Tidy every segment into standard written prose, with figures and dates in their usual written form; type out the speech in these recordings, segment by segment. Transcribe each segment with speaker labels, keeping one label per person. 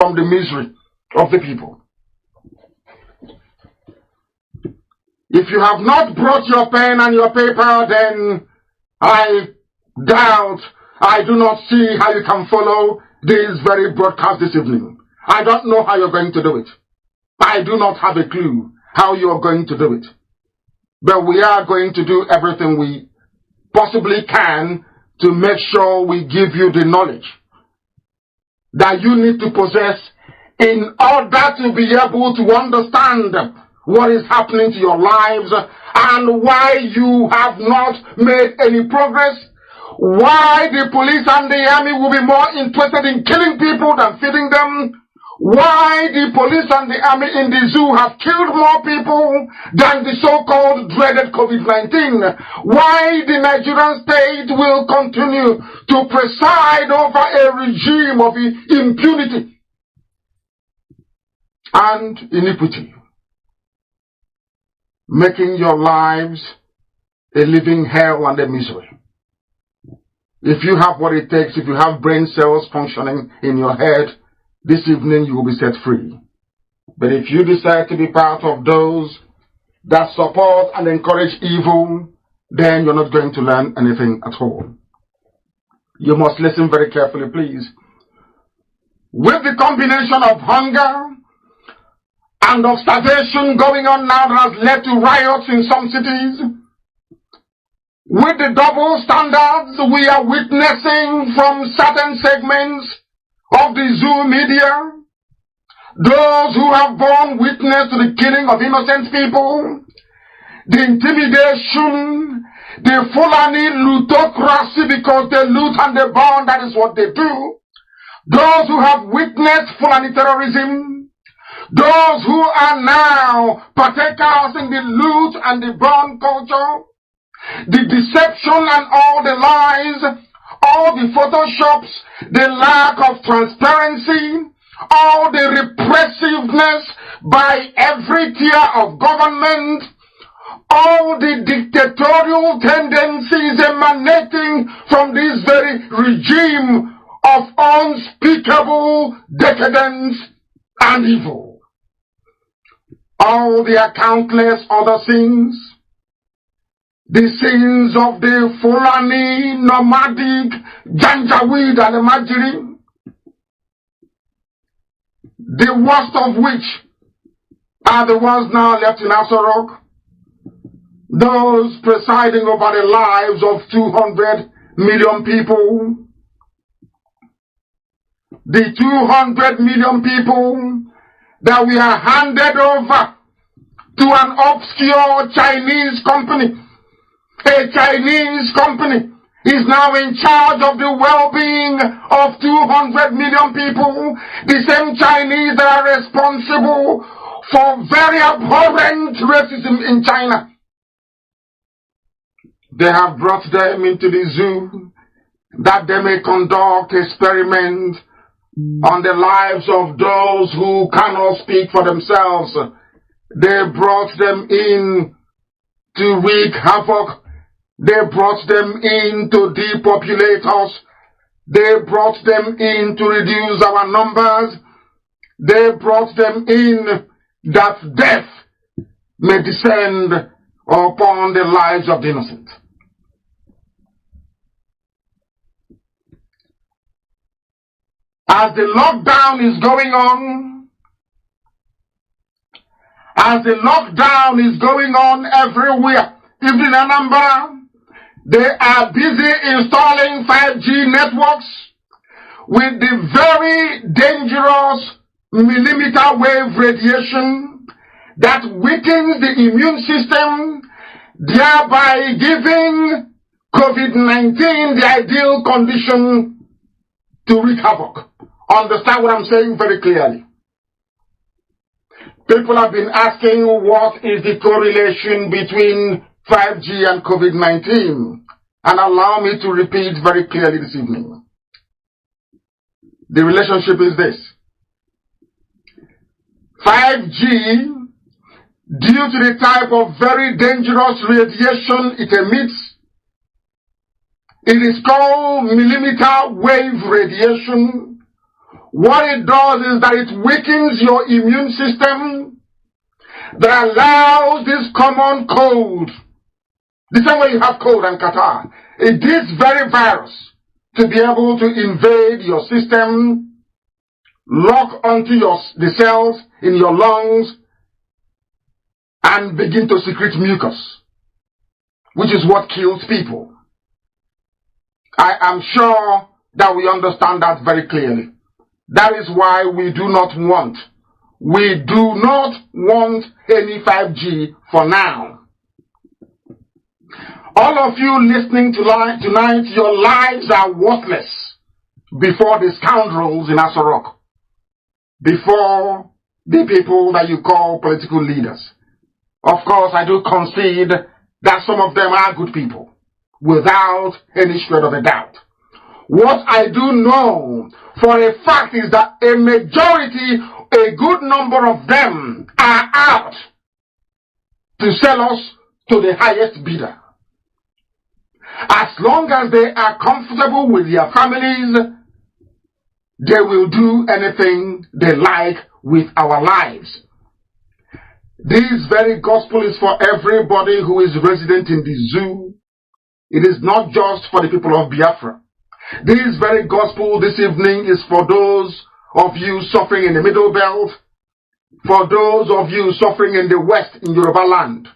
Speaker 1: from the misery of the people. If you have not brought your pen and your paper, then I do not see how you can follow this very broadcast this evening. I don't know how you're going to do it. I do not have a clue how you're going to do it. But we are going to do everything we possibly can to make sure we give you the knowledge that you need to possess in order to be able to understand what is happening to your lives and why you have not made any progress, why the police and the army will be more interested in killing people than feeding them, why the police and the army in the zoo have killed more people than the so-called dreaded COVID-19, why the Nigerian state will continue to preside over a regime of impunity and iniquity, making your lives a living hell and a misery. If you have what it takes, if you have brain cells functioning in your head, this evening you will be set free. But if you decide to be part of those that support and encourage evil, then you're not going to learn anything at all. You must listen very carefully, please. With the combination of hunger and of starvation going on now that has led to riots in some cities, with the double standards we are witnessing from certain segments of the zoo media, those who have borne witness to the killing of innocent people, the intimidation, the Fulani lootocracy because they loot and they burn, that is what they do, those who have witnessed Fulani terrorism, those who are now partakers in the loot and the burn culture, the deception and all the lies, all the photoshops, the lack of transparency, all the repressiveness by every tier of government, all the dictatorial tendencies emanating from this very regime of unspeakable decadence and evil. All the countless other sins, the sins of the Fulani, nomadic, Janjaweed and Imagiri, the worst of which are the ones now left in Asorok, those presiding over the lives of 200 million people, the 200 million people that we are handed over to an obscure Chinese company. A Chinese company is now in charge of the well-being of 200 million people, the same Chinese that are responsible for very abhorrent racism in China. They have brought them into the zoo that they may conduct experiments on the lives of those who cannot speak for themselves. They brought them in to wreak havoc. They brought them in to depopulate us. They brought them in to reduce our numbers. They brought them in that death may descend upon the lives of the innocent. As the lockdown is going on, everywhere, even in Anambra, they are busy installing 5G networks with the very dangerous millimeter wave radiation that weakens the immune system, thereby giving COVID-19 the ideal condition to wreak havoc. Understand what I'm saying very clearly. People have been asking what is the correlation between 5G and COVID-19, and allow me to repeat very clearly this evening. The relationship is this. 5G, due to the type of very dangerous radiation it emits, it is called millimeter wave radiation, what it does is that it weakens your immune system that allows this common cold, the same way you have cold and catarrh, this very virus to be able to invade your system, lock onto the cells in your lungs, and begin to secrete mucus, which is what kills people. I am sure that we understand that very clearly. That is why we do not want any 5G for now. All of you listening tonight, your lives are worthless before the scoundrels in Asorok, before the people that you call political leaders. Of course, I do concede that some of them are good people, without any shred of a doubt. What I do know for a fact is that a majority, a good number of them are out to sell us to the highest bidder. As long as they are comfortable with their families, they will do anything they like with our lives. This very gospel is for everybody who is resident in the zoo. It is not just for the people of Biafra. This very gospel this evening is for those of you suffering in the Middle Belt, for those of you suffering in the West, in Yoruba land,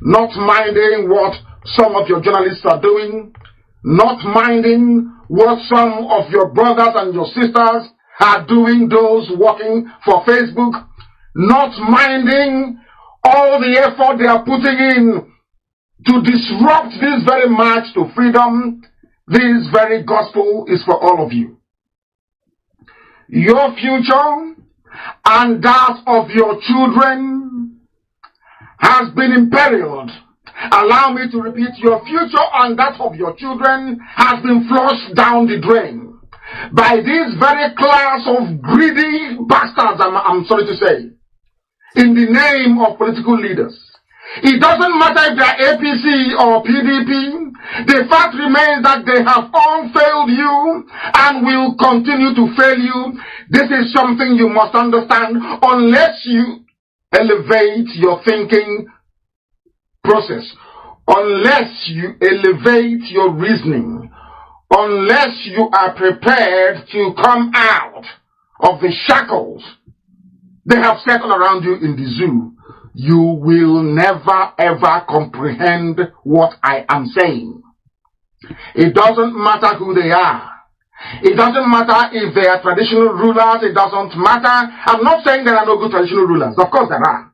Speaker 1: not minding what some of your journalists are doing, not minding what some of your brothers and your sisters are doing, those working for Facebook, not minding all the effort they are putting in to disrupt this very march to freedom. This very gospel is for all of you. Your future and that of your children has been imperiled. Allow me to repeat, your future and that of your children has been flushed down the drain by this very class of greedy bastards, I'm sorry to say, in the name of political leaders. It doesn't matter if they are APC or PDP. The fact remains that they have all failed you and will continue to fail you. This is something you must understand. Unless you elevate your thinking process, unless you elevate your reasoning, unless you are prepared to come out of the shackles they have set all around you in the zoo, you will never ever comprehend what I am saying. It doesn't matter who they are. It doesn't matter if they are traditional rulers. It doesn't matter. I'm not saying there are no good traditional rulers. Of course there are.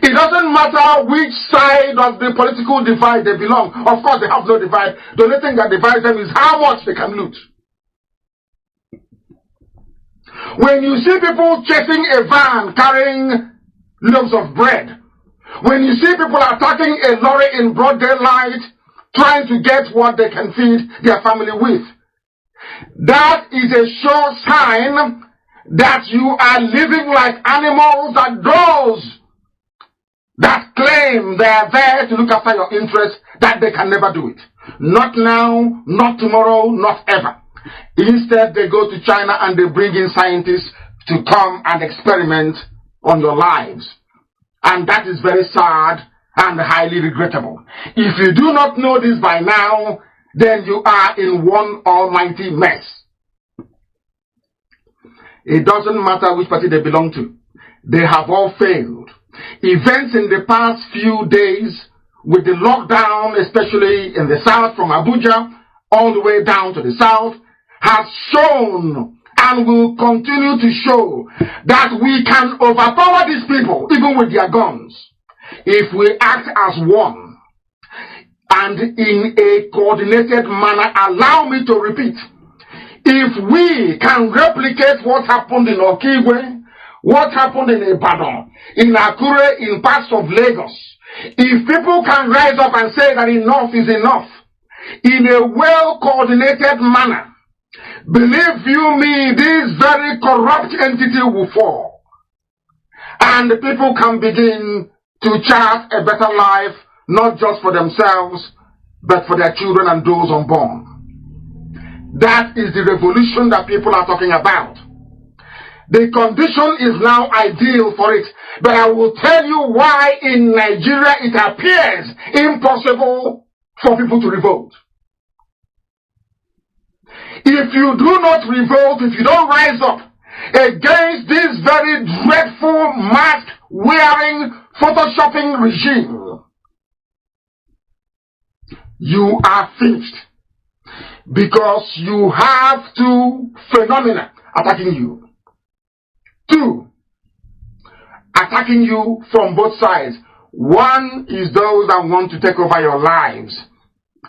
Speaker 1: It doesn't matter which side of the political divide they belong. Of course they have no divide. The only thing that divides them is how much they can loot. When you see people chasing a van carrying loaves of bread, when you see people attacking a lorry in broad daylight, trying to get what they can feed their family with, that is a sure sign that you are living like animals, that those that claim they are there to look after your interests, that they can never do it. Not now, not tomorrow, not ever. Instead, they go to China and they bring in scientists to come and experiment on your lives. And that is very sad and highly regrettable. If you do not know this by now, then you are in one almighty mess. It doesn't matter which party they belong to. They have all failed. Events in the past few days, with the lockdown, especially in the south from Abuja all the way down to the south, has shown and will continue to show that we can overpower these people, even with their guns, if we act as one and in a coordinated manner. Allow me to repeat, if we can replicate what happened in Okigwe, what happened in Ibadan, in Akure, in parts of Lagos, if people can rise up and say that enough is enough in a well-coordinated manner, believe you me, this very corrupt entity will fall. And people can begin to chart a better life, not just for themselves, but for their children and those unborn. That is the revolution that people are talking about. The condition is now ideal for it. But I will tell you why in Nigeria it appears impossible for people to revolt. If you do not revolt, if you don't rise up against this very dreadful mask-wearing, photoshopping regime, you are finished. Because you have two phenomena attacking you. Two, attacking you from both sides. One is those that want to take over your lives,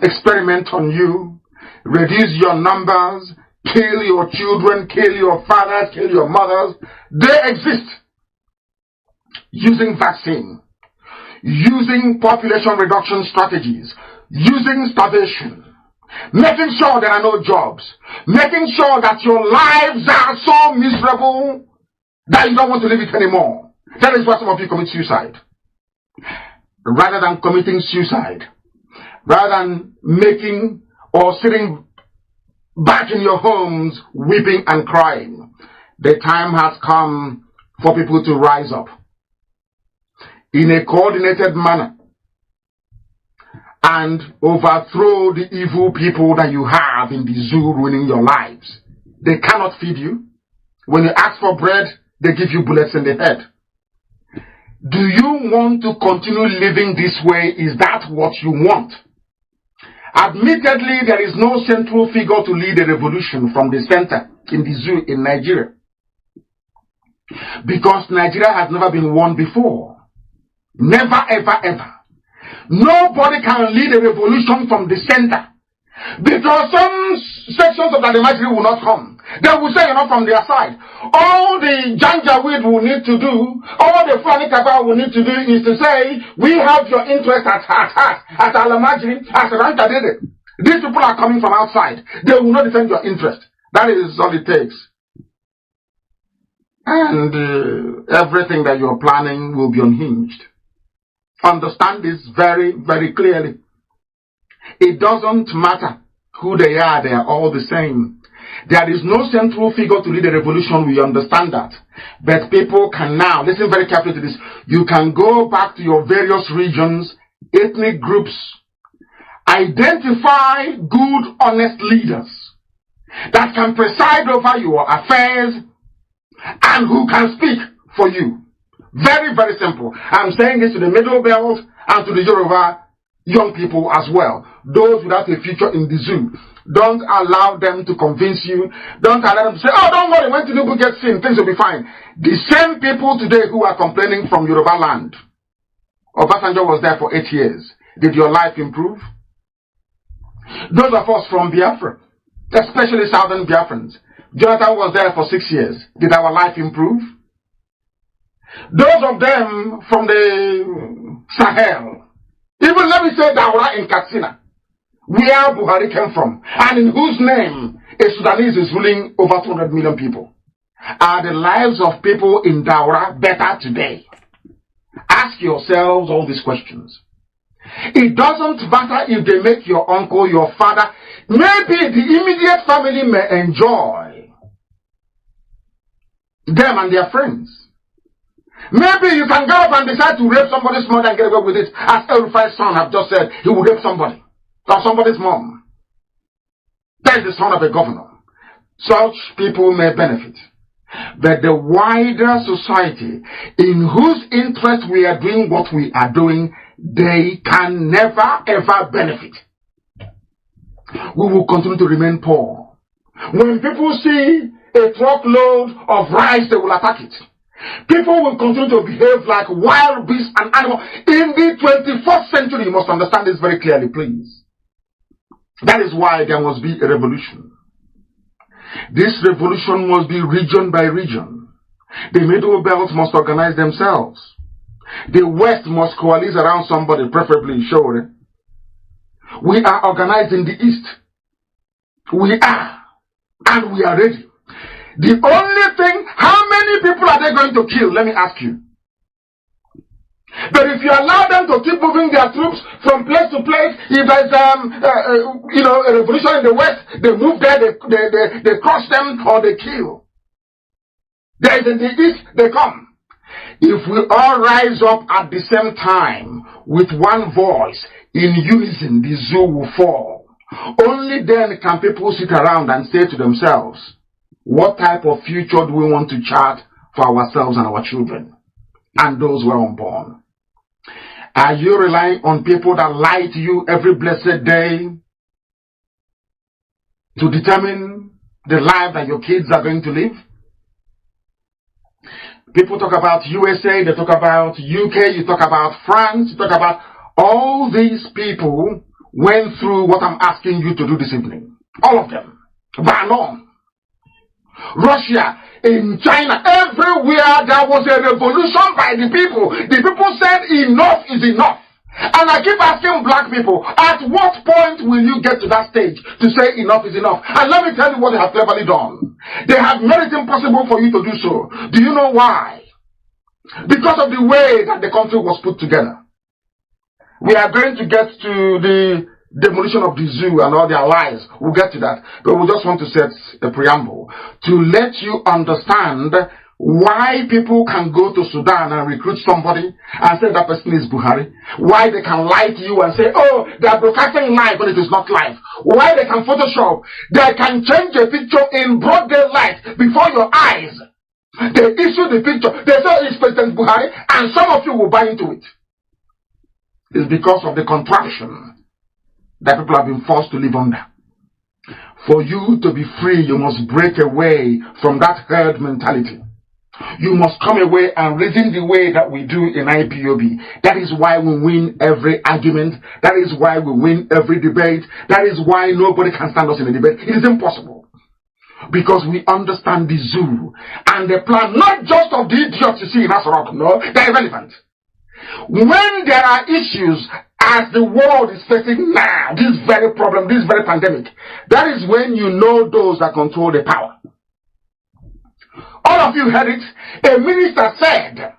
Speaker 1: experiment on you, reduce your numbers, kill your children, kill your fathers, kill your mothers. They exist. Using vaccine, using population reduction strategies, using starvation, making sure there are no jobs, making sure that your lives are so miserable that you don't want to live it anymore. That is why some of you commit suicide. Rather than committing suicide, rather than making or sitting back in your homes weeping and crying, the time has come for people to rise up in a coordinated manner and overthrow the evil people that you have in the zoo ruining your lives. They cannot feed you. When you ask for bread, they give you bullets in the head. Do you want to continue living this way? Is that what you want? Admittedly, there is no central figure to lead a revolution from the center in the zoo in Nigeria. Because Nigeria has never been won before. Never, ever, ever. Nobody can lead a revolution from the center. Because some sections of the Democracy will not come. They will say you're not from their side. All the Janjaweed will need to do, all the Fulani Kaba will need to do is to say, we have your interest at heart, as Alamajiri, as Ranta did it. These people are coming from outside. They will not defend your interest. That is all it takes. And everything that you're planning will be unhinged. Understand this very, very clearly. It doesn't matter who they are all the same. There is no central figure to lead a revolution, we understand that. But people can now, listen very carefully to this, you can go back to your various regions, ethnic groups, identify good, honest leaders that can preside over your affairs and who can speak for you. Very, very simple. I'm saying this to the Middle Belt and to the Yoruba young people as well. Those without a future in the zoo. Don't allow them to convince you. Don't allow them to say, oh, don't worry, when Tinubu gets in, things will be fine. The same people today who are complaining from Yoruba land. Obasanjo was there for 8 years. Did your life improve? Those of us from Biafra, especially Southern Biafrans, Jonathan was there for 6 years. Did our life improve? Those of them from the Sahel, even let me say Daura in Katsina, where Buhari came from, and in whose name a Sudanese is ruling over 200 million people. Are the lives of people in Daura better today? Ask yourselves all these questions. It doesn't matter if they make your uncle, your father, maybe the immediate family may enjoy them and their friends. Maybe you can go up and decide to rape somebody's mother and get away with it, as El-Rufai's son have just said, he will rape somebody, or somebody's mom. That is the son of a governor. Such people may benefit. But the wider society, in whose interest we are doing what we are doing, they can never ever benefit. We will continue to remain poor. When people see a truckload of rice, they will attack it. People will continue to behave like wild beasts and animals. In the 21st century, you must understand this very clearly, please. That is why there must be a revolution. This revolution must be region by region. The Middle Belt must organize themselves. The West must coalesce around somebody, preferably Shore. We are organized in the East. We are. And we are ready. The only thing, how many people are they going to kill? Let me ask you. But if you allow them to keep moving their troops from place to place, if there's a revolution in the West, they move there, they crush them or they kill. There is in the East, they come. If we all rise up at the same time with one voice, in unison, the zoo will fall. Only then can people sit around and say to themselves, what type of future do we want to chart for ourselves and our children and those who are unborn? Are you relying on people that lie to you every blessed day to determine the life that your kids are going to live? People talk about USA, they talk about UK, you talk about France, you talk about all these people went through what I'm asking you to do this evening. All of them. By none. Russia, in China, everywhere there was a revolution by the people. The people said enough is enough. And I keep asking black people, at what point will you get to that stage to say enough is enough? And let me tell you what they have cleverly done. They have made it impossible for you to do so. Do you know why? Because of the way that the country was put together. We are going to get to the demolition of the zoo and all their lies. We'll get to that. But we just want to set a preamble to let you understand why people can go to Sudan and recruit somebody and say that person is Buhari. Why they can lie to you and say, oh, they are broadcasting live when it is not live. Why they can Photoshop. They can change a picture in broad daylight before your eyes. They issue the picture. They say it's President Buhari and some of you will buy into it. It's because of the contraption that people have been forced to live under. For you to be free, you must break away from that herd mentality. You must come away and reason the way that we do in IPOB. That is why we win every argument. That is why we win every debate. That is why nobody can stand us in a debate. It is impossible. Because we understand the zoo and the plan, not just of the idiots you see in Asarok. No, they're irrelevant. When there are issues as the world is facing now, this very problem, this very pandemic, that is when you know those that control the power. All of you heard it. A minister said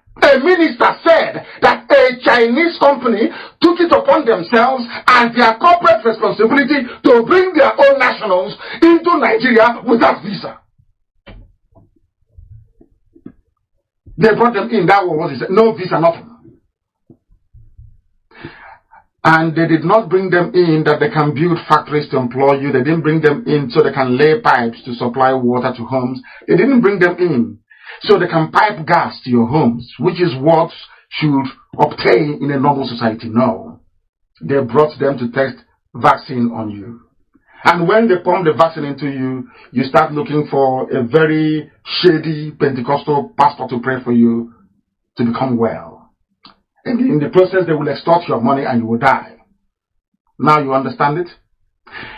Speaker 1: that a Chinese company took it upon themselves as their corporate responsibility to bring their own nationals into Nigeria without visa. They brought them in. That was what he said. No visa, nothing. And they did not bring them in that they can build factories to employ you. They didn't bring them in so they can lay pipes to supply water to homes. They didn't bring them in so they can pipe gas to your homes, which is what should obtain in a normal society. No. They brought them to test vaccine on you. And when they pump the vaccine into you, you start looking for a very shady Pentecostal pastor to pray for you to become well. And in the process, they will extort your money and you will die. Now you understand it?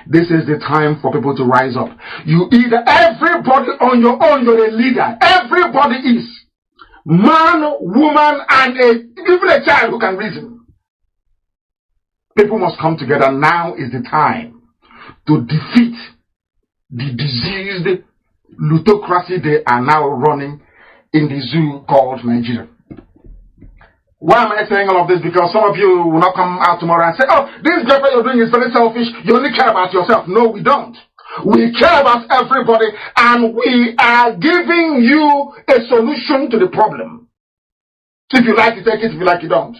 Speaker 1: This is the time for people to rise up. You either, everybody on your own, you're a leader. Everybody is. Man, woman, and even a child who can reason. People must come together. Now is the time to defeat the diseased plutocracy they are now running in the zoo called Nigeria. Why am I saying all of this? Because some of you will not come out tomorrow and say, oh, this Biafra you're doing is very selfish. You only care about yourself. No, we don't. We care about everybody and we are giving you a solution to the problem. If you like, you take it. If you like, you don't.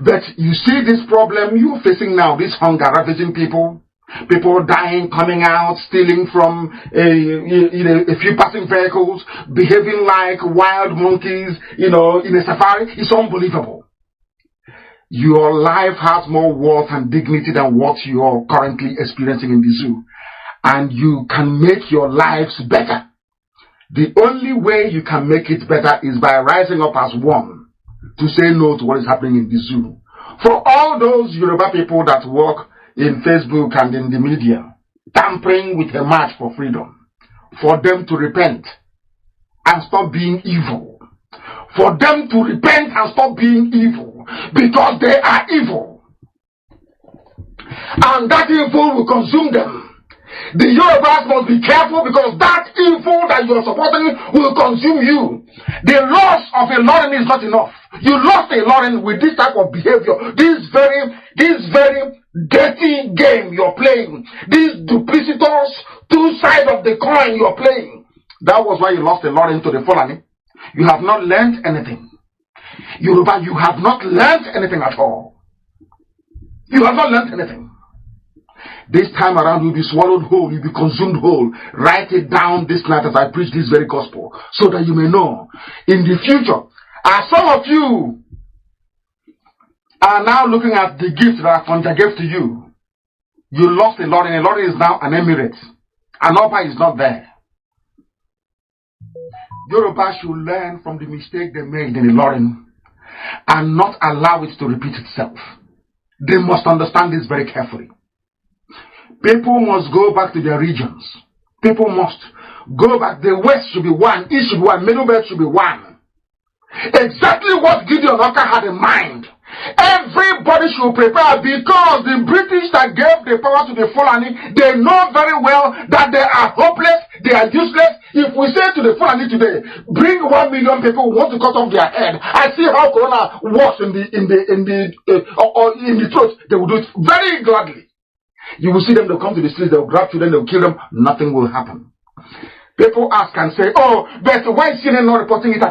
Speaker 1: But you see this problem you're facing now, this hunger ravaging people. People dying, coming out, stealing from a few passing vehicles, behaving like wild monkeys, in a safari. It's unbelievable. Your life has more worth and dignity than what you are currently experiencing in the zoo. And you can make your lives better. The only way you can make it better is by rising up as one to say no to what is happening in the zoo. For all those Yoruba people that work in Facebook and in the media, tampering with a march for freedom, for them to repent and stop being evil. For them to repent and stop being evil, because they are evil. And that evil will consume them. The Yorubas must be careful because that evil that you are supporting will consume you. The loss of a lorry is not enough. You lost a lot with this type of behavior. This very dirty game you're playing. These duplicitous two sides of the coin you're playing. That was why you lost a lot to the Fulani. You have not learned anything. Yoruba, you have not learned anything at all. You have not learned anything. This time around, you'll be swallowed whole, you'll be consumed whole. Write it down this night as I preach this very gospel, so that you may know in the future. As some of you are now looking at the gift that Afonja gave to you, you lost a lot, and a lot is now an emirate. An Oba is not there. Yoruba should learn from the mistake they made in Ilorin and not allow it to repeat itself. They must understand this very carefully. People must go back to their regions. People must go back. The West should be one, East should be one, Middle Belt should be one. Exactly what Gideon Oka had in mind. Everybody should prepare, because the British that gave the power to the Fulani, they know very well that they are hopeless, they are useless. If we say to the Fulani today, bring 1 million people who want to cut off their head, I see how Corona works in the throat. They will do it very gladly. You will see them, they'll come to the streets, they'll grab children, they'll kill them. Nothing will happen. People ask and say, oh, but why is CNN not reporting it?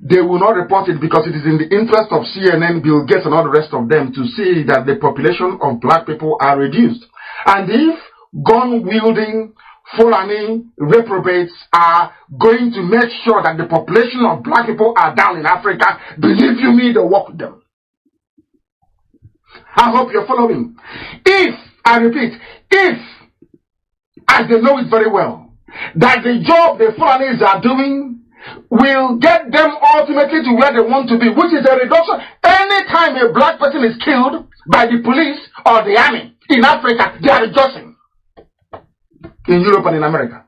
Speaker 1: They will not report it because it is in the interest of CNN, Bill Gates, and all the rest of them to see that the population of black people are reduced. And if gun-wielding Fulani reprobates are going to make sure that the population of black people are down in Africa, believe you me, they'll work with them. I hope you're following. If, I repeat, if, as they know it very well, that the job the Fulanis are doing will get them ultimately to where they want to be, which is a reduction. Anytime a black person is killed by the police or the army in Africa, they are rejoicing. In Europe and in America.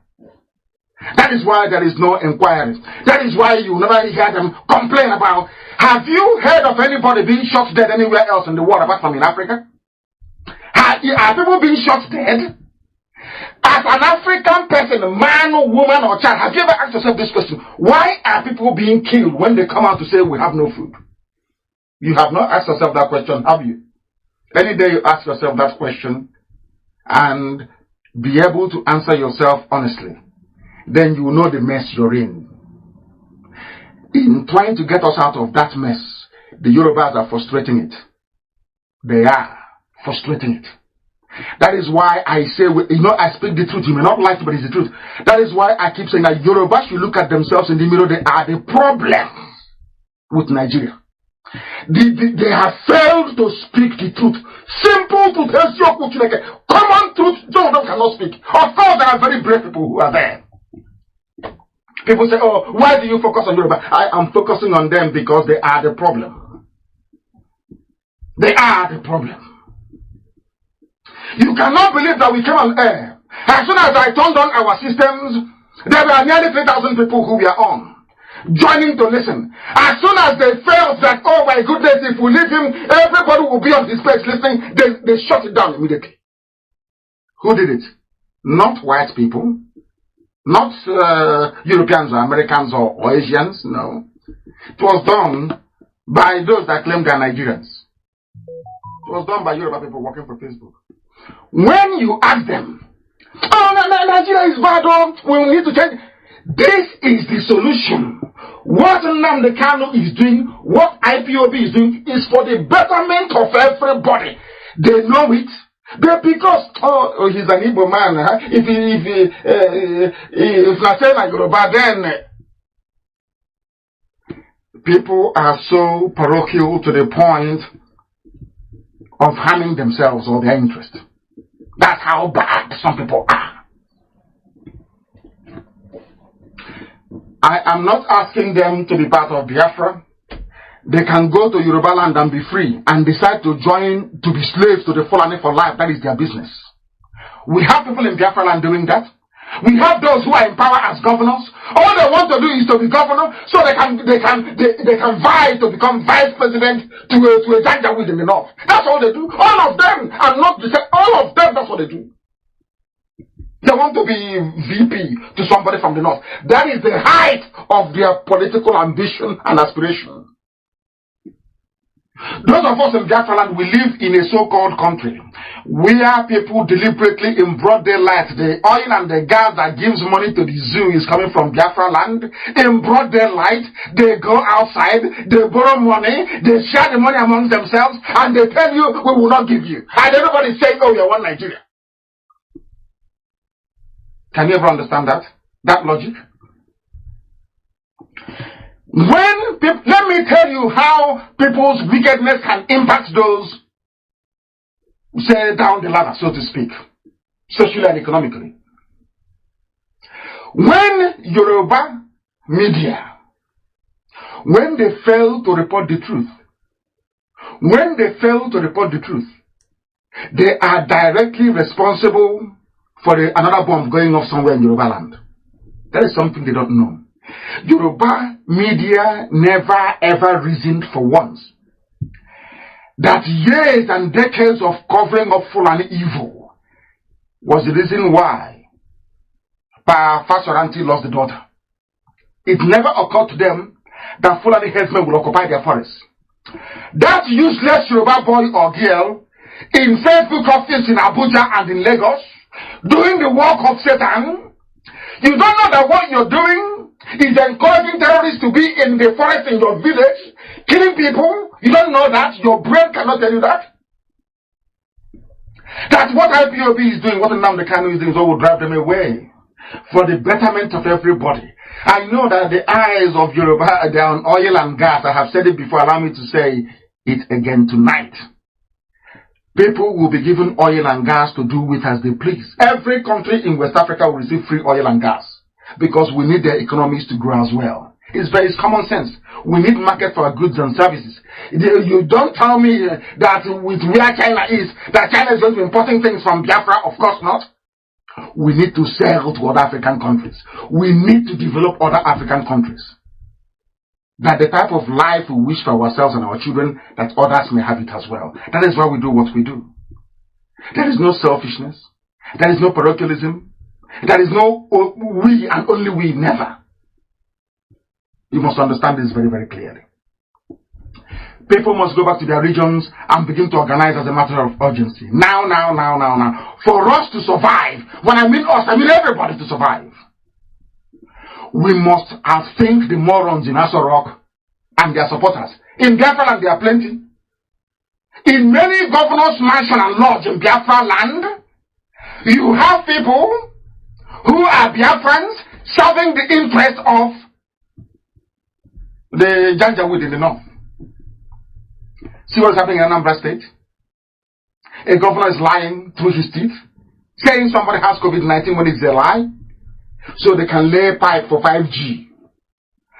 Speaker 1: That is why there is no inquiry. That is why you never hear them complain about. Have you heard of anybody being shot dead anywhere else in the world apart from in Africa? Are people being shot dead? As an African person, man, woman, or child, have you ever asked yourself this question? Why are people being killed when they come out to say we have no food? You have not asked yourself that question, have you? Any day you ask yourself that question and be able to answer yourself honestly, then you will know the mess you're in. In trying to get us out of that mess, the Yorubas are frustrating it. They are frustrating it. That is why I say, I speak the truth. You may not like it, but it's the truth. That is why I keep saying that Yoruba should look at themselves in the mirror. They are the problem with Nigeria. They have failed to speak the truth. Simple truth. Common truth. Some of them cannot speak. Of course, there are very brave people who are there. People say, oh, why do you focus on Yoruba? I am focusing on them because they are the problem. They are the problem. You cannot believe that we came on air. As soon as I turned on our systems, there were nearly 3,000 people who were on, joining to listen. As soon as they felt that, oh my goodness, if we leave him, everybody will be on his page listening, they shut it down immediately. Who did it? Not white people, not Europeans or Americans or Asians, no. It was done by those that claim they are Nigerians. It was done by Yoruba people working for Facebook. When you ask them, oh, Nigeria is bad, we need to change. This is the solution. What Nnamdi Kanu is doing, what Ipob is doing, is for the betterment of everybody. They know it. But because, oh, he's an Igbo man, huh? If I say like Yoruba, then people are so parochial to the point of harming themselves or their interest. That's how bad some people are. I am not asking them to be part of Biafra. They can go to Yoruba land and be free and decide to join, to be slaves to the Fulani for life. That is their business. We have people in Biafra land doing that. We have those who are in power as governors. All they want to do is to be governor, so they can vie to become vice president to a Janjaweed in the north. That's all they do. All of them are not the same. All of them, that's what they do. They want to be VP to somebody from the north. That is the height of their political ambition and aspiration. Those of us in Biafra land, we live in a so-called country where people deliberately in broad daylight, the oil and the gas that gives money to the zoo is coming from Biafra land. In broad daylight, they go outside, they borrow money, they share the money amongst themselves, and they tell you, we will not give you. And everybody is saying, oh, you're one Nigeria. Can you ever understand that logic? Let me tell you how people's wickedness can impact those, say, down the ladder, so to speak, socially and economically. When Yoruba media, when they fail to report the truth, they are directly responsible for another bomb going off somewhere in Yoruba land. That is something they don't know. Yoruba media never ever reasoned for once that years and decades of covering up Fulani evil was the reason why Fasoranti lost the daughter. It never occurred to them that Fulani headsmen will occupy their forests. That useless Yoruba boy or girl in Facebook office in Abuja and in Lagos doing the work of Satan, you don't know that what you're doing is encouraging terrorists to be in the forest in your village, killing people. You don't know that. Your brain cannot tell you that. That's what Ipob is doing, what Nnamdi Kanu is doing, so will drive them away for the betterment of everybody. I know that the eyes of Yoruba, they are on oil and gas. I have said it before. Allow me to say it again tonight. People will be given oil and gas to do with as they please. Every country in West Africa will receive free oil and gas because we need their economies to grow as well. It's common sense. We need market for our goods and services. You don't tell me that with where China is, that China is going to be importing things from Biafra. Of course not. We need to sell to other African countries. We need to develop other African countries. That the type of life we wish for ourselves and our children, that others may have it as well. That is why we do what we do. There is no selfishness. There is no parochialism. There is no we and only we, never. You must understand this very, very clearly. People must go back to their regions and begin to organize as a matter of urgency. Now. For us to survive, when I mean us, I mean everybody to survive. We must outthink the morons in Aso Rock and their supporters. In Biafra land, there are plenty. In many governors' mansion and lodge in Biafra land, you have people who are Biafrans serving the interest of the Janjaweed in the north. See what's happening in Anambra State? A governor is lying through his teeth, saying somebody has COVID-19 when it's a lie, so they can lay pipe for 5G.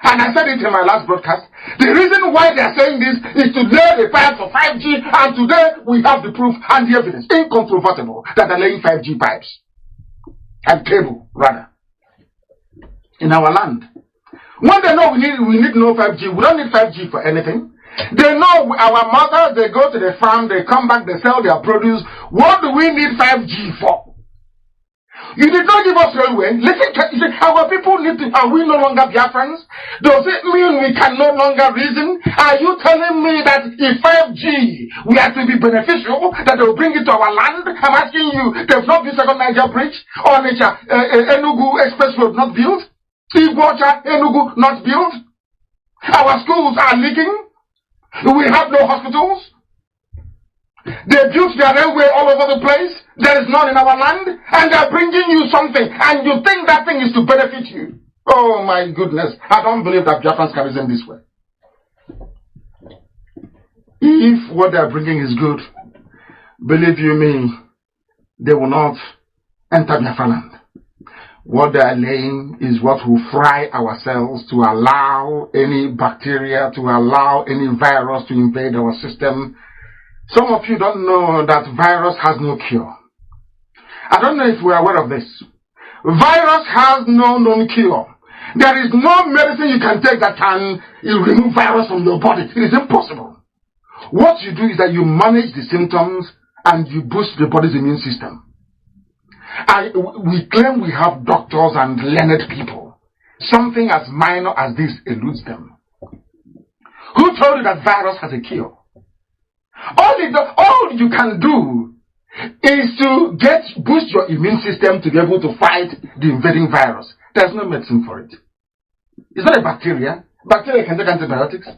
Speaker 1: And I said it in my last broadcast. The reason why they are saying this is to lay the pipe for 5G, and today we have the proof and the evidence, incontrovertible, that they're laying 5G pipes and cable, rather, in our land. When they know we need no 5G, we don't need 5G for anything. They know our mothers, they go to the farm, they come back, they sell their produce. What do we need 5G for? You did not give us railway. Listen, our people need to, are we no longer Biafrans? Does it mean we can no longer reason? Are you telling me that if 5G we are to be beneficial, that they will bring it to our land? I'm asking you, there's not been second Niger Bridge or Enugu Express Road not built? Igbocha, Enugu not built? Our schools are leaking. We have no hospitals. They built their railway all over the place. There is none in our land. And they're bringing you something. And you think that thing is to benefit you. Oh my goodness. I don't believe that Biafrans can reason this way. If what they're bringing is good, believe you me, they will not enter Biafra land. What they are laying is what will fry our cells to allow any bacteria, to allow any virus to invade our system. Some of you don't know that virus has no cure. I don't know if we are aware of this. Virus has no known cure. There is no medicine you can take that can remove virus from your body. It is impossible. What you do is that you manage the symptoms and you boost the body's immune system. We claim we have doctors and learned people. Something as minor as this eludes them. Who told you that virus has a cure? All you can do is to boost your immune system to be able to fight the invading virus. There's no medicine for it. It's not a bacteria. Bacteria can take antibiotics.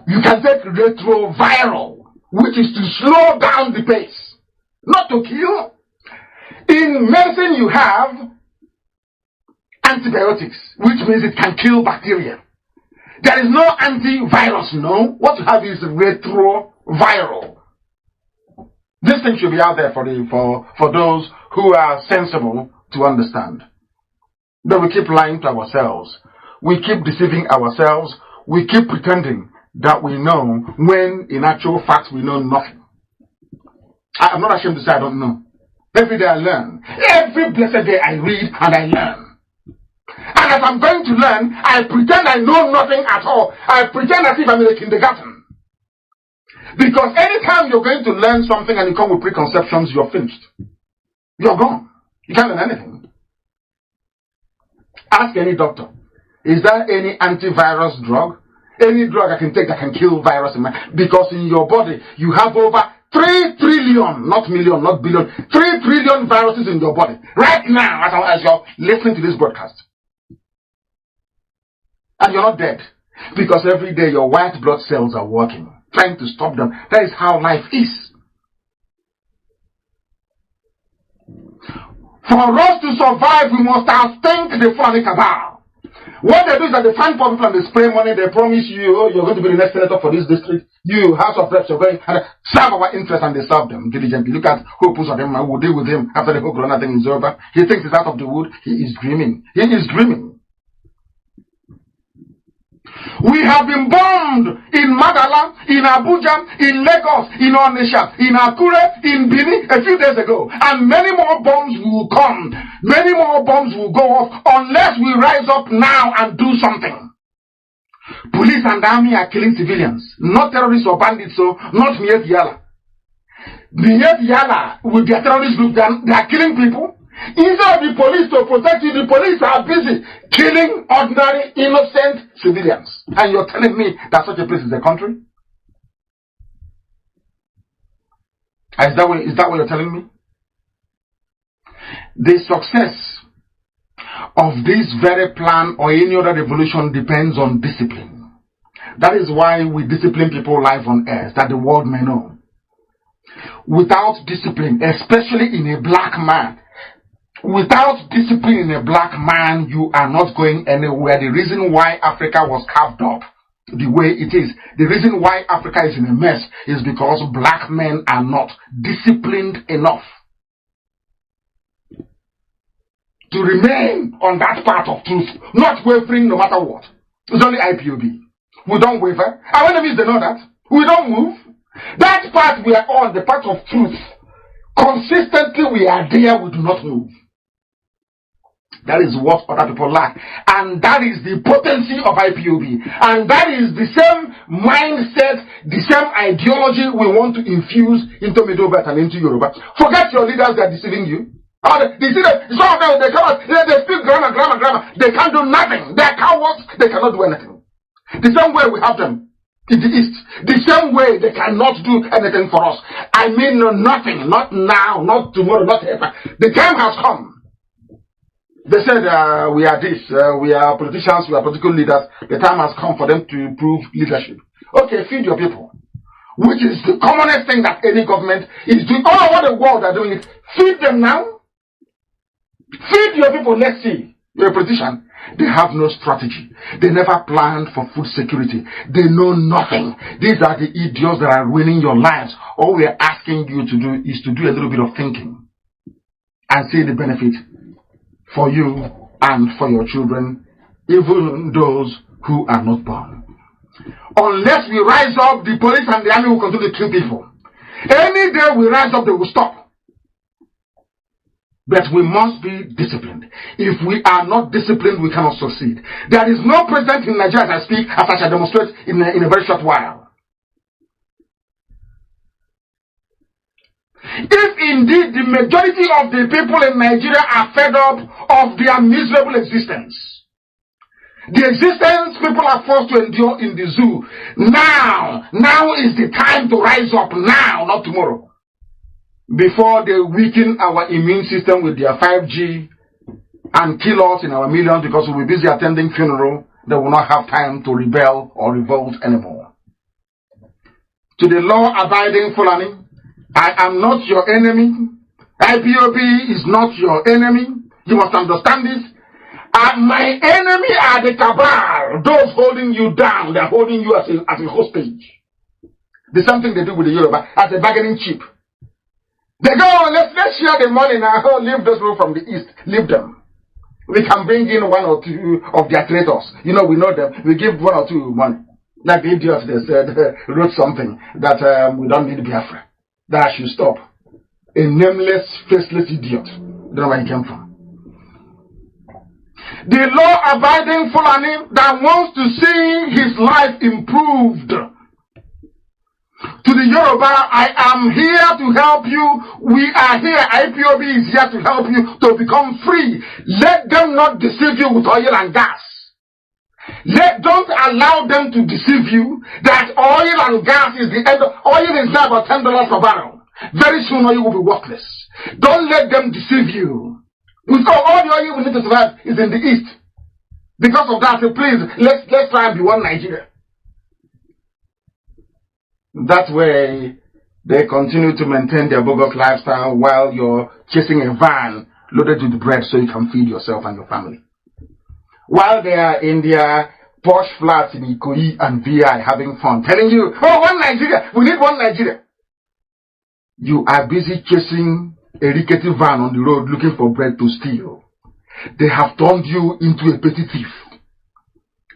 Speaker 1: You can take retroviral, which is to slow down the pace, not to kill. In medicine, you have antibiotics, which means it can kill bacteria. There is no antivirus, no. What you have is retroviral. This thing should be out there for those who are sensible to understand. But we keep lying to ourselves. We keep deceiving ourselves. We keep pretending that we know when in actual fact we know nothing. I'm not ashamed to say I don't know. Every day I learn. Every blessed day I read and I learn. And as I'm going to learn, I pretend I know nothing at all. I pretend as if I'm in a kindergarten. Because anytime you're going to learn something and you come with preconceptions, you're finished. You're gone. You can't learn anything. Ask any doctor. Is there any antivirus drug? Any drug I can take that can kill virus? Because in your body, you have over 3 trillion, not million, not billion, 3 trillion viruses in your body. Right now, as you're listening to this broadcast. And you're not dead. Because every day your white blood cells are working, trying to stop them. That is how life is. For us to survive, we must outthink the phony cabal. What they do is that they find poor people and they spray money. They promise you, oh, you're going to be the next senator for this district. You, House of Reps, you're going to serve our interests, and they serve them diligently. Look at who puts on him and will deal with him after the whole corona thing is over. He thinks he's out of the wood. He is dreaming. He is dreaming. We have been bombed in Magala, in Abuja, in Lagos, in Onitsha, in Akure, in Benin a few days ago. And many more bombs will come. Many more bombs will go off unless we rise up now and do something. Police and army are killing civilians. Not terrorists or bandits, so not Miet Yala. Miet Yala, with their terrorist group, they are killing people. Instead of the police to protect you, the police are busy killing ordinary, innocent civilians. And you're telling me that such a place is a country? Is that what you're telling me? The success of this very plan or any other revolution depends on discipline. That is why we discipline people live on earth, that the world may know. Without discipline, especially in a black man, without discipline in a black man, you are not going anywhere. The reason why Africa was carved up the way it is, the reason why Africa is in a mess is because black men are not disciplined enough to remain on that path of truth, not wavering no matter what. It's only IPOB. We don't waver. Our enemies, they know that. We don't move. That path we are on, the path of truth, consistently we are there, we do not move. That is what other people lack. And that is the potency of IPOB. And that is the same mindset, the same ideology we want to infuse into Middle Belt and into Yoruba. Forget your leaders, they are deceiving you. Some of them, they come out, they speak grammar. They can't do nothing. They are cowards, they cannot do anything. The same way we have them in the East. The same way they cannot do anything for us. I mean nothing, not now, not tomorrow, not ever. The time has come. They said we are this, we are politicians, we are political leaders. The time has come for them to prove leadership. Okay, feed your people. Which is the commonest thing that any government is doing. All over the world are doing it. Feed them now. Feed your people, let's see. You're a politician. They have no strategy. They never planned for food security. They know nothing. These are the idiots that are ruining your lives. All we are asking you to do is to do a little bit of thinking and see the benefit for you and for your children, even those who are not born. Unless we rise up, the police and the army will continue to kill people. Any day we rise up, they will stop. But we must be disciplined. If we are not disciplined, we cannot succeed. There is no president in Nigeria as I speak, as I shall demonstrate in a very short while. If indeed the majority of the people in Nigeria are fed up of their miserable existence, The existence people are forced to endure in the zoo. Now is the time to rise up now, not tomorrow. Before they weaken our immune system with their 5G and kill us in our millions because we'll be busy attending funeral, they will not have time to rebel or revolt anymore. To the law-abiding Fulani, I am not your enemy. IPOB is not your enemy. You must understand this. My enemy are the cabal, those holding you down. They're holding you as a hostage. There's something they do with the Yoruba as a bargaining chip. They go, let's share the money now. Oh, leave those people from the east. Leave them. We can bring in one or two of their traitors. You know, we know them. We give one or two money. Like the idiots, they said, wrote something that we don't need Biafra. That I should stop. A nameless, faceless idiot. Don't know where he came from. The law-abiding Fulani that wants to see his life improved. To the Yoruba, I am here to help you. We are here. IPOB is here to help you to become free. Let them not deceive you with oil and gas. Don't allow them to deceive you that oil and gas is the end. Oil is now about $10 per barrel. Very soon oil will be worthless. Don't let them deceive you. Because all the oil we need to survive is in the east. Because of that, please, let's try and be one Nigeria. That way, they continue to maintain their bogus lifestyle while you're chasing a van loaded with bread so you can feed yourself and your family. While they are in their posh flats in Ikoyi and VI having fun, telling you, oh, one Nigeria, we need one Nigeria. You are busy chasing a rickety van on the road looking for bread to steal. They have turned you into a petty thief.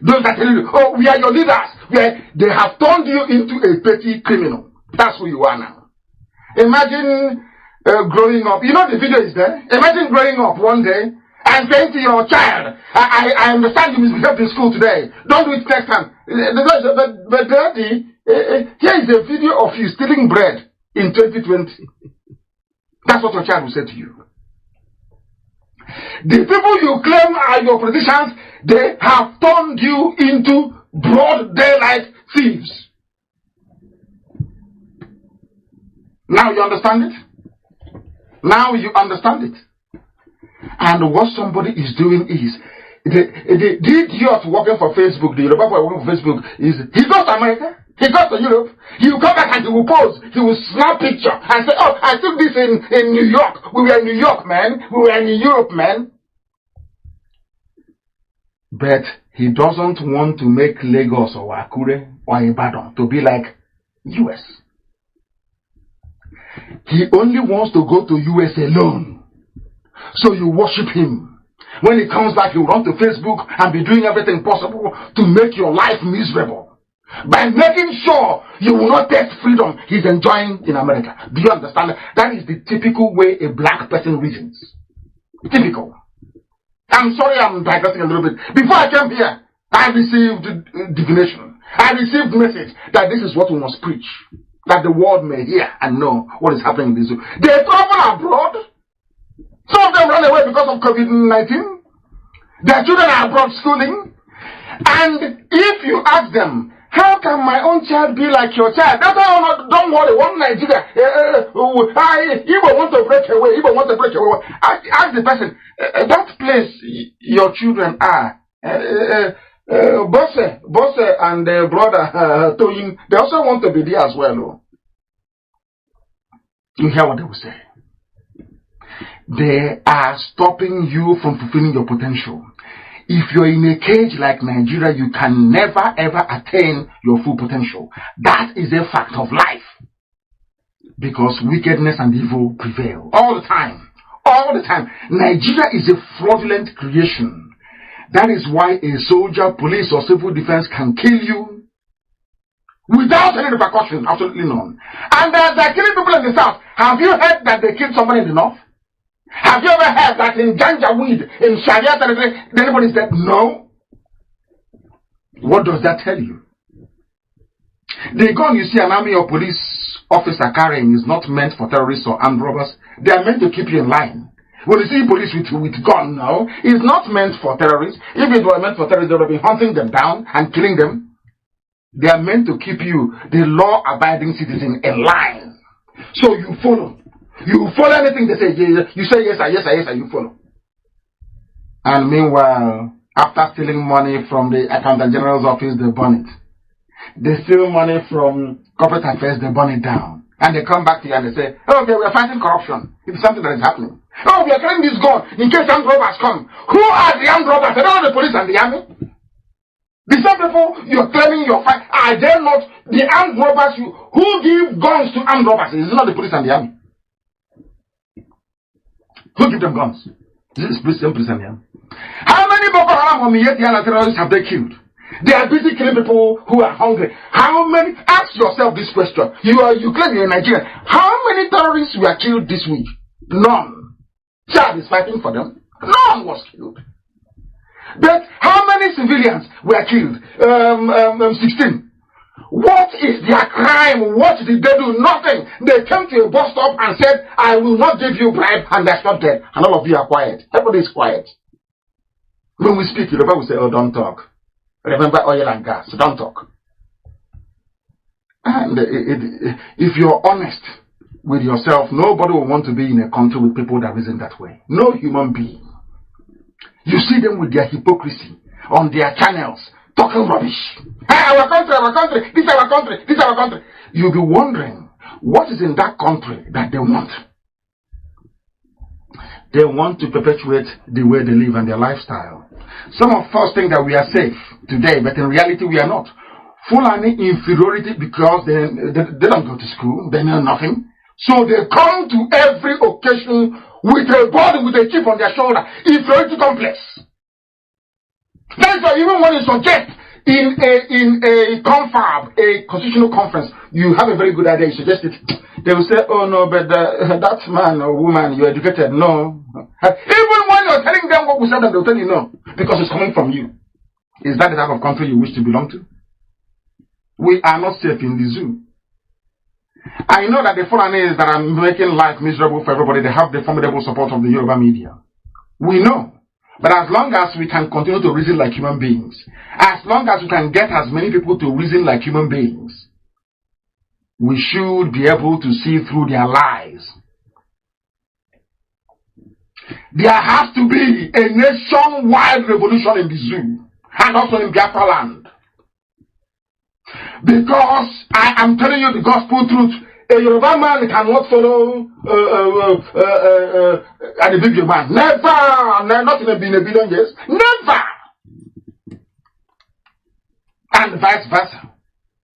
Speaker 1: Those that tell you, oh, we are your leaders. They have turned you into a petty criminal. That's who you are now. Imagine growing up. You know the video is there. Imagine growing up one day and saying to your child, I understand you misbehaved in school today. Don't do it next time. But Daddy, here is a video of you stealing bread in 2020. That's what your child will say to you. The people you claim are your politicians, they have turned you into broad daylight thieves. Now you understand it? Now you understand it. And what somebody is doing is, the idiot working for Facebook, the Yoruba boy working for Facebook, he goes to America, he goes to Europe, he will come back and he will pose, he will snap picture and say, oh, I took this in New York. We were in New York, man. We were in Europe, man. But he doesn't want to make Lagos or Akure or Ibadan to be like US. He only wants to go to US alone. So you worship him. When he comes back, he will run to Facebook and be doing everything possible to make your life miserable. By making sure you will not taste freedom he's enjoying in America. Do you understand? That is the typical way a black person reasons. Typical. I'm sorry I'm digressing a little bit. Before I came here, I received divination. I received message that this is what we must preach. That the world may hear and know what is happening in this zoo. They travel abroad. Some of them run away because of COVID-19. Their children are abroad schooling. And if you ask them, how can my own child be like your child? Don't worry, one Nigeria. Igbo want to break away. Igbo want to break away. Ask the person, that place your children are, Bosse and brother Toyin, they also want to be there as well. Oh. You hear what they will say? They are stopping you from fulfilling your potential. If you're in a cage like Nigeria, you can never ever attain your full potential. That is a fact of life. Because wickedness and evil prevail all the time. All the time. Nigeria is a fraudulent creation. That is why a soldier, police, or civil defense can kill you without any repercussion. Absolutely none. And they're killing people in the south. Have you heard that they killed somebody in the north? Have you ever heard that in Janjaweed, in Sharia territory, anybody said no? What does that tell you? The gun you see an army or police officer carrying is not meant for terrorists or armed robbers. They are meant to keep you in line. When you see police with gun now, it's not meant for terrorists. If it were meant for terrorists, they would have been hunting them down and killing them. They are meant to keep you, the law-abiding citizen, in line. So you follow. You follow anything they say. You say yes, sir, you follow. And meanwhile, after stealing money from the Accountant General's office, they burn it. They steal money from corporate affairs, they burn it down. And they come back to you and they say, oh, okay, we are fighting corruption. It's something that is happening. Oh, we are carrying this gun in case armed robbers come. Who are the armed robbers? They don't know the police and the army. The same people you're claiming you're fighting, are they not the armed robbers? Who give guns to armed robbers? It's not the police and the army. Who give them guns? This is the police and the army. How many Boko Haram or Miyetti terrorists have they killed? They are busy killing people who are hungry. How many? Ask yourself this question. You claim you're in Nigeria. How many terrorists were killed this week? None. Chad is fighting for them. None was killed. But how many civilians were killed? 16. What is their crime? What did they do? Nothing. They came to a bus stop and said, I will not give you bribe, and they're not dead. And all of you are quiet. Everybody is quiet. When we speak, Yoruba will say, oh, don't talk. Remember oil and gas, don't talk. And if you're honest with yourself, nobody will want to be in a country with people that reason that way. No human being. You see them with their hypocrisy on their channels, talking rubbish. Hey, our country, this is our country, this is our country. You'll be wondering, what is in that country that they want? They want to perpetuate the way they live and their lifestyle. Some of us think that we are safe today, but in reality we are not. Fulani inferiority because they don't go to school, they know nothing. So they come to every occasion with a body, with a chip on their shoulder. Inferiority complex. That's why even when you suggest in a confab, a constitutional conference, you have a very good idea, you suggest it. They will say, oh no, but that man or woman, you're educated. No. Even when you're telling them what we said, they'll tell you no. Because it's coming from you. Is that the type of country you wish to belong to? We are not safe in the zoo. I know that the Fulanis that are making life miserable for everybody, they have the formidable support of the Yoruba media. We know. But as long as we can continue to reason like human beings, as long as we can get as many people to reason like human beings, we should be able to see through their lies. There has to be a nationwide revolution in the zoo and also in Biafra land. Because I am telling you the gospel truth. A Yoruba man cannot follow a big man. Never! Not in a billion years. Never! And vice versa.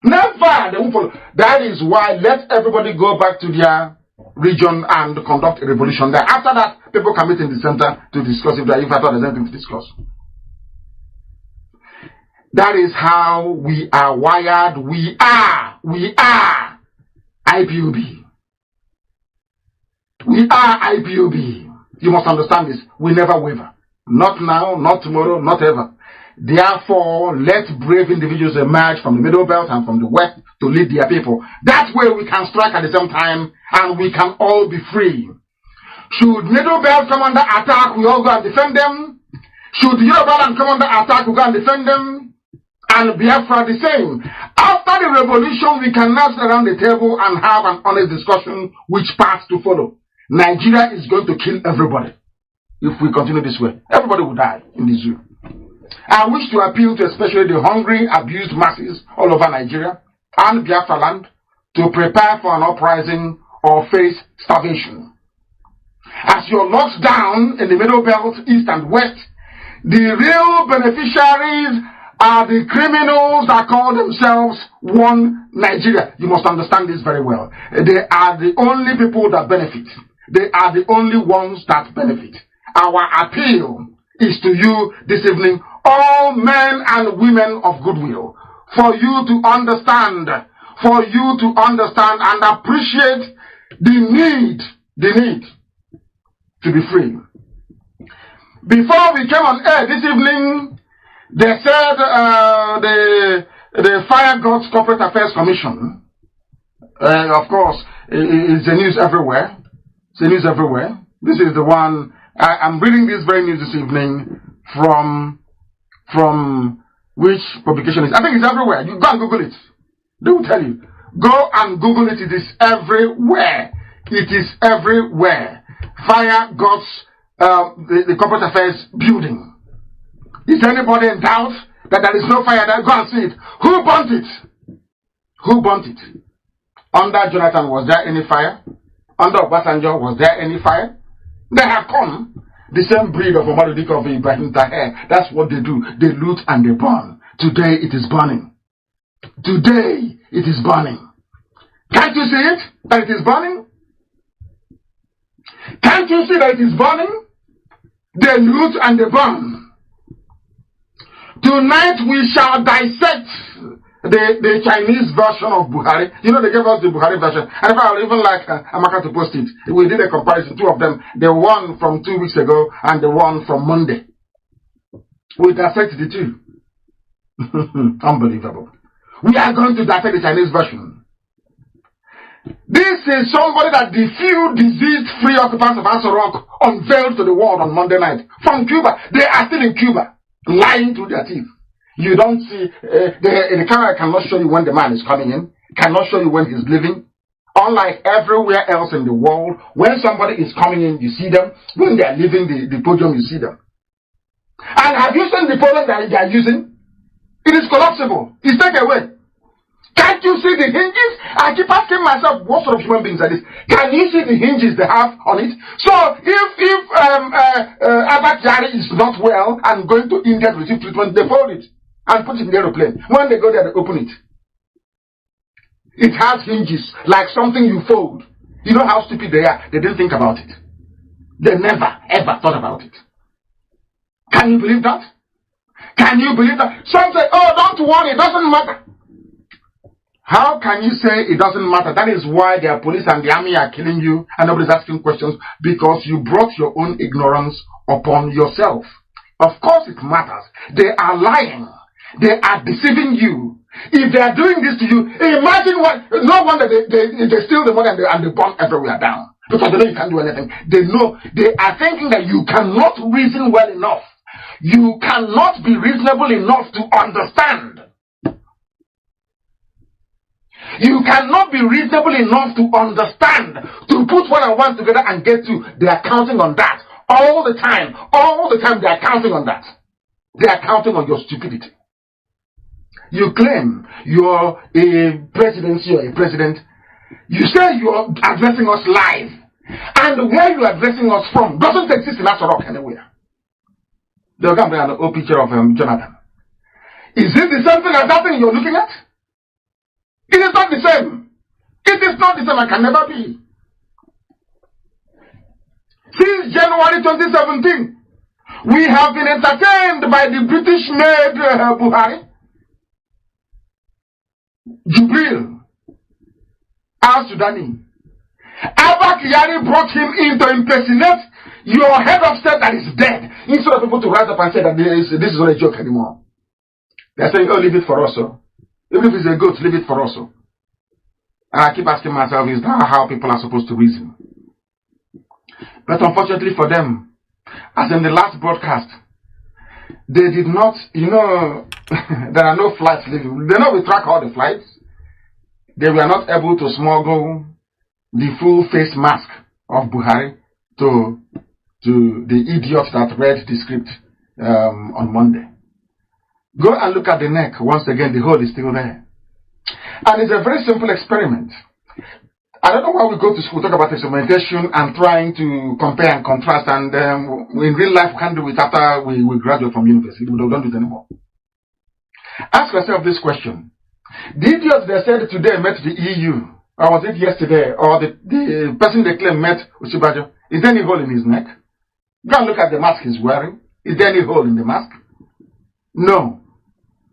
Speaker 1: Never! They won't follow. That is why let everybody go back to their region and conduct a revolution there. After that, people can meet in the center to discuss if I thought there's anything to discuss. That is how we are wired. We are IPOB. We are IPOB. You must understand this. We never waver. Not now, not tomorrow, not ever. Therefore, let brave individuals emerge from the middle belt and from the west to lead their people. That way we can strike at the same time and we can all be free. Should middle belt come under attack, we all go and defend them. Should the Yoruba land come under attack, we go and defend them. And Biafra the same. After the revolution, we can now sit around the table and have an honest discussion which paths to follow. Nigeria is going to kill everybody if we continue this way. Everybody will die in the zoo. I wish to appeal to especially the hungry, abused masses all over Nigeria and Biafra land to prepare for an uprising or face starvation. As you're locked down in the middle belt, east and west, the real beneficiaries are the criminals that call themselves One Nigeria. You must understand this very well. They are the only people that benefit. They are the only ones that benefit. Our appeal is to you this evening, all men and women of goodwill, for you to understand and appreciate the need to be free. Before we came on air this evening, they said the Fire Gods Corporate Affairs Commission, of course, is the news everywhere. It's the news everywhere. This is the one I'm reading this very news this evening from which publication is. I think it's everywhere. You go and Google it. They will tell you. Go and Google it. It is everywhere. It is everywhere. Fire got the corporate affairs building. Is anybody in doubt that there is no fire there? Go and see it. Who burnt it? Who burnt it? Under Jonathan, was there any fire? Under Obasanjo, was there any fire? They have come. The same breed of Mazi Iyke of Ibrahim Taher. That's what they do. They loot and they burn. Today it is burning. Today it is burning. Can't you see it? That it is burning? Can't you see that it is burning? They loot and they burn. Tonight we shall dissect the Chinese version of Buhari. You know, they gave us the Buhari version. And if I would even like Amaka to post it, we did a comparison, two of them, the one from 2 weeks ago and the one from Monday. We dissect the two. Unbelievable. We are going to dissect the Chinese version. This is somebody that the few diseased free occupants of Aso Rock unveiled to the world on Monday night from Cuba. They are still in Cuba, lying through their teeth. You don't see, the camera cannot show you when the man is coming in, cannot show you when he's leaving. Unlike everywhere else in the world, when somebody is coming in, you see them. When they are leaving the podium, you see them. And have you seen the podium that they are using? It is collapsible. It's taken away. Can't you see the hinges? I keep asking myself, what sort of human beings are these? Can you see the hinges they have on it? So, if Albert Jari is not well and going to India to receive treatment, they fold it and put it in the aeroplane. When they go there, they open it. It has hinges, like something you fold. You know how stupid they are? They didn't think about it. They never, ever thought about it. Can you believe that? Can you believe that? Some say, oh, don't worry, it doesn't matter. How can you say it doesn't matter? That is why their police and the army are killing you and nobody's asking questions, because you brought your own ignorance upon yourself. Of course it matters. They are lying. They are deceiving you. If they are doing this to you, imagine what. No wonder they steal the money and they burn everywhere down. Because they know you can't do anything. They know. They are thinking that you cannot reason well enough. You cannot be reasonable enough to understand. You cannot be reasonable enough to understand, to put one and one together and get to. They are counting on that. All the time they are counting on that. They are counting on your stupidity. You claim you're a presidency or a president. You say you're addressing us live. And where you're addressing us from doesn't exist in Aso Rock anywhere. They'll come bring an old picture of Jonathan. Is it the same thing as that thing you're looking at? It is not the same. It is not the same and can never be. Since January 2017, we have been entertained by the British-made Buhari, Jubril, al-Sudani. Abba Kyari brought him in to impersonate your head of state that is dead, instead of people to rise up and say that this is not a joke anymore. They're saying, oh, leave it for us. Even if it's a goat, leave it for us. And I keep asking myself, is that how people are supposed to reason? But unfortunately for them, as in the last broadcast, they did not, there are no flights leaving. They know we track all the flights. They were not able to smuggle the full face mask of Buhari to the idiot that read the script on Monday. Go and look at the neck. Once again, the hole is still there. And it's a very simple experiment. I don't know why we go to school, talk about experimentation and trying to compare and contrast, and in real life we can't do it after we graduate from university. We don't do it anymore. Ask yourself this question. The idiots they said today met the EU, or was it yesterday, or the person they claim met Usibajo, is there any hole in his neck? Go and look at the mask he's wearing. Is there any hole in the mask? No.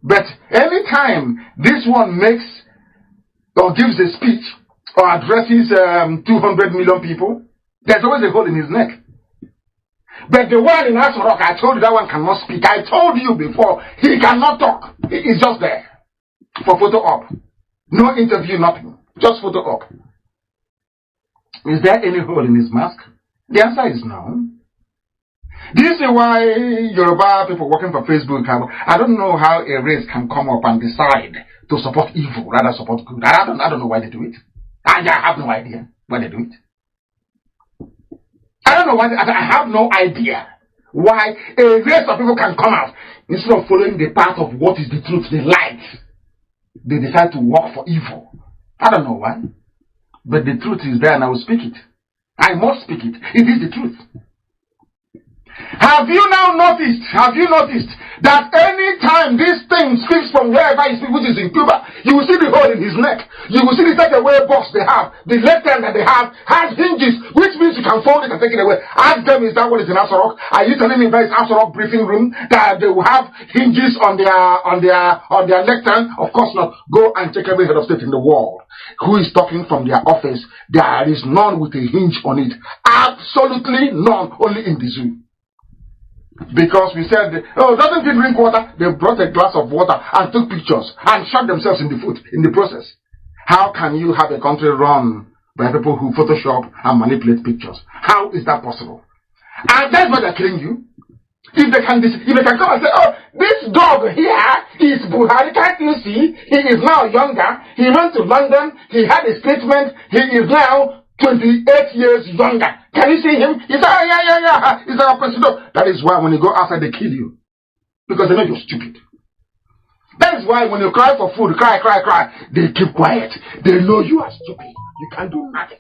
Speaker 1: But anytime this one makes or gives a speech or addresses 200 million people, there's always a hole in his neck. But the one in Aso Rock, I told you that one cannot speak. I told you before, he cannot talk. He's just there for photo op. No interview, nothing. Just photo op. Is there any hole in his mask? The answer is no. Do you see why Yoruba people working for Facebook I don't know how a race can come up and decide to support evil rather support good. I don't know why they do it. I have no idea why they do it. I don't know why I have no idea why a race of people can come out instead of following the path of what is the truth, the light. They decide to work for evil. I don't know why. But the truth is there and I will speak it. I must speak it. It is the truth. Have you noticed that any time this thing speaks from wherever he speaks, which is in Cuba, you will see the hole in his neck. You will see the takeaway box they have. The left hand that they have has hinges, which means you can fold it and take it away. Ask them, is that what is in Asarok? Are you telling me that is Asarok briefing room that they will have hinges on their left hand? Of course not. Go and check every head of state in the world who is talking from their office. There is none with a hinge on it. Absolutely none. Only in the zoo. Because we said, oh, doesn't he drink water? They brought a glass of water and took pictures and shot themselves in the foot in the process. How can you have a country run by people who Photoshop and manipulate pictures? How is that possible? And that's why they're killing you. If they can come and say, oh, this dog here is Buhari, can't you see? He is now younger. He went to London. He had a statement. He is now 28 years younger. Can you see him? He said, oh, yeah. He's our president. That is why when you go outside, they kill you. Because they know you're stupid. That is why when you cry for food, cry, they keep quiet. They know you are stupid. You can't do nothing.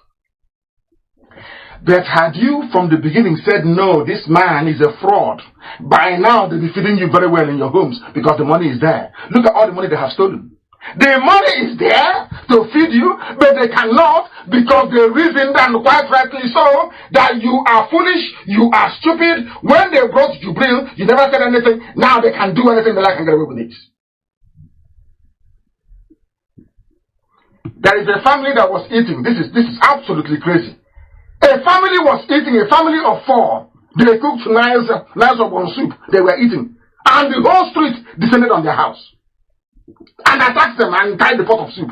Speaker 1: But had you from the beginning said, no, this man is a fraud, by now they'll be feeding you very well in your homes because the money is there. Look at all the money they have stolen. The money is there to feed you, but they cannot because the reason, and quite rightly so, that you are foolish, you are stupid. When they brought Jubril, you never said anything. Now they can do anything they like and get away with it. There is a family that was eating. This is absolutely crazy. A family was eating, a family of 4. They cooked nice of one soup. They were eating. And the whole street descended on their house. And attacked them and tied the pot of soup.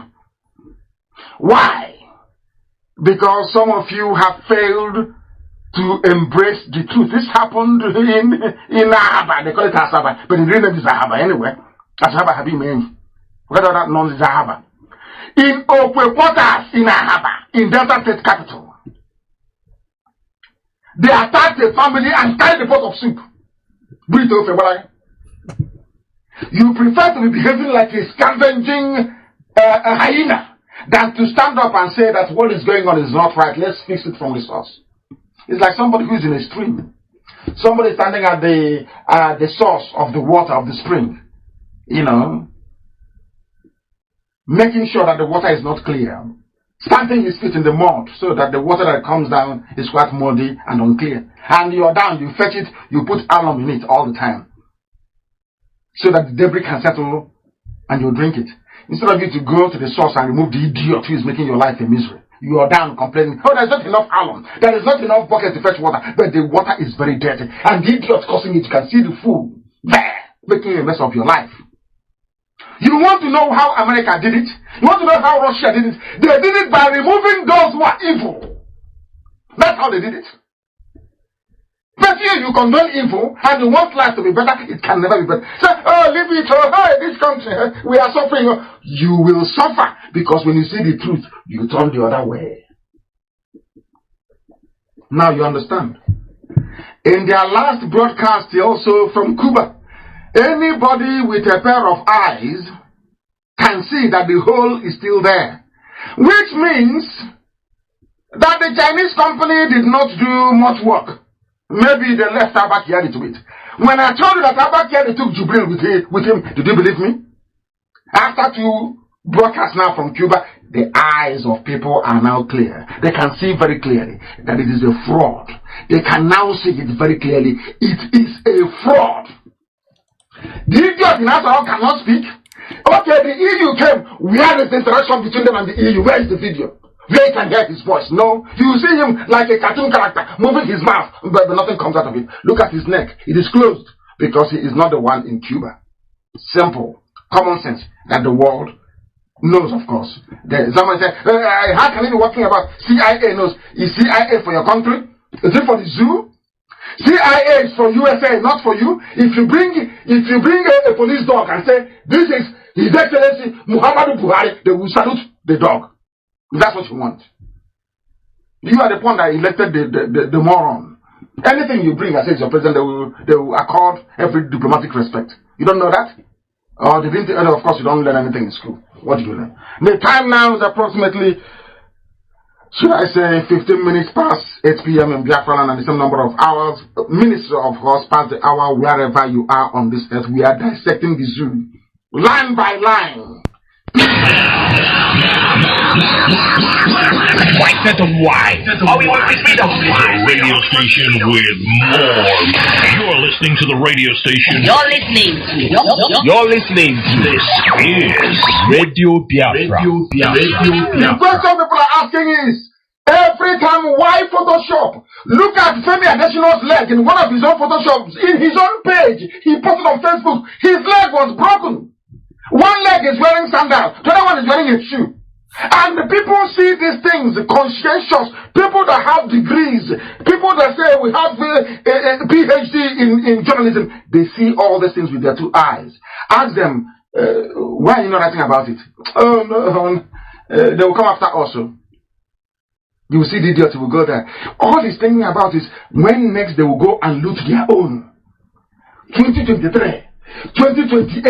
Speaker 1: Why? Because some of you have failed to embrace the truth. This happened in Ahaba. They call it Asaba. But the real name is Ahaba anyway. Asaba Habib means. Whether that known is Ahaba. In Okwe Quarters in Ahaba, in Delta State Capital. They attacked the family and tied the pot of soup. Breathe over, why? You prefer to be behaving like a scavenging a hyena than to stand up and say that what is going on is not right. Let's fix it from the source. It's like somebody who is in a stream. Somebody standing at the source of the water of the spring. You know, making sure that the water is not clear. Stamping his feet in the mud so that the water that comes down is quite muddy and unclear. And you're down, you fetch it, you put alum in it all the time. So that the debris can settle and you drink it. Instead of you to go to the source and remove the idiot who is making your life a misery. You are down complaining, oh, there's not enough alum. There is not enough bucket to fetch water. But the water is very dirty. And the idiot causing it, you can see the food there, making a mess of your life. You want to know how America did it? You want to know how Russia did it? They did it by removing those who are evil. That's how they did it. But here you condone evil and you want life to be better, it can never be better. So, oh, leave it, oh, this country, we are suffering. You will suffer because when you see the truth, you turn the other way. Now you understand. In their last broadcast, also from Cuba, anybody with a pair of eyes can see that the hole is still there. Which means that the Chinese company did not do much work. Maybe they left Abakari to it. When I told you that Abakari took Jubril with him, did you believe me? After 2 broadcasts now from Cuba, the eyes of people are now clear. They can see very clearly that it is a fraud. They can now see it very clearly. It is a fraud. The idiot in Asarok cannot speak. Okay, the EU came. Where is the interaction between them and the EU? Where is the video? Where you can hear his voice? No. You see him like a cartoon character, moving his mouth, but nothing comes out of it. Look at his neck. It is closed because he is not the one in Cuba. Simple. Common sense that the world knows, of course. Someone said, how can you be working about CIA knows? Is CIA for your country? Is it for the zoo? CIA is for USA, not for you. If you bring a police dog and say, this is His Excellency Muhammadu Buhari, they will salute the dog. That's what you want. You are the one that elected the moron. Anything you bring as your president, they will accord every diplomatic respect. You don't know that? Or they didn't, of course, you don't learn anything in school. What do you learn? The time now is approximately, should I say, 15 minutes past 8 p.m. in Biafra, and the same number of hours, minutes of course, past the hour, wherever you are on this earth. We are dissecting the zoo, line by line.
Speaker 2: White set of white. All we want is freedom. Radio station with more. You're listening to the radio station.
Speaker 3: You're listening to.
Speaker 2: This is Radio Biafra.
Speaker 1: The question people are asking is, every time, why Photoshop? Look at Femi Adesina's leg in one of his own Photoshops. In his own page, he posted on Facebook, his leg was broken. One leg is wearing sandals, the other one is wearing a shoe. And the people see these things, conscientious, people that have degrees, people that say we have a PhD in journalism, they see all these things with their two eyes. Ask them, why are you not writing about it? Oh no, they will come after also. You will see the idiots will go there. All he's thinking about is when next they will go and loot their own. 2023. 2028,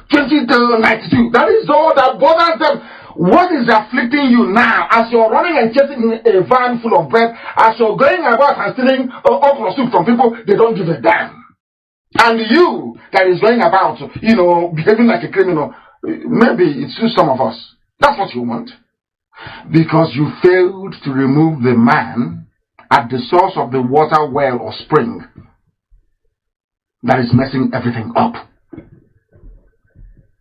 Speaker 1: 2092. That is all that bothers them. What is afflicting you now as you're running and chasing a van full of bread, as you're going about and stealing okra soup from people, they don't give a damn. And you that is going about, behaving like a criminal, maybe it suits some of us. That's what you want. Because you failed to remove the man at the source of the water well or spring that is messing everything up.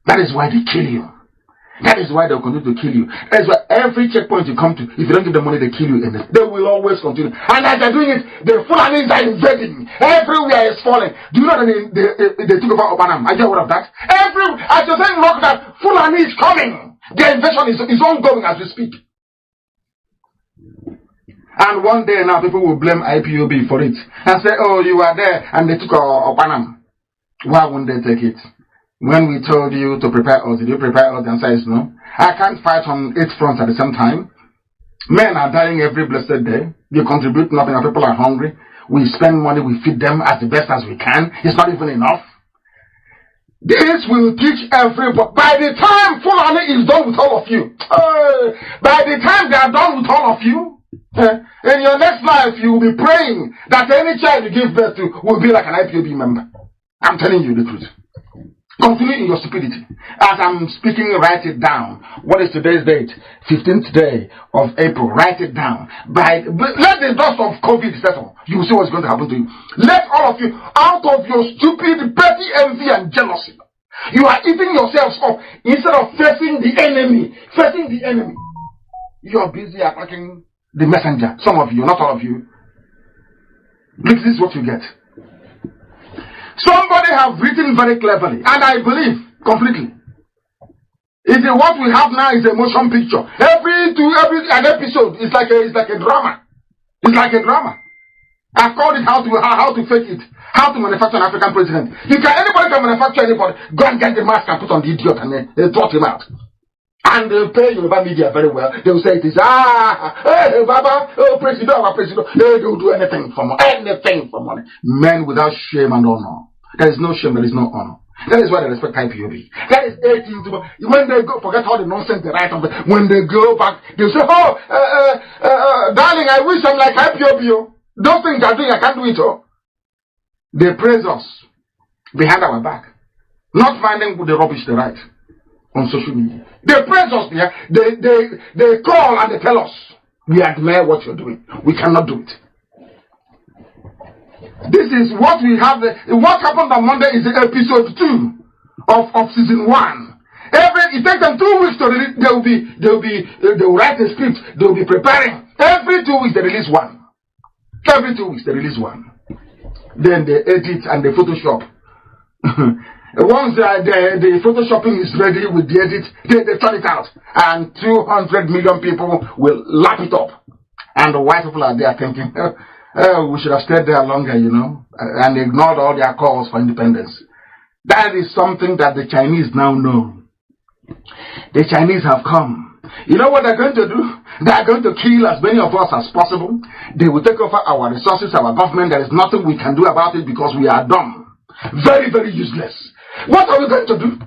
Speaker 1: That is why they kill you. That is why they'll continue to kill you. That is why every checkpoint you come to, if you don't give them money, they kill you. They will always continue. And as they're doing it, the Fulanis are invading. Everywhere is falling. Do you know that they took over Obanam? Are you aware of that? As you're saying, look, that Fulani is coming. Their invasion is ongoing as we speak. And one day now, people will blame IPOB for it and say, oh, you were there and they took Obanam. Why wouldn't they take it? When we told you to prepare us, did you prepare us? The answer is no. I can't fight on 8 fronts at the same time. Men are dying every blessed day. You contribute nothing and people are hungry. We spend money, we feed them as the best as we can. It's not even enough. This will teach everybody. By the time Fulani is done with all of you, by the time they are done with all of you, in your next life, you will be praying that any child you give birth to will be like an IPOB member. I'm telling you the truth. Continue in your stupidity. As I'm speaking, write it down. What is today's date? 15th day of April. Write it down. Let the dust of COVID settle. You will see what's going to happen to you. Let all of you, out of your stupid, petty envy and jealousy, you are eating yourselves up instead of facing the enemy. Facing the enemy. You are busy attacking the messenger. Some of you, not all of you. This is what you get. Somebody have written very cleverly, and I believe completely. What we have now is a motion picture. Every episode is like a drama. It's like a drama. I've called it how to fake it, how to manufacture an African president. Anybody can manufacture anybody. Go and get the mask and put on the idiot and then throw him out. And they'll pay Yoruba media very well. They'll say it is, hey, Baba, oh, president, our president. They'll do anything for money. Men without shame and honor. There is no shame, there is no honor. That is why they respect IPOB. That is 18 to, when they go, forget all the nonsense they write on, when they go back, they'll say, darling, I wish I'm like IPOB. Those things they're doing, I can't do it. They praise us behind our back. Not finding the rubbish they write on social media. They praise us here. They call and they tell us, we admire what you're doing. We cannot do it. This is what we have. What happened on Monday is episode 2 of season 1. It takes them 2 weeks to release. They will write a script. They will be preparing. Every 2 weeks they release one. Every 2 weeks they release one. Then they edit and they Photoshop. Once the photoshopping is ready with the edit, they turn it out, and 200 million people will lap it up. And the white people are there thinking, we should have stayed there longer, you know, and ignored all their calls for independence. That is something that the Chinese now know. The Chinese have come. You know what they're going to do? They are going to kill as many of us as possible. They will take over our resources, our government. There is nothing we can do about it because we are dumb. Very, very useless. What are we going to do?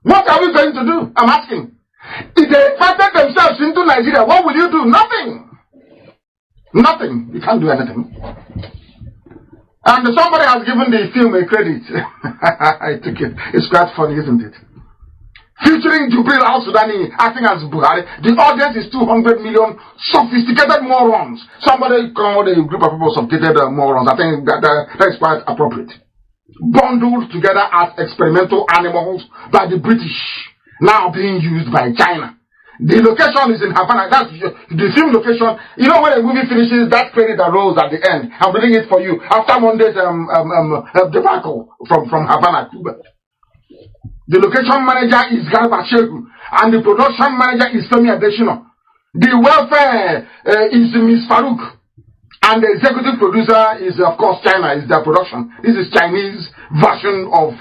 Speaker 1: What are we going to do? I'm asking. If they invited themselves into Nigeria, what will you do? Nothing. Nothing. You can't do anything. And somebody has given the film a credit. I took it. It's quite funny, isn't it? Featuring Jubril al-Sudani acting as Buhari. The audience is 200 million sophisticated morons. Somebody called a group of people sophisticated morons. I think that is quite appropriate. Bundled together as experimental animals by the British, now being used by China. The location is in Havana. That's the film location. You know, when a movie finishes, that credit that rolls at the end. I'm reading it for you. After Monday's debacle from Havana, Cuba. The location manager is Garba Shehu, and the production manager is Femi Adesina. The welfare is Miss Farouk, and the executive producer is, of course, China. Is their production. This is Chinese version of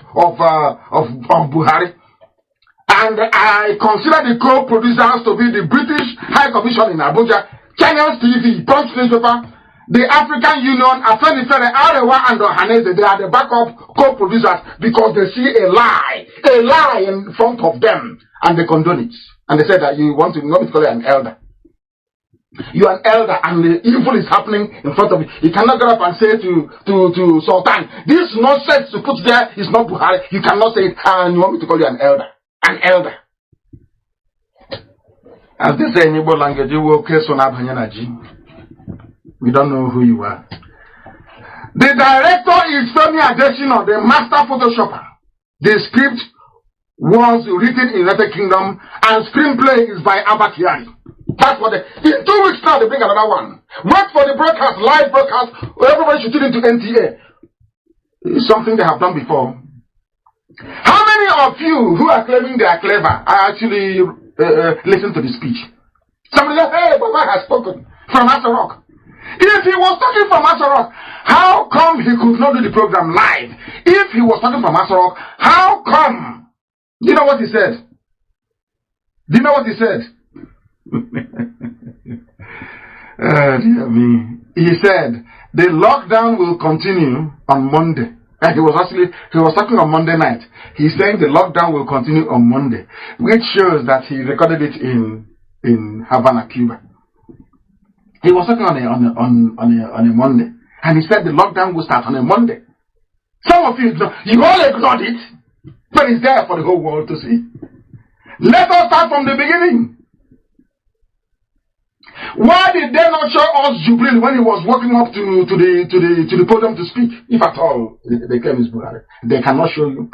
Speaker 1: Buhari. And I consider the co-producers to be the British High Commission in Abuja, Channels TV, Punch newspaper, the African Union, Afenifere, Arewa, and Ohanese. They are the backup co-producers because they see a lie in front of them, and they condone it. And they say that you want to call it an elder. You are an elder, and the evil is happening in front of you. You cannot get up and say to Sultan, this nonsense to put there is not Buhari. You cannot say it, and you want me to call you an elder. An elder. As they say in Igbo language, we don't know who you are. The director is Femi Adesina, the master photoshopper. The script was written in the United Kingdom, and screenplay is by Abakiani. That's what in 2 weeks now they bring another one. Wait for the broadcast, live broadcast. Everybody should tune into NTA. It's something they have done before. How many of you who are claiming they are clever are actually listen to the speech? Somebody says, hey, Baba has spoken from Asarok. If he was talking from Asarok, how come he could not do the program live? If he was talking from Asarok, how come? Do you know what he said? Do you know what he said? Dear me. He said, the lockdown will continue on Monday. And he was talking on Monday night. He's saying the lockdown will continue on Monday, which shows that he recorded it in Havana, Cuba. He was talking on a Monday, and he said the lockdown will start on a Monday. Some of you all ignored it, but it's there for the whole world to see. Let us start from the beginning. Why did they not show us Jubril when he was walking up to the podium to speak? If at all they claim it's Buhari, they cannot show you.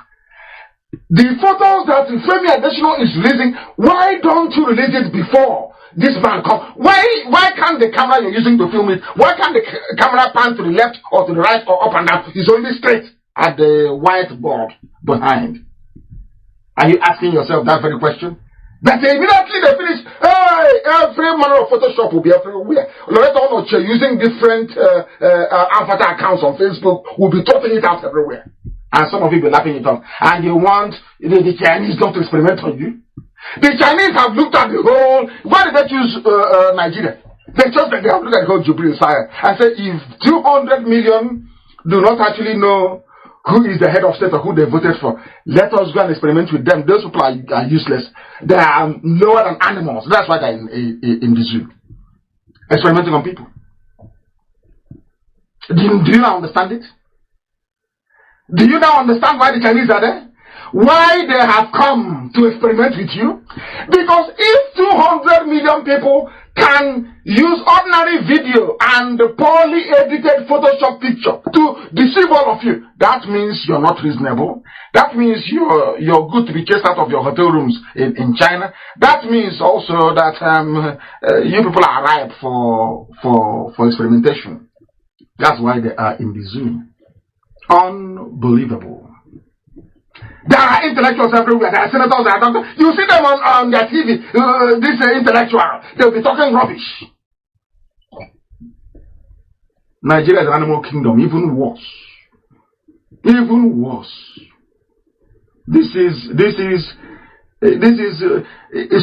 Speaker 1: The photos that Femi Adesina is releasing, why don't you release it before this man comes? Why can't the camera you're using to film it? Why can't the camera pan to the left or to the right or up and down? It's only straight at the whiteboard behind. Are you asking yourself that very question? But immediately they finish, hey, every manner of Photoshop will be everywhere. Using different avatar accounts on Facebook will be topping it out everywhere. And some of you will be laughing it off. And you want the Chinese not to experiment on you? The Chinese have looked at the whole, why did they choose Nigeria? They have looked at the whole Jubilee side and said if 200 million do not actually know who is the head of state or who they voted for, let us go and experiment with them. Those people are useless. They are lower than animals. That's why they're in the zoo. Experimenting on people. Do you now understand it? Do you now understand why the Chinese are there? Why they have come to experiment with you? Because if 200 million people can use ordinary video and poorly edited Photoshop picture to deceive all of you, that means you're not reasonable. That means you're good to be chased out of your hotel rooms in China. That means also that you people are ripe for experimentation. That's why they are in the zoo. Unbelievable. There are intellectuals everywhere. There are senators, there are doctors. You see them on their TV. This intellectual, they'll be talking rubbish. Nigeria is an animal kingdom, even worse. Even worse. This is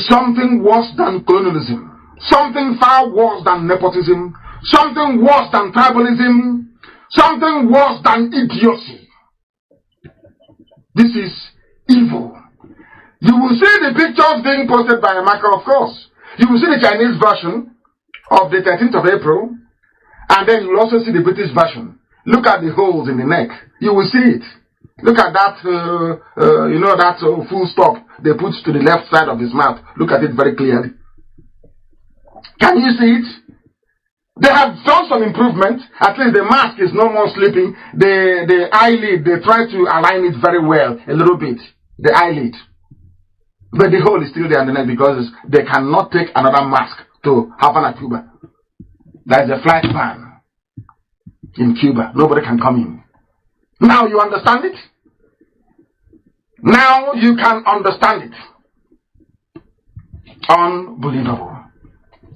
Speaker 1: something worse than colonialism. Something far worse than nepotism. Something worse than tribalism. Something worse than idiocy. This is evil. You will see the pictures being posted by Amaka, of course. You will see the Chinese version of the 13th of April. And then you will also see the British version. Look at the holes in the neck. You will see it. Look at that, that full stop they put to the left side of his mouth. Look at it very clearly. Can you see it? They have done some improvement. At least the mask is no more sleeping. The eyelid, they try to align it very well, a little bit. The eyelid. But the hole is still there in the neck because they cannot take another mask to Havana, Cuba. There is a flight ban in Cuba. Nobody can come in. Now you understand it? Now you can understand it. Unbelievable.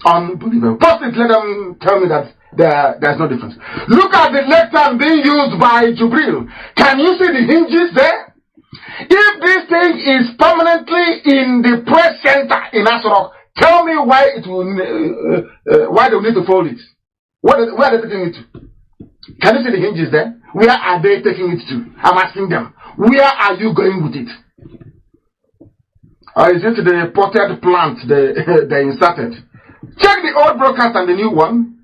Speaker 1: Unbelievable. Post it, let them tell me that there's no difference. Look at the lectern being used by Jubril. Can you see the hinges there? If this thing is permanently in the press center in Asarok, tell me why it will, why they will need to fold it. Where are they taking it to? Can you see the hinges there? Where are they taking it to? I'm asking them. Where are you going with it? Or is it the potted plant they inserted? Check the old broadcast and the new one.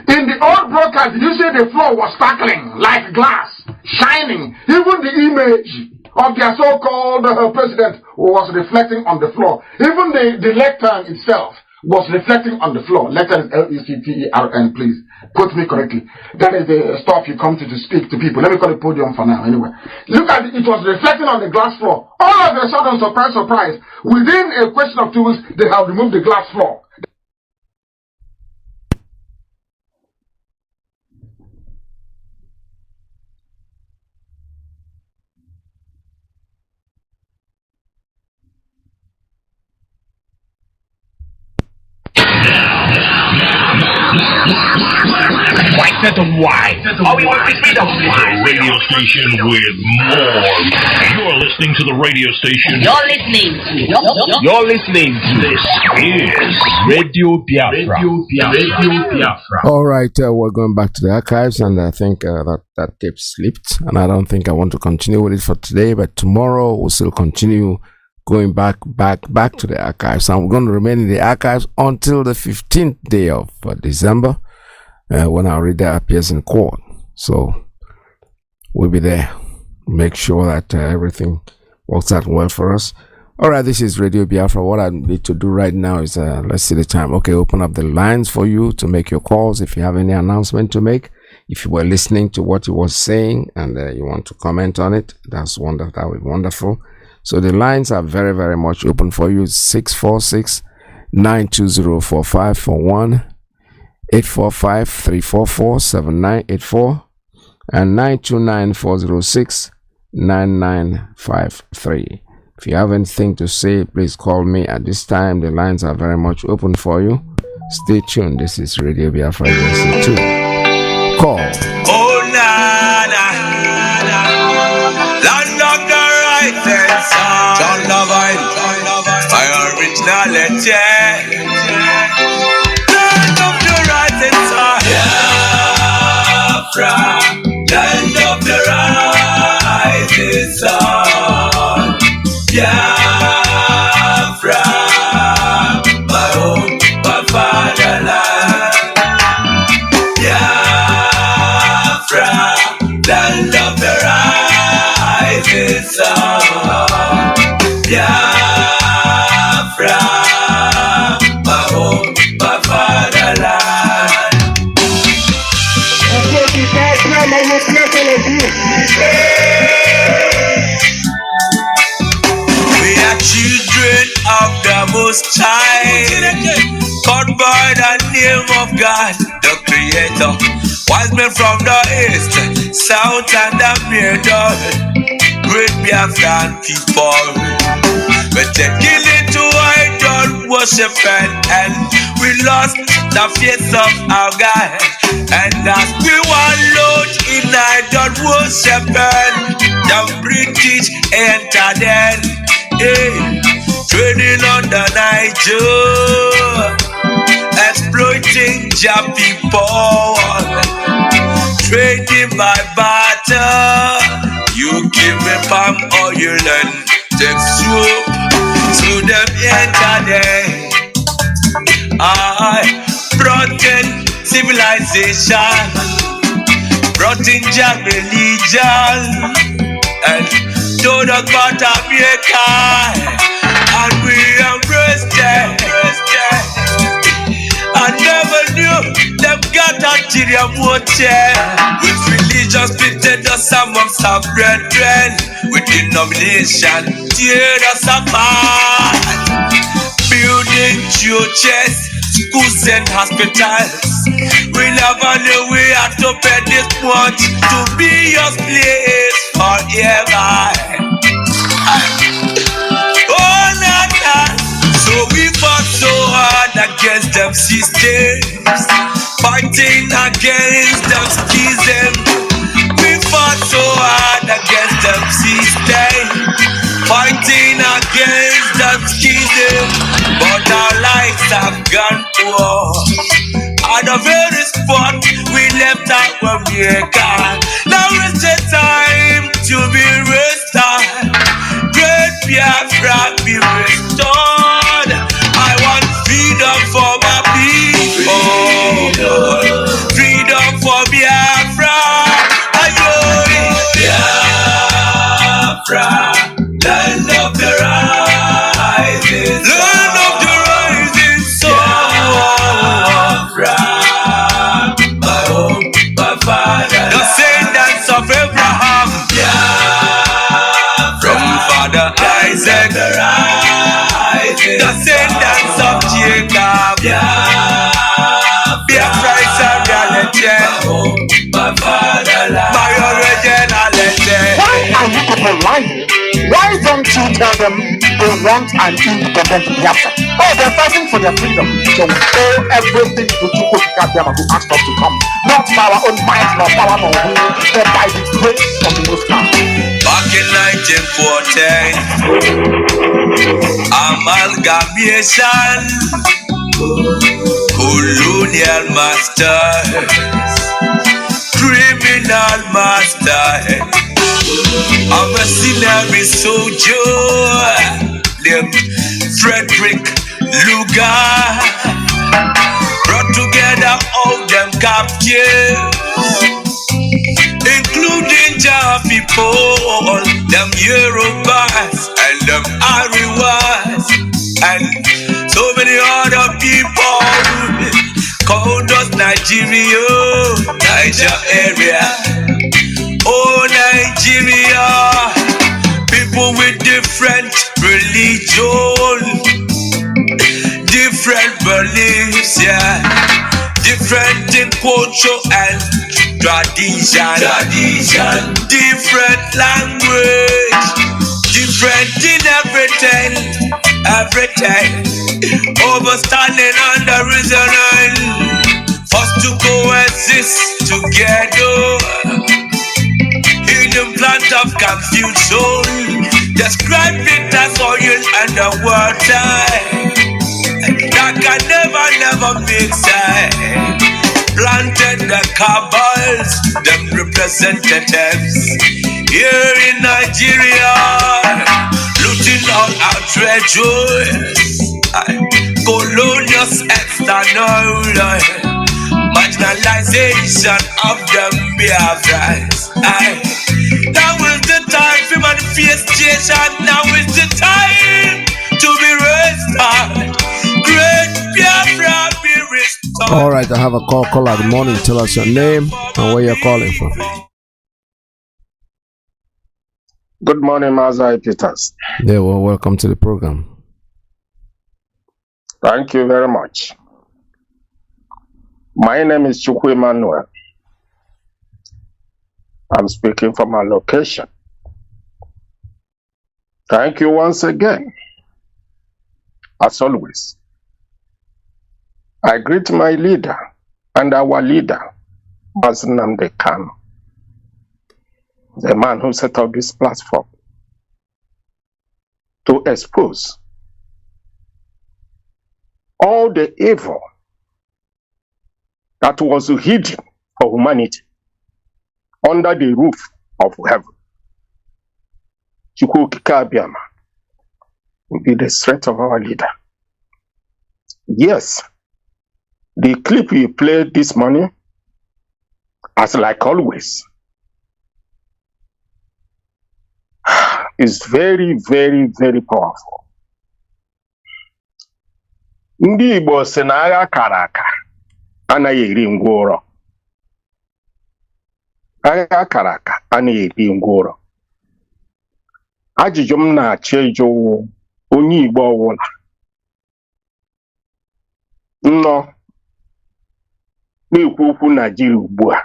Speaker 1: In the old broadcast, did you see the floor was sparkling like glass, shining? Even the image of their so-called president was reflecting on the floor. Even the lectern itself was reflecting on the floor. Lectern is L-E-C-T-E-R-N, please. Quote me correctly. That is the stuff you come to speak to people. Let me call it podium for now, anyway. Look at it. It was reflecting on the glass floor. All of a sudden, surprise, surprise. Within a question of 2 weeks, they have removed the glass floor.
Speaker 2: Why? Are we on the radio station with more? You're listening to the radio station.
Speaker 3: You're listening to.
Speaker 2: This is
Speaker 3: Radio Biafra. Radio Biafra.
Speaker 4: All right, we're going back to the archives, and I think that tape slipped, and I don't think I want to continue with it for today. But tomorrow we'll still continue going back to the archives. I'm going to remain in the archives until the 15th day of December. When our reader appears in court. So we'll be there. Make sure that everything works out well for us. All right, this is Radio Biafra. What I need to do right now is, let's see the time. Okay, open up the lines for you to make your calls. If you have any announcement to make, if you were listening to what he was saying and you want to comment on it, that would be wonderful. So the lines are very, very much open for you. 646-920-4541. 845-344-7984 and 929-406-9953. If you have anything to say, please call me at this time. The lines are very much open for you. Stay tuned. This is Radio Biafra Agency 2. Call.
Speaker 5: Oh, nana, land of the rising sun. John Lovine, my originality. Land of the rising sun, Biafra, my home, my fatherland. Biafra, land of the rising sun, Biafra, my home, my fatherland. We are children of the Most High, called by the name of God, the Creator. Wise men from the east, south, and the middle, great Biafran people. But they kill it to idol worship and we lost the face of our God. And as we one load in I don't worship the British enter then. Hey, trading on the Niger, exploiting your people, trading by barter. You give me palm oil and take soup to them enter there. I brought in civilization, brought in your religion, and told us about America, and we embraced them. I never knew them got ulterior motive. With religion splitted us amongst our brethren, with denomination tear us apart. Building churches, schools and hospitals. We never knew we had to pay this much to be your place forever. Oh, nah. So we fought so hard against them systems, fighting against them schisms. We fought so hard against them systems, fighting against them schisms. But our lives have gone poor. At the very spot we left our America. Now is the time to be restored. Great Biafra be restored. I want freedom for my people. Freedom for Biafra. Biafra, land of the rising sun. Land of the rising sun. Biafra, my home, my father. The descendants of Abraham. Biafra, from Father Isaac. The descendants of Jacob. Biafra is a reality. My fatherland. My originality.
Speaker 1: Why are you people lying? Why don't you tell them they want an independent Biafra? Oh, they're fighting for their freedom. So we owe everything to Chukwuka who asked us to come. Not by our own might, nor power, nor will, but by the grace of the Most High.
Speaker 5: Back in 1914, amalgamation, colonial masters, criminal masters, a mercenary soldier named Frederick Lugar brought together all them captives, including Jah people, them Yorubas and them Ariwas, and so many other people called us Nigeria, Niger area. Oh, Nigeria, people with different religion, different beliefs, yeah, different in culture and tradition, different language, different in everything, overstanding under reason, forced to coexist together. Hidden plant of confusion, describe it as oil and the water that can never mix. Planted the cabals, them representatives here in Nigeria, looting all our treasures, colonial external marginalization of the Biafrans. Now is the time for manifestation. Now is the time to be restored. Great Biafra be restored.
Speaker 4: All right, I have a caller. Good morning. Tell us your name and where you're calling from.
Speaker 1: Good morning, Mazi Peters.
Speaker 4: Yeah, well, welcome to the program.
Speaker 1: Thank you very much. My name is Chukwu Emmanuel. I'm speaking from my location. Thank you once again. As always,
Speaker 6: I greet my leader and our leader, Mazi Nnamdi Kanu, the man who set up this platform to expose all the evil that was hidden for humanity under the roof of heaven. Chukwukika Abiyama will be the strength of our leader. Yes, the clip we played this morning, as like always, is very, very, very powerful. Ndị Igbo sị na agha kara aka anaghị eri ngwụrọ. Agha kara aka anaghị eri ngwụrọ. Ajụjụ m na-achọ ịjụ onye Igbo ọbụla nọ na-ekwu okwu Naịjirịa ugbu a.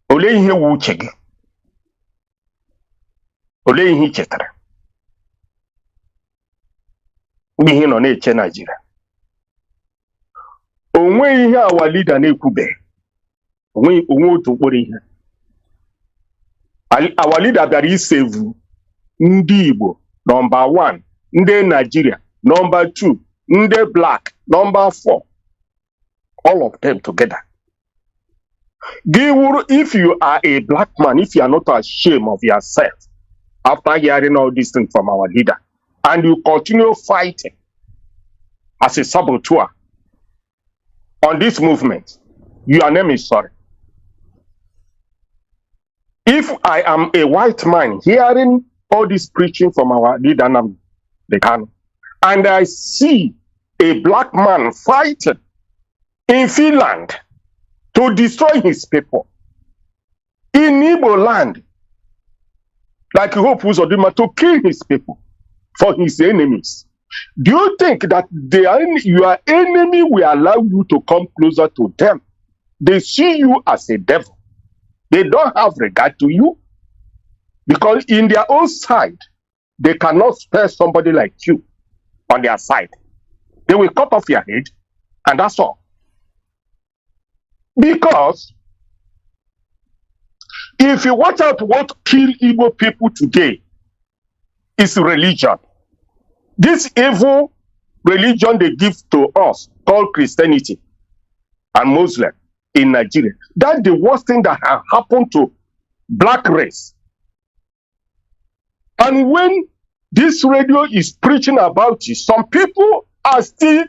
Speaker 6: Olee ihe wu uche gị? Olee ihe ị chetara mgbe ihe nọ na-eche Naịjirịa? O nweghị ihe awa leader na-ekwubeghị. Onwe otu mkpụrụ ihe. Our leader bịara isevu ndị Igbo, number 1, ndị Nigeria, number 2, ndị black, number 4, all of them together. If you are a black man, if you are not ashamed of yourself after hearing all these things from our leader, and you continue fighting as a saboteur on this movement, your name is sorry. If I am a white man hearing all this preaching from our leader Nnamdi Kanu, and I see a black man fighting in Finland to destroy his people, in Igbo land, like Hope Uzodinma, to kill his people for his enemies, do you think that your enemy will allow you to come closer to them? They see you as a devil. They don't have regard to you, because in their own side, they cannot spare somebody like you on their side. They will cut off your head, and that's all. Because if you watch out what kill Igbo people today is religion. This evil religion they give to us, called Christianity and Muslim in Nigeria, that's the worst thing that has happened to black race. And when this radio is preaching about it, some people are still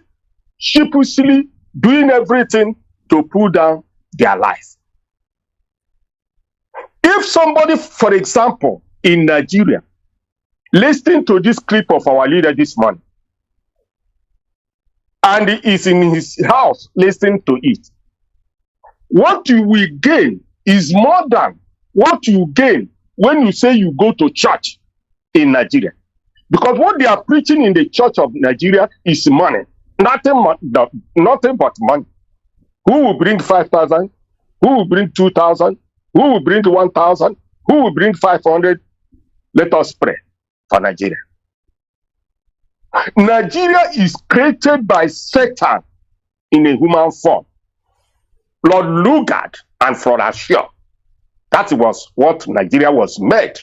Speaker 6: sheepishly doing everything to pull down their life. If somebody, for example, in Nigeria, listening to this clip of our leader this morning, and he is in his house listening to it, what you will gain is more than what you gain when you say you go to church in Nigeria. Because what they are preaching in the church of Nigeria is money. Nothing but money. Who will bring 5,000? Who will bring 2,000? Who will bring 1,000? Who will bring 500? Let us pray for Nigeria. Nigeria is created by Satan in a human form. Lord Lugard and Flora Shaw. That was what Nigeria was made.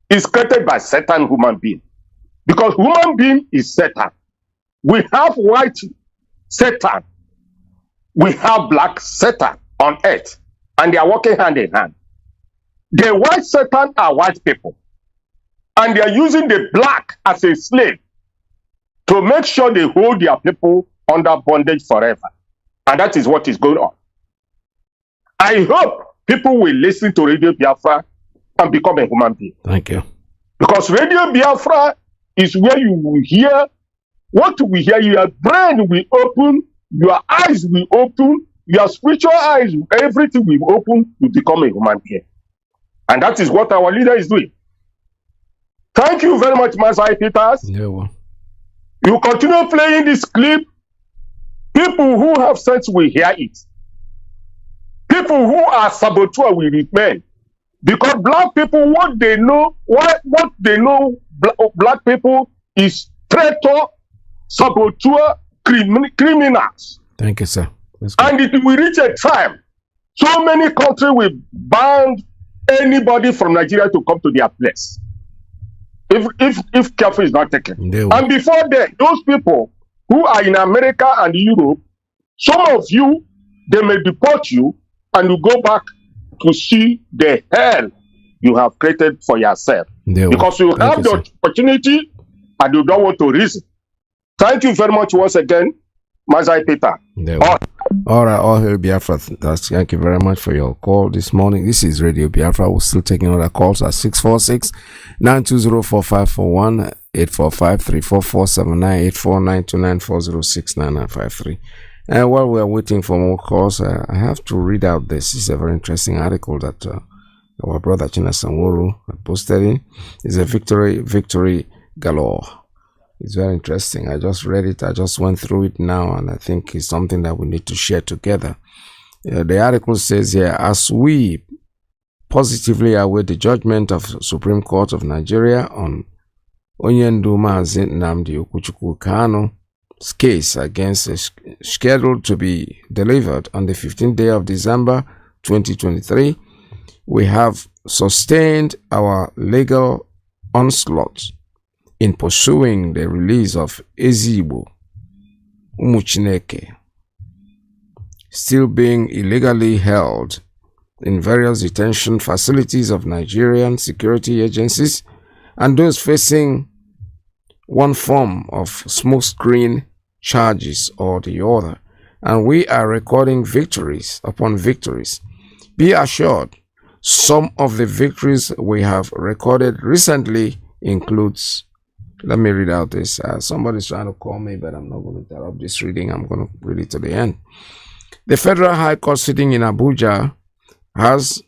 Speaker 6: It's created by Satan human being. Because human being is Satan. We have white Satan. We have black Satan on earth. And they are working hand in hand. The white Satan are white people. And they are using the black as a slave to make sure they hold their people under bondage forever. And that is what is going on. I hope people will listen to Radio Biafra and become a human being.
Speaker 4: Thank you.
Speaker 6: Because Radio Biafra is where you will hear what we hear. Your brain will open, your eyes will open, your spiritual eyes, everything will open to become a human being. And that is what our leader is doing. Thank you very much, Mazi Peters.
Speaker 4: Yeah, well.
Speaker 6: You continue playing this clip. People who have sense will hear it. People who are saboteurs will remain. Because black people, what they know, black people is traitor, saboteur, criminals.
Speaker 4: Thank you, sir.
Speaker 6: And it will reach a time, so many countries will ban anybody from Nigeria to come to their place. If careful is not taken. And before then, those people who are in America and Europe, some of you, they may deport you and you go back to see the hell you have created for yourself. Because you have the opportunity and you don't want to reason. Thank you very much once again, Mazi Peter.
Speaker 4: All right, all hail Biafra. Thank you very much for your call this morning. This is Radio Biafra. We're still taking other calls at 646-920-4541, 845-344-7984-929-406-9953. And while we're waiting for more calls, I have to read out this. This is a very interesting article that our brother China Sanworu posted in. It's a victory galore. It's very interesting. I just read it. I just went through it now, and I think it's something that we need to share together. The article says here, as we positively await the judgment of Supreme Court of Nigeria on Onyendu Mazi Nnamdi Kanu's case against scheduled to be delivered on the 15th day of December 2023, we have sustained our legal onslaught in pursuing the release of Ezigbo Umuchineke, still being illegally held in various detention facilities of Nigerian security agencies, and those facing one form of smokescreen charges or the other. And we are recording victories upon victories. Be assured, some of the victories we have recorded recently includes. Let me read out this. Somebody's trying to call me, but I'm not going to interrupt this reading. I'm going to read it to the end. The Federal High Court sitting in Abuja has,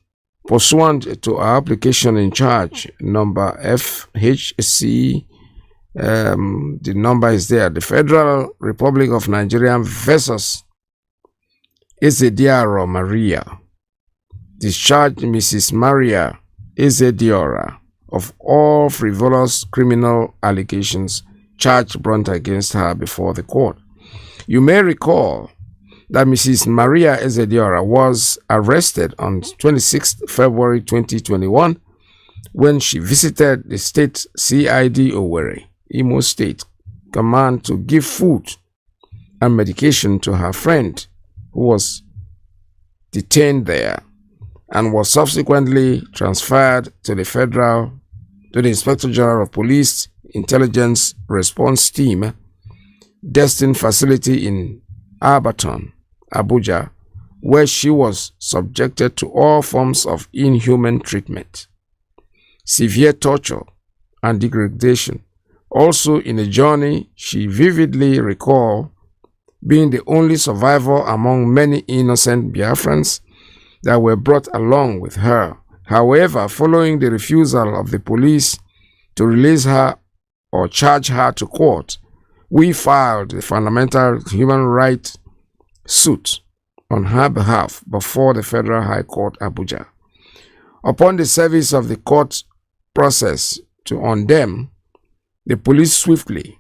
Speaker 4: pursuant to our application in charge, number FHC, the number is there, the Federal Republic of Nigeria versus Ezediora Maria, discharged Mrs. Maria Ezediora of all frivolous criminal allegations charged brought against her before the court. You may recall that Mrs. Maria Ezediora was arrested on 26 February 2021 when she visited the state CID Owerri, Imo State Command to give food and medication to her friend who was detained there, and was subsequently transferred to the Inspector General of Police Intelligence Response Team destined facility in Arbaton, Abuja, where she was subjected to all forms of inhuman treatment, severe torture, and degradation. Also, in a journey, she vividly recalled being the only survivor among many innocent Biafrans that were brought along with her. However, following the refusal of the police to release her or charge her to court, we filed the fundamental human rights suit on her behalf before the Federal High Court, Abuja. Upon the service of the court process on them, the police swiftly,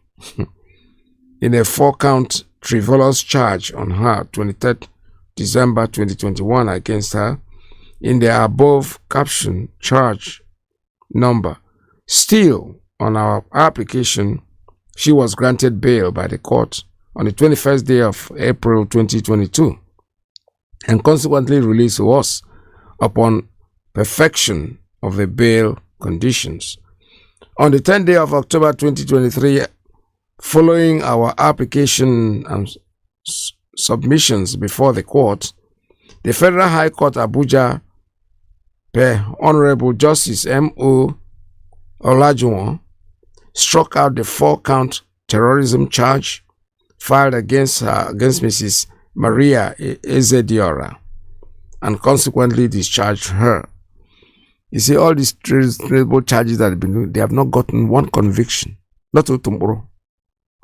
Speaker 4: in a 4-count frivolous charge on her 23rd December 2021 against her, in the above caption charge number. Still, on our application, she was granted bail by the court on the 21st day of April 2022 and consequently released to us upon perfection of the bail conditions. On the 10th day of October 2023, following our application and submissions before the court, the Federal High Court Abuja, per Honorable Justice M.O. Olajuwon, struck out the 4-count terrorism charge filed against Mrs. Maria Ezediora and consequently discharged her. You see, all these terrible charges that have been doing, they have not gotten one conviction. Not till tomorrow.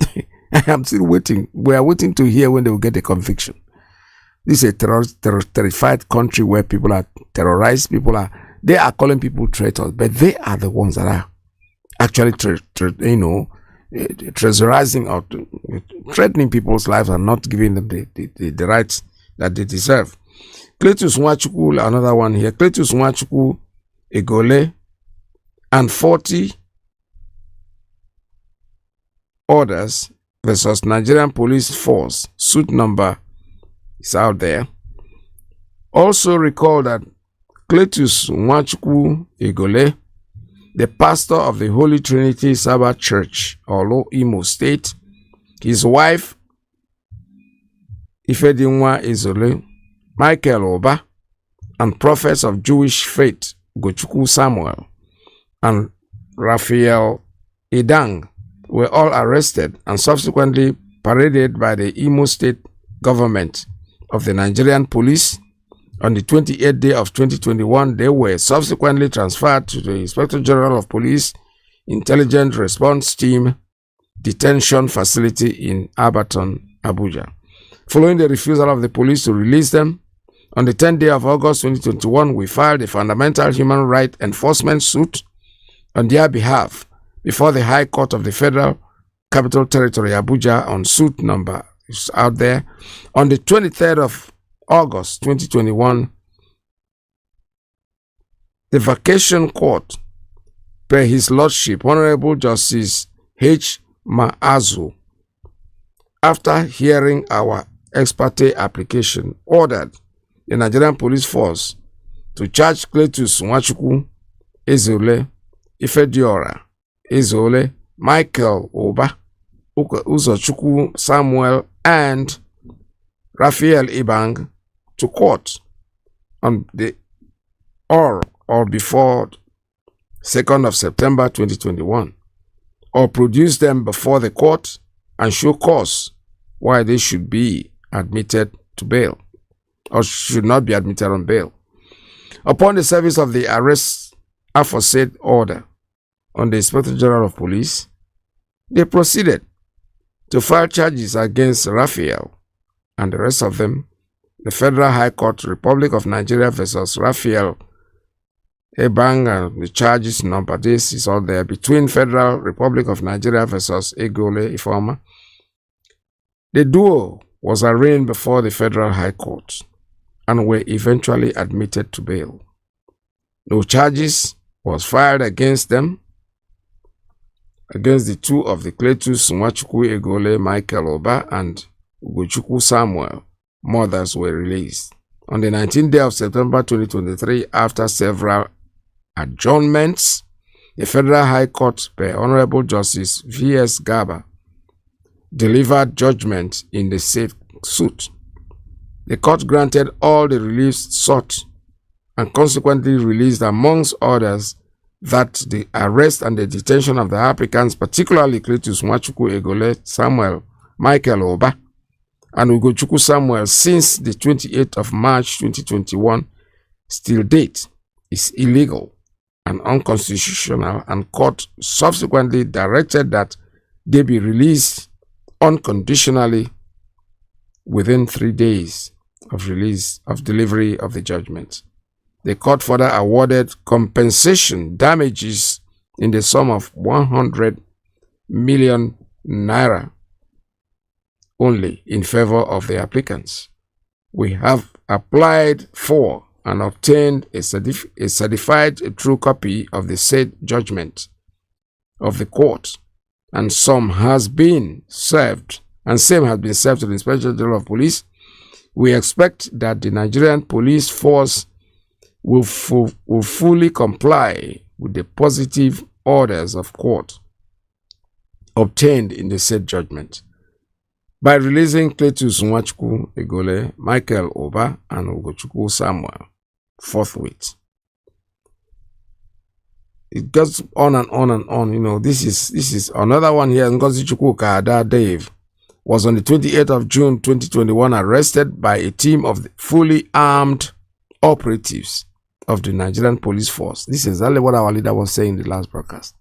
Speaker 4: I am still waiting. We are waiting to hear when they will get a conviction. This is a terrified country where people are terrorized. They are calling people traitors, but they are the ones that are actually, treasurizing or threatening people's lives and not giving them the rights that they deserve. Cletus Nwachukwu, another one here. Cletus Nwachukwu Egole and 40 others versus Nigerian Police Force. Suit number is out there. Also recall that Cletus Nwachukwu Egole, the pastor of the Holy Trinity Sabbath Church, Olo, Imo State, his wife, Ifedinwa Ezole, Michael Oba, and prophets of Jewish faith, Gochukwu Samuel and Raphael Idang, were all arrested and subsequently paraded by the Imo State government of the Nigerian police. On the 28th day of 2021, they were subsequently transferred to the Inspector General of Police Intelligent Response Team detention facility in Abaton, Abuja. Following the refusal of the police to release them, on the 10th day of August 2021, we filed a fundamental human right enforcement suit on their behalf before the High Court of the Federal Capital Territory, Abuja, on suit number is out there. On the 23rd of August 2021, the Vacation Court, per His Lordship, Honorable Justice H. Maazu, after hearing our ex parte application, ordered the Nigerian Police Force to charge Cletus Nwachukwu Ezole, Ifediora Ezole, Michael Oba, Uzochukwu Samuel, and Raphael Ibang to court on the or before 2nd of September 2021, or produce them before the court and show cause why they should be admitted to bail or should not be admitted on bail. Upon the service of the arrest aforesaid order on the Inspector General of Police, they proceeded to file charges against Raphael and the rest of them. The Federal High Court, Republic of Nigeria versus Raphael Ebang, and the charges number, this is all there, between Federal Republic of Nigeria versus Egole Ifeoma. The duo was arraigned before the Federal High Court and were eventually admitted to bail. No charges was filed against them. Against the two of the Cletus Nwachukwu Egole, Michael Oba, and Gochukwu Samuel, mothers were released. On the 19th day of September 2023, after several adjournments, the Federal High Court, per Honorable Justice V.S. Gaba, delivered judgment in the said suit. The court granted all the reliefs sought and consequently released, amongst others, that the arrest and the detention of the applicants, particularly Cletus Nwachukwu Egole, Samuel, Michael Oba, and Ugochukwu Samuel, since the 28th of March 2021, still date, is illegal and unconstitutional, and court subsequently directed that they be released unconditionally within 3 days of release of delivery of the judgment. The court further awarded compensation damages in the sum of 100 million naira only in favor of the applicants. We have applied for and obtained a certified true copy of the said judgment of the court, and some has been served, and same has been served to the Inspector General of Police. We expect that the Nigerian Police Force will fully comply with the positive orders of court obtained in the said judgment by releasing Cletus Nwachukwu Egole, Michael Oba, and Ugochukwu Samuel forthwith. It goes on and on and on. You know, this is another one here. Ngozi Chukwuka Ada Dave was on the 28th of June 2021 arrested by a team of fully armed operatives of the Nigerian Police Force. This is exactly what our leader was saying in the last broadcast.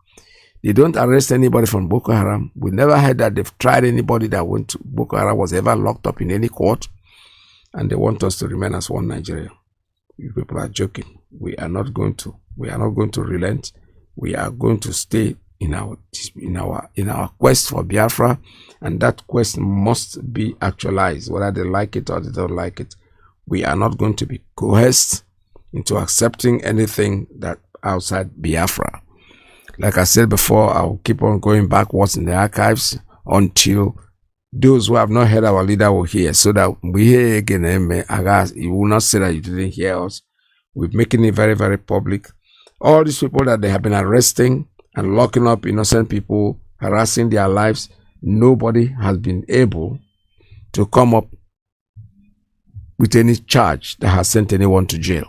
Speaker 4: They don't arrest anybody from Boko Haram. We never heard that they've tried anybody that went to Boko Haram was ever locked up in any court, and they want us to remain as one Nigeria. You people are joking. We are not going to relent. We are going to stay in our quest for Biafra, and that quest must be actualized, whether they like it or they don't like it. We are not going to be coerced into accepting anything that outside Biafra. Like I said before, I'll keep on going backwards in the archives until those who have not heard our leader will hear, so that we hear again. You will not say that you didn't hear us. We're making it very, very public. All these people that they have been arresting and locking up innocent people, harassing their lives, nobody has been able to come up with any charge that has sent anyone to jail.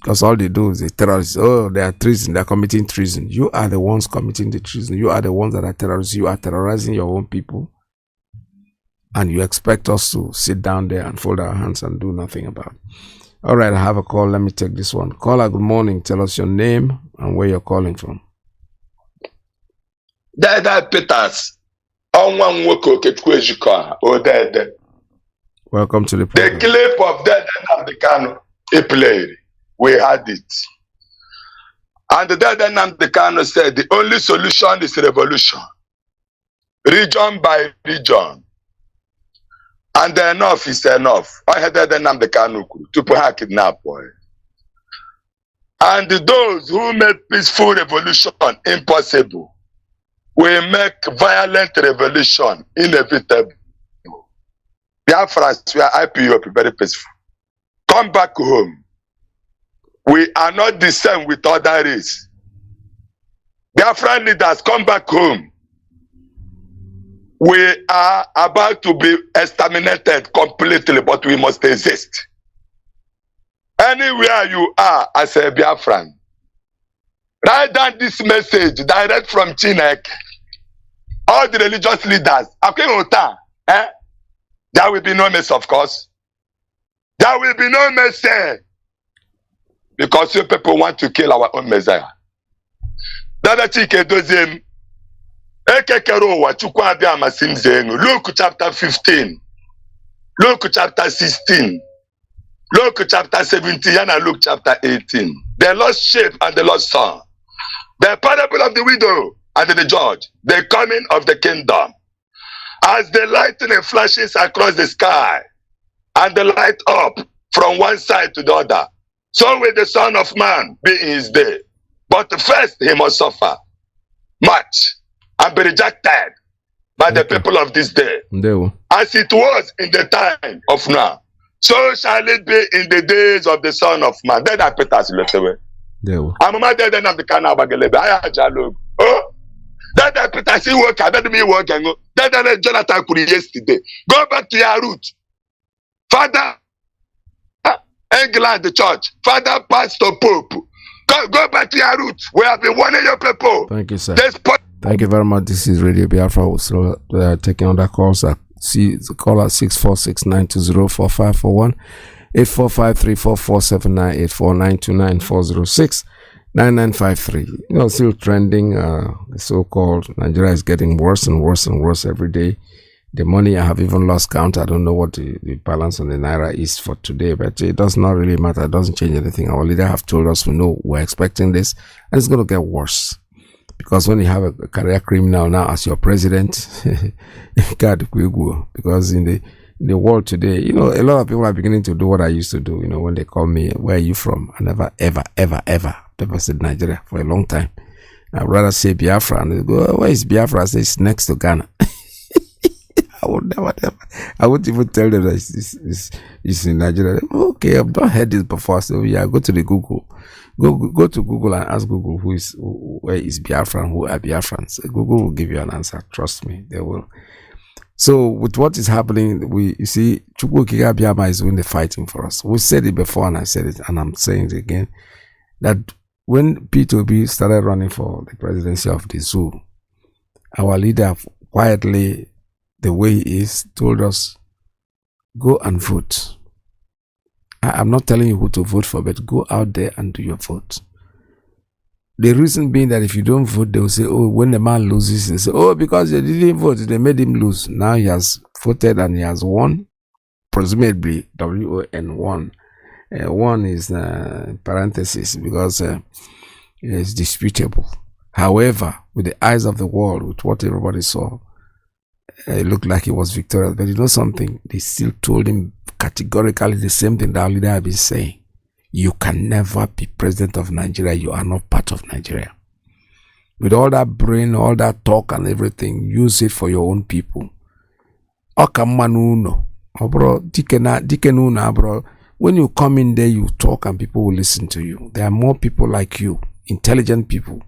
Speaker 4: Because all they do is they terrorists. Oh, they are treason. They are committing treason. You are the ones committing the treason. You are the ones that are terrorists. You are terrorizing your own people. And you expect us to sit down there and fold our hands and do nothing about it. All right, I have a call. Let me take this one. Caller, good morning. Tell us your name and where you're calling from.
Speaker 7: Dada Peters. Welcome
Speaker 4: Welcome to the program.
Speaker 7: The clip of Dada Nnamdi Kanu, he played. We had it. And Dada Nnamdi Kanu said the only solution is revolution. Region by region. And enough is enough. I had Dada Nnamdi Kanu to put her kidnap boy. And those who made peaceful revolution impossible will make violent revolution inevitable. Biafrans, we are IPOP, very peaceful. Come back home. We are not the same with other race. Biafran leaders, come back home. We are about to be exterminated completely, but we must exist. Anywhere you are as a Biafran, write down this message direct from Chinek. All the religious leaders, there will be no mess, of course. There will be no mercy. Because you people want to kill our own Messiah. Dada Chike doziem. Luke chapter 15. Luke chapter 16. Luke chapter 17 and Luke chapter 18. The lost sheep and the lost son. The parable of the widow and the judge. The coming of the kingdom. As the lightning flashes across the sky and the light up from one side to the other, so will the Son of Man be in his day. But first he must suffer much and be rejected by the people of this day. As it was in the time of now, so shall it be in the days of the Son of Man. Then I put us left away. I'm a dead of the canal bagelebe. I had Jalog. Oh, that I put us work. I don't mean work and go. That I Jonathan could yesterday. Go back to your root. Father England, the church, Father, Pastor, Pope, go back to your roots. We have been warning your people.
Speaker 4: Thank you, sir. Thank you very much. This is Radio Biafra. We're still taking other calls. See the call at 646-920-4541, 845-3447-984-929-406-9953. You know, still trending. The so-called Nigeria is getting worse and worse and worse every day. The money, I have even lost count. I don't know what the balance on the Naira is for today, but it does not really matter. It doesn't change anything. Our leader have told us we know we're expecting this, and it's going to get worse. Because when you have a career criminal now as your president, God, because in the world today, you know, a lot of people are beginning to do what I used to do. You know, when they call me, where are you from? I never, ever said Nigeria for a long time. I'd rather say Biafra, and they go, where is Biafra? I say it's next to Ghana. I would never. I wouldn't even tell them that it's in Nigeria. Okay, I've not heard this before. So yeah, go to the Google. Go to Google and ask Google where is Biafra and who are Biafrans. Google will give you an answer. Trust me, they will. So with what is happening, you see, Chukwu Okike Abiyama is doing the fighting for us. We said it before and I said it and I'm saying it again, that when P2B started running for the presidency of the zoo, our leader quietly, the way he is, told us, go and vote. I'm not telling you who to vote for, but go out there and do your vote. The reason being that if you don't vote, they will say, oh, when the man loses, they say, oh, because they didn't vote, they made him lose. Now he has voted and he has won, presumably, W-O-N, won. One is parenthesis because it's disputable. However, with the eyes of the world, with what everybody saw, it looked like he was victorious. But you know something? They still told him categorically the same thing that our leader had been saying. You can never be president of Nigeria. You are not part of Nigeria. With all that brain, all that talk and everything, use it for your own people. When you come in there, you talk and people will listen to you. There are more people like you, intelligent people,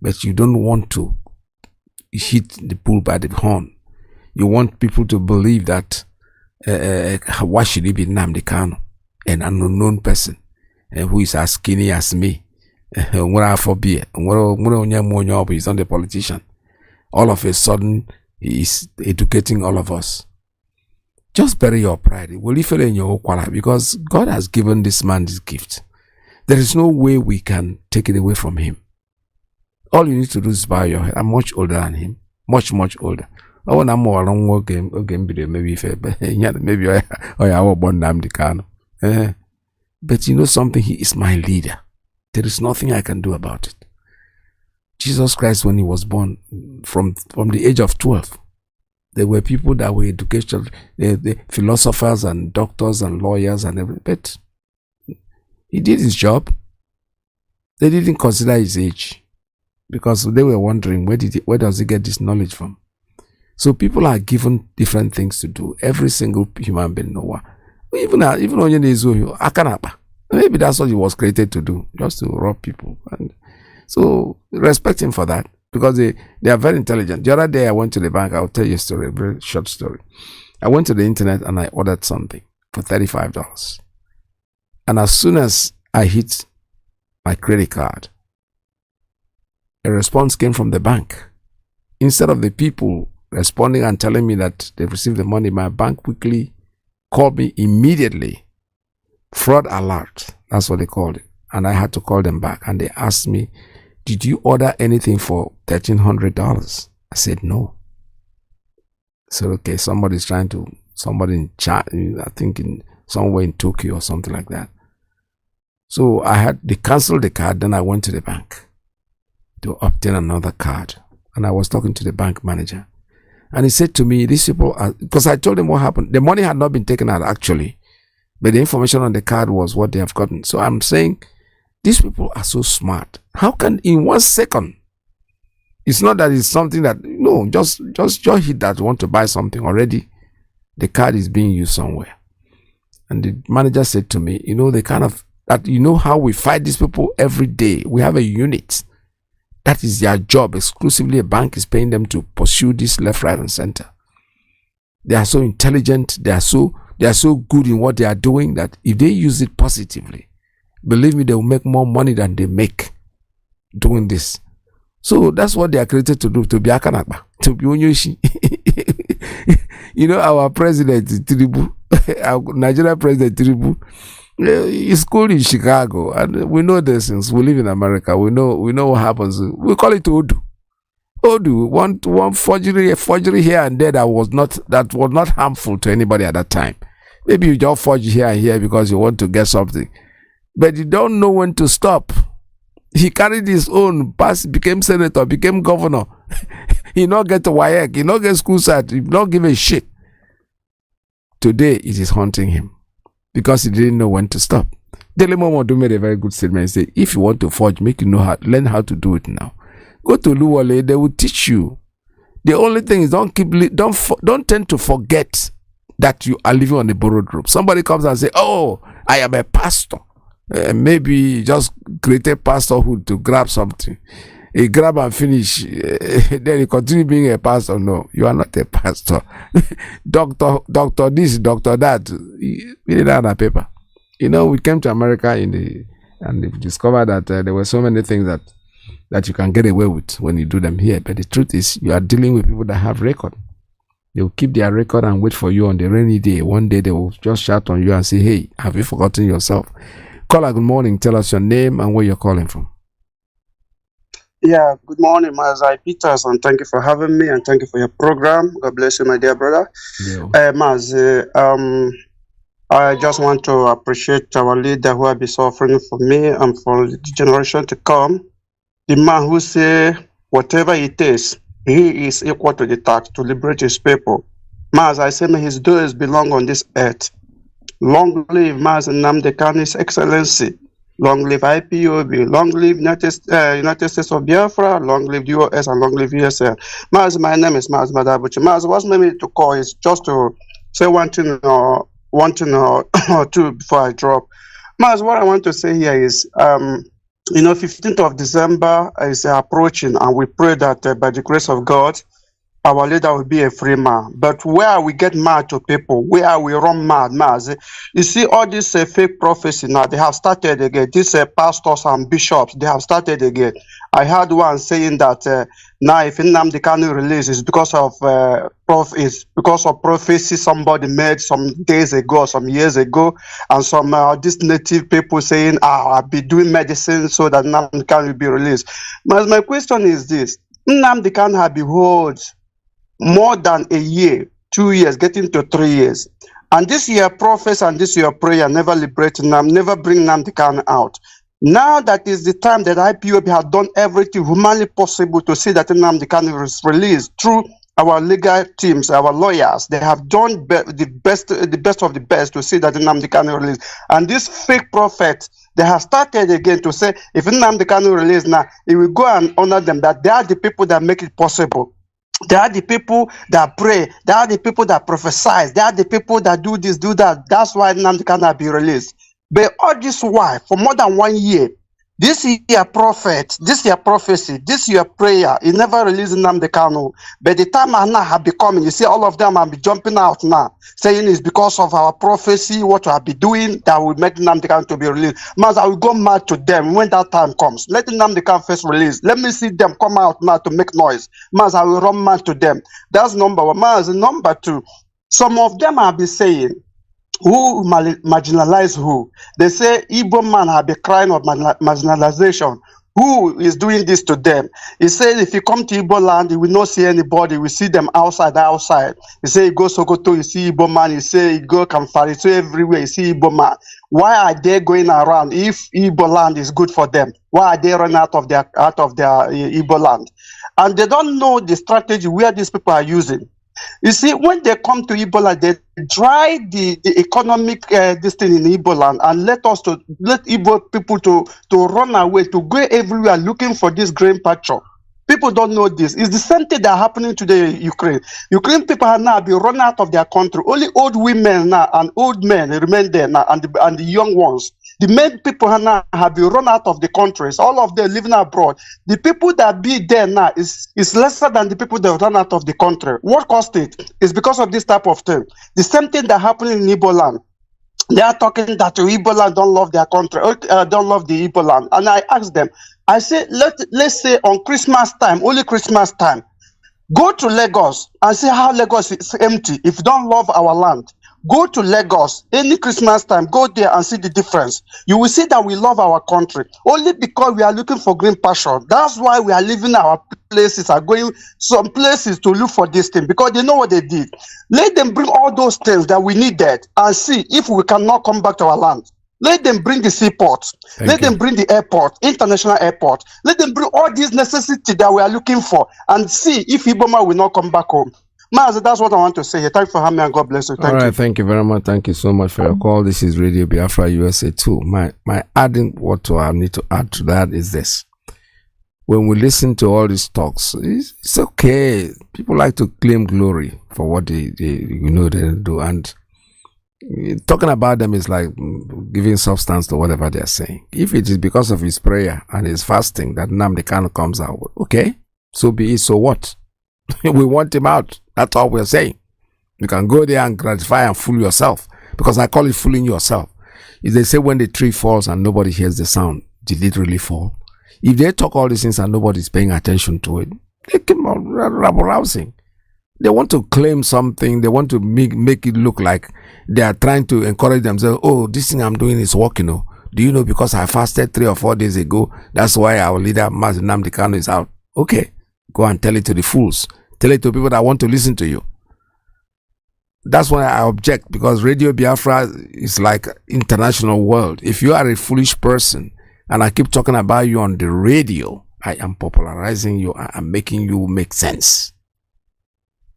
Speaker 4: but you don't want to hit the bull by the horn. You want people to believe that why should he be Nnamdi Kanu, an unknown person who is as skinny as me? He's not the politician. All of a sudden, he is educating all of us. Just bury your pride. Will you feel in your own? Because God has given this man this gift. There is no way we can take it away from him. All you need to do is bow your head. I'm much older than him. Much older. I want more long game maybe maybe I will born Nnamdi Kanu. But you know something, he is my leader. There is nothing I can do about it. Jesus Christ, when he was born, from the age of 12, there were people that were educated, the philosophers and doctors and lawyers and everything. But he did his job. They didn't consider his age because they were wondering where does he get this knowledge from? So people are given different things to do. Every single human being know what. Even maybe that's what he was created to do, just to rob people. And so respect him for that, because they are very intelligent. The other day I went to the bank. I'll tell you a story, a very short story. I went to the internet and I ordered something for $35. And as soon as I hit my credit card, a response came from the bank. Instead of the people responding and telling me that they've received the money, my bank quickly called me immediately. Fraud alert, that's what they called it. And I had to call them back, and they asked me, did you order anything for $1,300? I said no. So okay, somebody in chat, I think somewhere in Tokyo or something like that. So they canceled the card. Then I went to the bank to obtain another card, and I was talking to the bank manager, and he said to me, these people are, because I told him what happened. The money had not been taken out actually, but the information on the card was what they have gotten. So I'm saying, these people are so smart. How can in 1 second? It's not that it's something that, no, just hit that you want to buy something already. The card is being used somewhere. And the manager said to me, you know how we fight these people every day. We have a unit. That is their job. Exclusively a bank is paying them to pursue this left, right, and center. They are so intelligent. They are so good in what they are doing that if they use it positively, believe me, they will make more money than they make doing this. So that's what they are created to do, to be Akanakba, to be Onyoshi. You know, our president, Tinubu, our Nigerian president, Tinubu, he's schooled in Chicago, and we know this since we live in America. We know what happens. We call it Odu. Odu, one forgery here and there that was not harmful to anybody at that time. Maybe you just forge here and here because you want to get something, but you don't know when to stop. He carried his own, became senator, became governor. He not get a WAEC, he not get school cert, he not give a shit. Today it is haunting him because he didn't know when to stop. Dele Momodu made a very good statement. He said, if you want to forge, learn how to do it now. Go to Luwale, they will teach you. The only thing is don't tend to forget that you are living on a borrowed rope. Somebody comes and say, oh, I am a pastor. Maybe just created pastorhood to grab something. He grab and finish. Then he continue being a pastor. No, you are not a pastor. Doctor this, doctor that. We didn't have a paper. You know, we came to America and we discovered that there were so many things that you can get away with when you do them here. But the truth is, you are dealing with people that have record. They will keep their record and wait for you on the rainy day. One day they will just shout on you and say, hey, have you forgotten yourself? Caller, good morning. Tell us your name and where you're calling from.
Speaker 8: Yeah, good morning, Mazi Peters, and thank you for having me and thank you for your program. God bless you, my dear brother.
Speaker 4: Yeah.
Speaker 8: Mazi, I just want to appreciate our leader who will be suffering for me and for the generation to come. the man who say whatever it is, he is equal to the task to liberate his people. Maz, I say, may his days belong on this earth. Long live Mazi Nnamdi Kanu, His Excellency. Long live IPOB. Long live United States of Biafra. Long live US and long live USL. Maz, my name is Maz Madabuchi. Maz, what's made me to call is just to say one thing or two before I drop. Maz, what I want to say here is, 15th of December is approaching, and we pray that by the grace of God, our leader will be a free man. But where we get mad to people, where we run mad, you see all this fake prophecy now, they have started again. These pastors and bishops, they have started again. I heard one saying that now if Nnamdi Kanu release is because of prophecy somebody made some days ago, some years ago, and some these native people saying, I'll be doing medicine so that Nnamdi Kanu will be released. But my question is this: Nnamdi Kanu have behold more than a year, 2 years, getting to 3 years. And this year prophecy and this year prayer never liberate Nnamdi, never bring Nnamdi Kanu out. Now that is the time that IPOB has done everything humanly possible to see that Nnamdi Kanu is released through our legal teams, our lawyers. They have done the best of the best to see that Nnamdi Kanu released. And this fake prophet, they have started again to say, if Nnamdi Kanu released now, he will go and honor them, that they are the people that make it possible. They are the people that pray. They are the people that prophesy. They are the people that do this, do that. That's why Nnamdi Kanu be released. But all this while, for more than 1 year, this year prophet, this year prophecy, this year prayer, he never released Nnamdi Kanu. But the time now have been coming, you see all of them have been jumping out now, saying it's because of our prophecy, what we have been doing, that will make Nnamdi Kanu to be released. Mas, I will go mad to them when that time comes. Let Nnamdi Kanu first release. Let me see them come out now to make noise. Mas, I will run mad to them. That's number one. Mas, number two, some of them have been saying, who marginalize who? They say Igbo man have been crying of marginalization. Who is doing this to them? He said if you come to Igbo land, you will not see anybody. We see them outside. He say you go Sokoto, you see Igbo man. He say you go Kamfari, so everywhere you see Igbo man. Why are they going around if Igbo land is good for them? Why are they running out of their Igbo land? And they don't know the strategy where these people are using. You see, when they come to Ebola, they try the economic this thing in Ebola and let Igbo people to run away, to go everywhere looking for this grain pasture. People don't know this. It's the same thing that happening today in Ukraine. Ukraine people are now be run out of their country. Only old women now and old men remain there now, and the young ones. The main people now have been run out of the countries. All of them living abroad. The people that be there now is lesser than the people that run out of the country. What caused it? It's because of this type of thing. The same thing that happened in Igbo land. They are talking that the Igbo land don't love their country, don't love the Igbo land. And I asked them, I said, let's say on Christmas time, only Christmas time, go to Lagos and see how Lagos is empty if you don't love our land. Go to Lagos any Christmas time, go there and see the difference. You will see that we love our country only because we are looking for green pasture. That's why we are leaving our places, are going some places to look for this thing, because they know what they did. Let them bring all those things that we needed and see if we cannot come back to our land. Let them bring the seaport. Let them bring the airport, international airport. Let them bring all these necessities that we are looking for and see if Iboma will not come back home. Mazi, that's what I want to say here. Thank you for having me and God bless you.
Speaker 4: All right, thank you very much. Thank you so much for your call. This is Radio Biafra USA 2. My adding what I need to add to that is this. When we listen to all these talks, it's okay. People like to claim glory for what they do, and talking about them is like giving substance to whatever they are saying. If it is because of his prayer and his fasting that Nnamdi Kanu comes out, okay, so be it. So what? We want him out. That's all we're saying. You can go there and gratify and fool yourself, because I call it fooling yourself. If they say when the tree falls and nobody hears the sound, did it really fall? If they talk all these things and nobody's paying attention to it, they keep on rabble-rousing. They want to claim something. They want to make it look like they are trying to encourage themselves. Oh, this thing I'm doing is working. Oh, do you know, because I fasted 3 or 4 days ago, that's why our leader, Mazi Nnamdi Kanu, is out. Okay, go and tell it to the fools. Tell it to people that want to listen to you. That's why I object, because Radio Biafra is like international world. If you are a foolish person and I keep talking about you on the radio I am popularizing you. I am making you make sense.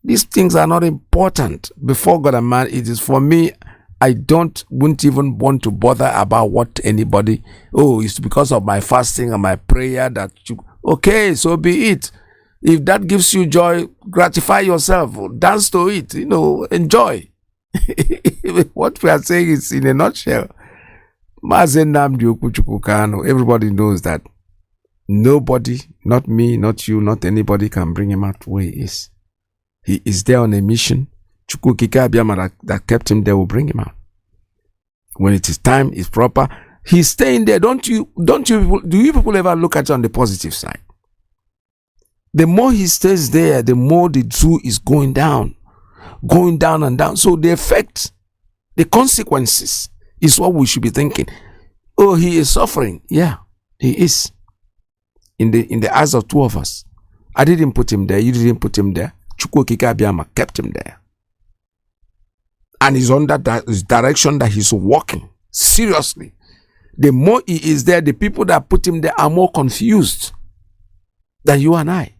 Speaker 4: These things are not important. Before God and man, it is for me. I wouldn't even want to bother about what anybody, it's because of my fasting and my prayer that you, okay, so be it. If that gives you joy, gratify yourself, dance to it, enjoy. What we are saying is, in a nutshell, Mazi Nnamdi Kanu, everybody knows that nobody, not me, not you, not anybody can bring him out where he is. He is there on a mission. That kept him there will bring him out. When it is time, it's proper. He's staying there. Do you people ever look at it on the positive side? The more he stays there, the more the zoo is going down and down. So the effect, the consequences is what we should be thinking. Oh, he is suffering. Yeah, he is. In the eyes of two of us. I didn't put him there. You didn't put him there. Chukwuokike Abiama kept him there. And he's on that direction that he's walking. Seriously. The more he is there, the people that put him there are more confused than you and I.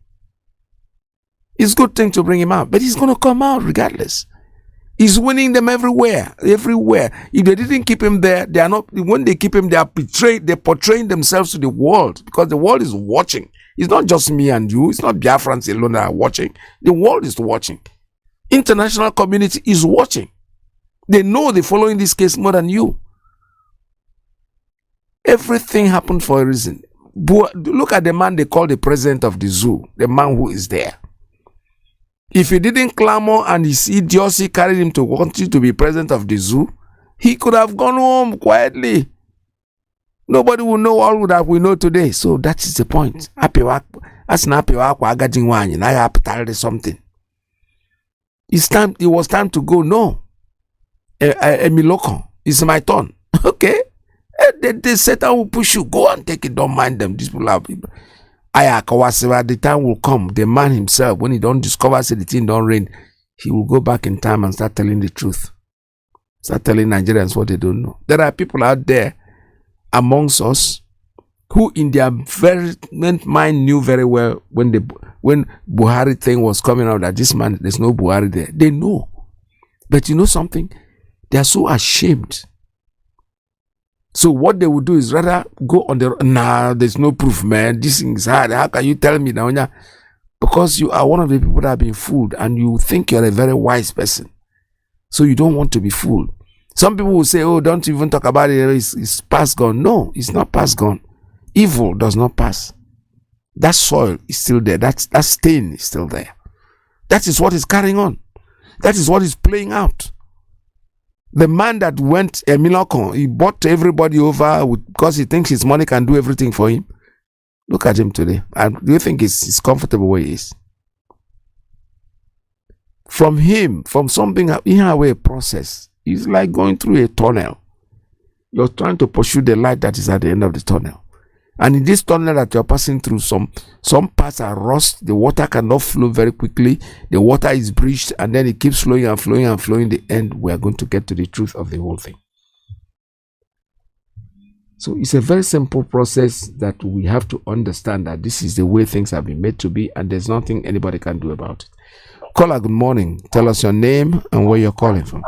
Speaker 4: It's a good thing to bring him out, but he's going to come out regardless. He's winning them everywhere. If they didn't keep him there, they are not. When they keep him, they're portraying themselves to the world, because the world is watching. It's not just me and you. It's not Biafrans alone that are watching. The world is watching. International community is watching. They know they're following this case more than you. Everything happened for a reason. Look at the man they call the president of the zoo, the man who is there. If he didn't clamor and his idiocy carried him to continue to be president of the zoo, he could have gone home quietly. Nobody will know all that we know today. So that is the point. Something. It was time to go. No. Emiloko, it's my turn. Okay? They Satan will push you. Go and take it. Don't mind them. These people are people. The time will come. The man himself, when he don't discover say the thing don't rain, he will go back in time and start telling the truth. Start telling Nigerians what they don't know. There are people out there amongst us who in their very mind knew very well when Buhari thing was coming out that this man, there's no Buhari there. They know. But you know something? They are so ashamed. So what they would do is rather go on there's no proof, man. This thing is hard. How can you tell me now? Because you are one of the people that have been fooled and you think you're a very wise person. So you don't want to be fooled. Some people will say, oh, don't even talk about it. It's past gone. No, it's not past gone. Evil does not pass. That soil is still there. That stain is still there. That is what is carrying on. That is what is playing out. The man that went Emiloko, he bought everybody over because he thinks his money can do everything for him. Look at him today. And do you think he's comfortable where he is? From something in a way process, it's like going through a tunnel. You're trying to pursue the light that is at the end of the tunnel. And in this tunnel that you're passing through, some parts are rust. The water cannot flow very quickly. The water is breached, and then it keeps flowing and flowing and flowing. In the end, we are going to get to the truth of the whole thing. So it's a very simple process that we have to understand that this is the way things have been made to be, and there's nothing anybody can do about it. Caller, good morning. Tell us your name and where you're calling from.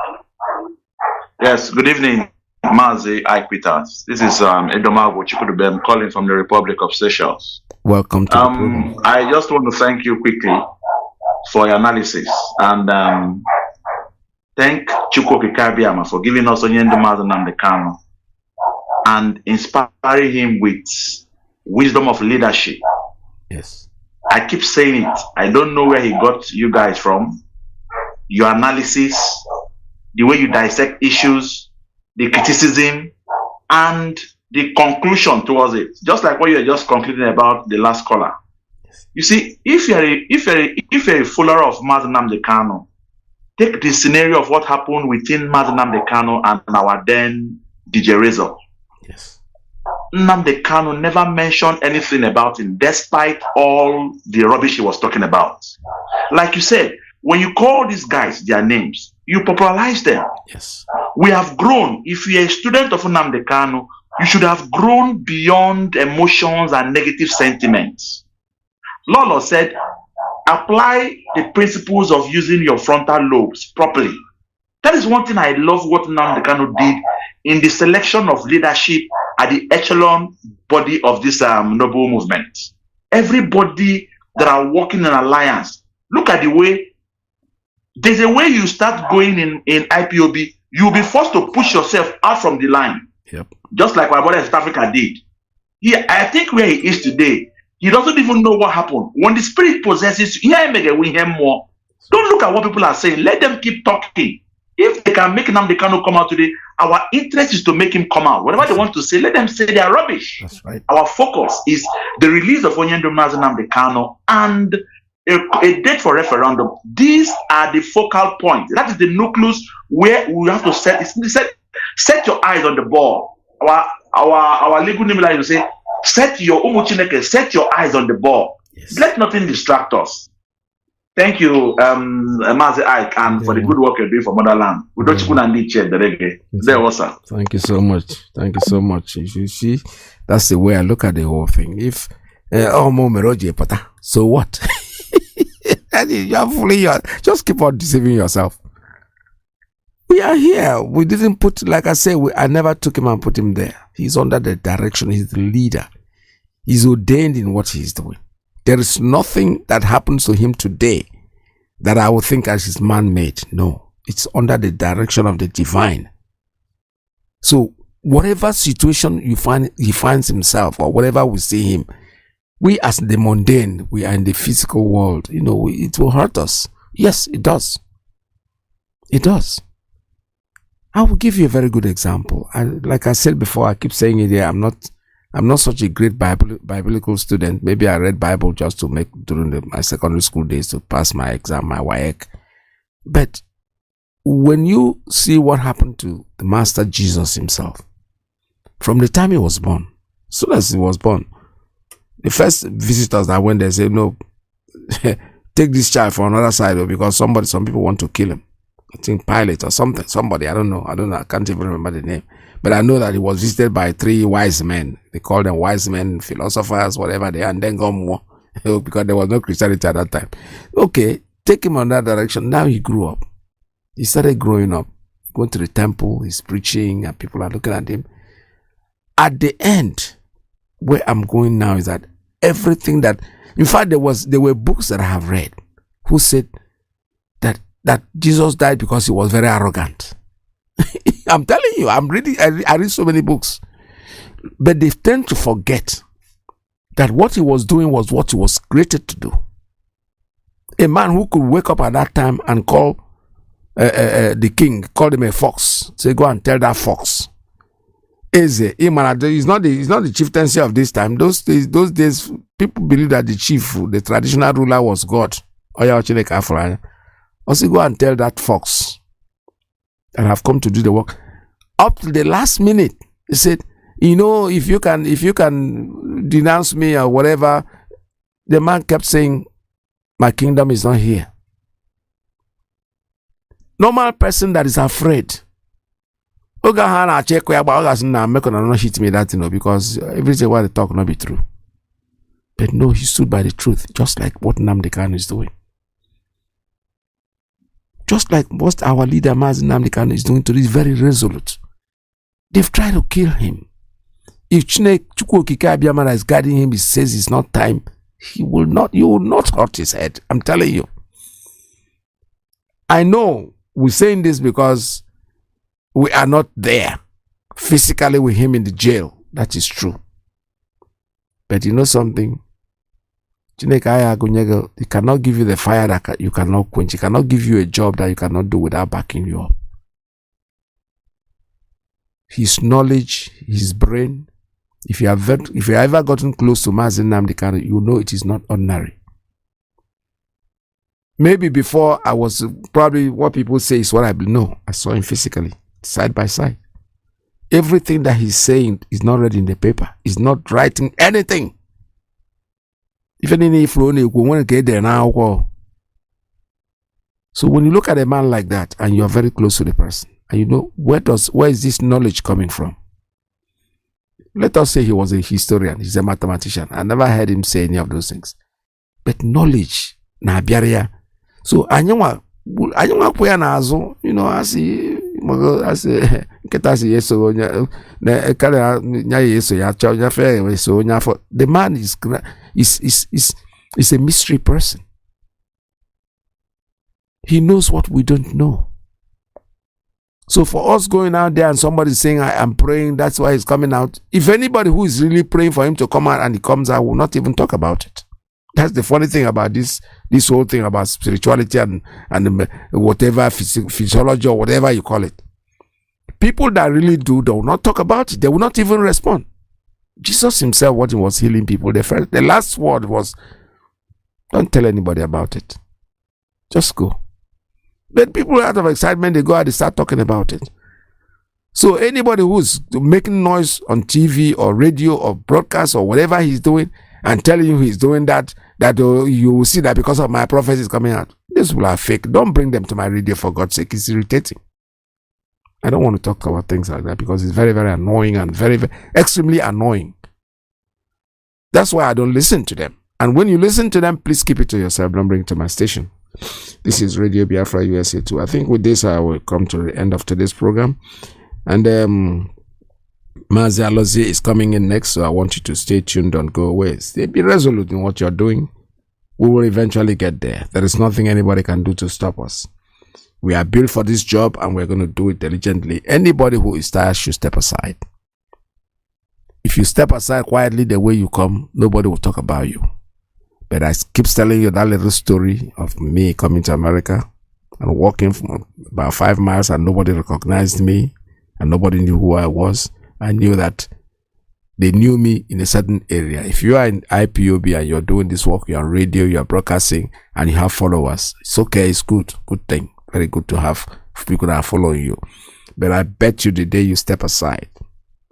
Speaker 9: Yes, good evening. Mazi Iyke. This is Edomago Chikudubem calling from the Republic of Seychelles.
Speaker 4: Welcome to the program.
Speaker 9: I just want to thank you quickly for your analysis and thank Chukwuokike Abiama for giving us Nnamdi Kanu and inspiring him with wisdom of leadership.
Speaker 4: Yes.
Speaker 9: I keep saying it. I don't know where he got you guys from. Your analysis, the way you dissect issues, the criticism, and the conclusion towards it. Just like what you are just concluding about the last caller. You see, if you're a follower of Mazi Nnamdi Kanu, take the scenario of what happened within Mazi Nnamdi Kanu and our then DJ Razor.
Speaker 4: Yes.
Speaker 9: Nnamdi Kanu never mentioned anything about him, despite all the rubbish he was talking about. Like you said, when you call these guys their names, you popularize them.
Speaker 4: Yes.
Speaker 9: We have grown. If you're a student of Nnamdi Kanu, you should have grown beyond emotions and negative sentiments. Lolo said, apply the principles of using your frontal lobes properly. That is one thing I love what Nnamdi Kanu did in the selection of leadership at the echelon body of this noble movement. Everybody that are working in alliance, look at the way, there's a way you start going in IPOB, you'll be forced to push yourself out from the line.
Speaker 4: Yep.
Speaker 9: Just like my brother in South Africa did. I think where he is today, he doesn't even know what happened. When the spirit possesses you, we hear more. Don't look at what people are saying. Let them keep talking. If they can make Nnamdi Kanu come out today, our interest is to make him come out. Whatever they want to say, let them say they are rubbish.
Speaker 4: That's right.
Speaker 9: Our focus is the release of Onyendo Mazi Nnamdi Kanu and a date for referendum. These are the focal points. That is the nucleus where we have to set your eyes on the ball. Our legal name will say, set your eyes on the ball. Yes. Let nothing distract us. Thank you, Mazi Iyke, and for the good work you're doing for Motherland.
Speaker 4: Thank you so much. Thank you so much. You see, that's the way I look at the whole thing. If so what? You're fooling just keep on deceiving yourself. We are here. We didn't put, like I said, I never took him and put him there. He's under the direction. He's the leader. He's ordained in what he's doing. There is nothing that happens to him today that I would think as is man-made. No, it's under the direction of the divine. So whatever situation he finds himself, or whatever we see him, we as the mundane, we are in the physical world, it will hurt us. Yes, it does. It does. I will give you a very good example. Like I said before, I keep saying it here, I'm not such a great biblical student. Maybe I read Bible just to make during my secondary school days to pass my exam, my WAEC. But when you see what happened to the Master Jesus himself, from the time he was born, as soon as he was born, the first visitors that went there said, no, take this child for another side, because some people want to kill him. I think Pilate or somebody, I don't know, I can't even remember the name. But I know that he was visited by 3 wise men. They called them wise men, philosophers, whatever they are, and then go more, because there was no Christianity at that time. Okay, take him on that direction. Now he grew up. He started growing up, going to the temple, he's preaching, and people are looking at him. At the end, where I'm going now is that everything that, in fact, there were books that I have read who said that Jesus died because he was very arrogant. I'm telling you, I read so many books, but they tend to forget that what he was doing was what he was created to do. A man who could wake up at that time and call the king, called him a fox, say, go and tell that fox. He's not the chieftaincy of this time. Those days, people believe that the chief, the traditional ruler, was God. Also, go and tell that fox that have come to do the work. Up to the last minute, he said, if you can denounce me or whatever. The man kept saying, my kingdom is not here. Normal person that is afraid, because everything what they talk not be true. But no, he stood by the truth, just like what Nnamdi Kanu is doing. Just like what our leader Mazi Nnamdi Kanu is doing today, is very resolute. They've tried to kill him. If Chukwu Okike Abiyamara is guiding him, he says it's not time, you will not hurt his head. I'm telling you. I know we're saying this because we are not there physically with him in the jail. That is true. But you know something? He cannot give you the fire that you cannot quench. He cannot give you a job that you cannot do without backing you up. His knowledge, his brain, if you have ever gotten close to Mazi Nnamdi Kanu, you know it is not ordinary. Maybe before I was probably what people say is what I know. I saw him physically, side by side. Everything that he's saying is not read in the paper. He's not writing anything. Even if you want to get there now. So when you look at a man like that and you are very close to the person, and you know where is this knowledge coming from? Let us say he was a historian, he's a mathematician. I never heard him say any of those things. But knowledge, na biaria. So anywa kuya na azo, you know, as yeso na kala nya yeso ya cha nya fe so nya for the man is a mystery person. He knows what we don't know. So for us going out there and somebody saying, I am praying, that's why he's coming out. If anybody who is really praying for him to come out and he comes out, will not even talk about it. That's the funny thing about this whole thing about spirituality and whatever, physiology or whatever you call it. People that really do, they will not talk about it. They will not even respond. Jesus himself, what he was healing people, the last word was, don't tell anybody about it. Just go. But people out of excitement, they go out and start talking about it. So anybody who's making noise on TV or radio or broadcast or whatever he's doing and telling you he's doing that you will see that because of my prophecy is coming out. These people are fake. Don't bring them to my radio for God's sake. It's irritating. I don't want to talk about things like that because it's very, very annoying and very, very extremely annoying. That's why I don't listen to them. And when you listen to them, please keep it to yourself. Don't bring it to my station. This is Radio Biafra USA 2. I think with this, I will come to the end of today's program. And Mazi Aloie is coming in next, so I want you to stay tuned. Don't go away. Be resolute in what you're doing. We will eventually get there. There is nothing anybody can do to stop us. We are built for this job and we're going to do it diligently. Anybody who is tired should step aside. If you step aside quietly the way you come, nobody will talk about you. But I keep telling you that little story of me coming to America and walking from about 5 miles and nobody recognized me and nobody knew who I was. I knew that they knew me in a certain area. If you are in IPOB and you're doing this work, you're on radio, you're broadcasting, and you have followers, it's okay, it's good thing. Very good to have people that are following you. But I bet you the day you step aside,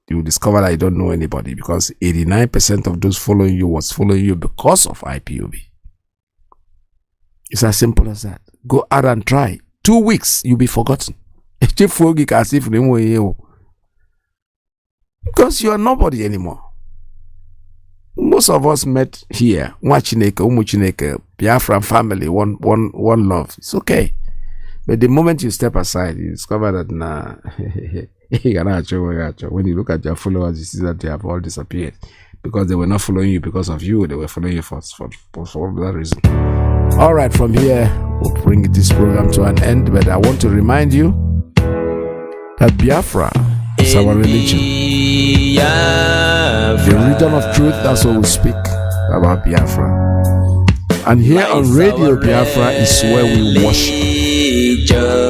Speaker 4: you will discover that you don't know anybody because 89% of those following you was following you because of IPOB. It's as simple as that. Go out and try. 2 weeks, you'll be forgotten. Because you are nobody anymore. Most of us met here. Umuchineke, Biafran family, one love. It's okay. But the moment you step aside, you discover that when you look at your followers, you see that they have all disappeared. Because they were not following you because of you, they were following you for that reason. Alright, from here, we'll bring this program to an end. But I want to remind you that Biafra is our religion. The religion of truth, that's what we speak about Biafra. And here on Radio Biafra is where we worship.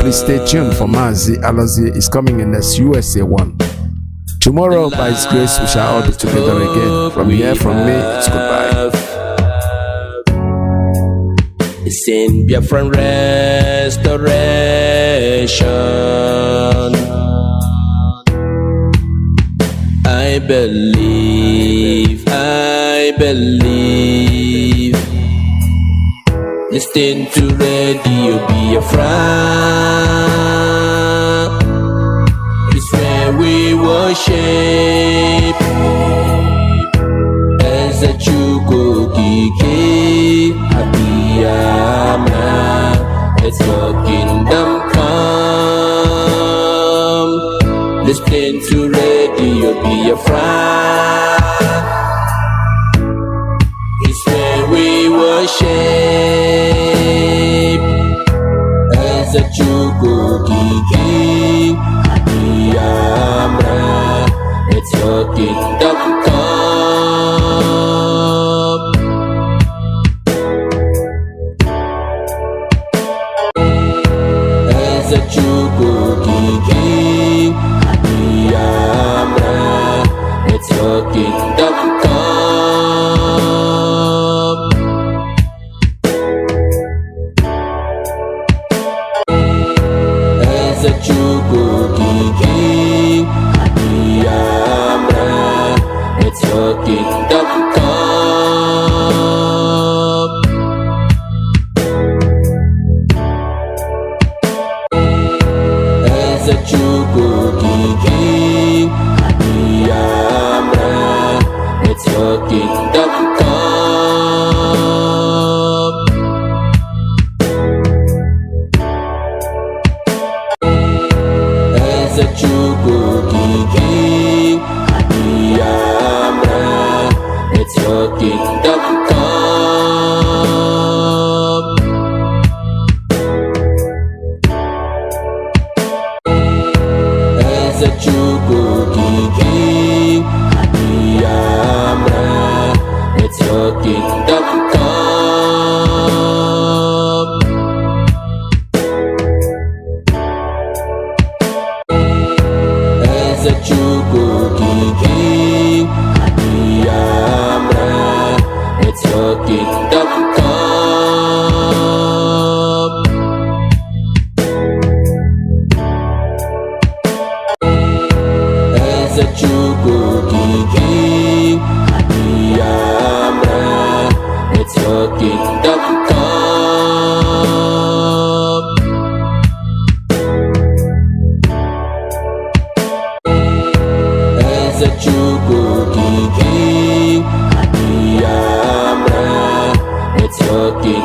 Speaker 4: Please stay tuned for Mazi Aloie is coming in as USA 1. Tomorrow, by His grace, we shall all be together again. From here, from me, it's goodbye.
Speaker 10: It's in Biafran restoration. I believe. Listen to Radio Biafra. It's where we worship. As a chuko kike abiyama. Let's your kingdom come. Listen to Radio Biafra. It's where we worship. As a chuko kiki abiyama. It's your kingdom come. As a chuko kiki abiyama. It's your kingdom come. As a chuko kiki abiyama. It's your kingdom come. As a chuko kiki abiyama.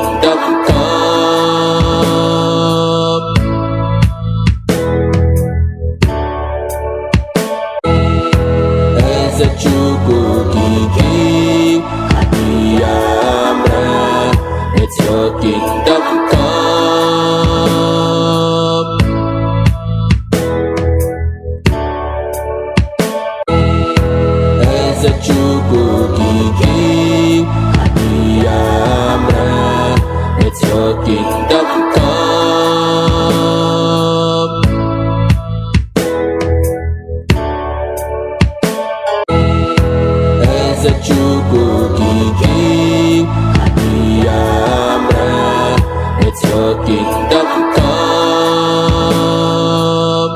Speaker 10: networking.com. Ezechukwu Kiki Biafra networking.com. Ezechukwu Kiki Biafra networking.com. Ezechukwu Kiki Biafra networking.com.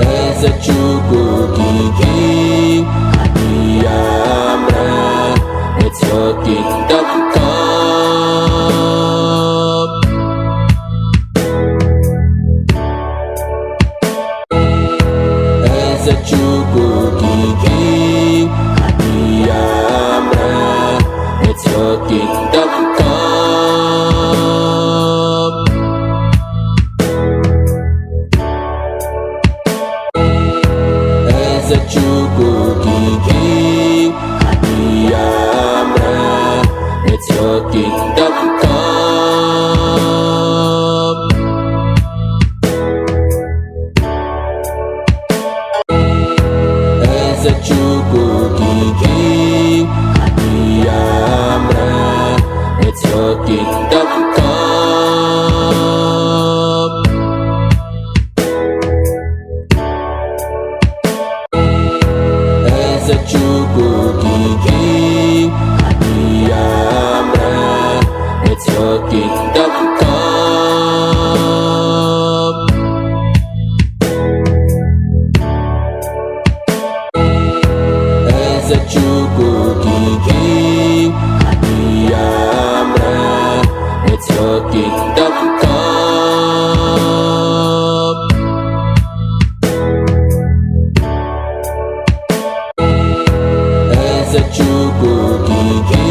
Speaker 10: Ezechukwu Kiki Biafra networking.com. Ezechukwu Kiki Biafra networking.com. Ezechukwu Kiki Biafra networking.com. Ezechukwu Kiki Biafra networking.com. Ezechukwu Kiki Biafra networking.com. Ezechukwu Kiki Biafra networking.com. Ezechukwu Kiki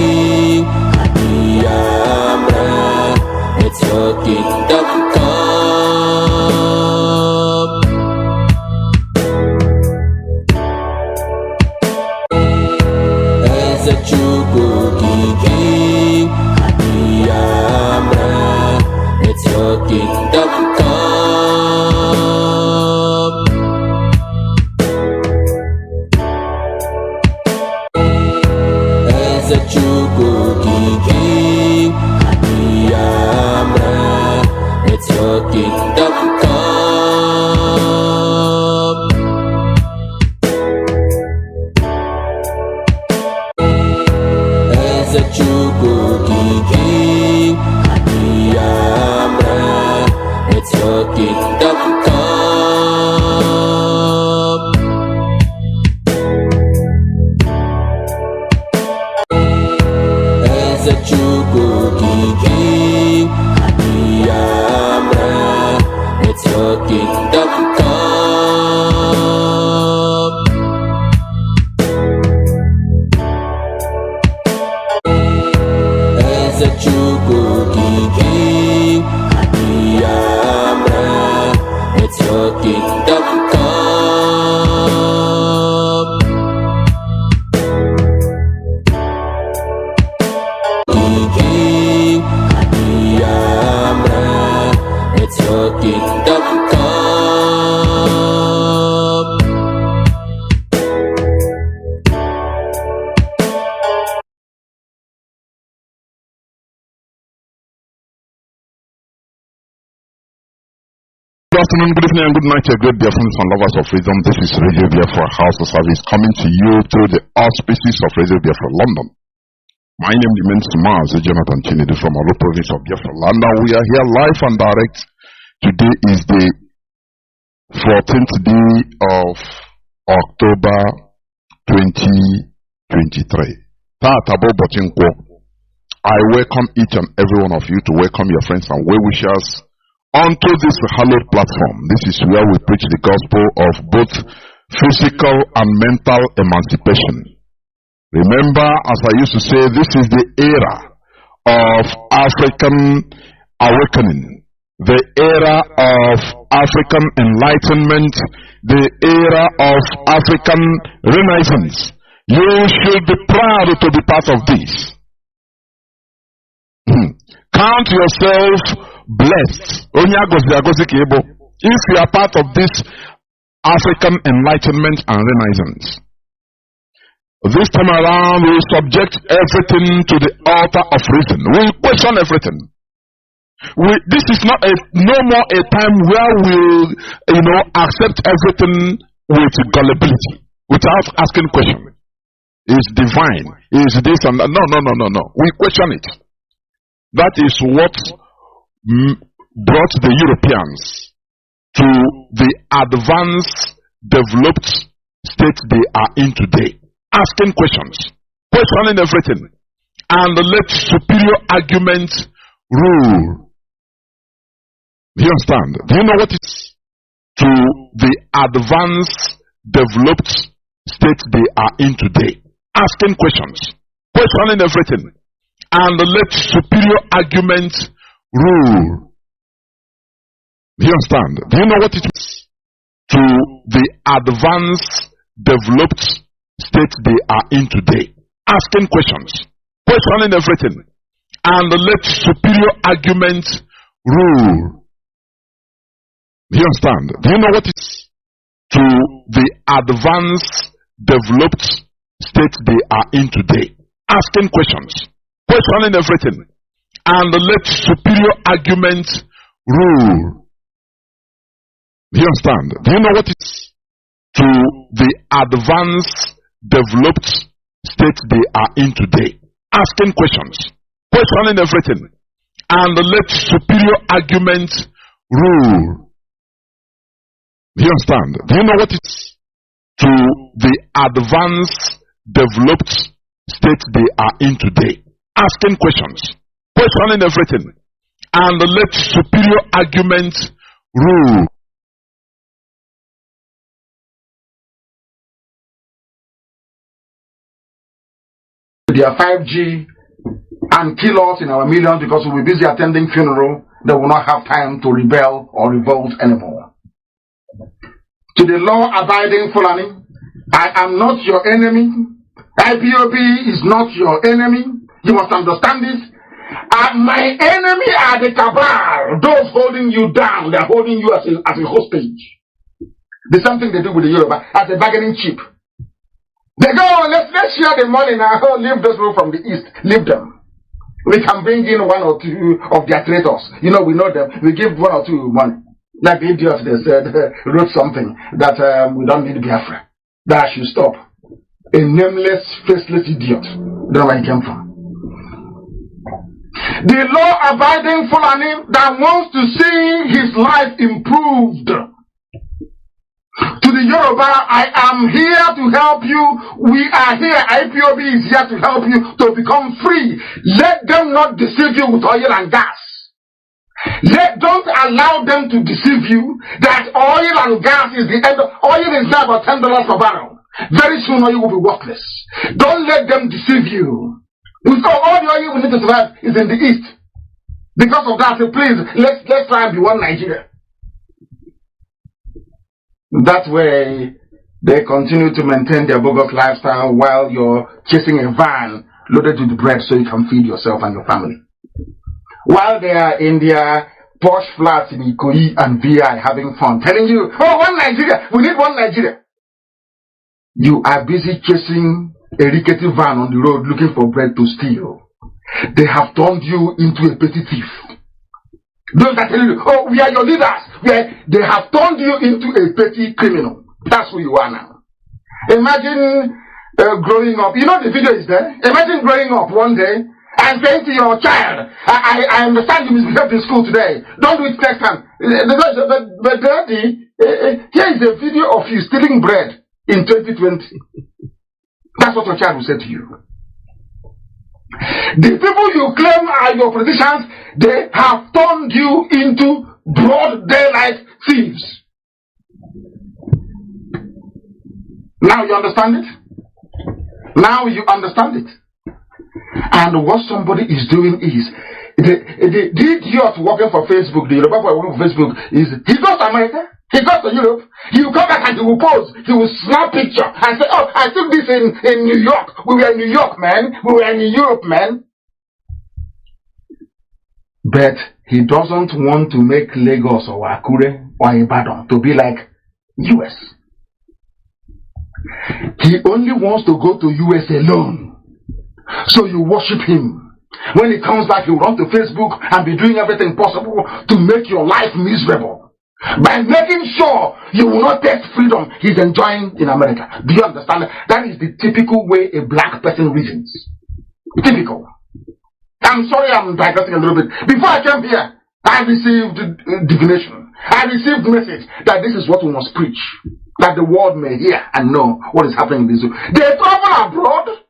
Speaker 10: Biafra networking.com. Ezechukwu Kiki Biafra networking.com. Ezechukwu Kiki Biafra networking.com. Ezechukwu Kiki Biafra networking.com. Ezechukwu Kiki Biafra networking.com. Ezechukwu Kiki Biafra networking.com. Kiki Biafra networking.com.
Speaker 11: Good afternoon, good evening, and good night, your great Biafrans and lovers of freedom. This is Radio Biafra House of Service coming to you through the auspices of Radio Biafra London. My name remains Mazi Jonathan Chinedu from our province of Biafra land, and we are here live and direct. Today is the 14th day of October 2023. Tatabo Bochinko. I welcome each and every one of you to welcome your friends and well-wishers onto this hallowed platform. This is where we preach the gospel of both physical and mental emancipation. Remember, as I used to say, this is the era of African awakening, the era of African enlightenment, the era of African renaissance. You should be proud to be part of this. Count yourself blessed if you are part of this African enlightenment and renaissance. This time around, we subject everything to the altar of reason. We question everything. This is no more a time where we'll, accept everything with gullibility, without asking questions. Is divine? Is this and that? No. We question it. That is what brought the Europeans to the advanced, developed state they are in today. Asking questions, questioning everything, and let superior argument rule. Do you understand? Do you know what it's to the advanced, developed state they are in today? Asking questions, questioning everything, and let superior argument rule. Do you understand? Do you know what it is to the advanced, developed state they are in today? Asking questions, questioning everything, and let superior argument rule. Do you understand? Do you know what it is to the advanced, developed state they are in today? Asking questions, questioning everything, and let superior argument rule. Do you understand? Do you know what it is to the advanced, developed state they are in today? Asking questions, questioning everything, and let superior argument rule. Do you understand? Do you know what it is to the advanced, developed state they are in today? Asking questions, questioning everything, and let superior argument rule.
Speaker 1: Their 5G and kill us in our millions because we'll be busy attending funeral. They will not have time to rebel or revolt anymore. To the law-abiding Fulani, I am not your enemy. IPOB is not your enemy. You must understand this. My enemy are the cabal, those holding you down. They're holding you as a hostage. There's something they do with the Yoruba as a bargaining chip. They go, let's share the money now. Leave those people from the east. Leave them. We can bring in one or two of their traitors. We know them. We give one or two money. Like the idiots, they said, wrote something that we don't need Biafra. That should stop. A nameless, faceless idiot. Don't know where he came from. The law-abiding Fulani that wants to see his life improved. To the Yoruba, I am here to help you. We are here. IPOB is here to help you to become free. Let them not deceive you with oil and gas. Don't allow them to deceive you that oil and gas is the end. Oil is now about $10 per barrel. Very soon oil will be worthless. Don't let them deceive you. Because all the oil we need to survive is in the east. Because of that, so please, let's try and be one Nigeria. That way, they continue to maintain their bogus lifestyle while you're chasing a van loaded with bread so you can feed yourself and your family. While they are in their posh flats in Ikoyi and VI having fun, telling you, oh, one Nigeria, we need one Nigeria. You are busy chasing a rickety van on the road looking for bread to steal. They have turned you into a petty thief. Those that tell you, oh, we are your leaders. They have turned you into a petty criminal. That's who you are now. Imagine growing up. The video is there. Imagine growing up one day and saying to your child, I understand you misbehaved in school today. Don't do it next time. But Daddy, here is a video of you stealing bread in 2020. That's what your child will say to you. The people you claim are your politicians, they have turned you into broad daylight thieves. Now you understand it? Now you understand it. And what somebody is doing is, the idiot working for Facebook, the Yoruba boy working for Facebook, is he goes to America, he goes to Europe, he will come back and he will pose, he will snap picture and say, oh, I took this in New York. We were in New York, man. We were in Europe, man. But he doesn't want to make Lagos or Akure or Ibadan to be like US. He only wants to go to US alone. So you worship him. When he comes back, he will run to Facebook and be doing everything possible to make your life miserable. By making sure you will not taste freedom he's enjoying in America. Do you understand? That is the typical way a black person reasons. Typical. I'm sorry I'm digressing a little bit. Before I came here, I received divination. I received message that this is what we must preach. That the world may hear and know what is happening in this world. They travel abroad.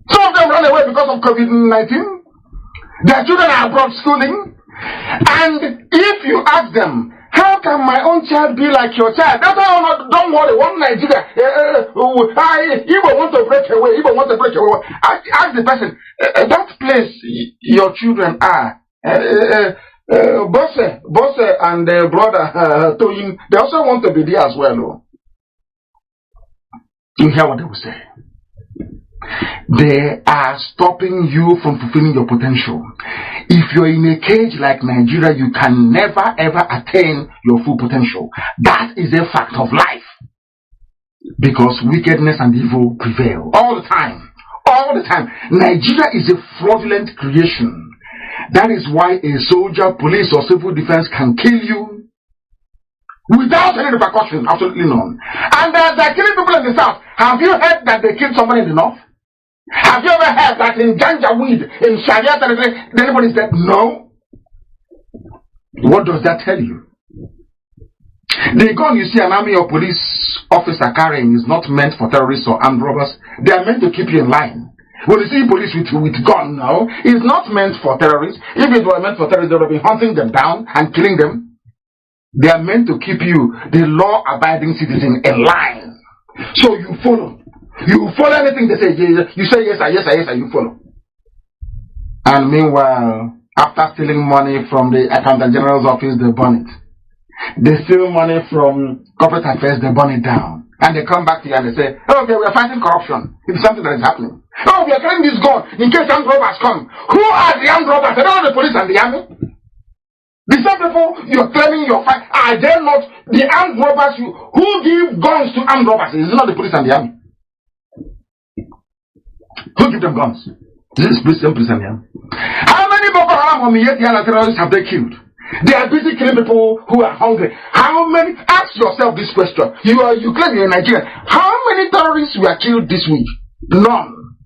Speaker 1: Some of them run away because of COVID-19. Their children are abroad schooling. And if you ask them, how can my own child be like your child? That's why don't worry, one Nigeria, Igbo want to break away, Igbo want to break away. Ask the person, that place your children are, Bosse and brother Toyin, they also want to be there as well. No? You hear what they will say. They are stopping you from fulfilling your potential. If you're in a cage like Nigeria, you can never ever attain your full potential. That is a fact of life. Because wickedness and evil prevail all the time. All the time. Nigeria is a fraudulent creation. That is why a soldier, police, or civil defense can kill you without any repercussion. Absolutely none. And they're killing people in the south. Have you heard that they killed somebody in the north? Have you ever heard that in Janjaweed, in Sharia territory, anybody said no? What does that tell you? The gun you see an army or police officer carrying is not meant for terrorists or armed robbers. They are meant to keep you in line. When you see police with gun now, it's not meant for terrorists. If it were meant for terrorists, they would have been hunting them down and killing them. They are meant to keep you, the law-abiding citizen, in line. So you follow. You follow anything they say. You say yes, you follow. And meanwhile, after stealing money from the Accountant General's office, they burn it. They steal money from corporate affairs, they burn it down. And they come back to you and they say, oh, okay, we are fighting corruption. It's something that is happening. Oh, we are carrying this gun in case armed robbers come. Who are the armed robbers? They don't know the police and the army. The same people you're claiming you're fighting, are they not the armed robbers? Who give guns to armed robbers? Is it not the police and the army? Who give them guns? This is police and the army. How many Boko Haram or Miyeti terrorists have they killed? They are busy killing people who are hungry. How many? Ask yourself this question. You claim you're in Nigeria. How many terrorists were killed this week? None.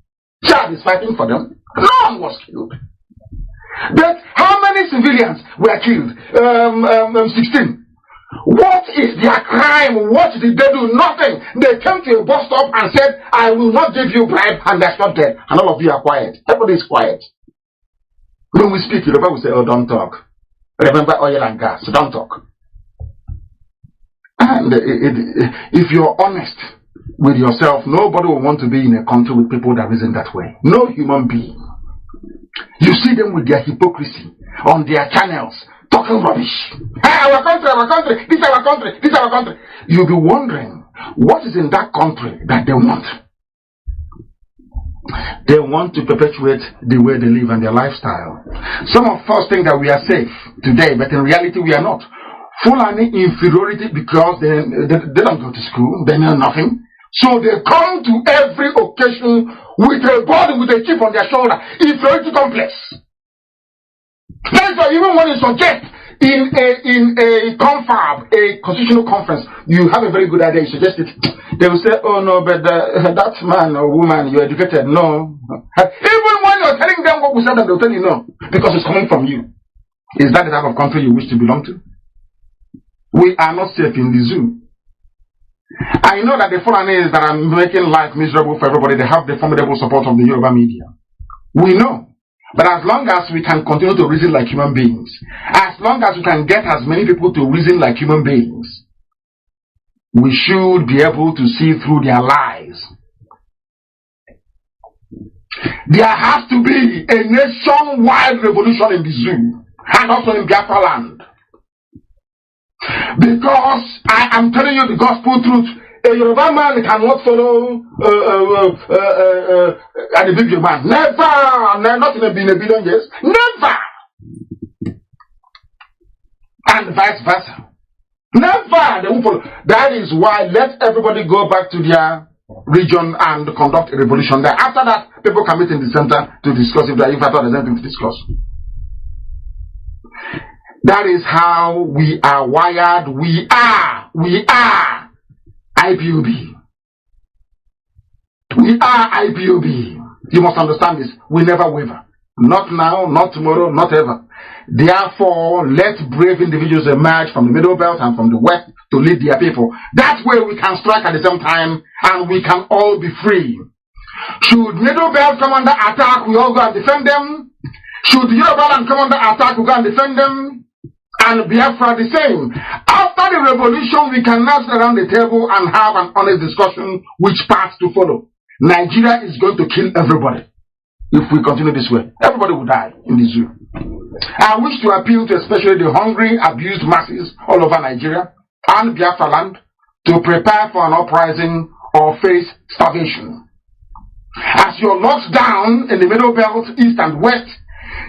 Speaker 1: Chad is fighting for them. None was killed. But how many civilians were killed? 16. What is their crime? What did they do? Nothing. They came to a bus stop and said, I will not give you bribe, and they're not dead. And all of you are quiet. Everybody is quiet. When we speak, Yoruba will say, oh, don't talk. Remember oil and gas, so don't talk. And if you're honest with yourself, nobody will want to be in a country with people that reason that way. No human being. You see them with their hypocrisy on their channels, talking rubbish. Hey, our country, this is our country, this is our country. You'll be wondering, what is in that country that they want? They want to perpetuate the way they live and their lifestyle. Some of us think that we are safe today, but in reality we are not. Fulani inferiority because they don't go to school, they know nothing. So they come to every occasion with a body, with a chip on their shoulder. Inferiority complex. That's why even when you suggest in a confab, a constitutional conference, you have a very good idea, you suggest it. They will say, oh no, but that man or woman, you're educated. No. Even when you're telling them what we said, they'll tell you no. Because it's coming from you. Is that the type of country you wish to belong to? We are not safe in the zoo. I know that the Fulanis that are making life miserable for everybody, they have the formidable support of the Yoruba media. We know. But as long as we can continue to reason like human beings, as long as we can get as many people to reason like human beings, we should be able to see through their lies. There has to be a nationwide revolution in the zoo and also in Biafra land. Because I am telling you the gospel truth. A Yoruba man cannot follow a big man. Never, not in a billion years. Never. And vice versa. Never. They won't follow. That is why let everybody go back to their region and conduct a revolution there. After that, people can meet in the center to discuss if I thought there's anything to discuss. That is how we are wired. We are IPOB. We are IPOB. You must understand this. We never waver. Not now, not tomorrow, not ever. Therefore, let brave individuals emerge from the Middle Belt and from the West to lead their people. That way we can strike at the same time and we can all be free. Should Middle Belt come under attack, we all go and defend them. Should Yoruba land come under attack, we go and defend them. And Biafra the same. After the revolution, we can now sit around the table and have an honest discussion which path to follow. Nigeria is going to kill everybody if we continue this way. Everybody will die in the zoo. I wish to appeal to especially the hungry, abused masses all over Nigeria and Biafra land to prepare for an uprising or face starvation. As you're locked down in the Middle Belt, East and West,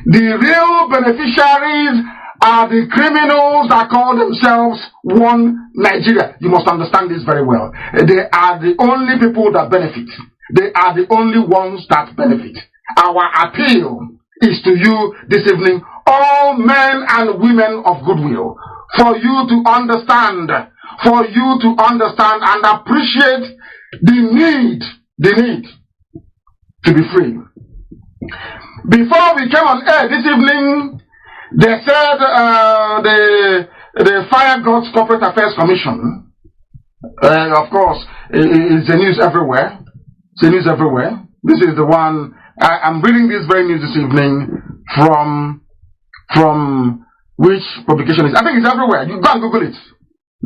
Speaker 1: the real beneficiaries are the criminals that call themselves One Nigeria. You must understand this very well. They are the only people that benefit. They are the only ones that benefit. Our appeal is to you this evening, all men and women of goodwill, for you to understand and appreciate the need to be free. Before we came on air this evening, they said the Fire Gods Corporate Affairs Commission, of course, is the news everywhere. It's the news everywhere. This is the one. I'm reading this very news this evening from which publication is. I think it's everywhere. You go and Google it.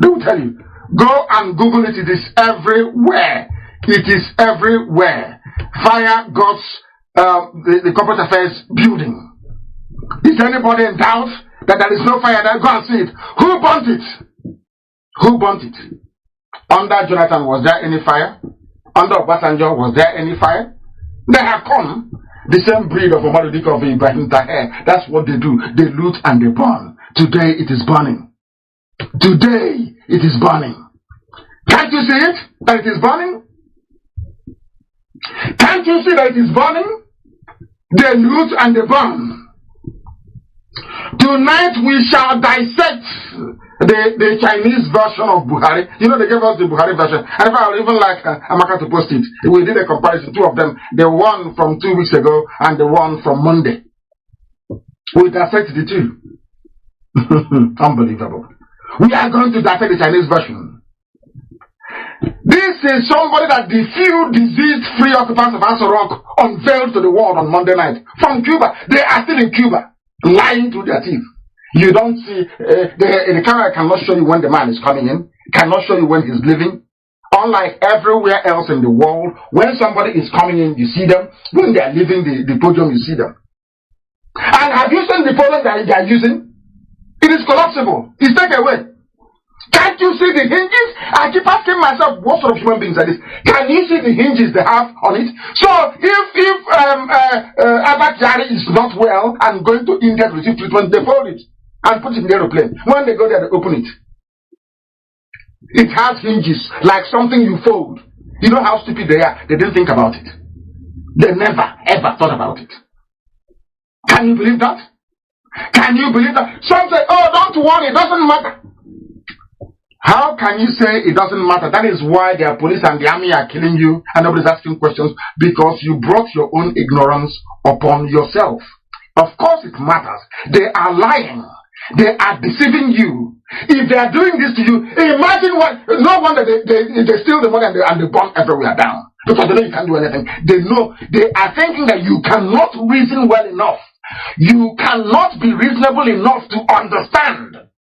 Speaker 1: They will tell you. Go and Google it. It is everywhere. It is everywhere. Fire Gods, the Corporate Affairs building. Is anybody in doubt that there is no fire there? Go and see it. Who burnt it? Who burnt it? Under Jonathan, was there any fire? Under Obasanjo, was there any fire? They have come. The same breed of Omar Dik of Ibrahim Taher. That's what they do. They loot and they burn. Today it is burning. Today it is burning. Can't you see it? That it is burning? Can't you see that it is burning? They loot and they burn. Tonight we shall dissect the Chinese version of Buhari. You know, they gave us the Buhari version. And if I would even like Amaka to post it, we did a comparison, two of them, the one from 2 weeks ago and the one from Monday. We dissect the two. Unbelievable. We are going to dissect the Chinese version. This is somebody that the few disease-free occupants of Aso Rock unveiled to the world on Monday night from Cuba. They are still in Cuba, lying through their teeth. You don't see, the camera cannot show you when the man is coming in, cannot show you when he's leaving. Unlike everywhere else in the world, when somebody is coming in, you see them. When they are leaving the podium, you see them. And have you seen the podium that they are using? It is collapsible. It's taken away. Can't you see the hinges? I keep asking myself, what sort of human beings are these? Can you see the hinges they have on it? So, if Albert Jari is not well and going to India to receive treatment, they fold it and put it in the aeroplane. When they go there, they open it. It has hinges, like something you fold. You know how stupid they are? They didn't think about it. They never, ever thought about it. Can you believe that? Can you believe that? Some say, oh, don't worry, it doesn't matter. How can you say it doesn't matter? That is why their police and the army are killing you and nobody's asking questions, because you brought your own ignorance upon yourself. Of course it matters. They are lying. They are deceiving you. If they are doing this to you, imagine what, no wonder they steal the money and they burn everywhere down. Because they know you can't do anything. They know, they are thinking that you cannot reason well enough. You cannot be reasonable enough to understand.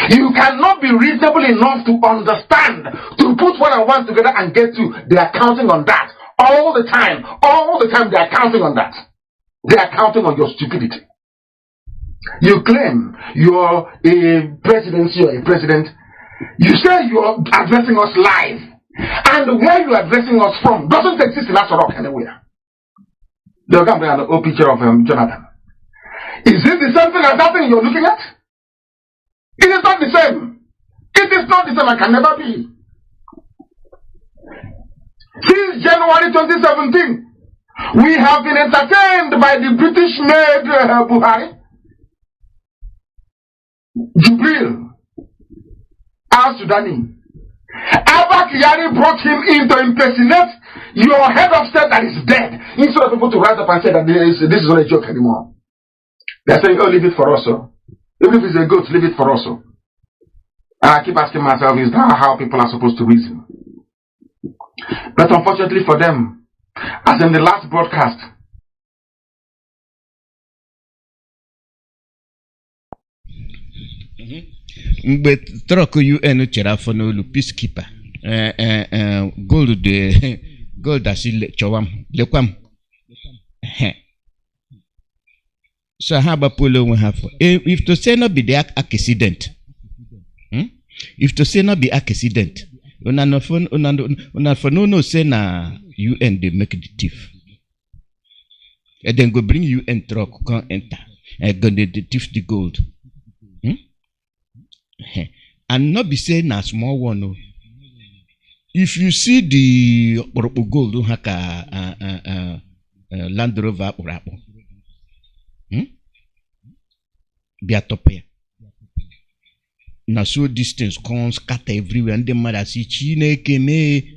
Speaker 1: You cannot be reasonable enough to understand, to put what I want together and get to. They are counting on that. All the time they are counting on that. They are counting on your stupidity. You claim you're a presidency or a president. You say you're addressing us live. And where you're addressing us from doesn't exist in Asorok anywhere. They'll come bring an old picture of Jonathan. Is it the same thing as that thing you're looking at? It is not the same. It is not the same and can never be. Since January 2017, we have been entertained by the British-made Buhari, Jubril, Al-Sudani. Abba Kyari brought him in to impersonate your head of state that is dead, instead of people to rise up and say that this is not a joke anymore. They're saying, oh, leave it for us. Even if it's a goat, leave it for us. And I keep asking myself, is that how people are supposed to reason? But unfortunately for them, as in the last broadcast,
Speaker 12: mgbe trọk UN chere afọ n'olu peacekeeper gold asị chọwa m lekwa m so ha gbapụla onwe ha afọ. If to say not be the accident, if to say not be accident, una for no say na UN they make the thief, and then go bring UN truck come enter and go they thief the gold. And not be saying a small one. No. If you see the gold Land Rover be a top here. Now so distance comes scatter everywhere and the mother see Chineke me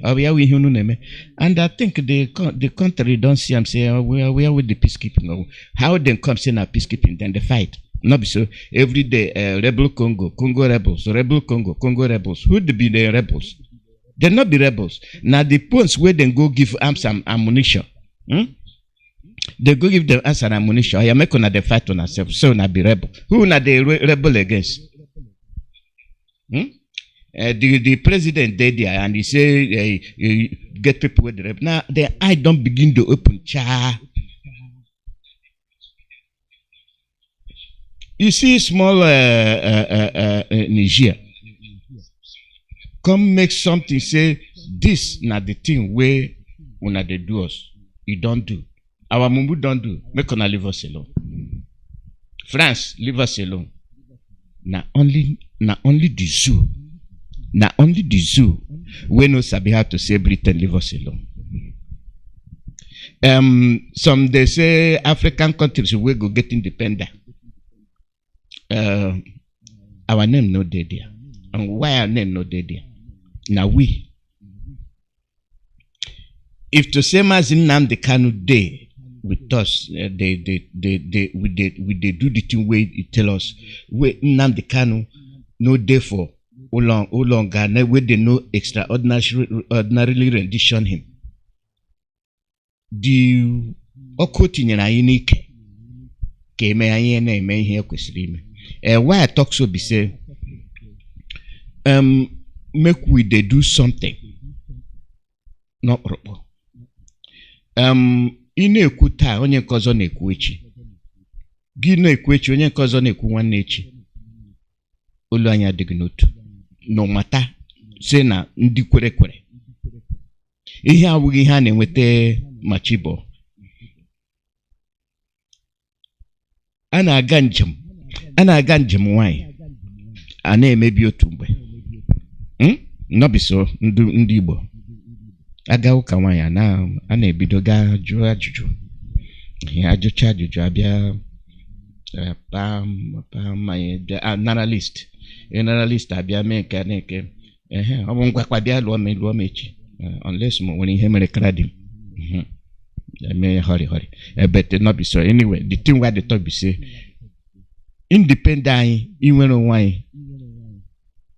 Speaker 12: and I think the country don't see them say we are with the peacekeeping. How they come say na peacekeeping then they fight. Not be so every day rebel Congo rebels, rebel Congo rebels. Who be the rebels? They not be rebels. Now the points where they go give arms and ammunition. They go give them arms and ammunition. I am making they fight on ourselves. So na be rebel. Who na the rebel against? The president did there and he say get people with the rebel. Now their eye don't begin to open. You see small Niger come make something say this not the thing where una they do us. You don't do. Our Mumbu don't do. Make una leave us alone. France, leave us alone. Na only the zoo. Na only the zoo. We no sabi how to say Britain leave us alone. Some they say African countries will go get independent. Our name no dead there. And why our name no dead there? Now we. If to say Mazi Nnamdi Kanu day with us, they do the thing where it tell us where Nnamdi Kanu no day for how long and where they no extraordinarily rendition him. The okoti na unique keme aye na eme ihe kwesịrị ime. Why I talk so be say make we they do something not proper. Ine ekuta onye nkozo na ekwu echi. Gi na ekwu echi onye nkozo na ekwu nwanne echi. Olu anya adịghị n'otu. No mata say na ndị kwere. Ihe awụghị ihe a na-enweta machibo. A na-aga njem nwanyị a na-emebi otu mgbe. Nọbiso ndị Igbo aga ụka nwanyị a na-ebido ga jụọ ajụjụ. Ajụcha ajụjụ abịa analyst abịa mee nke na-eke ọ bụ ngwakwa bịa lụọ m echi unless mo nwere ihe mere kradim. Hurry. But not be so. Anyway, the thing where the talk be say independent inwere onwe anyị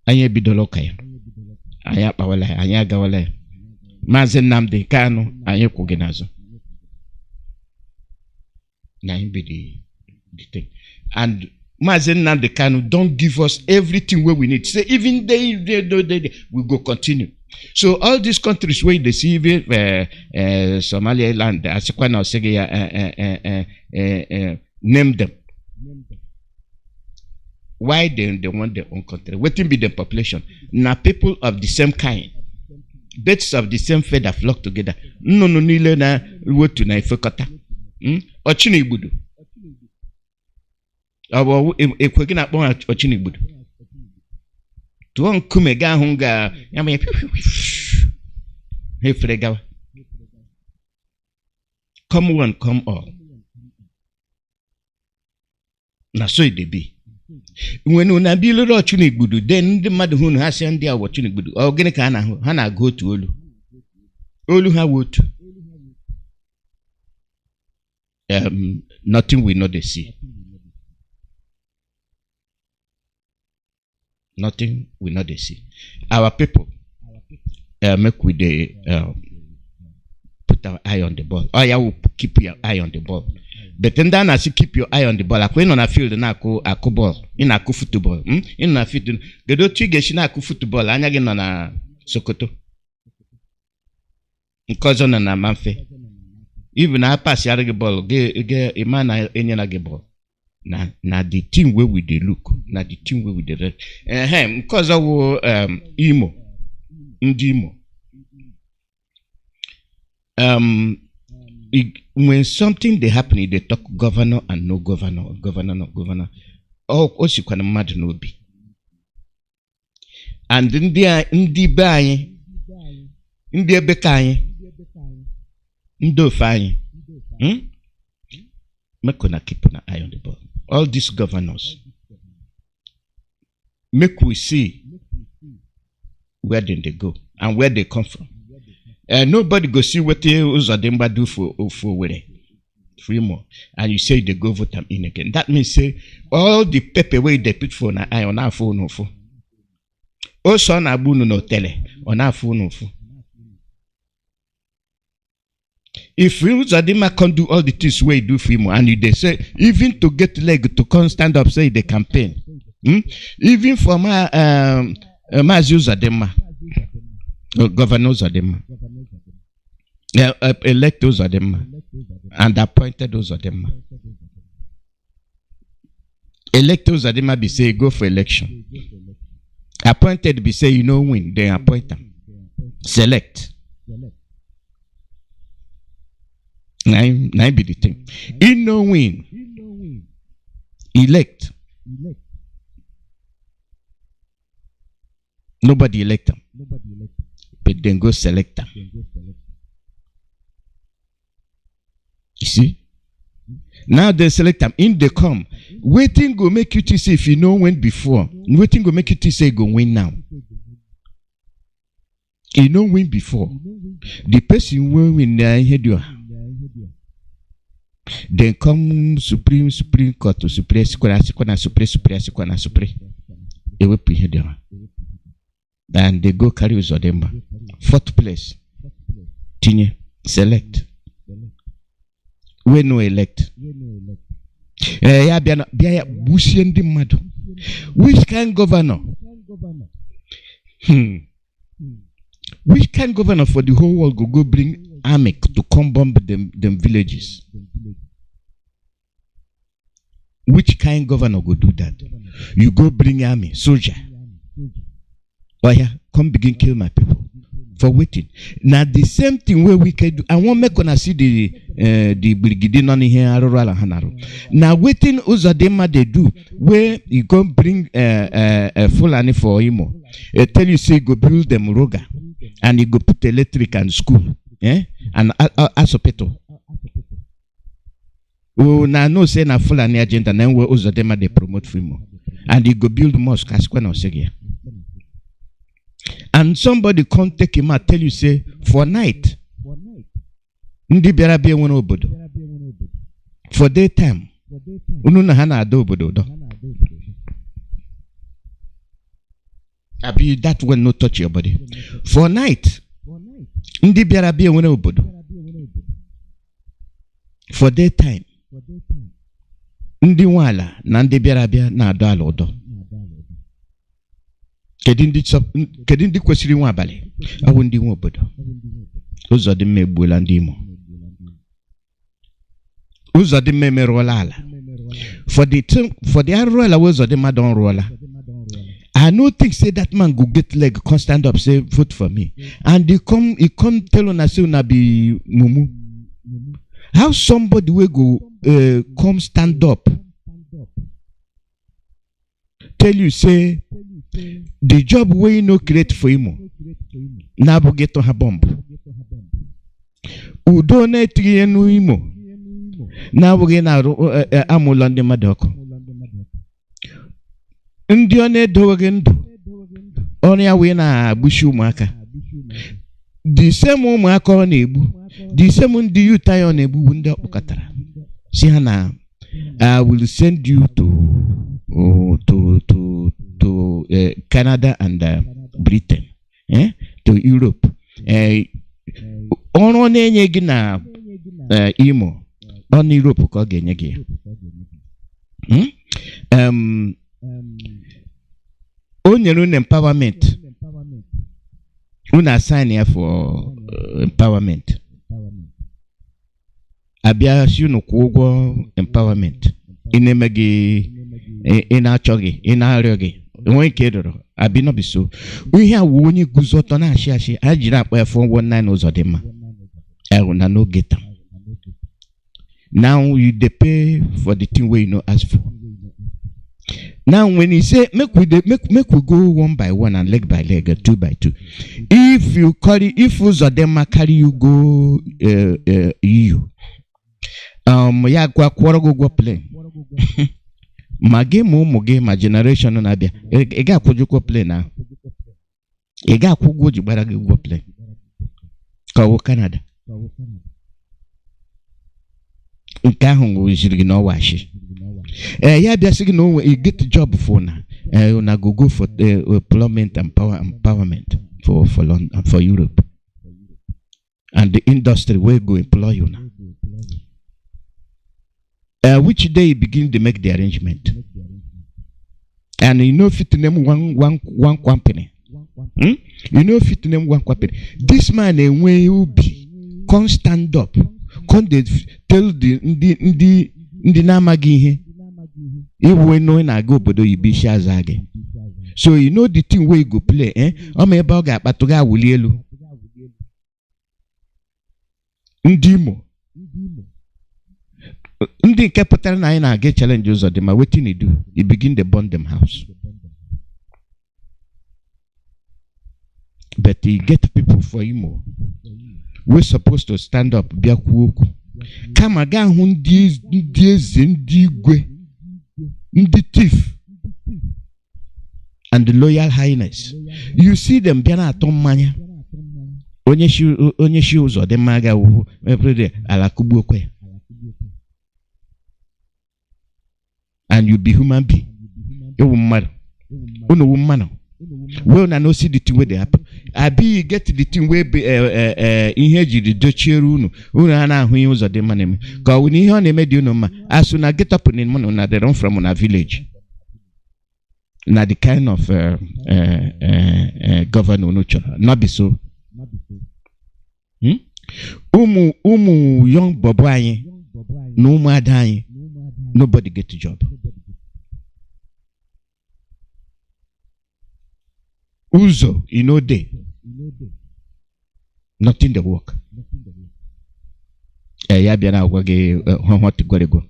Speaker 12: anyị ebidola ụka ya anyị akpawala ya anyị agawala ya. Mazi Nnamdi Kanu anyị kwụghị n'azụ na be the thing. And Mazi Nnamdi Kanu don't give us everything where we need. Say even they we go continue. So all these countries where they see Somaliland, name them. Why they want their own country? What will be the population? Now people of the same kind, birds of the same feather flock together. No nile na wotu na ifekota. Ochini igbudu. Abo ekwegi na akpọ ochini igbudu. Tuon kume ga hunga yama hefregawa. Come one, come all. Na so it be. When una bi loro ochuni igbudu, then the mad hunu ha se ndi awo ochuni igbudu. O gini ka ha na go to olu. Olu ha wotu. Nothing we know they see. Nothing we know they see. Our people make with the put our eye on the ball. Oh, yeah, will keep your eye on the ball. But then as you keep your eye on the ball, like when on a field na ako ball, in a football, in a field, the do two geshi na football, anya gen na Sokoto. Because on a manfe. Even I pass the ball, get a man na ball. Na the team where we dey look, na the team where we dey because our Imo, Ndimo. When something they happen, they talk governor and no governor, governor no governor. Oh, also kind of mad no be. And then there ndi baye, ndi bekaye, ndo fine. Make una keep an eye on the ball. All these governors, make we see where they go and where they come from. Nobody go see what they Uzademba do for free more, and you say they go vote them in again. That means say all the paper way they put for an eye on our phone no for. Also on abuno no tele on our phone no for. If Uzadema can't do all the things we do for him, and they say even to get leg to come stand up say the campaign, even for my Mazi Uzadema, Governor Uzadema, elect Uzadema, and appointed Uzadema. Elect Uzadema be say go for election. Appointed be say you know win, then appoint them. Select. Now be the thing. In no win, elect. Nobody elect them, but then go select them. You see? Now they select them. In they come. Waiting go make you to say if you know when before. Waiting go make you to say go win now. You know win before. The person will win there head you. Then come Supreme Court to Supreme. They will put here. And they go carry Uzodemba. Fourth place. Tinye. Select. We no elect. Which kind governor? Which kind governor for the whole world go bring army to come bomb them villages? Which kind governor go do that? You go bring army, soldier. Oh yeah, come begin kill my people. For waiting. Now the same thing where we can do. I won't make gonna see the brigade on here Arora Hanaro. Now waiting Uzadema they do where you go bring a Fulani for Imo. Tell you say go build them roga and you go put electric and school. And asopeto. Oh now no say na Fulani agenda then where Uzadema they promote Frimo. And you go build mosque as Kanu Osege. And somebody can't take him out, tell you, say, for night. Ndi biara bia wono obodo. For daytime. Unu na hana ado obodo do. Abi that one no touch your body. For night. Ndi biara bia wono obodo. For daytime. Ndi wala na ndi biara bia na ado alodo. Kedindi kwesiri nwa abali. Awu ndi nwe obodo. Ụzọ dị mma egbuola ndị Imo. Ụzọ dị mma emerụọla ala. For the arụrụ ala ụzọ dị mma don rụọla. I no think say that man go get leg, come stand up, say vote for me. And he come tell una say una be mumu. How somebody will go come stand up, tell you say the job we no create for him. Na bu get on her bomb. Udo na etinye nu Imo. Na bu ge na amụla ndị mmadụ ọkụ. Ndị ọ na-edowe ndụ ọrụ ya wee na-agbushi ụmụaka. The same ụmụaka ọ na-egbu, the same ndị youth ọ na-egbu bụ ndị ọkpụkọtara. Si ha na I will send you to Canada and Britain, to Europe. Ọrụ na-enye gị na Imo, ọ na Europe ka ọ ga-enye gị ya. O nyere unu empowerment. Unu assign ya for empowerment. Abịa si unu kwụ ụgwọ empowerment. Ị na-eme gị, ị na-achọ gị, ị na-arịọ gị. Onwe nke dọrọ, abi no biso. Ihe a wụ onye guzo ọtọ na-achị a jiri akpa ya 419 ụzọ dị mma. Na no get am. Now you dey pay for the thing wey you no ask for. Now, when he say make we go one by one and leg by leg, two by two. If Uzodema carry you go EU, ya go plane. Mage ma generation na bia. Ega go plane na. Ega go jibara go plane. Kawo Canada. Nke ahụ jiri na ọwashi. Ya bịa sị gị na onwe get job for na go for employment and empowerment for London, for Europe, and the industry will go employ you now. Which day you begin to make the arrangement, and you know fit to name one company. You know fit to name one company. This man when you be can't stand up, can't tell the ndị na-amaghị ihe iwe no na go obodo yibishi azage. So you know the thing where you go play, o ma ebe ọ ga-akpatụ ga wuli elu. Ndị Imo ndị nke pụtara na anyị na-aga challenge ụzọ dị ma wetin you do, you begin to burn them house. But you get people for Imo we're supposed to stand up bịa kwuo okwu. Kama ga hụ ndị eze, ndị igwe, ndị thief and the loyal highness. You see them bịa na-atọ mmanya. Onye shi ụzọ dị mma ga wuhu everyday ala kugbu okwe. And you be human being. Ewu mmadụ. Unu wu mmadụ. Well, na no see the thing where they happen. Abi get the thing where ihe jiri dochie unu ana ahụ ihe ụzọ dị mma na-eme. Ka ọ ihe ọ na-eme dị unu mma. As soon get up in money na they run from una village. Na the kind of governor unu chọrọ. Not be so. Umu young bobo anyị na ụmụ ada anyị, nobody get a job. Uzo, you know they. Nothing the work. Ya bịa na agwa gị what go go.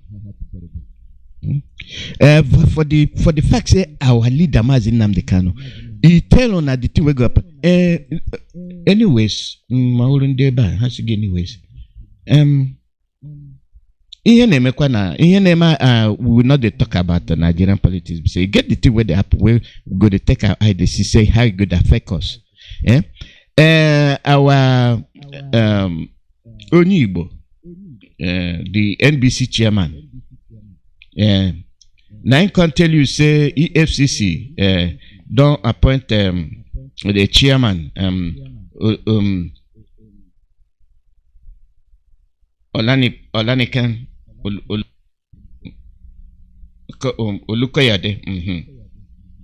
Speaker 12: For the fact say our leader Mazi Nnamdi Kanu, he tell on the thing we go up. Anyways, has to anyways. Ihe na-emekwa na ihe na-eme we will not talk about the Nigerian politics. So you get the thing where they happen, where we go to take our eye, say how it could affect us. Our Onyibo, the NBC chairman, now can tell you say EFCC don't appoint the chairman Olanikan Olukayade.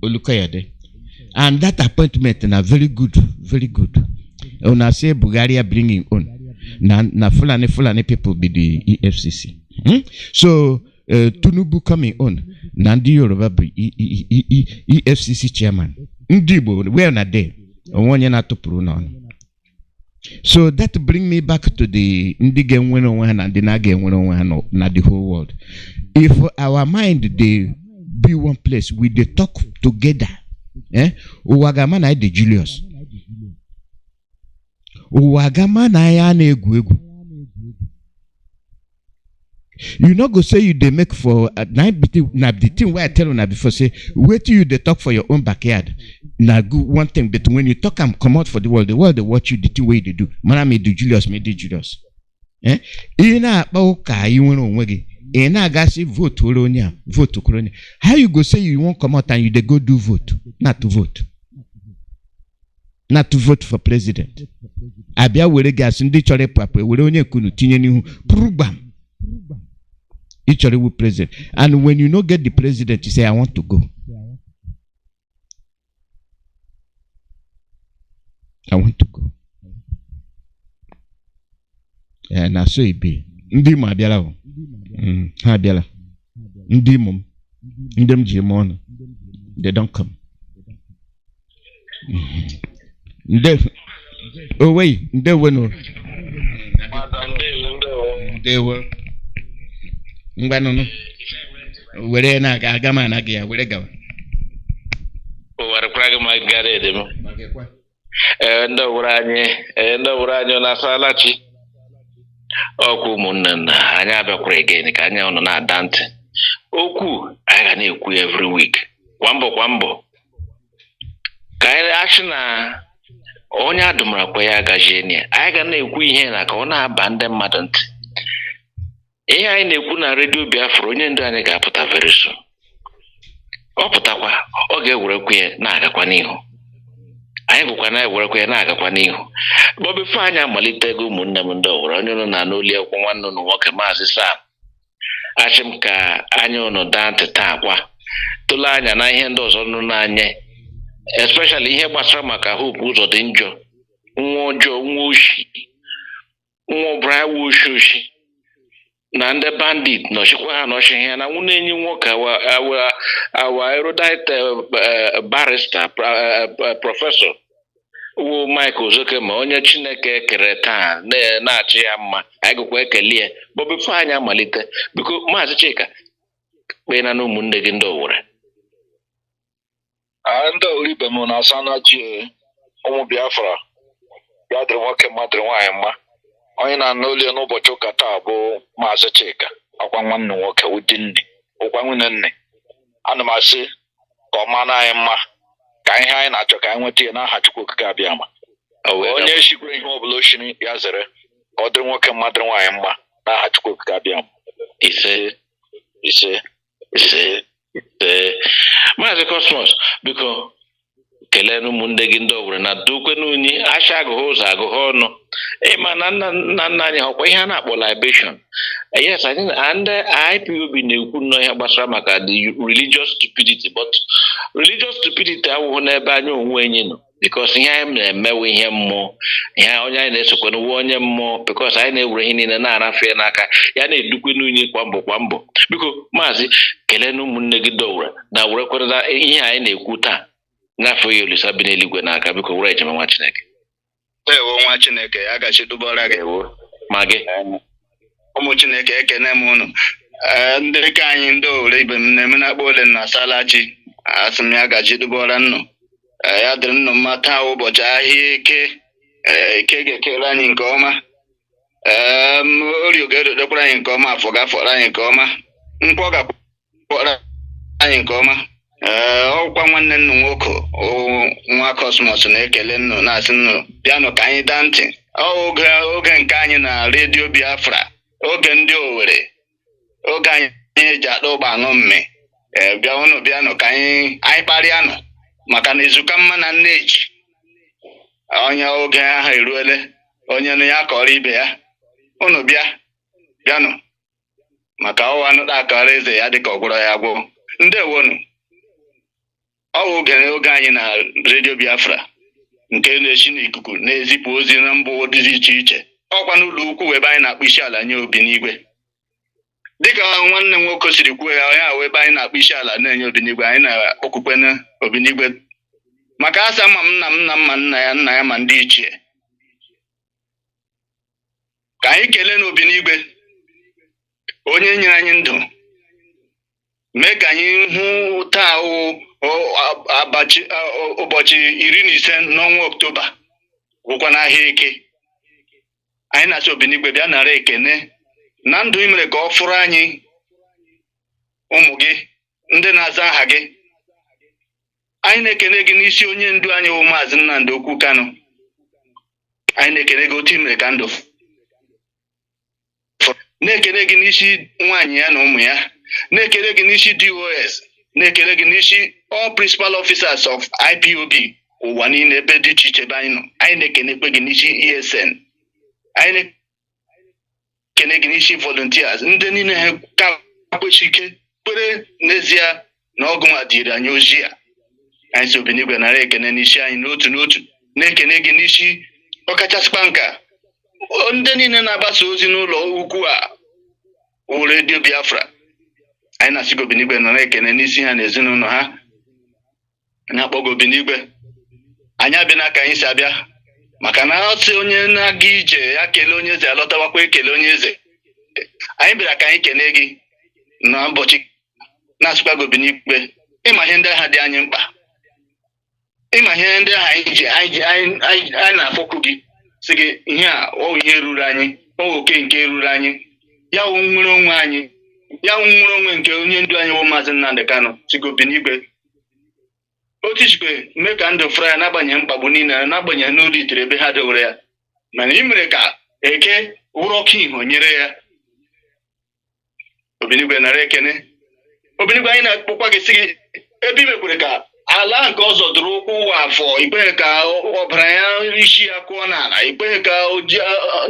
Speaker 12: Olukayade. And that appointment is very good, very good. Una say Bulgaria bringing own. Na Fulani people be the EFCC. So Tinubu coming on. Nnamdi Yoruba be EFCC chairman. Ndibo, where na there? Onye na to pronoun. So that bring me back to the Ndige one and the Nage one na the whole world. If our mind they be one place, we they talk together. Uwagama na de Julius. Uwagama na ya na egwu. You not go say you they make for the thing where I tell you before say wait till you they talk for your own backyard. Now good one thing, but when you talk and come out for the world they watch you the thing way they do. Man me do Julius. Ina ka you want wege. Ina gasi vote to kolonia. How you go say you won't come out and you they go do vote? Not to vote. Not to vote for president. Abia were gas ndi chore papa were onye kunu tinye nihu program. Each other will president. And when you not get the president, you say, I want to go. I want to go. And I say, be. Ndi ma biala. Ha biala. Ndi mum. Ndem jimon. They don't come. Oh, wait. They were no. They were. Ngwanu were na agama na gị ya were gawa
Speaker 13: were kwa gị ma gare de mo ndo wura anyị na salachi okwu ụmụnne anyị abịakwara again ka anyị ọnụ na-ada ntị okwu anyị ga na-ekwu every week kwa mbọ ka anyị achị na onye adụmara kwa ya agajie ni anyị ga na-ekwu ihe na ka ọ na-aba ndị mmadụ ntị. Ihe anyị na-ekwu na redio Biafra onye ndu anyị ga-apụta very soon. Ọ pụtakwa ọ ga-ewerekwa ya na-agakwa n'ihu. Anyị bụkwa na-ewerekwa ya na-agakwa n'ihu. Before anyị amalitego ụmụnne m ndị ọwụrụ onye nọ na n'oli ekwu nwanne ụnụ nwoke Maazị Sam. Achị m ka anyị ụnụ daa ntị taa kwa tụle anya na ihe ndị ọzọ nụ n'anya especially ihe gbasara maka hope ụzọ dị njọ nwa ọjọọ nwa oshi nwa ọbara oshi na ndị bandit nọchikwa ha nọchi ihe na nwunye enyi nwoke awa erudite barrister prọfesọ wụ Mike Ozoke ma onye Chineke kere taa na-achị ya mma anyị gụkwa ekele ya before anyị amalite biko Maazị Chika kpee na ụmụnne gị ndị Owere
Speaker 14: ndị Owere ibe m na-asa na ji ụmụ Biafra ya dịrị nwoke mmadụ nwaanyị mma. Onye na-anụ olu n'ụbọchị ụka taa bụ Maazị Chika ọkwa nwanne nwoke ụdị nne ụkwa nwunye nne. Ana m asị ka ọ mara anyị mma ka ihe anyị na-achọ ka anyị nweta ya n'aha Chukwu Okike abịa ma onye shikwere ihe ọbụla o shiri ya zere ka ọ dịrị nwoke mmadụ nwaanyị mma n'aha Chukwu Okike abịa ma ise
Speaker 13: Maazị Cosmos biko kelee ụmụnne gị ndị Owere na dokwe n'unyi asha agụghị ụzọ agụghị ọnụ ịma na nna anyị ọkwa ihe a na-akpọ libation. Yes, I think ndị IPOB na-ekwu nnọọ ihe gbasara maka the religious stupidity, but religious stupidity awụghị n'ebe anyị onwe anyị nọ because ihe anyị na-emewe ihe mmụọ ihe onye anyị na-esokwe n'uwe onye mmụọ because anyị na-ewere ihe niile na-arafe ya n'aka ya na-edukwe n'unyi kwa mbọ biko Maazị kelee na ụmụnne gị ndị Owere na werekwara ihe anyị na-ekwu taa n'afọ ya Olisa bi n'eluigwe n'aka biko were ejeme nwa Chineke.
Speaker 15: Ewo nwa Chineke ya gachidubara gị
Speaker 13: ma gị
Speaker 15: ụmụ Chineke ekene m unu ndị ka anyị ndị Owere ibe m na-eme na akpọ ole na salachi asị m ya gachidubara nnụ ya dịrị nnụ mma taa ụbọchị ahịa eke ga-ekere anyị nke ọma Orio ga-edodekwara anyị nke ọma afọ gafọrọ anyị nke ọma nkwọ ga-akpọrọ anyị nke ọma ọkwa nwanne nnụ nwoke nwa Cosmos na-ekele nnụ na-asị nnụ bịanụ ka anyị daa ntị oge nke anyị na redio Biafra oge ndị Owere oge anyị eji akpa ụgbọ aṅụ mme bịa unu bịanụ ka anyị kparịanụ maka na izuka mma na nneji onye oge ahụ eruole onye nụ ya kọrọ ibe ya unu bịanụ maka ọwa nụta akọrọ eze ya dịka ọgwụrọ ya gwụ ndewonu oge anyị na redio Biafra nke na-esi n'ikuku na-ezipụ ozi na mba dị iche iche ọkwa n'ụlọ ukwu ebe anyị na-akpụ isi ala nye obi n'igwe dịka nwanne m nwoke siri kwuo ya ebe anyị na-akpụ isi ala na-enye obi n'igwe anyị na-okpukpe na obi n'igwe maka asa ma nna m ma nna ya ma ndị ichie ka anyị kelee n'obi n'igwe onye nyere anyị ndụ mee ka anyị hụ taa ụbọchị 15 n'ọnwa Ọktoba gwụkwa n'ahịa Eke anyị na-asị obi n'igwe bịa nara ekene na ndụ imere ka ọ fụrụ anyị ụmụ gị ndị na-aza aha gị anyị na-ekene gị n'isi onye ndu anyị bụ Maazị Nnamdi Okwu Kanu anyị na-ekene gị otu imere ka ndụ na-ekene gị n'isi nwaanyị ya na ụmụ ya na-ekele gị n'isi DOS na-ekele gị n'isi all principal officers of IPOB ụwa niile ebe dị iche iche ebe anyị nọ anyị na-ekenekwe gị n'isi ESN anyị na-ekene gị n'isi volunteers ndị niile ha ka kwesị ike kpere n'ezie na ọgụ nwa dịrị anyị ozi a anyị si obi n'igwe nara ekene n'isi anyị n'otu n'otu na-ekene gị n'isi ọkachasịkwa nka ndị niile na-agbasa ozi n'ụlọ ukwu a redio Biafra anyị na-asị gị obi n'igwe nara ekene n'isi ha na ezinụlọ ha na-akpọ obi n'igwe anyị abịa n'aka anyị si abịa maka na ọsị onye na-aga ije ya kelee onye eze alọtawakwa ekele onye eze anyị bịara ka anyị kelee gị na ụbọchị na-asịkwa gị obi n'igwe ịma ihe ndị agha dị anyị mkpa ịma ihe ndị agha anyị na-afọkwu gị sị gị ihe a ọ ihe ruru anyị ọ oke nke ruru anyị ya wụ nwere onwe anyị ya wụ nwere onwe nke onye ndu anyị bụ Maazị Nnamdi Kanu sị gị obi n'igwe otu ijikwe mee ka ndụ fụrụ ya n'agbanyeghị mkpagbu niile n'agbanyeghị n'ụlọ itere ebe ha dowere ya mana ị mere ka eke wụrụ ọkụ iho nyere ya Obinigwe nara ekene Obinigwe anyị na-akpọkwa gị sị gị ebe imekwere ka ala nke ọzọ dụrụ ụkwụ ụwa afọ ikpeghị ka ọbara ya isi ya kụọ n'ala ikpeghị ka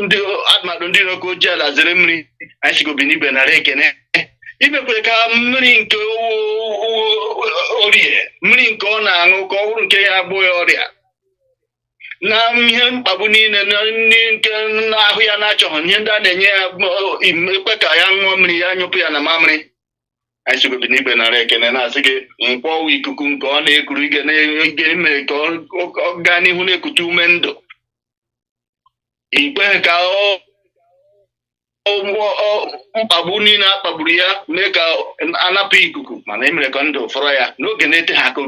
Speaker 15: ndị adụmadụ ndị nwoke ojii ala zere mmiri anyị sị gị Obinigwe nara ekene imekwere ka mmiri nke orie mmiri nke ọ na-aṅụ ka ọ bụrụ nke ya abụghị ọrịa na ihe mkpagbu niile na ndị nke ahụ ya na-achọghị ihe ndị a na-enye ya ekwe ka ya ṅụọ mmiri ya nyụpụ ya na mamịrị anyị sị gị Obinigwe nara ekene na-asị gị mkpọwa ikuku nke ọ na-ekuru ige na-ege mere ka ọ gaa n'ihu na-ekute ume ndụ ikpeghị ka mkpagbu niile akpagburu ya mee ka anapụ ikuku mana emere ka ndụ fọrọ ya n'oge na-eteghị aka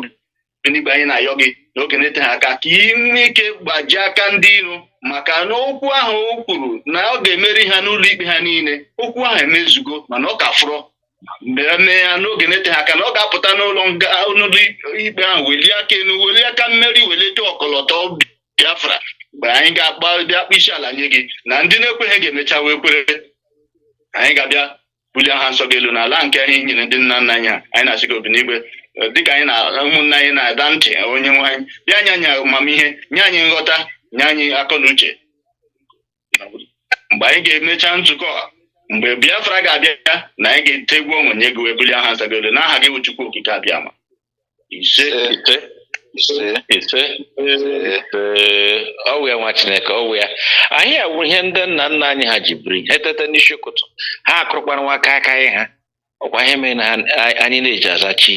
Speaker 15: Obinigwe anyị na-ayọ gị n'oge na-eteghị aka ka ime ike gbajie aka ndị iro maka na okwu ahụ o kwuru na ọ ga-emeri ha n'ụlọ ikpe ha niile okwu ahụ emezugo mana ọ ka fọrọ mee ya n'oge na-eteghị aka na ọ ga-apụta n'ụlọ ikpe ahụ welie aka elu welie aka mmeri welite ọkọlọtọ Biafra mgbe anyị ga-akpa isi ala nye gị na ndị na-ekweghị ga-emecha wee kwere anyị ga-abịa bulie ha nsọ gị elu n'ala nke anyị nyere ndị nna nna anyị anyị na-asị gị Obinigwe dịka anyị na ụmụnna anyị na-ada ntị onye nwe anyị bịa nye anyị amamihe nye anyị nghọta nye anyị akọ na uche mgbe anyị ga-emecha nzukọ mgbe Biafra ga-abịa na anyị ga-etegwu onwe nye gị wee bulie ha nsọ gị elu n'aha gị Chukwu Okike abịama ise
Speaker 13: ọwụ ya nwa Chineke ọwụ ya anyị awụ ihe ndị nna nna anyị ha ji biri etete n'isi ụtụtụ ha akụrụkwara nwa aka anyị ha ọkwa ihe mere na anyị na-eji aza chi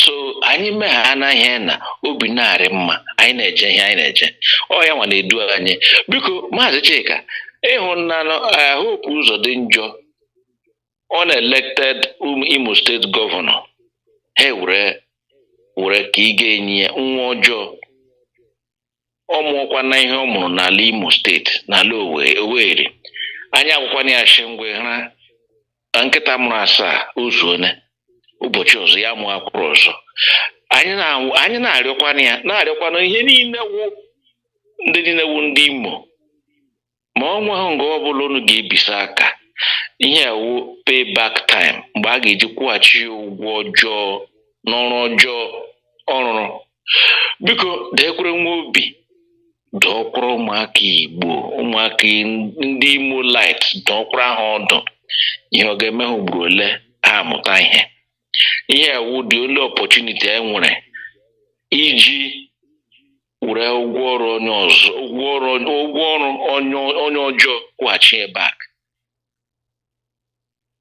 Speaker 13: so anyị mee ha anaghị na obi na-arị mma anyị na-eje ihe anyị na-eje ọ ya nwa na-edu anyị biko Maazị Chika ịhụnanụ Hope Uzodinjọ ọ na-elected Imo steeti gọvanọ ha were ka ị ga-enye nwa ọjọọ ọ mụọkwa na ihe ọ mụrụ n'ala Imo steeti n'ala Owerri anyị akwụkwana ya shingwe ha nkịta mụrụ 7 ozuone ụbọchị ọzọ ya mụọ akwụrụ ọzọ anyị na-arịọkwana ihe niile wụ ndị Imo ma ọnwa ahụ nga ọbụla unu ga-ebisa aka ihe ewu payback time mgbe a ga-eji kwụghachi ụgwọ ọjọọ n'ọrụ ọjọọ ọ rụrụ biko deekwere nwa obi dọkwara ụmụaka Igbo ụmụaka ndị Imo light dọkwara ha ọdụ ihe ọ ga-eme ha ugboro ole ha amụta ihe ewu dị only opportunity e nwere iji were ụgwọ ọrụ onye ọzọ ụgwọ ọrụ onye ọjọọ kwụghachi back.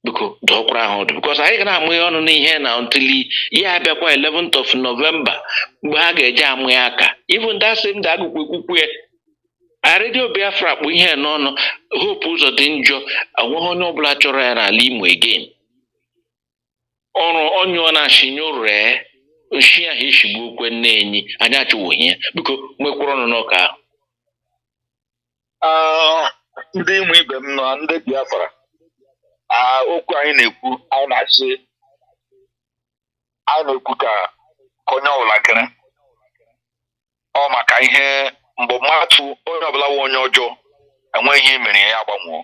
Speaker 13: Biko dọkwara ahụ ọdụ because anyị ga na-amụ ya ọnụ n'ihe na until ya abịakwa 11th of November mgbe ha ga-eji amụ ya aka. Even that same day agụkwa ekwukwu ya Radio Biafra kpụ ihe n'ọnụ hope ụzọ dị njọ enweghị onye ọbụla chọrọ ya n'ala Imo again. Ọrụ onye ọ na-achịnye ree nshi ahụ ishigbu okwe nne-enyi anyị achụwụghị ya. Biko nwekwara ọnụ n'ọka ahụ.
Speaker 14: Ndị Imo ibe m na ndị Biafra okwu anyị na-ekwu anyị na-ekwu ka onye ọbụla kere ọ maka ihe mgbe mmadụ onye ọbụla nwe onye ọjọọ enwe ihe mere ya agbanwe.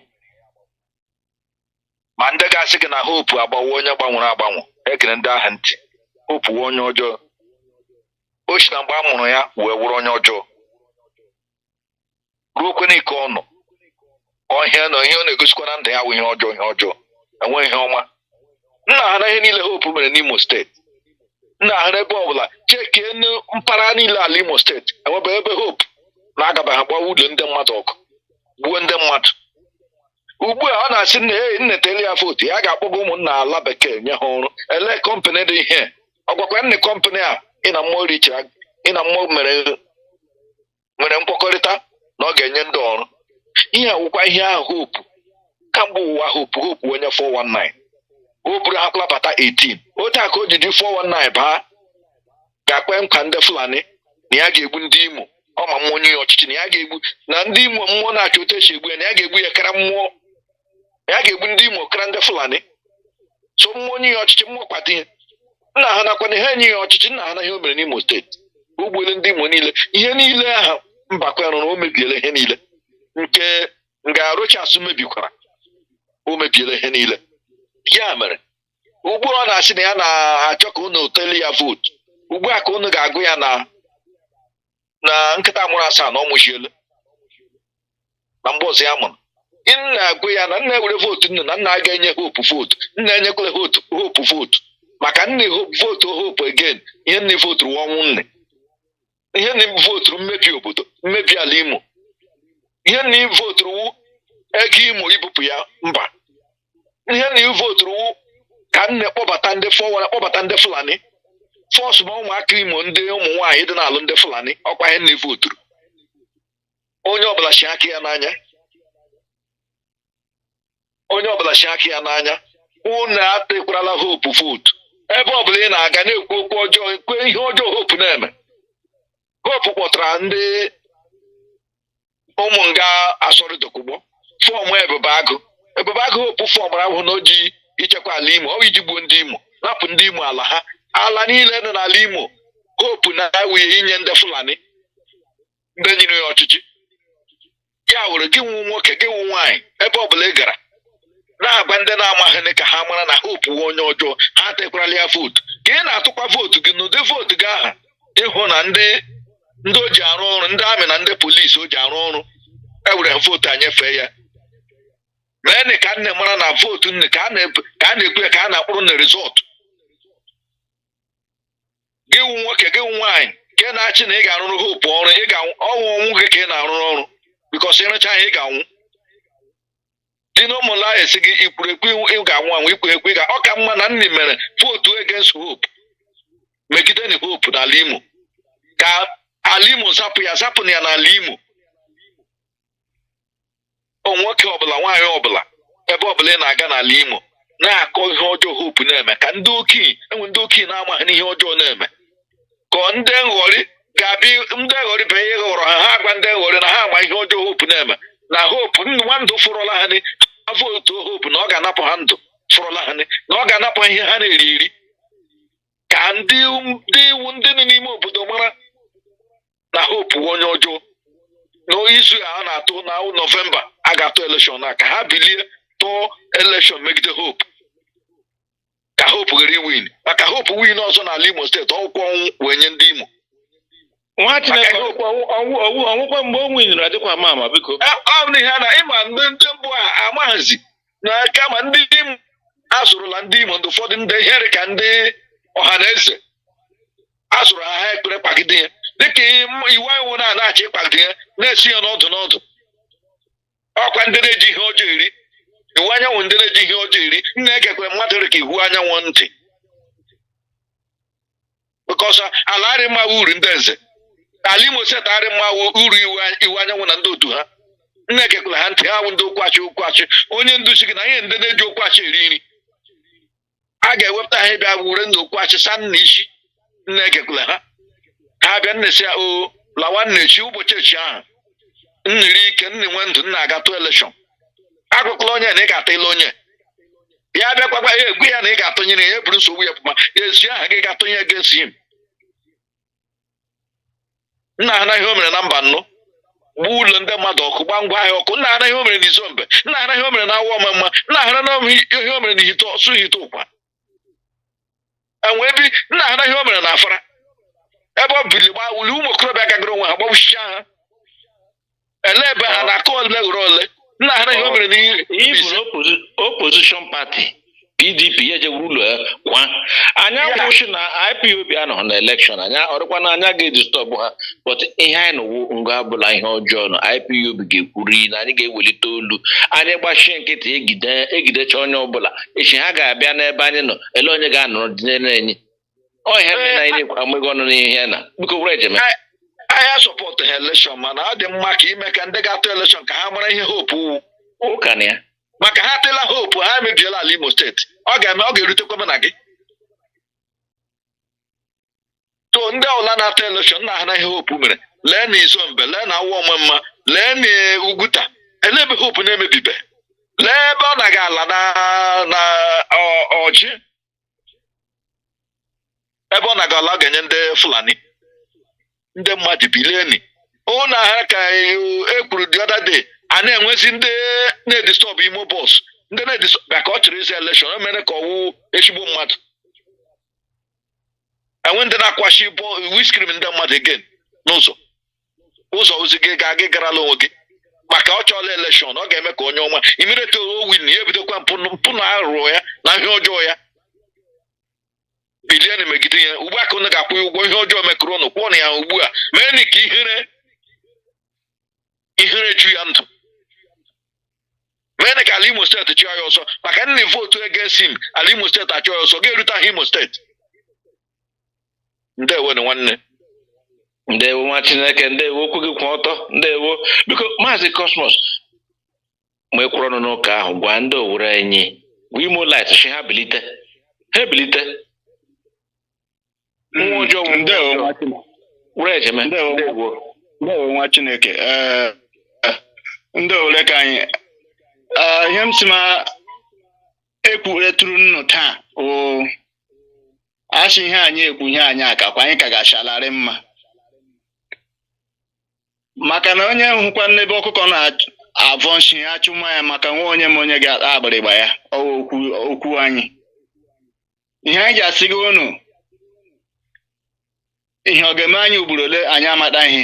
Speaker 14: Ma ndị ga-asị gị na hope agbanwe onye gbanwere agbanwe ekere ndị ahụ ntị. Hope nwe onye ọjọọ o si na mgbe a mụrụ ya wee wụrụ onye ọjọọ ruo kwe n'ike ọnụ ọhịa na ihe ọ na-egosikwa na ndụ ya wụ ihe ọjọọ enwe ihe ọma. Nna ha na ihe niile hope mere n'Imo steeti. Nna ha n'ebe ọbụla chekie mpaghara niile ala Imo steeti enwebe ebe hope na-agaba ha gbawa ụlọ ndị mmadụ ọkụ gbuo ndị mmadụ. Ugbu a ọ na-asị nneteli ya votu ya ga-akpọga ụmụnna ala bekee nye ha ọrụ ele kọmpanị dị ihe ọ gwakwa nne kọmpanị a ị na mmụọ mere mkpọkọrịta na ọ ga-enye ndị ọrụ. Ihe awụkwa ihe ahụ hope kamgbe ụwa hope onye 419 o buru ha klapata 18 otu a ka o ji dị 419 baa ga-akpe nkwa ndị Fulani na ya ga-egbu ndị Imo ọma mmụọ onye ọchịchị na ya ga-egbu na ndị Imo mmụọ na-achọ otu esi egbu ya na ya ga-egbu ya kara mmụọ ya ga-egbu ndị Imo kara ndị Fulani. So mmụọ onye ọchịchị mmụọ kpata ihe nna ha nakwa na ihe enye ya ọchịchị nna ha na ihe o mere n'Imo steeti ugbuele ndị Imo niile ihe niile ahụ mbakwa rụrụ o mebiela ihe niile nke nga Rochas mebikwara o mebiela ihe niile. Ya mere ugbu ọ na-asị na ya na-achọ ka unu teli ya votu ugbu a ka unu ga-agụ ya na nkịta mụrụ asaa na ọ mụchiele na mgbe ọzọ ya mụrụ. Nna agụ ya na nna ewere votu nne na nna a ga-enye hope votu nna enyekwala hope votu maka nne votu hope again ihe nne voturu ọnwụ nne ihe nne voturu mmebi obodo mmebi ala Imo ihe nne voturu ego Imo ibupụ ya mba ihe nne voturu ka nne kpọbata ndị Fulani fọsụ ma ụmụaka Imo ndị ụmụ nwaanyị dị n'alụ ndị Fulani ọkwa ihe nne voturu. Onye ọbụla shi aka ya n'anya unu atịkwarala hope votu ebe ọbụla ị na-aga na-ekwu okwu ọjọọ ekwe ihe ọjọọ hope na-eme. Hope kpọtara ndị ụmụ nga asọrịdokugbo fọm ebube agụ hope fọmụrụ ahụ na oji ichekwa ala Imo ọ iji gbuo ndị Imo napụ ndị Imo ala ha ala niile nọ n'ala Imo hope na-ewuye inye ndị Fulani ndị nyere ya ọchịchị. Ya were gị nwu nwoke gị nwu nwaanyị ebe ọbụla ị gara na-agba ndị na-amaghị ka ha mara na hope nwe onye ọjọọ ha tekwarala ya votu ka ị na-atụkwa votu gị n'ụdị votu gị aha ịhụ na ndị o ji arụ ọrụ ndị amị na ndị polisi o ji arụ ọrụ ewere votu anyefee ya. Mee ka nne mara na votu nne ka a na-ekwu ya ka a na-akpụrụ na rizọtụ. Gị wu nwoke gị wu nwaanyị nke na-achị na ị ga-arụrụ hope ọrụ ọnwụ ọnwụ gị ka ị na-arụrụ ọrụ bikọs ịrụcha ya ị ga-anwụ. Dị na ụmụla esi gị ikwuru ekwu ị ga-anwụ anwụ ikwu ekwu ọ ka mma na nne mere votu against hope megide na hope n'ala Imo ka ala Imo zapụ na ya n'ala Imo. Nwoke ọbụla nwaanyị ọbụla ebe ọbụla ị na-aga n'ala Imo na-akọ ihe ọjọọ hope na-eme ka ndị okenye na-amaghị n'ihe ọjọọ na-eme ka ndị nghọrị ga-abịa ndị nghọrị bụ ihe ghọrọ ha agwa ndị nghọrị na ha ama ihe ọjọọ hope na-eme na hope nwa ndụ fụrụla ha ni votu hope na ọ ga-anapụ ha ndụ fụrụla ha ni na ọ ga-anapụ ihe ha na-eri eri ka ndị iwu ndị nọ n'ime obodo mara na hope onye ọjọọ. N'izu a na-atụ na Nọvemba a ga-atụ elekshọn a ka ha bilie tụọ elekshọn megide hope ka hope ghara iwin maka hope win ọzọ n'ala Imo steeti ọgwụkwọ ọnwụ wee nye ndị Imo.
Speaker 13: Nwa Chineke ọnwụkwa mgbe o winere adịkwa ama biko
Speaker 14: ọ bụ ihe na ịma ndị mbụ a amaghazi na kama ndị Imo azụrụla ndị Imo ụfọdụ ndị ihere ka ndị ọha na eze azụrụ ha ekpere kpagide ya dịka iwu anyị na-achị ịkpagide ya na-esi ya n'ọdụ ọkwa ndị na-eji ihe ọjọọ eri iwu anyanwụ ndị na-eji ihe ọjọọ eri nna egekwe mmadụ dị ka iwu anyanwụ ntị because ala arị mma uru ndị eze ala Imo Steeti arị mma uru iwu anyanwụ na ndị otu ha nna egekwala ha ntị ha bụ ndị okwachi onye nduzi gị na ihe ndị na-eji okwachi eri nri a ga-ewepụta ha ịbịa wure ndị okwachi sa nna isi nna egekwala ha bịa nnesi ya o lawa nnechi ụbọchị echi ahụ nniri ike nna nwe ndụ nna agatụ elekshọn agụkwala onye na ị ga-ata ile onye ya bịakwakwa ya egwu ya na ị ga-atụnyere ya eburu nsogbu ya pụma esi aha gị ga-atụnye against him nna ha na ihe o mere na mba nnụ gbuo ụlọ ndị mmadụ ọkụ gba ngwa ahịa ọkụ nna ha na ihe o mere n'Izombe nna ha na ihe o mere na Awa Ọmamma nna ha na ihe o mere n'ihite ọsụ ihite ụkwa enwe bi nna ha na ihe o mere na Afara ebe ọ bili gbawuli ụmụ okorobịa gagoro onwe ha gbawuchicha ha ele ebe ha na-akọ ole ghọrọ ole nna ha na ihe o mere n'ihe
Speaker 13: opposition party PDP ejewuru ụlọ ya kwa anya kwụsị na IPOB anọ na election anya ọrịkwa na anya ga-edistọbụ ha but ihe anyị nọwu nga abụla ihe ọjọọ na IPOB ga-ekwuri na anyị ga-ewelite olu anyị gbachie nkịtị egidecha onye ọbụla echi ha ga-abịa n'ebe anyị nọ ele onye ga-anọrọ dịnere enyi ihe mere na anyị na-ekwu ọnụ n'ihe na biko were ejeme
Speaker 14: anyị sọpọtụ ha elekshọn mana ọ dị mma ka ime ka ndị ga-atụ elekshọn ka ha mara ihe hope
Speaker 13: ụka na ya
Speaker 14: maka ha atịla hope ha emebiela ala Imo Steeti ọ ga-erutekwa na gị to ndị ọla na-atụ elekshọn na ha na ihe hope mere lee na Izombe lee na Awa Ọmamma lee na Uguta ele ebe hope na-emebibe lee ebe ọ na-aga ala na ọjị ebe ọ na-aga ala ga-enye ndị Fulani ndị mmadụ bilieni ụnụ ahịa ka ekwuru the other day a na-enwezi ndị na-edistọbụ imo bọs ndị na-edistọbụ ka ọ chịrị isi elekshọn o mere ka ọwụ ezigbo mmadụ enwe ndị na-akwashi wiskrim ndị mmadụ again n'ụzọ ozi gị ga-agị garala onwe gị maka ọ chọọla elekshọn ọ ga-eme ka onye ọma imirete owin ya ebidokwa mpụ na arụrụ ya na ihe ọjọọ ya bilie na megide ya ugbu a ka unu ga-akwụ ụgwọ ihe ọjọọ mekụrụ ụnụ kwụọ na ya ugbu a mee ka ihere ju ya ndụ mee ka ala Imo Steeti chịọ ya ọsọ maka nna votu against him ala Imo Steeti achọ ya ọsọ ga-erute ahụ Imo Steeti ndewo na nwanne
Speaker 13: ndewo nwa Chineke ndewo okwu gị kwụ ọtọ ndewo biko Maazị Cosmos ma ekwuru ọnụ n'ụka ahụ gwa ndị owere enyi gwa Imo Light chi ha bilite nwa ọjọọ ndewo were ejeme
Speaker 15: ndewo nwa Chineke ndị owere ka anyị ihe m si ma ekwuretụrụ nnụ taa o asị ihe anyị ekwu ihe anyị akakwa anyị ka ga-achalari mma maka na onye hụkwa n'ebe ọkụkọ na-avọ nshi achụ mmanya maka nwa onye ma onye ga-akpa agbịrịgba ya okwu anyị ihe anyị ga-asị gị unu ihe ọ ga-eme anyị ugboro ole anyị amata ihe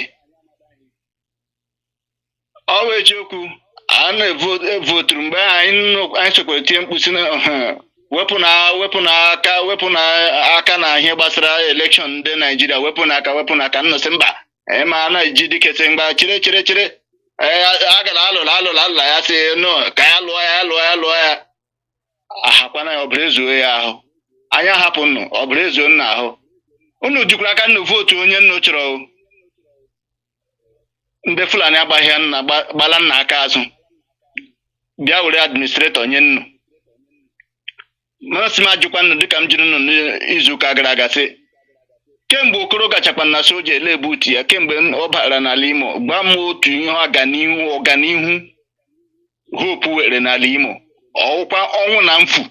Speaker 15: ọ bụ eziokwu a na-evoturu mgbe anyị sokwara tie mkpusi wepụ na aka na ihe gbasara elekshọn ndị Naijiria wepụ na aka nnọsị mba ma a na-eji dịkesị mgba chere a gara alụla ya sị no ka ya lụọ ya ahakwana ya ọbụla ezuo ya ahụ anyị ahapụ nnụ ọbụla ezuo nna ahụ unu jikwara aka nnu vootu onye nnu chọrọ ndị Fulani agbaghị nna gbala nna aka azụ bịa were administrator nye nnu masị m ajụkwa nnu dịka m jiri nnu n'izuụka gara aga sị kemgbe okoro gachakwa na soja ele buutu ya kemgbe ọ bara n'ala Imo gba m otu ihe ọganihu hope were n'ala Imo ọwụkwa ọnwụ na mfu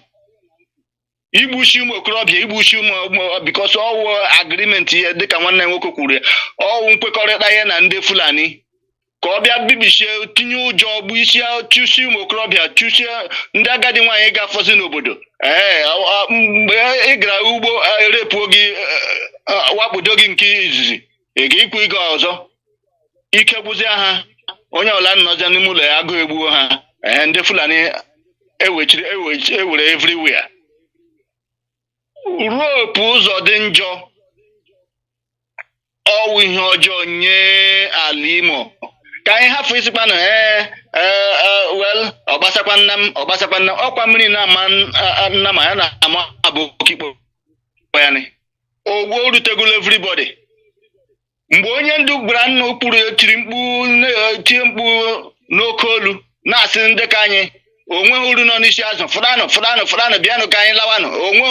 Speaker 15: igbuchi ụmụ okorobịa igbuchi ụmụ bikọs ọwụ agrimenti ihe dịka nwanne nwoke kwuru ọwụ nkwekọrịta ihe na ndị Fulani ka ọ bịa bibichie tinye ụjọ bụ isi chụsie ụmụ okorobịa chụsie ndị agadi nwaanyị ga-afọzi n'obodo mgbe ị gara ugbo erepuo gị wakpudo gị nke izizi ị ga-ikwu ịga ọzọ ike gwụzie ha onye ọla nnọzi n'ime ụlọ ya agụ egbuo ha ndị Fulani ewere everywhere ropu ụzọ dị njọ ọwụ ihe ọjọọ nye ala Imo ka anyị hafụ isikwa na well ọgbasakwa nna m ọkwa mmiri na-ama nna ma ya na-ama abụ okikpo ya ni ogwo rutegula everybody mgbe onye ndu gwara nna okpuru tiri mkpu n'oke olu na-asị ndị ka anyị onwe uru nọ n'isi azụ fụdanụ bịanụ ka anyị lawanụ onwe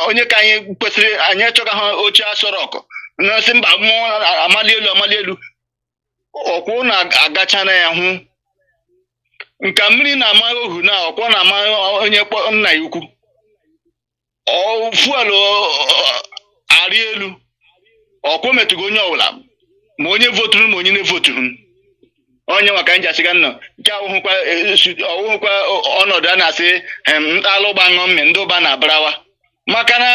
Speaker 15: onye ka anyị kwesịrị anyị achọga ha oche asọrọkụ na-asị mba mmụọ amali elu ọkwụ na-agacha na ya hụ nka mmiri na-ama ohu na ọkwọ na-ama onye nna ya ukwu fuelu arị elu ọkwụ metụgo onye ọbụla ma onye voturu ma onye na-evotughị onye maka anyị jasiga nnọọ nke ọwụhụkwa ọnọdụ a na-asị alụ gbaṅụ mme ndị ụba na-abarawa maka na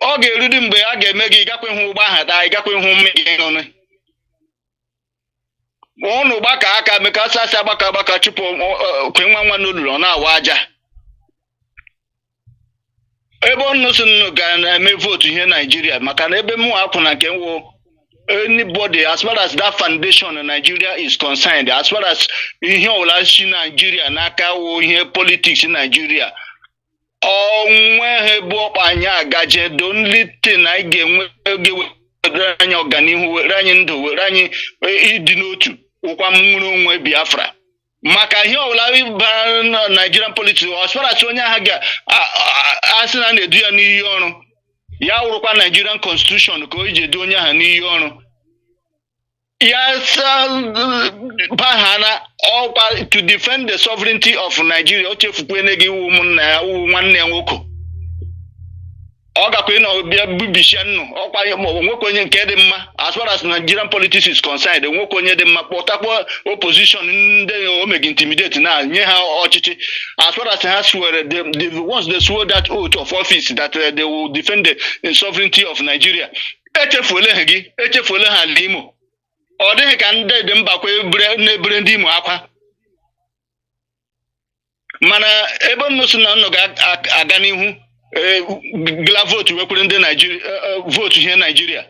Speaker 15: ọ ga-erudi mgbe a ga-eme gị gakwa ịhụ ụgbọ aha taa ịgakwa ịhụ mme gị ọnụ ụnụ gbaka aka mekasị asị agbaka chụpụ kwe nwa n'olulu ọ na-awa aja ebe ọnụ si nnụ ga na-eme vootu ihe Nigeria maka na ebe mụ akwụ na nke nwụ anybody as far as that foundation in Nigeria is concerned, as far as ihe ọbụla si Nigeria n'aka wụ ihe politics in Nigeria onweghị bụ ọkpa anyị agaje the only thing anyị ga-enwe were anyị ọganihu were anyị ndụ were anyị ịdị n'otu ụkwa nwere onwe Biafra maka ihe ọbụla bara na Nigerian politics as far as onye agha ga-asị na na-edu ya n'iyi ọrụ ya wụrụkwa Nigerian constitution ka o ji edu onye ahụ n'iyi ọrụ ya bahana ọkwa to defend the sovereignty of Nigeria o chefukwe na gị ụmụnna ya nwanne ya nwoke ọ gakwa na ọbịa bibisia nnụ ọkwa nwoke onye nke dị mma as far as Nigerian politics is concerned nwoke onye dị mma kpọtakwa opposition ndị omegi intimidate na nye ha ọchịchị as far as ha swere once they swore that oath of office that they will defend the sovereignty of Nigeria echefuole ha ala Imo ọ dịghị ka ndị dị mbakwa na-ebere ndị Imo akwa mana ebe nnụsị na nnọ ga-aga n'ihu gla votu wekwere ndị Nigeria votu ihe Nigeria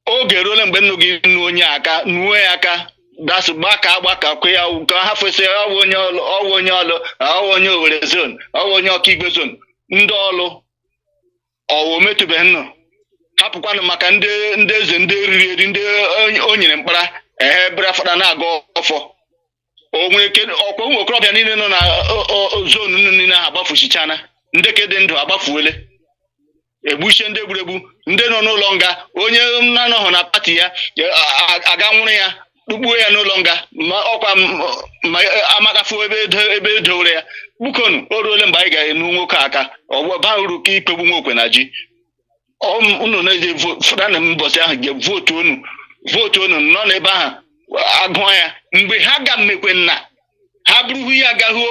Speaker 15: oge ruole mgbe nnụ gị nuo ya aka dasụ gbaka kwe ya ka ha fesi ọwụ onye ọlụ onye Owerri zone ọwụ onye Ọkigwe zone ndị ọlụ ọwụ metụbeghị nnụ hapụkwanụ maka ndị eze ndị eriri eri ndị o nyere mkpara Biafra na-aga ọfọ o nwere ike ọkwa ụmụ okorobịa niile nọ na zonu niile ahụ agbafuchichana ndị ke dị ndụ agbafuole egbuchie ndị egburegbu ndị nọ n'ụlọ nga onye na-anọghị na pati ya aga nwụrụ ya kpukpuo ya n'ụlọ nga ma ọkwa amagafu ebe edowere ya bukonu o ruole mgbe anyị ga-enu nwoke aka ọba uru ka ikpegbu nwokwe na ji unu na-eje fụdana mbọsị ahụ votu unu nọ n'ebe ahụ agụọ ya mgbe ha ga mmekwe nna ha bụrụ ihe agaghị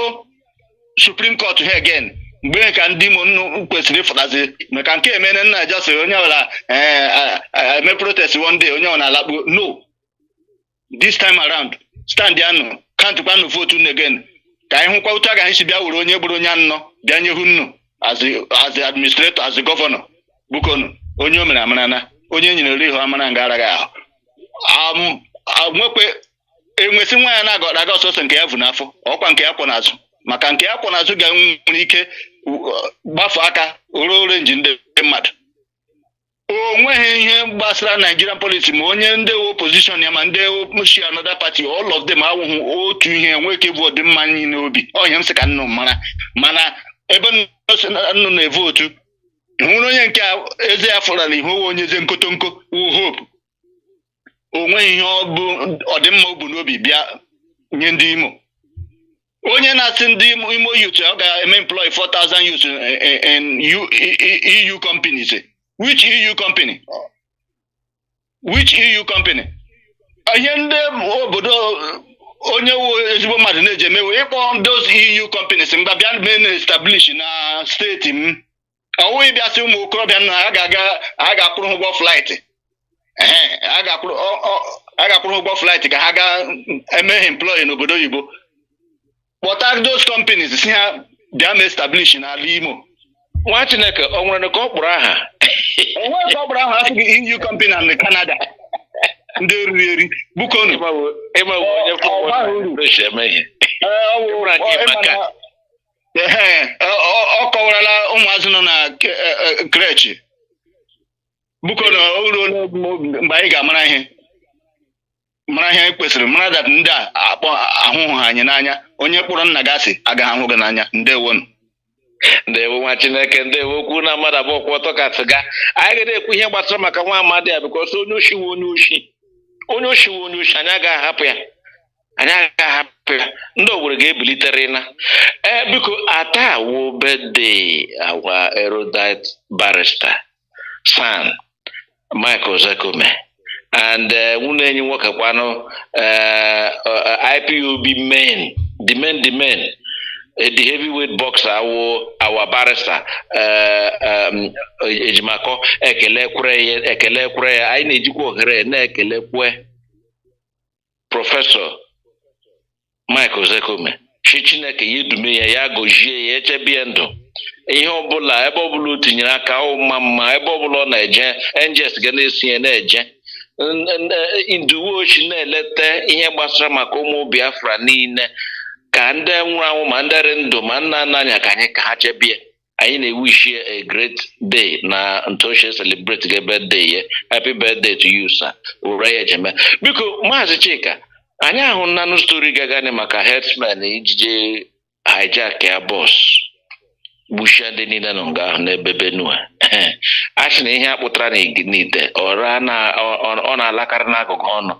Speaker 15: Supreme Court ha again mgbe ka ndị Imo nnu kwesịrị ịfụtazi maka nke emene nna jọsị onye ọbụla eme protest one day onye ọ na-alakpuo no this time around stand ya nụ kantụkwanụ votu nnu again ka anyị hụkwa ụta ga-anyị si bịa were onye gburu onye anọ bịa nyehu nnu as the administrator as the governor bukonu onye o mere amarana onye nyere ihu amara nga araghị ahụ nwekwe enwesị nwa ya na-aga ọsọsọ nke ya bụ n'afọ ọkwa nke ya kwọ n'azụ maka nke ya kwọ n'azụ ga-nwere ike gbafu aka ore nji ndị mmadụ o nweghị ihe gbasara Nigerian politics ma onye ndị opposition ya ma ndị shi another party all of them awụghị otu ihe enwe ike bụ ọdịmma anyị n'obi ọhịa m sị ka nnụ mara mana ebe nnụ na-evotu hụrụ onye nke eze ya fọrọ ihu onye eze nkotonko hope onweghị ihe ọdịmma o bu n'obi bịa nye ndị Imo onye na-asị ndị Imo youth ọ ga-eme employ 4,000 youth in EU companies. Which EU company? Ihe ndị obodo onye ezigbo mmadụ na-eji emewe ịkpọ those EU companies mgbe bịa mee establish na steeti m ọwụghị bịasị ụmụ okorobịa nna a ga-akwụrụ ụgwọ flight a ga-akwụrụ ụgwọ flight ka ha gaa eme employ n'obodo oyibo kpọta those companies si ha bịa mee establish n'ala Imo
Speaker 13: nwa Chineke o nwere ka ọ kpụrụ aha
Speaker 15: onwe ka ọ kpụrụ aha asịghị EU company na Canada ndị eri bukonu
Speaker 13: ịma onye fụrụ eme ihe
Speaker 15: ọ kọwarala ụmụazị nọ na krechi bukonu uru mgbe anyị ga-amara ihe kwesịrị mara dat ndị a akpọ ahụhụ anyị n'anya onye kpụrụ nna gị asị agaghị ahụ gị n'anya ndewonu
Speaker 13: ndewo nwa Chineke ndewo okwu na mmadụ abụọ kwụ ọtọ ka sịga anyị ga-ekwu ihe gbasara maka nwa amadi a bikọs onye oshi anyị agaghị ahapụ ya ndị obodo ga-ebilitere na biko ata wo birthday our erudite barrister San Michael Zekome and nwunye enyi nwoke kwanụ IPOB men the men the heavyweight boxer our barrister Ejimako ekele ya anyị na-ejikwa ohere na-ekelekwe Prọfesọ Michael Zekome chi Chineke ya edume ya gọzie ya echebe ndụ ihe ọbụla ebe ọbụla o tinyere aka mma ebe ọbụla ọ na-eje NGS ga na-esi ya na-eje nduwochi na-eleta ihe gbasara maka ụmụ Biafra niile ka ndị nwụrụ anwụ ma ndị dị ndụ ma nna nna anyị ka anyị ka ha chebie anyị na-ewishi a great day na ntoshe celebrate gị birthday ya happy birthday to you sir ure ya jeme biko Maazị Chika anyị ahụ nnanụ story gagani maka herdsmen ijije hijack ya bọs gbuchia ndị niile nọ nga ahụ n'ebe Benue a sị na ihe akpụtara n'ite ọ na-alakarị n'akụkụ ọnụ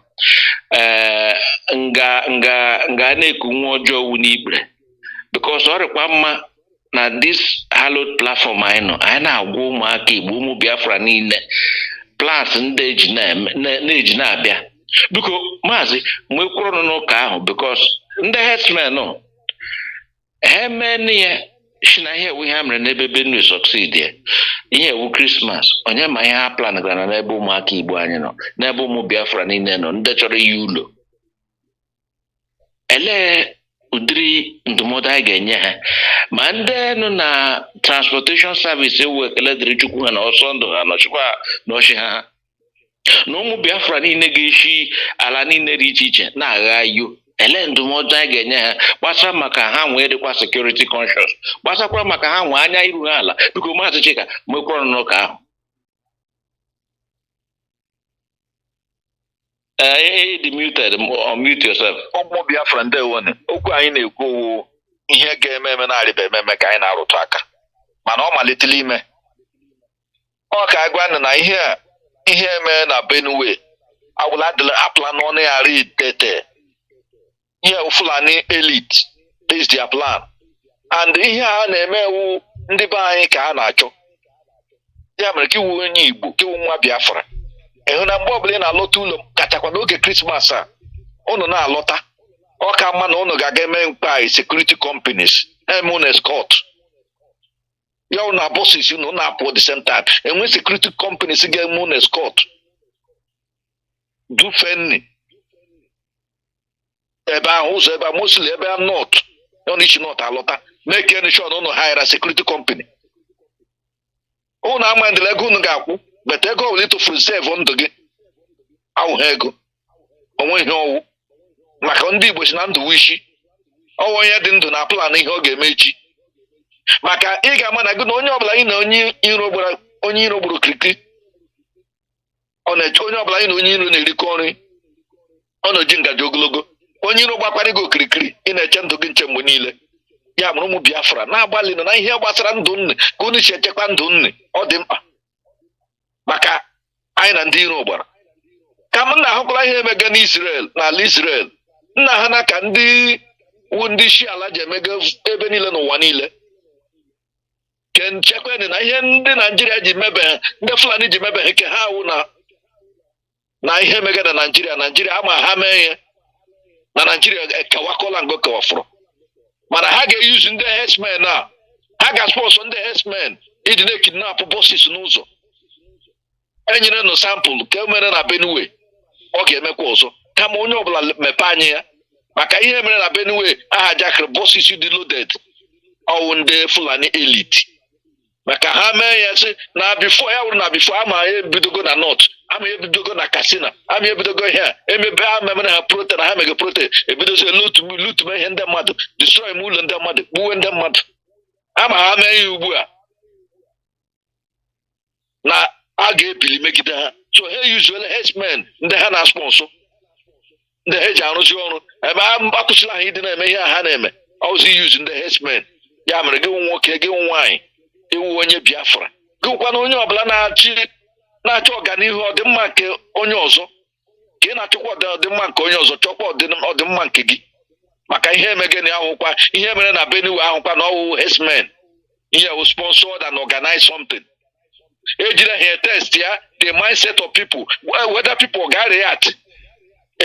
Speaker 13: nga na-eku nwa ọjọọ wu n'ikpere because ọ rịkwa mma na this hallowed platform anyị na-agwa ụmụaka Igbo ụmụ Biafra niile plans ndị eji na-abịa biko Maazị mgbekwuru n'ụka ahụ because ndị herdsmen ha emee ya si na ihe ewu ihe ha mere n'ebe Benue succeed ya ihe ewu Christmas onye ma ihe ha plan gara n'ebe ụmụaka Igbo anyị nọ n'ebe ụmụ Biafra niile nọ ndị chọrọ iyi ụlọ elee ụdịrị ndụmọdụ anyị ga-enye ha ma ndị nọ na transportation service ewu ekele dịrị Chukwu ha na ọsọ ndụ ha nọchikwa n'ọchị ha na ụmụ Biafra niile ga-eshi ala niile dị iche iche na-agha iyo ele ndụmọdụ anyị ga-enye ha gbasara maka ha nwee dịkwa security conscious gbasakwara maka ha nwee anya iru ha ala biko Maazị Chika mekwara n'ụka ahụ dị muted unmute yourself.
Speaker 14: Ụmụ Biafra ndewone okwu anyị na-ekwu owu ihe ga-eme na-arịba ememe ka anyị na-arụtụ aka mana ọ malitela ime ọ ka agwa na ihe eme na Benue agwụla apụla n'ọnụ ghara itete ihe Fulani elite is their plan and ihe a na-eme ewu ndị be anyị ka ha na-achọ ya mere ka iwu onye Igbo ka iwu nwa Biafra ịhụ na mgbe ọbụla ị na-alọta ụlọ kachakwa n'oge Krismas a ụnụ na-alọta ọ ka mma na ụnụ ga-aga eme mkpa security companies eme escort ya na bosses ụnụ na-apụ the same time enwe security companies ga-eme escort dufenni ebe ahụ ụzọ ebe mostly ebe a north n'isi north alọta make sure na ụnụ hire security company ụnụ ama ndịla ego ụnụ ga-akwụ bete ego ọbụla ịtụfuru save ndụ gị awụghị ego onwe ihe ọwụ maka ndị Igbo si na ndụ wishi ọwụ onye dị ndụ na plan ihe ọ ga-eme echi maka ị ga-ama na gị na onye ọbụla ị na onye iro gburu kirikiri ọ na-eche onye ọbụla ị na onye iro na-erikọ nri ọ na-eji ngaji ogologo onye iro gbakwara gị okirikiri ị na-eche ndụ gị nche mgbe niile ya mụrụ ụmụ Biafra na-agbalị na ihe gbasara ndụ nne ka unu si echekwa ndụ nne ọ dị mkpa maka anyị na ndị iro gbara ka m na-ahụkwala ihe emega n'Israel n'ala Israel nna ha na ka ndị isi ala ji emega ebe niile n'ụwa niile ke nchekwene na ihe ndị Naijiria ji mebe ndị Fulani ji mebe ke ha awụ na ihe emega na Naijiria ama ha mee ihe na Naijiria ekewakọla ngo kewafụrụ mana ha ga-eyuzu ndị herdsmen a ha ga-sponsọ ndị herdsmen iji na-ekidnap bosses n'ụzọ enyere nụ sampụl ka e mere na Benue ọ ga-emekwa ọzọ kama onye ọbụla mepe anya ya maka ihe mere na Benue aha jakịrị bosses dị loaded ọwụ ndị Fulani elite maka ha mee ya sị na bifo ya wụrụ na bifo ama ya ebidogo na north ama ya ebidogo na Katsina ama ya ebidogo ihe a emebe ha memere ha prote na ha mege prote ebidozie lutu ihe ndị mmadụ destroy m ụlọ ndị mmadụ gbuwe ndị mmadụ ama ha mee ya ugbu a na a ga-ebili megide ha so ha usually herdsmen ndị ha na-sponsor ndị ha ji arụzi ọrụ ebe akwụsịla ha ịdị na-eme ihe ha na-eme ọzi use ndị herdsmen ya mere gị nwoke gị nwaanyị iwu onye Biafra gịkwana onye ọbụla na-achọ ọganihu ọdịmma nke onye ọzọ ka ị na-achọkwa ọdịmma nke onye ọzọ chọkwa ọdịmma nke gị maka ihe emegeni ahụkwa ihe mere na Benue ahụkwa na ọwụwụ herdsmen ihe wụ sponsored and organized something ejiri ha test ya the mindset of people whether people ga react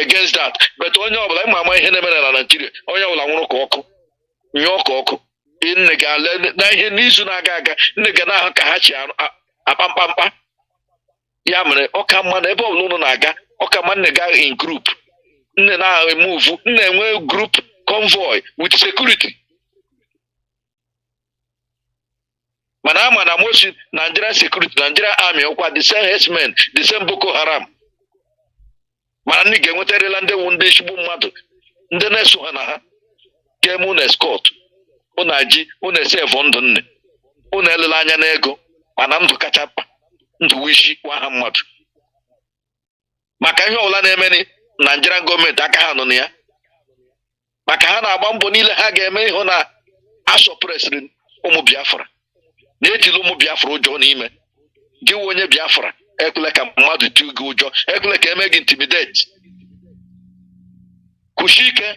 Speaker 14: against that but onye ọbụla ịma ama ihe na-emere na Nigeria onye ọbụla nwụrụ ka ọkụ nyụọ ka ọkụ nne ga-ale na ihe n'izu na-aga aga nne ga na-ahụ ka ha chi akpamkpamkpa ya mere ọka mma na ebe ọbụla unu na-aga ọka mma nne ga in group nne na-emove nne enwe group convoy with security mana ama na mosi Nigeria security Nigeria army ọkwa the same herdsmen the same Boko Haram mana ndị ga-enwetarịla ndị wu ndị ezigbo mmadụ ndị na-eso ha na ha ga-eme unu escort unu aji unu esevụ ndụ nne unu elele anya n'ego mana ndụ kacha mkpa ndụ isi kwa ha mmadụ maka ihe ọbụla na-emeni Nigerian gọọmenti aka ha nọ na ya maka ha na-agba mbọ niile ha ga-eme ịhụ na asọpresịrị ụmụ Biafra na-etili ụmụ Biafra ụjọ n'ime gị onye Biafra ekwele ka mmadụ tụọ gị ụjọ ekwele ka eme gị intimidate kwụsie ike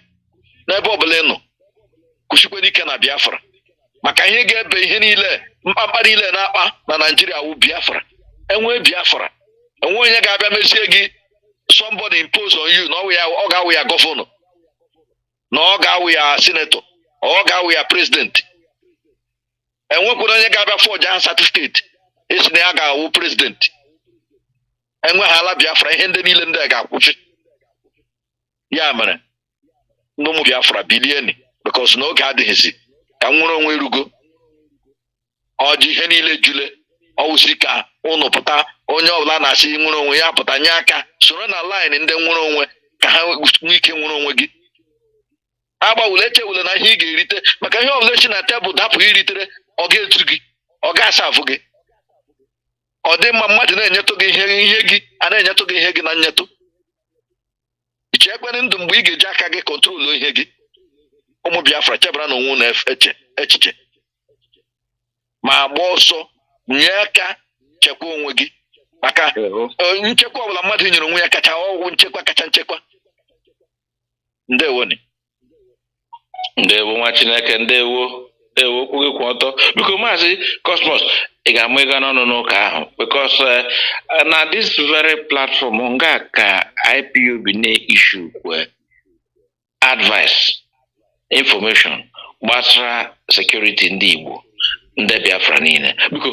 Speaker 14: n'ebe ọbụla ị nọ kwụsikwe n'ike na Biafra maka ihe ga-ebe ihe niile mkpamkpa niile na-akpa na Nigeria wụ Biafra enwe Biafra enwe onye ga-abịa mezie gị somebody impose on you na ọ ga-awụ ya gọvanọ na ọ ga-awụ ya senator ọ ga-awụ ya president enwekwara onye ga-abịa forge ha certificate esi na ya ga-awụ president enweghala Biafra ihe ndị niile ndị a ga-akwụchi ya mere n'ụmụ Biafra bilieni because n'oge adịghịzi ka nwere onwe erugo ọjị ihe niile jule ọwụsi ka ụnụ pụta onye ọbụla na-asị nwere onwe ya pụta nye aka soro na line ndị nwere onwe ka ha nwee ike nwere onwe gị agbawule echewule na ihe ị ga-erite maka ihe ọbụla echi na tebụl dapụ iritere ọ ga-etu gị ọ ga-asafụ gị ọ dị mma mmadụ na-enyetụ gị ihe gị a na-enyetụ gị ihe gị na nyetụ iche ekwere ndụ mgbe ị ga-eji aka gị kọntrolu ihe gị ụmụ Biafra chebara na onwe na-eche echiche ma gba ọsọ nye aka chekwa onwe gị maka nchekwa ọbụla mmadụ nyere onwe ya kacha ọgwụ nchekwa kacha nchekwa ndewoni
Speaker 13: ndewo nwa Chineke ndewo okwu gị kwụ ọtọ biko Maazị Cosmos ị ga-amụ ịga n'ọnụ n'ụka ahụ because na this very platform nga ka IPOB na-issue advice information gbasara security ndị Igbo ndị Biafra niile biko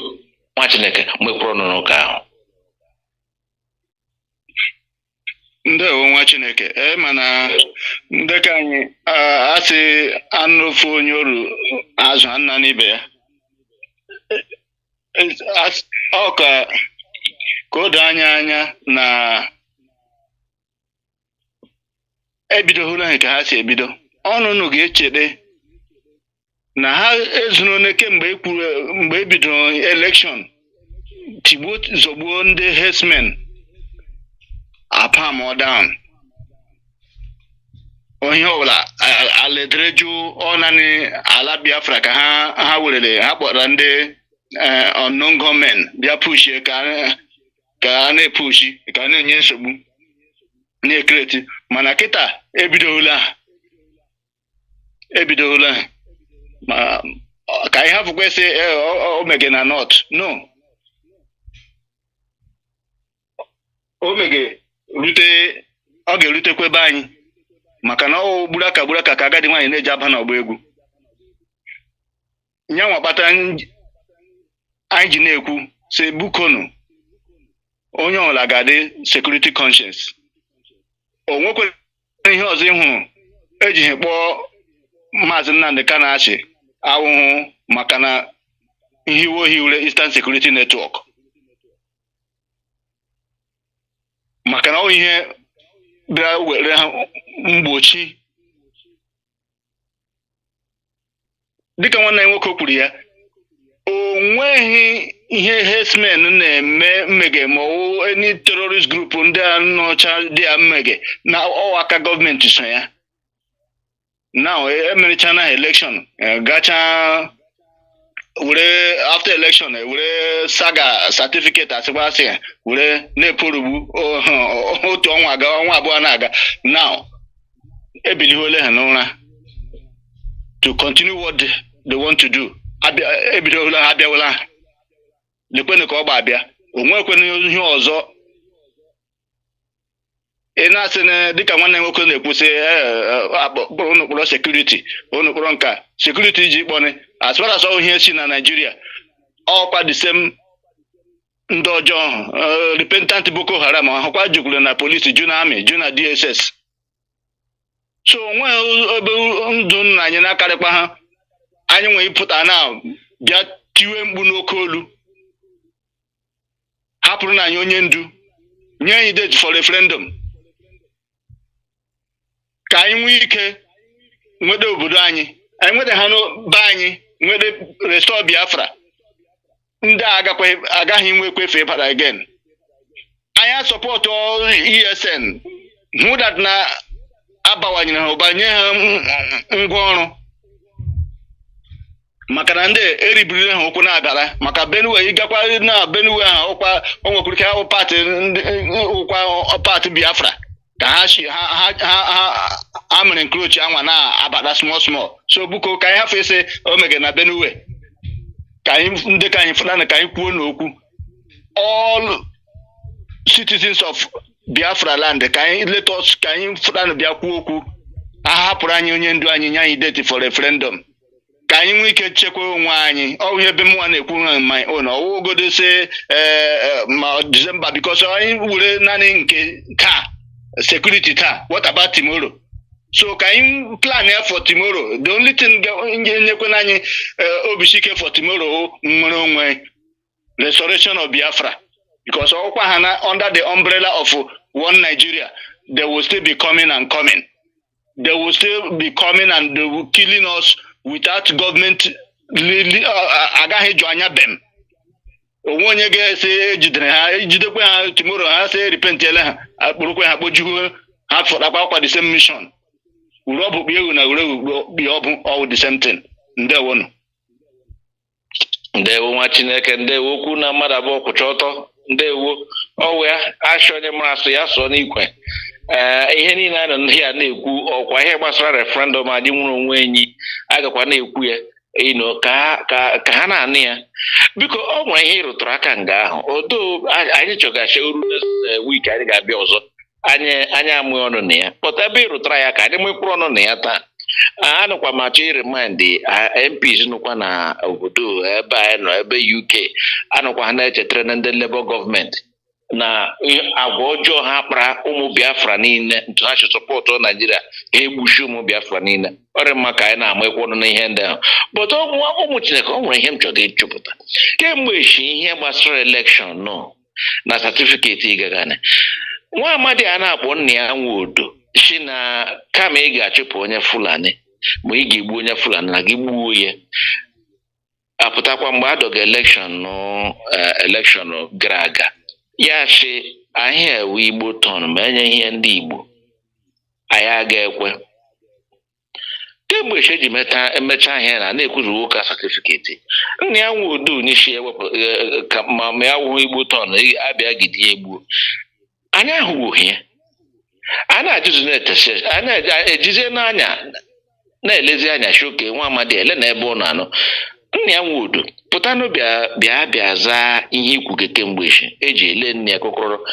Speaker 13: nwa Chineke mmekwuru ọnụ n'ụka ahụ
Speaker 15: ndewo nwa Chineke mana ndị ka anyị asị anụ ofu onye oru azụ nna n'ibe ya ọ ka o doo anya na ebidohụla ka ha si ebido ọnụnụ ga-echede na ha ezuru one kemgbe mgbe ebidoro elekshọn tigbuo zọgbuo ndị herdsmen apam down onye ọbụla aledere jụ ọ naanị ala Biafra ka ha werere ha kpọrọ ndị unknown gọọmenti bịa pushie ka a na-epushi ka a na-enye nsogbu na-ekreti mana kịta ebidola ma ka anyị hapụ kwesị omege na north no omege ọ ga-erutekwa ebe anyị maka na ọ gburu aka ka agadi nwaanyị na-eji aba n'ọgba egwu nyanwa kpatara anyị ji na-ekwu si bukonu onye ọbụla ga-adị security conscience o nwekwara ihe ọzọ ị hụrụ ejighị kpọọ Maazị Nnamdi Kanu asị awụhụ maka na hiwere Eastern Security Network maka na ọ ihe bịara were ha mgbochi dịka nwanne nwoke kwuru ya o nweghị ihe herdsmen na-eme mmege ma any terrorist group ndị a nọcha dị ya mmege na ọwaka gọọmenti so ya now emerechana election gacha were after election were saga certificate asịgbasị were na-eporugbu otu ọnwa aga ọnwa abụọ na-aga now ebiliwele ha n'ụra to continue what they want to do ebidola ha abịawela lekwene ka ọ gba abịa o nwekwene ihe ọzọ ị na-asị na dịka nwanne nwoke na-ekwusị ụnụkpụrụ sekuriti ụnụkpụrụ nka sekuriti ji kpọrị as far as ihe si na Nigeria ọkwa the same ndị ọjọọ repentant Boko Haram ahụkwa jukwuru na polisi ju na amị ju na DSS so nwe ebe ndụ nna anyị na-akarịkwa ha anyị nwere ịpụta na bịa tiwe mkpu n'oke olu hapụrụ na anyị onye ndu nye anyị date for referendum ka anyị nwee ike nwede obodo anyị nwede ha n'be anyị nwede restore Biafra ndị agaghị nwekwe febara again anyị sọpọtụ ESN hụ that na abawanyere ha ụbanye ha ngwa ọrụ maka na ndị eribiriri ha ụkwụ na-agara maka Benue ịgakwa na Benue ha ụkwa o nwekwuru ka ahụ pati Biafra ka ha amịrị nkrochi anwa na-abata small so buko ka anyị hafụ ese omege na Benue ka anyị ndị ka anyị fụtana ka anyị kwuo n'okwu all citizens of Biafra land ka anyị let us ka anyị fụtana bịa kwuo okwu ahapụrụ anyị onye ndu anyị nye anyị date for referendum ka anyị nwee ike chekwa onwe anyị ọ ihe ebe mụnwa na-ekwu my own ọwụgodo se ma December because anyị were naanị nke taa security taa what about tomorrow so ka anyị plan for tomorrow the only thing nyekwana anyị obisike for tomorrow nwere onwe restoration of Biafra because ọkwa ha na under the umbrella of one Nigeria they will still be coming and coming they will still be coming and they will killing us without government agaghị jụ anya bem onwe onye ga-esi ejidere ha ejidekwe ha tomorrow ha sị repentele ha akpụrụkwe ha kpojuo ha fọdakwa akwa the same mission uru ọ bụ kpie ewu na ure kpie ọ bụ all the same thing ndewonu
Speaker 13: ndewo nwa Chineke ndewo okwu na mmadụ abụọ kwụcha ọtọ ndewo ọwụ ya achọ onye mara asụ ya sụọ n'ikwe ihe niile a ndị a na-ekwu ọkwa ihe gbasara referendum adị nwere onwe enyi agakwa na-ekwu ya ka ha na-anụ ya biko ọ nwere ihe ịrụtụrụ aka nga ahụ odo anyị chọgachi oru week anyị ga-abịa ọzọ anyị amụghị ọnụ na ya pụta ebe ịrụtara ya ka anyị nwekwuru ọnụ na ya taa anụkwa ma chọ iremind MPs nụkwa na obodo ebe anyị nọ ebe UK anụkwa ha na-echetara na ndị Labour gọọmenti na agwa ọjọọ ha kpara ụmụ Biafra niile international support Nigeria ga-egbuchi ụmụ Biafra niile ọrịa mma ka anyị na-ama ekwu ọnụ n'ihe ndị ahụ but ụmụ Chineke ọ nwere ihe m chọrọ ịchọpụta kemgbe echi ihe gbasara elekshọn nọ na satifiketi ịgagana nwa amadi a na-akpọ nna ya Nwodo si na kama ị ga-achụpụ onye Fulani ma ị ga-egbu onye Fulani na gị gbuo ya apụtakwa mgbe adọga elekshọn gara aga ya shi anyị ewe Igbo tọn ma enye ihe ndị Igbo anyị aga-ekwe kemgbe eji emecha ihe na-ekwuzi ụka satifiketi nna ya Nwodo n'isi ewepụ ma ya wụhụ Igbo tọn abịa gidi egbuo anyị ahụghị ya a na-ajụzi na-etesi a na-ejizie n'anya na-elezi anya shoke nwa amadi ele na ebe ọ na-anọ nna ya Nwodo pụtanụ bịa zaa ihe ikwu kemgbe eji ele nne ya kokoro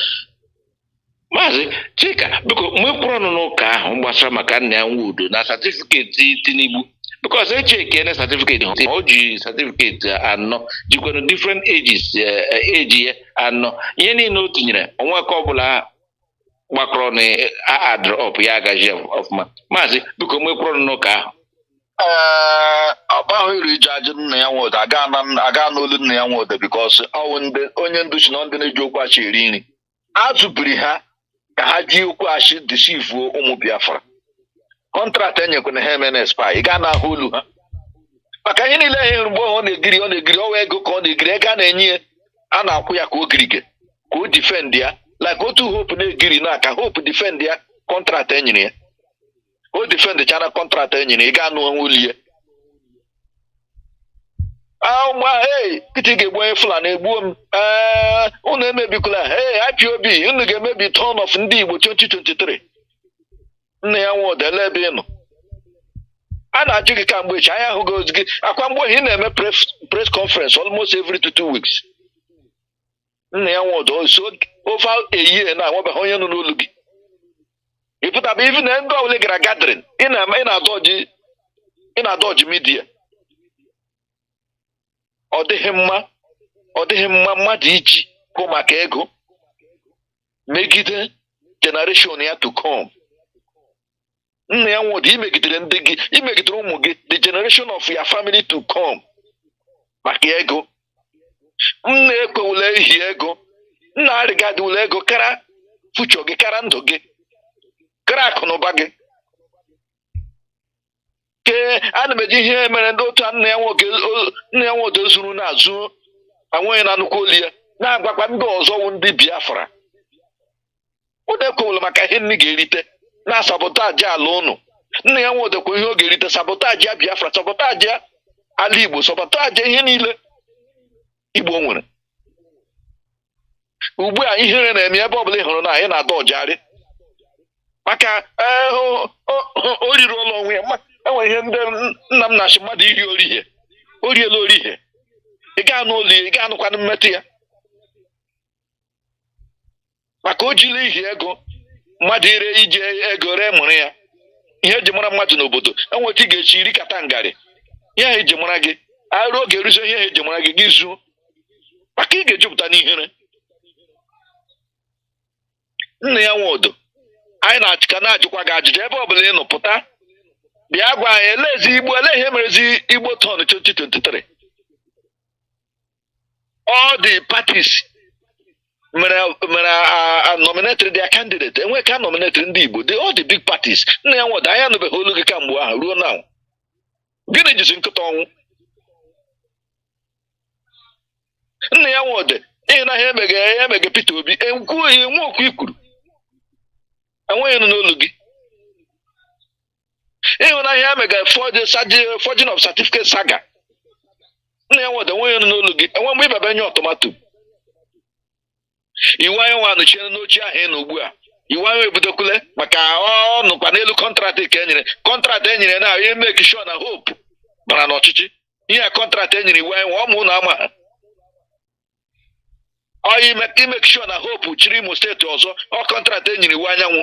Speaker 13: Maazị Chika biko mgbe kwụrụ ọnụ n'ụka ahụ gbasara maka nna ya Nwodo na satifiketi Tinubu because echeke na satifiketi o ji satifiketi anọ jikwara different ages eji ya anọ ihe niile o tinyere onwe ka ọbụla gbakọrọ na adrop ya agaji ọfụma Maazị biko mgbe kwụrụ ọnụ n'ụka ahụ
Speaker 14: Ọbahụ iri ije ajụ nna ya nwode aga n'olu nna ya nwode because onye ndu si na ndị na-eji okwu achị eri nri azụbiri ha ka ha ji okwu achị disivuo ụmụ Biafra. Kọntraktị enyekwana ha eme na spa ị gaa n'ahụ olu ha maka ihe niile ihe mgbe ọ na-egiri ọwa ego ka ọ na-egiri ego a na-enye ya a na-akwụ ya ka o girige ka o difend ya like otu Hope na-egiri n'aka Hope difend ya kọntraktị enyere ya o difend chana kọntraktị enyere ị gaa n'onwe olu ya kịtị ga-egbu onye Fulani egbuo m unu emebikwala IPOB unu ga-emebi turn of ndị Igbo 2023 nne ya nwode ele ebe ị nọ a na-ajụ gị ka mgbe echi anya ahụ gozi gị akwa mgbe ị na-eme press conference almost every 2 weeks nne ya nwode so over a year na nwebeghị onye nọ n'olu gị ị pụtaba ivi na ndị ọbụla gara gathering ị na-adọji media ọ dịghị mma mmadụ iji kwụ maka ego megide generation ya to come. Nna ya nwode imegidere ndị gị imegidere ụmụ gị the generation of your family to come maka ego. Nna ekwewula ehi ego nna arịgadịwula ego kara fucho gị kara ndụ gị kara akụnụba gị ke ana m eji ihe mere ndị otu nna ya nwode zuru n'azụ anweghị na nnukwu oli ya na-agwakwa ndị ọzọ wụ ndị Biafra ụdị ekwewula maka ihe nni ga-erite na sabotaji ala ụnụ. Nna ya nwodekwa ihe ọ ga-erite sabotaji ya Biafra sabotaji ya ala Igbo sabotaji ihe niile Igbo nwere. Ugbu a ihere na-eme ebe ọbụla ị hụrụ na anyị na-adọjigharị maka o riri ụlọ onwe ya enwere ihe ndị nna m na-achị mmadụ iri orihe o riela orihe ị gaa n'ụlọ ị gaa nụkwanụ mmetụ ya maka o jiri ihi ego mmadụ ire ije ego ree mụrụ ya ihe eji mara mmadụ n'obodo enweta ị ga-echi iri kata ngarị ihe ahụ eji mara gị arụ oge eruzo ihe ahụ eji mara gị gị zuo maka ị ga-ejupụta n'ihere. Nna ya nwodo anyị na-achịka na-ajụkwa gị ajụjụ ebe ọbụla ị nọ pụta bịa gwa anyị elezi Igbo ele ihe merezi Igbo turn 2023 all the parties mere nominated their candidate enwe ka nominated ndị Igbo all the big parties. Nna ya nwodo anyị anụbeghị olu gị ka mgbe ahụ ruo now gịnị jizi nkịta ọnwụ. Nna ya nwodo ihe na ihe emege Peter Obi ekwughị nwe okwu ikwuru enweghị nụ n'olu gị ịhụnahịa emega forging of certificate saga. Nna ya nwodo enweghị nụ n'olu gị enwe mgbe ịbaba nye ọtọmato iwu anyị nwa anụchiere n'oche ahụ ị nọ ugbu a iwu anyị ebudokwule maka ọ nụkwa n'elu kọntraktị ka enyere kọntraktị enyere na ihe make sure na Hope bara n'ọchịchị ihe kọntraktị enyere iwu anyị nwa ọmụ na ama ha ọ make sure na Hope chiri Imo steeti ọzọ ọ kọntraktị enyere iwu anyanwụ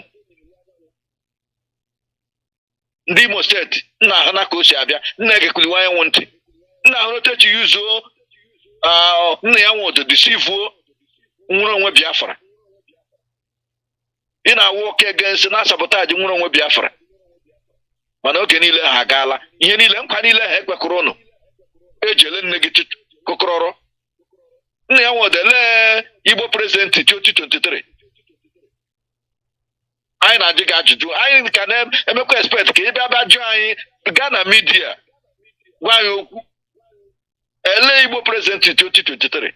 Speaker 14: ndị Imo steeti nna ahụ na ka o si abịa nna egekwuli iwu anyanwụ ntị nna ahụ otechi yuzuo nna ya nwodo disivuo nwere onwe Biafra ị na-awụ oke against na sabotaji nwere onwe Biafra mana oge niile ha agaala ihe niile nkwa niile ha ekpekọrọ ụnụ ejele nne gị kokọrọrọ. Nna ya nwodo lee Igbo prezidenti 2023 anyị na-ajụ gị ajụjụ anyị ka na-emekwa expect ka ị bịa jụọ anyị gaa na midia gwa anyị okwu ele Igbo prezidenti 2023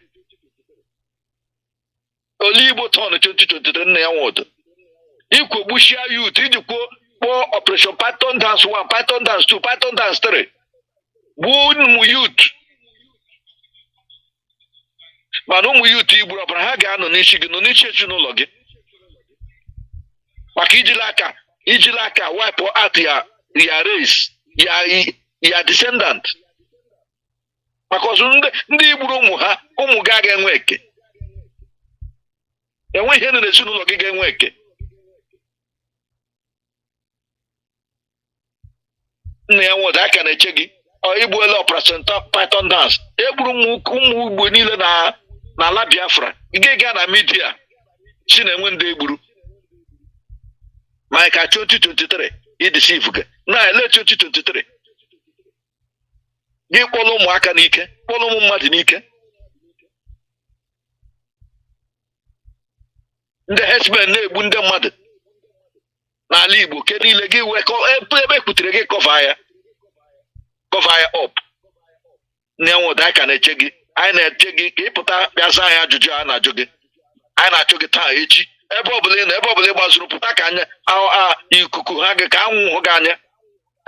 Speaker 14: ole Igbo turn 2023. Nna ya nwodo ikwu gbuchia youth iji kpọọ Operation Python Dance 1 Python Dance 2 Python Dance 3 gbuo ụmụ youth mana ụmụ youth Igbo ọbara ha ga-anọ n'isi gị nọ n'isi ezinụlọ gị maka ijila aka wipe out ya race ya descendant maka ọzọ ndị igburu ụmụ ha ụmụ gị aga enwe eke enwe ihe nọ n'ezinụlọ gị ga-enwe eke. Nna ya nwodo aka na-eche gị igbuela Operation Python Dance egburu ụmụ Igbo niile n'ala Biafra ị ga-ega na midia si na-enwe ndị egburu maka 2023 idisive gị na ele 2023 gị kpọrọ ụmụaka n'ike kpọrọ ụmụ mmadụ n'ike ndị herdsmen na-egbu ndị mmadụ n'ala Igbo ke niile gị ebe ekwutere gị kọva ya up na-enweda anyị ka na-eche gị anyị na-eche gị ka ị pụta bịa zaa anyị ajụjụ a na-ajụ gị anyị na-achụ gị taa echi ebe ọbụla ị gbazuru pụta ka anya ikuku ha gị ka anwụ hụ gị anya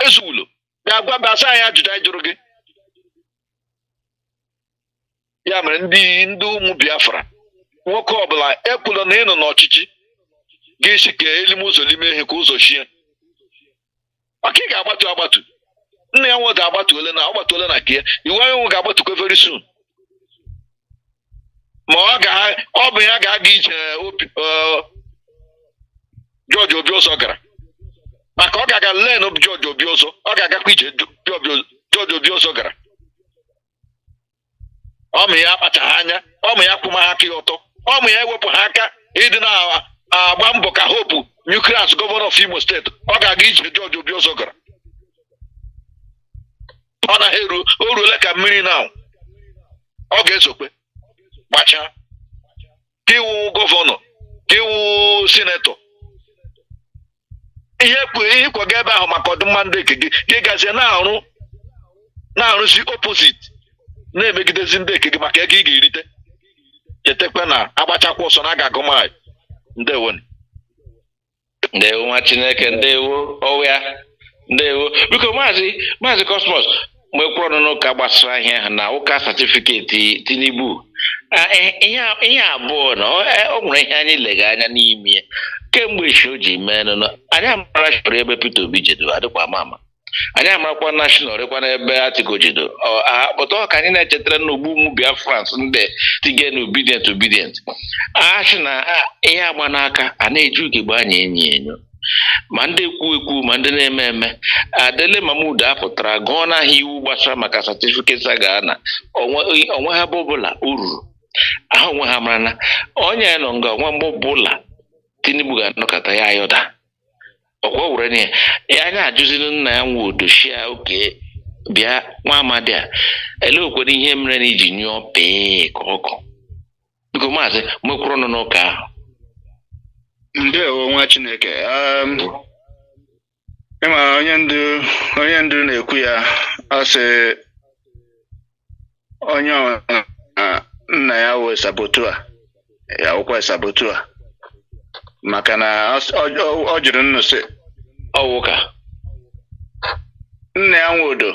Speaker 14: ezuulo bịa zaa anyị ajụjụ anyị jụrụ gị ya mere ndị ụmụ Biafra nwoke ọbụla ekwula na ịnọ n'ọchịchị ga-esi ka elim ụzọ n'ime ihe ka ụzọ chie maka ị ga-agbatu nna ya nwe ga-agbatuole na nke iwu anyị nwe ga-agbatukwe very soon ma ọ bụ ya ga-aga ije George Obi Ụzọ gara maka ọ ga-aga len George Obi Ụzọ ọ ga-agakwa ije George Obi Ụzọ gara ọmụ ya akpachaghị anya ọmụ ya kwụma ha aka ya ọtọ ọmụ ya ewepụ ha aka ịdị na-agba mbọ ka Hope Nucleus gọvanọ of Imo steeti ọ ga-aga ije George Obi Ụzọ gara ọ naghị o ruole ka mmiri na ọ ga-esokwe gbachaa ka iwu gọvanọ ka iwu sinetọ ihe kwaga ebe ahụ maka ọdịmma ndị eke gị ka ị gazie na-arụzi opposite na-emegidezi ndị eke gị maka ego ị ga-erite chetakwa na agbachakwa ọsọ na a ga-agụ maanyị ndewo
Speaker 13: nwa Chineke ndewo ọwịa ndewo biko maazị Cosmos mgbe kwuru ọnụnụ ka gbasara ihe ha na ụka satifiketi Tinubu ihe abụọ na ọ nwere ihe anyị lega anya n'ime kemgbe isi o ji mee nụnụ anyị amara chọrọ ebe Peter Obi jedo adịkwa ama anyị amarakwa national rekwa n'ebe Atiku jedo pụta ka anyị na-echetara n'ugbu ụmụ Biafrans ndị tige na obedient achị na ihe agba n'aka a na-eji ugegbe anya enyo ma ndị ekwu ma ndị na-eme eme Adele Mahmood apụtara gụọ n'ahịa iwu gbasara maka satifiketi a ga na onwe ha ọbụla ururu ahụ onwe ha mara na onye nọ nga onwe mgbe ọbụla Tinubu ga-anọkọta ya ayọda ọkwa were ya anya ajụziri nna ya nwa odochia oke bịa nwa amadi a ele okwere ihe mere na iji nyụọ pee ka ọkụ biko maazị mekwuru ọnụ n'ụka ahụ
Speaker 15: ndewo nwa Chineke ịma onye ndu na-ekwu ya ọ sị onye nna ya wee sabotua ya ụkwa sabotua maka na ọ jụrụ nnu sị
Speaker 13: ọwụka
Speaker 15: nna ya nwodo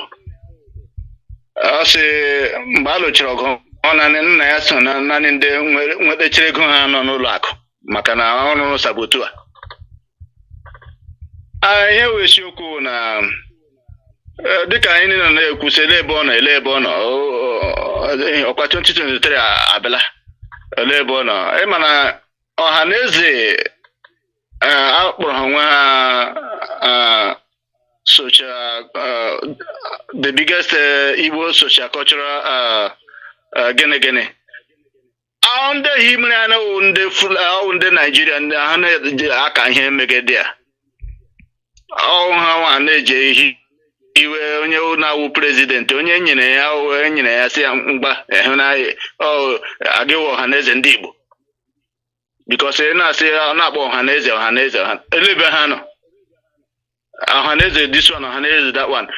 Speaker 15: ọ sị mgbe a lụchara ọgụ nna ya so na naanị ndị nwetachara ego ha nọ n'ụlọ akụ maka na ọ rụrụ sabotua ihe wee isiokwu na dịka anyị nọ na-ekwusi ele ebe ọ nọ ọkwa 2023 abịala ele ebe ọ nọ ịma na ọha na eze akpọrọ ha onwe ha the biggest Igbo social cultural gene ndị himere anya ndị Naijiria ndị ha na-eji aka ihe megide ya ha nwa na-eje ehi iwe onye na-awụ prezidenti onye enyere ya si ya mgba agịwa ọha na eze ndị Igbo because na-asị na-akpọ ọha na eze elebe ha nọ ọha na eze this one ọha na eze that one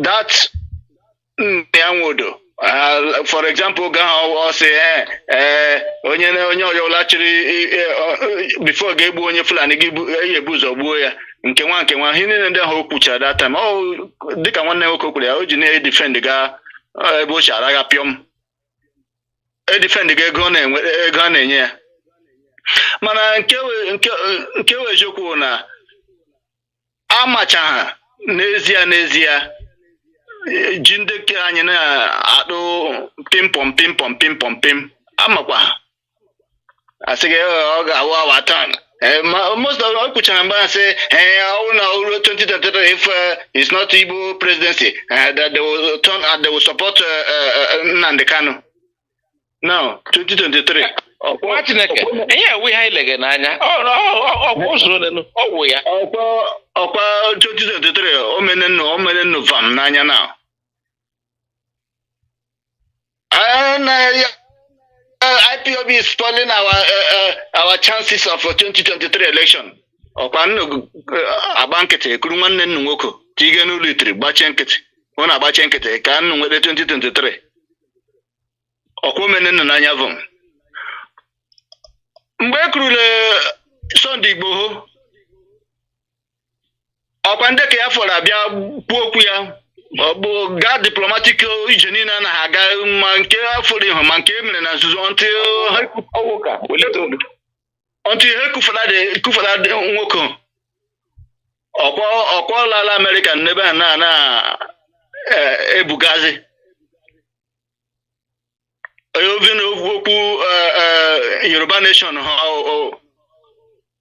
Speaker 15: that ya nwodo for example ga ọ sị onye ọyọla chịrị before ga-egbu onye Fulani ga-ebu ụzọ gbuo ya nke nwa ihe niile ndị ahụ o kwuchara that time dịka nwanne nwoke kwuru ya o ji na-edifend ga ebe o chara ga pịọm edifend ga ego a na-enye ya mana nke wee eziokwu na amacha ha n'ezie ji ndị ke anyị na-adụ pimpom amakwa ha asị gị ọ ga-awụ awa taa most of all kwuchara mgbe asị ọwụ na uru 2023 if it's not Igbo presidency that they will support Nnamdi Kanu now 2023
Speaker 13: nwa Chineke ihe we ha ilege n'anya ọ usoro nenu ọgwụ ya
Speaker 15: ọkwa 2023 omene nnu vam n'anya na IPOB is spoiling our chances of 2023 election. Ọkwa nnu agba nkịtị ekuru nwanne nnu nwoke tige n'ụlọ itiri gbachie nkịtị ọ na-agbachi nkịtị ka nnu nwere 2023 ọkwa omene nnu n'anya vom. Mgbe e kurule Sunday Igboho ọkwa ndị ka ya fọrọ abịa kwuo okwu ya ọ bụ gaa diplomatic ije niile anaghị aga ma nke afọrọ ihu ma nke emere na nzuzo ntị ihe kufala nwoke ọkwọlala Amerịka n'ebe ha na-ebugazi ovi na okwu Yoruba nation ha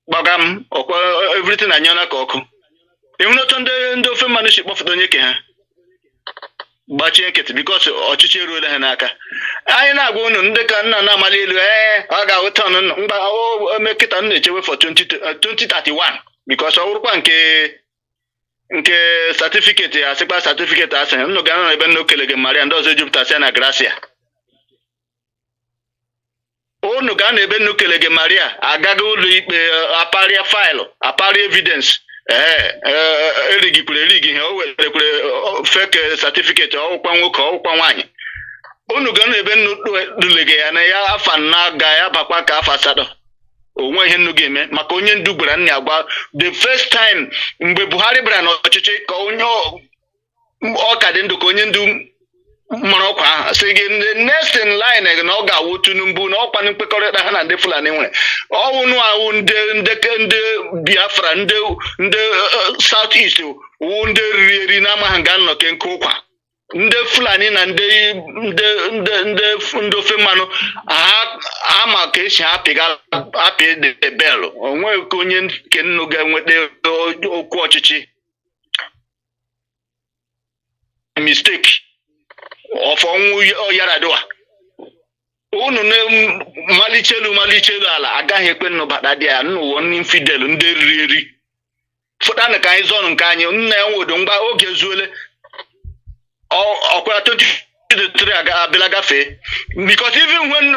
Speaker 15: gbagam ọkwa everything anyona ka ọkụ ịhụnụtụ ndị ofe mmanụ si kpọfụta onye ke ha gbachie nkịtị bikos ọchịchị eruola ha n'aka. Anyị na-agwa unu ndị ka nna na-amali elu ọ ga-awụta ọnụ mgba omekịta na-echewe for 2031 bikos ọ wụrụkwa nke satifiketi asịkpa satifiketi asị nnụ ga nọ ebe nna okelege Maria ndị ọzọ ejupụtasịa na Gracia. Unu ga na ebe nna okelege Maria agaghị ụlọ ikpe aparịa faịlụ aparịa evidence erigikwere erigi ihe o werekwere fake certificate ọkwa nwoke ọkwa nwaanyị. Unu ga na ebe nnu dulege ya na ya afa na ga ya bakwa ka afa asatọ onwe ihe nnu ga-eme maka onye ndu gwara nna agwa the first time mgbe Buhari bịara n'ọchịchị ka onye ọka dị ndụ ka onye ndu mara ọkwa ahụ sị gị next in line na ọ ga-awụ Tinubu na ọkwa mkpekọrịta ha na ndị Fulani nwere ọwụnụ awụ ndị Biafra ndị South East wụ ndị riri na amaghị nga nnọke nke ụkwa ndị Fulani na ndị ofe mmanụ ama ka esi apị the bell onweghị ka onye nke nnu ga-enweta okwu ọchịchị mistake of ọnwụ Yaradua. Unu malichelu ala agaghị ekpe nnu bata dị ya nnụwo ndị infidel ndị riri eri fụtanụ ka anyị zọnụ nke anyị nna ya nwodo mgba oge zuole ọkwara 2023 abịala gafee because even when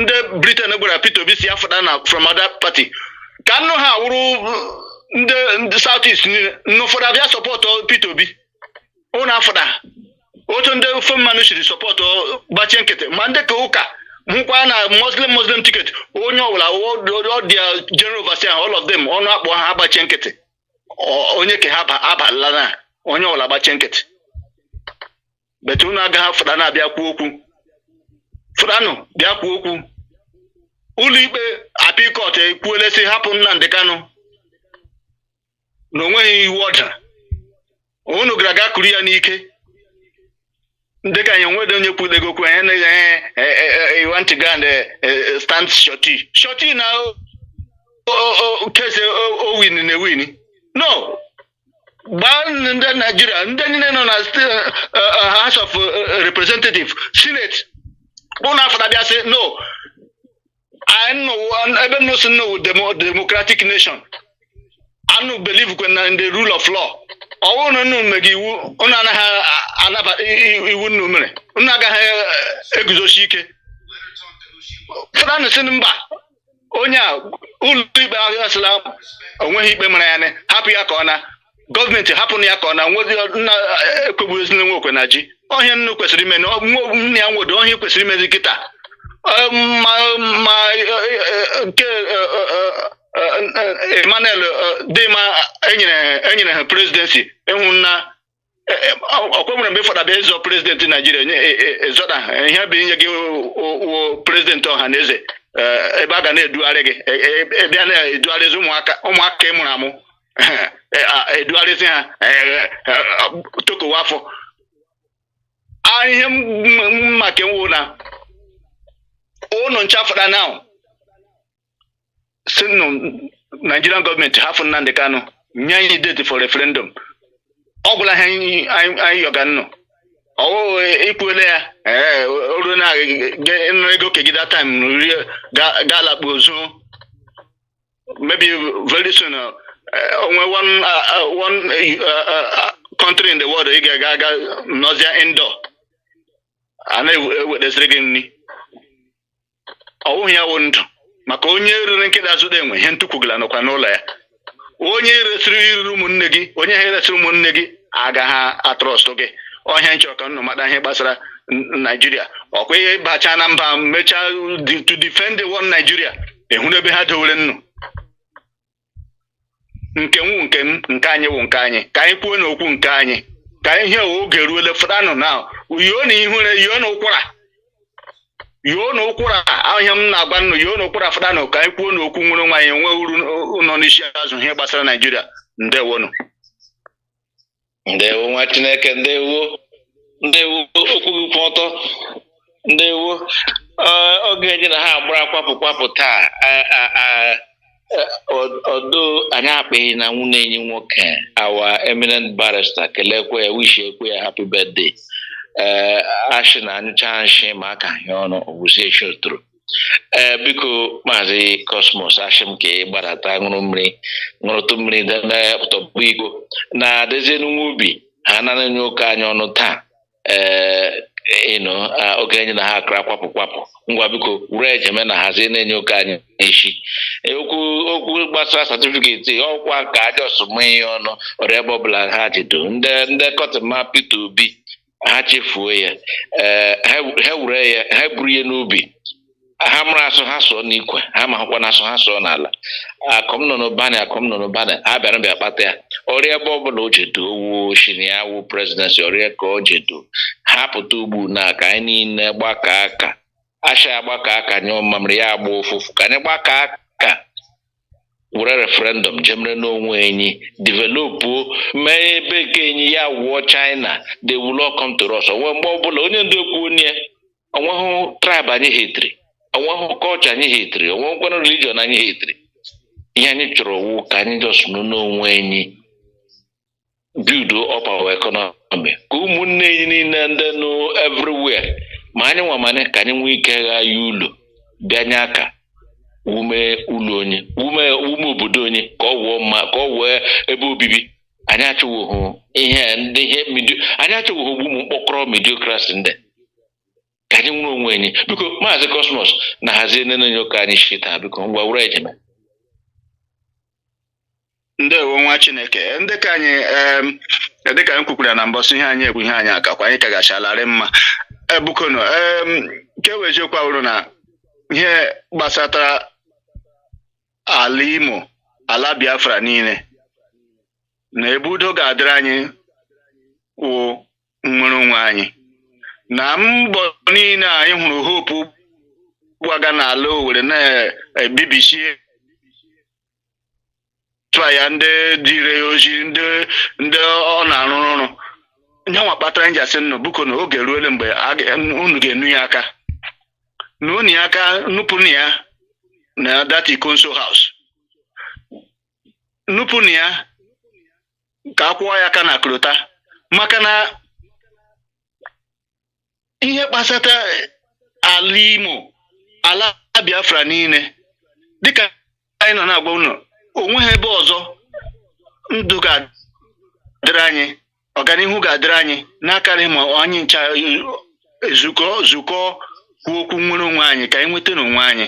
Speaker 15: ndị Britain gbara Peter Obi si ya fụta na from other party ka nnụ ha wụrụ ndị South East nnu fụta abịa sọpọtụ Peter Obi unu afụta otu ndị ofe mmanụ siri sọpọtụ gbachie nkịtị ma ndị ka ụka hụkwa na Muslim ticket onye ọbụla ọdịa general overseer all of them ọnụ akpọ ha agbachie nkịtị onye ka ha abalala na onye ọbụla gbachie nkịtị betu unu agaghị afụta na-abịa kwuo okwu fụtanụ bịa kwuo okwu ụlọ ikpe apikọt ekwuelesi hapụ Nnamdi Kanu na onweghị iwu ọdara unu gara aga kuru ya n'ike ndị ka anyị nwede onye kwudego okwu anyị na want to go and stand shorty na kese o win na win no gbaa ndị Nigeria ndị niile nọ na House of Representative Senate unu afọ bịa sị no ebe nno si no democratic nation anu believe in the rule of law ọwụ na unu mege iwu unu anaghị anabata iwu nnu mere unu agaghị eguzosi ike fụtanụ si mba onye a ụlọ ikpe ahụ asịla onweghị ikpe mara ya hapụ ya ka ọ na gọọmenti hapụ ya ka ọ na nna ekwegbu ezina nwe okwe na ji ọhịa nnu kwesịrị ime na nne ya nwodo ọhịa kwesịrị imezi kịta ma nke Emmanuel Dima enyere ha presidency ịhụ na ọkwemere mgbe fọdụ abịa ịzọ prezidenti Naijiria ịzọda ihe bụ inye gị prezidenti ọha na eze ebe a ga na-edugharị gị bịa na-edugharịzi ụmụaka ịmụrụ amụ edugharịzi ha tokowa afọ ihe maka nwụ na ụnụ nchafụta now Nigerian government hapụ Nnamdi Kanu nye anyị date for referendum ọ gwụla anyị yọga nnụ ikwele ya oru na ego kegide that time gala bozo maybe very soon only one country in the world ga nozia indoor ana wedesrege nni ya wondu maka onye rere nkeda azụ enwe ihe ntukwugala nọkwa n'ụlọ ya onye resiri iru ụmụnne gị onye ha resiri ụmụnne gị agaghị atrọst gị ọhịa nchọ ka nnụ mata ihe gbasara Nigeria ọkwa ihe bacha na mba mechaa to defend the one Nigeria ehuru ebe ha dowere nnụ nke anyị wụ nke anyị ka anyị kwuo n'okwu nke anyị ka ihe oge ruole fụtanụ na uyo na ihure yo na ụkwara ahịa m na-agba nnụ yo na ụkwara fụtanụ ka anyị kwuo n'okwu nwere nwaanyị enwe uru nọ n'isi azụ ihe gbasara Nigeria. Ndewonu.
Speaker 13: Ndewo nwa Chineke, ndewo okwu gị kwụ ọtọ, ndewo oge eji na ha agbara kwapụ taa odo anyị akpeghị na nwunye enyi nwoke our eminent barrister kelekwe ya wish ekwe ya happy birthday ashị na anyụcha nshi ma aka ahịa ọnụ ogwuzie chotoro biko Maazị Cosmos ashị m ka ị gbadata ṅụrụtụ mmiri tọbụ igbo na dezie n'nwa ubi ha na-enye ụka anyị ọnụ taa oge enyi na ha akara kwapụ ngwa biko were ejeme na hazie na-enye ụka anyị echi okwu gbasara satifiketi ọkwa ka aja ọsụmụ ihe ọnụ ọrụ ebe ọbụla ha jido ndị kọtịma Peter Obi ha chefuo ya ha were ya ha buru ya n'ubi ha mara asụ ha sụọ n'ikwe ha mahụkwa na asụ ha sụọ n'ala akọm nọ n'ụbanị ha bịara bịa kpata ya ọrịa ebe ọbụla o jedo owu shini ya wụ presidency ọrịa ka o jedo ha pụta ugbu na ka anyị niile gbaka aka asha agbaka aka nye ọmamịrị ya agba ụfụfụ ka anyị gbaka aka were referendum jemere n'onwe enyi developuo mee ebe nke enyi ya wụọ China they will all come to us onwe mgbe ọbụla onye ndu ekwu onye onweghị tribe anyị hetiri onweghị culture anyị hetiri onweghịkwana religion anyị hetiri ihe anyị chọrọ wụ ka anyị just nụ n'onwe enyi build up our economy ka ụmụnne enyi niile ndị nụ everywhere ma anyị nwamane ka anyị nwee ike gha ya ụlọ bịanye aka ume ụlọ onye ume obodo onye ka ọ wụọ mma ka ọ wee ebe obibi anyị achọghị anyị achọghị ụmụ mkpọkọrọ mediocracy ndị ka anyị nwere onwe anyị biko Maazị Cosmos na hazie na-enye ụka anyị shita biko ngwa were ejeme.
Speaker 15: Ndewo nwa Chineke ndị ka anyị dịka anyị kwukwara na mbọsị ihe anyị ekwu ihe anyị akakwa anyị ka gachalari mma ebukono nke wejiokwa wuru na ihe gbasatara ala Imo ala Biafra niile na ebe udo ga-adịrị anyị wụ nwere onwe anyị na mbọ niile anyị hụrụ hope gwaga n'ala Owerri na-ebibichie ya ndị dire ojii ndị ọ na-arụ ọrụ nyanwa kpatara nji asị nnụ buko na oge ruole mgbe unu ga-enu ya aka n'unu ya aka nupụnụ ya na that Ikonso house nupụnụ ya ka akwụọ ya aka na krota maka na ihe kpasata ala Imo ala Biafra niile dịka anyị nọ na-agwa unu onweghị ebe ọzọ ndụ ga-adịrị anyị ọganihu ga-adịrị anyị n'akarị ma anyị ncha zukọ kwuo okwu nwere onwe anyị ka anyị nweta n'onwe anyị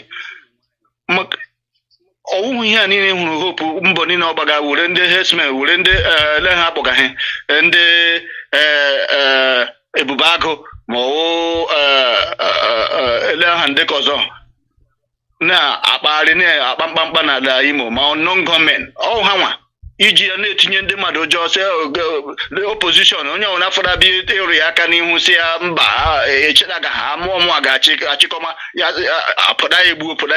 Speaker 15: ọwụhụ ihe a niile hụrụ hope mbọ niile ọgbaga were ndị herdsmen were ndị ele ha akpọgaghị ndị ebube agụ ma ọwụ ele ha ndị ka ọzọ na-akpagharị na-akpa mkpamkpa n'ala Imo ma non gọọmenti ọ ha nwa iji ya na-etinye ndị mmadụ ụjọ sị opposition onye ọbụla fọdụ bịa ịrụ ya aka n'ihu si ya mba echedagaghị amụọ ga-achịkọma ya apụda ya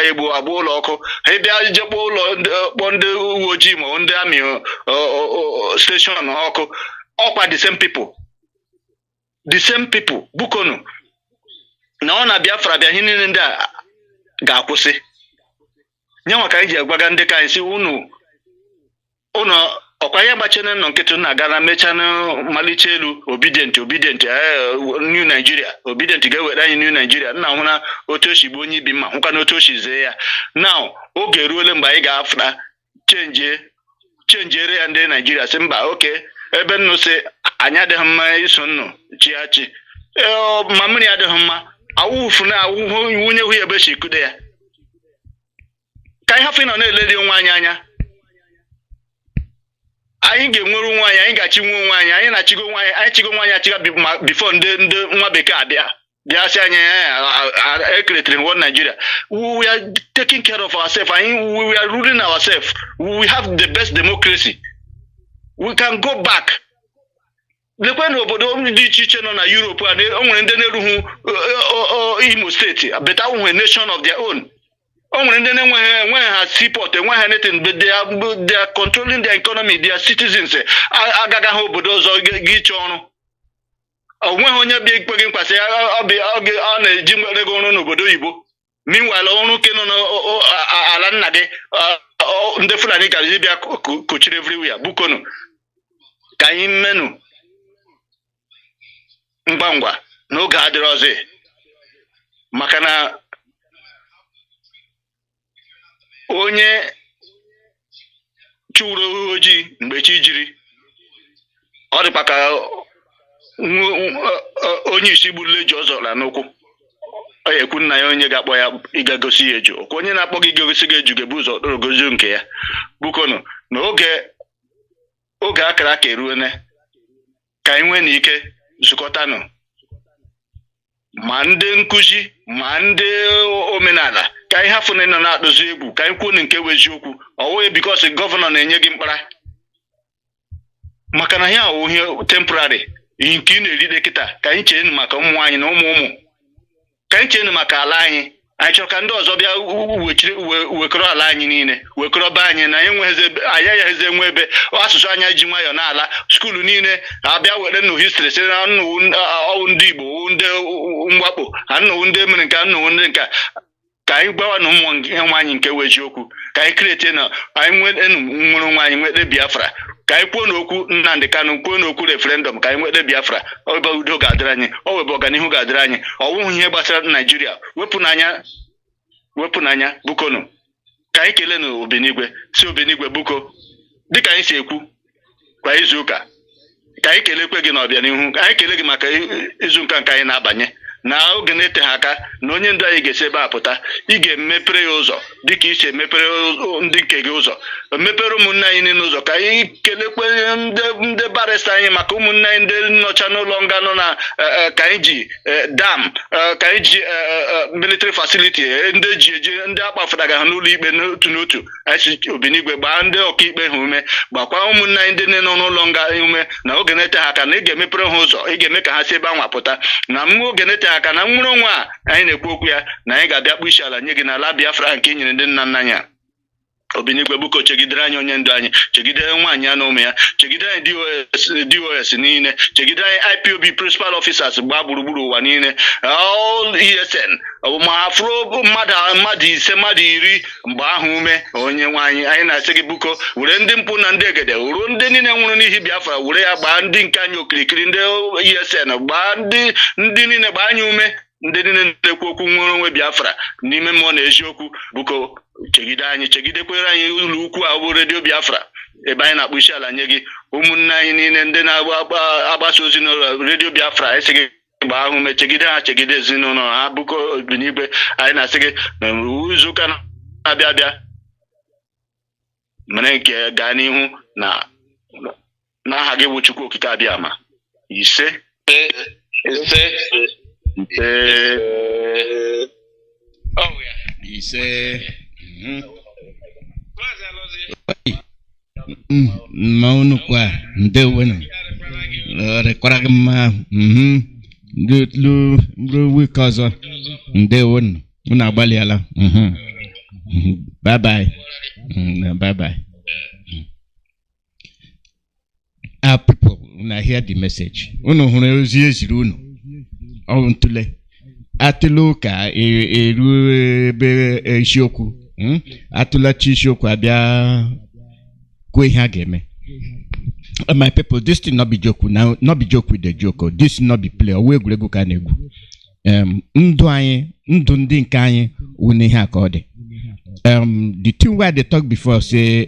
Speaker 15: egbuo abụọ ụlọ ọkụ ha bịa jekpọ ụlọ kpọọ ndị uwe ojii ma ndị amị steshọn ọkụ ọkwa the same people bukonu na ọ na Biafra bịa ihe niile ndị a ga-akwụsị nyanwa ka anyị ji agwaga ndị ka anyị si unu ọkwa ya gbachana nọ nkịtị na-aga mecha na mmalite elu obedient New Nigeria obedient ga-ewere anyị New Nigeria nna hụ na otu ochi bụ onye ibi mma hụkwa na otu ochi zee ya now oge eruole mgbe anyị ga-afụta chenjere ya ndị Nigeria sị mba oke ebe nnụ sị anyị adịghị mma iso nnụ chiachi ma mmiri adịghị mma awụfu na wunye hụ ya ebe chi kude ya ka anyị hafụ ịnọ na-eledi onwe anyị anya anyị ga-enwere onwe anyị ga-achị nwe onwe anyị anyị na-achịgo onwe anyị chigo onwe anyị achịga bifo ndị nwa bekee bịa sị anyị ekeretere one Nigeria. We are taking care of ourselves. We are ruling ourselves. We have the best democracy. We can go back. Lekwe n'obodo dị iche iche nọ na Europe o nwere ndị na-erughị Imo steeti but ahụ nation of their own. O nwere ndị na-enweghị ha seaport enweghị anything but they are controlling their economy, their citizens agaga ha obodo ọzọ gị chọọ ọrụ. Onweghị onye bịa ikpe gị mkpasị ọ na-eji ego ọrụ n'obodo oyibo meanwhile ọrụ ke nọ n'ala nna gị ndị Fulani gazi bịa kochiri everywhere bukonu ka anyị mmenụ ngwa n'oge adịrọzi maka na onye chụrụ ojii mgbe chi jiri ọ dịkwa ka onye isi gburu eji ọzọ la n'ụkwụ ọ ya ekwu nna ya onye ga-akpọ ya ịga gosi ya eju onye na-akpọ gị gosi gị eju ga-ebu ụzọ gozi nke ya bukonu na oge akara aka eruone ka anyị nwee n'ike zukọtanụ ma ndị nkụzi ma ndị omenala ka anyị hafụ na ịnọ na-akpụzi egwu ka anyị kwuo nke bụ eziokwu ọwụghị bikos gọvanọ na-enye gị mkpara maka na ya ihe temporary nke ị na-eride kịta ka anyị chee maka ụmụ anyị na ụmụ ka anyị chee maka ala anyị chọrọ ka ndị ọzọ bịa wekọrọ ala anyị niile wekọrọ be anyị na ayaghịzi enwe ebe asụsụ anya ji nwayọọ n'ala skuulu niile abịa were nnụ histri site na ọwụ ndị Igbo ndị mwakpo ha nnụwụ ndị mere nke nnụwụ ndị nka ka anyị gbawa na ụmụ anyị nke wee eziokwu ka anyị krete na anyị nwere onwe anyị nwete Biafra ka anyị kwuo n'okwu Nnamdi Kanu kwuo n'okwu referendum ka anyị nwete Biafra ebe udo ga-adịrị anyị ọ webe ọganihu ga-adịrị anyị ọwụghị ihe gbasara Naijiria wepụ n'anya bukonu ka anyị kelee na Obenigwe si Obenigwe buko dịka anyị si ekwu kwa izu ụka ka anyị kelekwe gị n'ọbịanihu anyị kelee gị maka izu ụka nke anyị na-abanye na oge na-eteghị aka na onye ndu anyị ga-esi ebe a pụta ị ga-emepere ya ụzọ dịka isi emepere ndị nke gị ụzọ mepere ụmụnne anyị niile ụzọ ka anyị kelekwe ndị barịsta anyị maka ụmụnne anyị ndị nnọcha n'ụlọ nga nọ na ka anyị ji dam ka anyị ji military facility ndị ji eji ndị akpafụdaga ha n'ụlọ ikpe n'otu n'otu anyị si Obenigwe gbaa ndị ọkaikpe ha ume gbakwa ụmụnne anyị ndị nọ n'ụlọ nga ume na oge na-eteghị aka na ị ga-emepere ha ụzọ ị ga-eme ka ha si ebe anwa pụta na oge na-eteghị aka na nwere onwe a anyị na-ekwu okwu ya na anyị ga-abịa kpụ isi ala nye gị n'ala Biafra nke nyere ndị nna nna anyị Obenigwe buko chegidere anyị onye ndu anyị chegidere nwaanyị ya na ụmụ ya chegidere anyị DOS niile chegidere anyị IPOB principal officers gbaa gburugburu ụwa niile all ESN ma afro mmadụ ise mmadụ 10 mgbe ahụ ume onye nwaanyị anyị na-asị gị buko were ndị mpụ na ndị egede ruo ndị niile nwụrụ n'ihi Biafra were ya gbaa ndị nke anyị okirikiri ndị ESN gbaa ndị niile gbaa anyị ume ndị niile na-ekwu okwu nwere onwe Biafra n'ime mmụọ na eziokwu buko chegide anyị chegidekwere anyị ụlọ ukwu a bụ redio Biafra ebe anyị na-akpụ isi ala nye gị ụmụnne anyị niile ndị na-agbasa ozi n'ụlọ redio Biafra esi gị gbaa ahụ mechegide ha chegide ezinụlọ ha buko Obenigwe anyị na-asị gị na izuụka na-abịa abịa mere nke gaa n'ihu na aha gị bụ Chukwu Okike Abịama ise
Speaker 12: ma unu kwa ndewenu rekwara gị mma lu wiki ọzọ ndewenu unu agbalịala bye bye our people una hear the message unu hụrụ ozi eziri unu ọ ntụle atụla ụka eru ebe isiokwu atụlachi isiokwu abịa kwuo ihe a ga-eme My people, this thing not be joke now, not be joke with the joke. This not be play. We go can ego. Ndụ anyị, ndụ ndị nke anyị une ihe aka ọ dị. The thing where they talk before say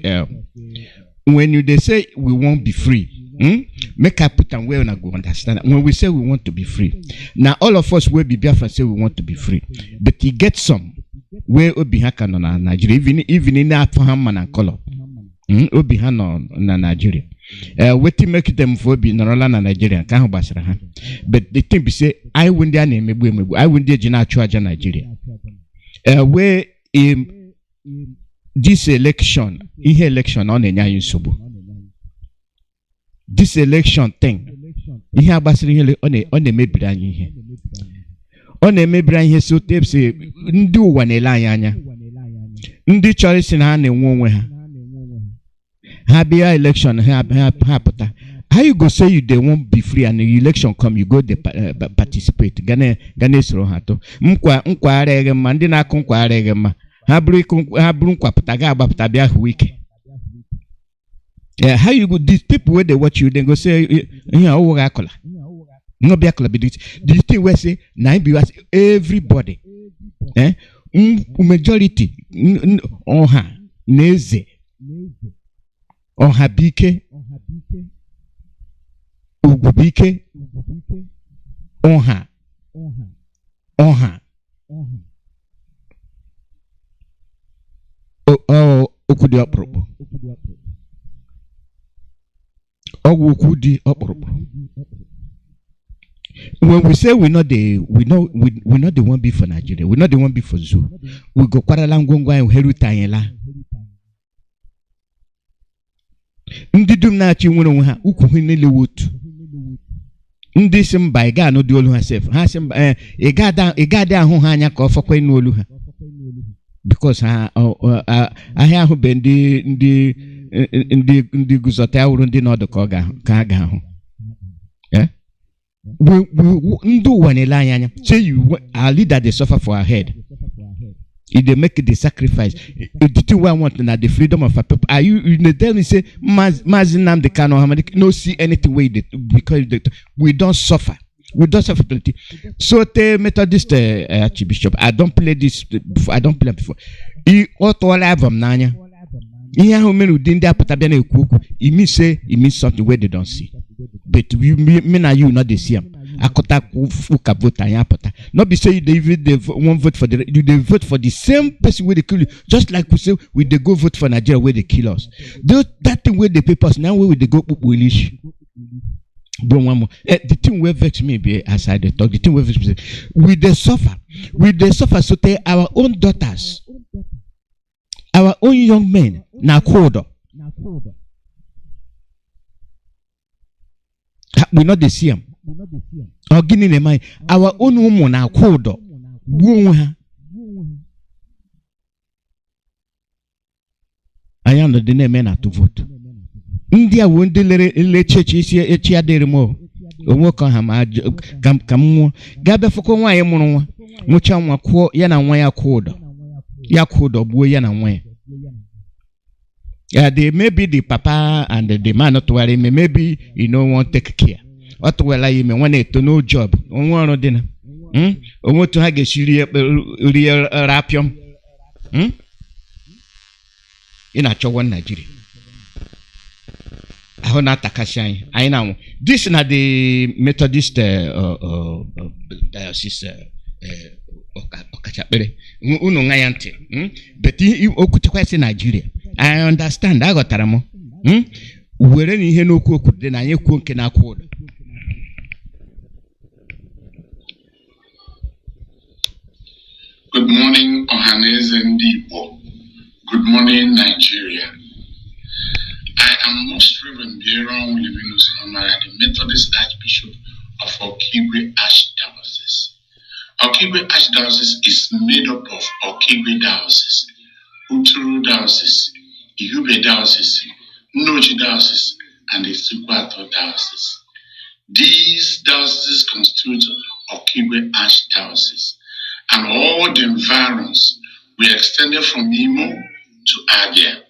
Speaker 12: when they say we won't be free, make I put them where I go understand. When we say we want to be free, now all of us will be Biafra say we want to be free, but you get some where obi ha can on Nigeria, even in that man and color. Obi ha no na Nigeria. What make them for be na Nigeria can't basra ha. But the thing be say I win their name I win their jina chuaja Nigeria. Where this election, on a sobo. This election thing, ihe agbasiri on a maybe here. On a maybe here so tape say ndị ụwa na-ele anya anya. Ndị chọrọ isi na ha na-enwe onwe ha. Ha bịa election ha pụta. How you go say you they won't be free and the election come you go participate. Gane soro ha to. Nkwa arege ma ndị na-akụ nkwa arege ma. Ha buru nkwa pụta ga agbapụta bịa wike. How you go these people where they watch you then go say here oh akola. No be akola be this thing where say na be everybody. Majority oha neze oha bike ugubike oha okudi ọkpụrụkpụ ọgwụ okwu dị ọkpụrụkpụ. When we say we not the one be for Nigeria, we not the one be for zoo. We go kwarala ngwongwa and heruta yela. Ndị dum na-achị nwere onwe ha ukwu ha niile wotu. Ndị si mba ị ga-anụ dị olu ha sef. Ha si mba ị ga-ada ahụ ha anya ka ọ fọkwa ịnụ olu ha. Because ahịa ahụ be ndị guzote awụrụ ndị nọdụ ka ha ga-ahụ. Ndị ụwa na-ele anyị anya. Say our leader they suffer for our head. If they make the sacrifice, the thing we want now the freedom of our people. Are you tell me say Mazi Nnamdi Kanu no see anything way because we don't suffer. We don't suffer plenty. So the Methodist Archbishop, I don't play this before. I don't play before. He auto album nanya. He how many within there put abia na ekuku. It means something where they don't see. But me and you not the same. Akota uka vote and yapota. Not be say they won't vote for they vote for the same person where they kill you. Just like we say we they go vote for Nigeria where they kill us. That thing where they papers now where they go Polish. One more. The thing where vex me be as I talk. The thing where vex me we they suffer so they our own daughters, our own young men na kodo. We not the same. Or Guinea in mind, our own woman are called up. I am the name to vote. India won't delay church is here, a chia de remo. Work on him, come, gather for Kawai Mono, Mucham quo yana wire code. Yakodo, boy yana way. Yeah, they may be the papa and the man not worry me, maybe you know won't take care. What will I mean when to no job? On one or dinner. Or want to have a real rapium? In a chow one Nigeria. I will not take I know. This is not the Methodist diocese. Uno ngayante. But you okutukwa Nigeria. I understand. I got taramo. Where any he no cook then I cook in a quarter.
Speaker 16: Good morning, Ohanes and Ipob. Good morning, Nigeria. I am Most Reverend Biafran Williams Amara, the Methodist Archbishop of Okigwe Archdiocese. Okigwe Archdiocese is made up of Okigwe Diocese, Uturu Diocese, Ihube Diocese, Nochi Diocese, and the Sukwato Diocese. These dioceses constitute Okigwe Archdiocese, and all the environs were extended from Imo to Abia.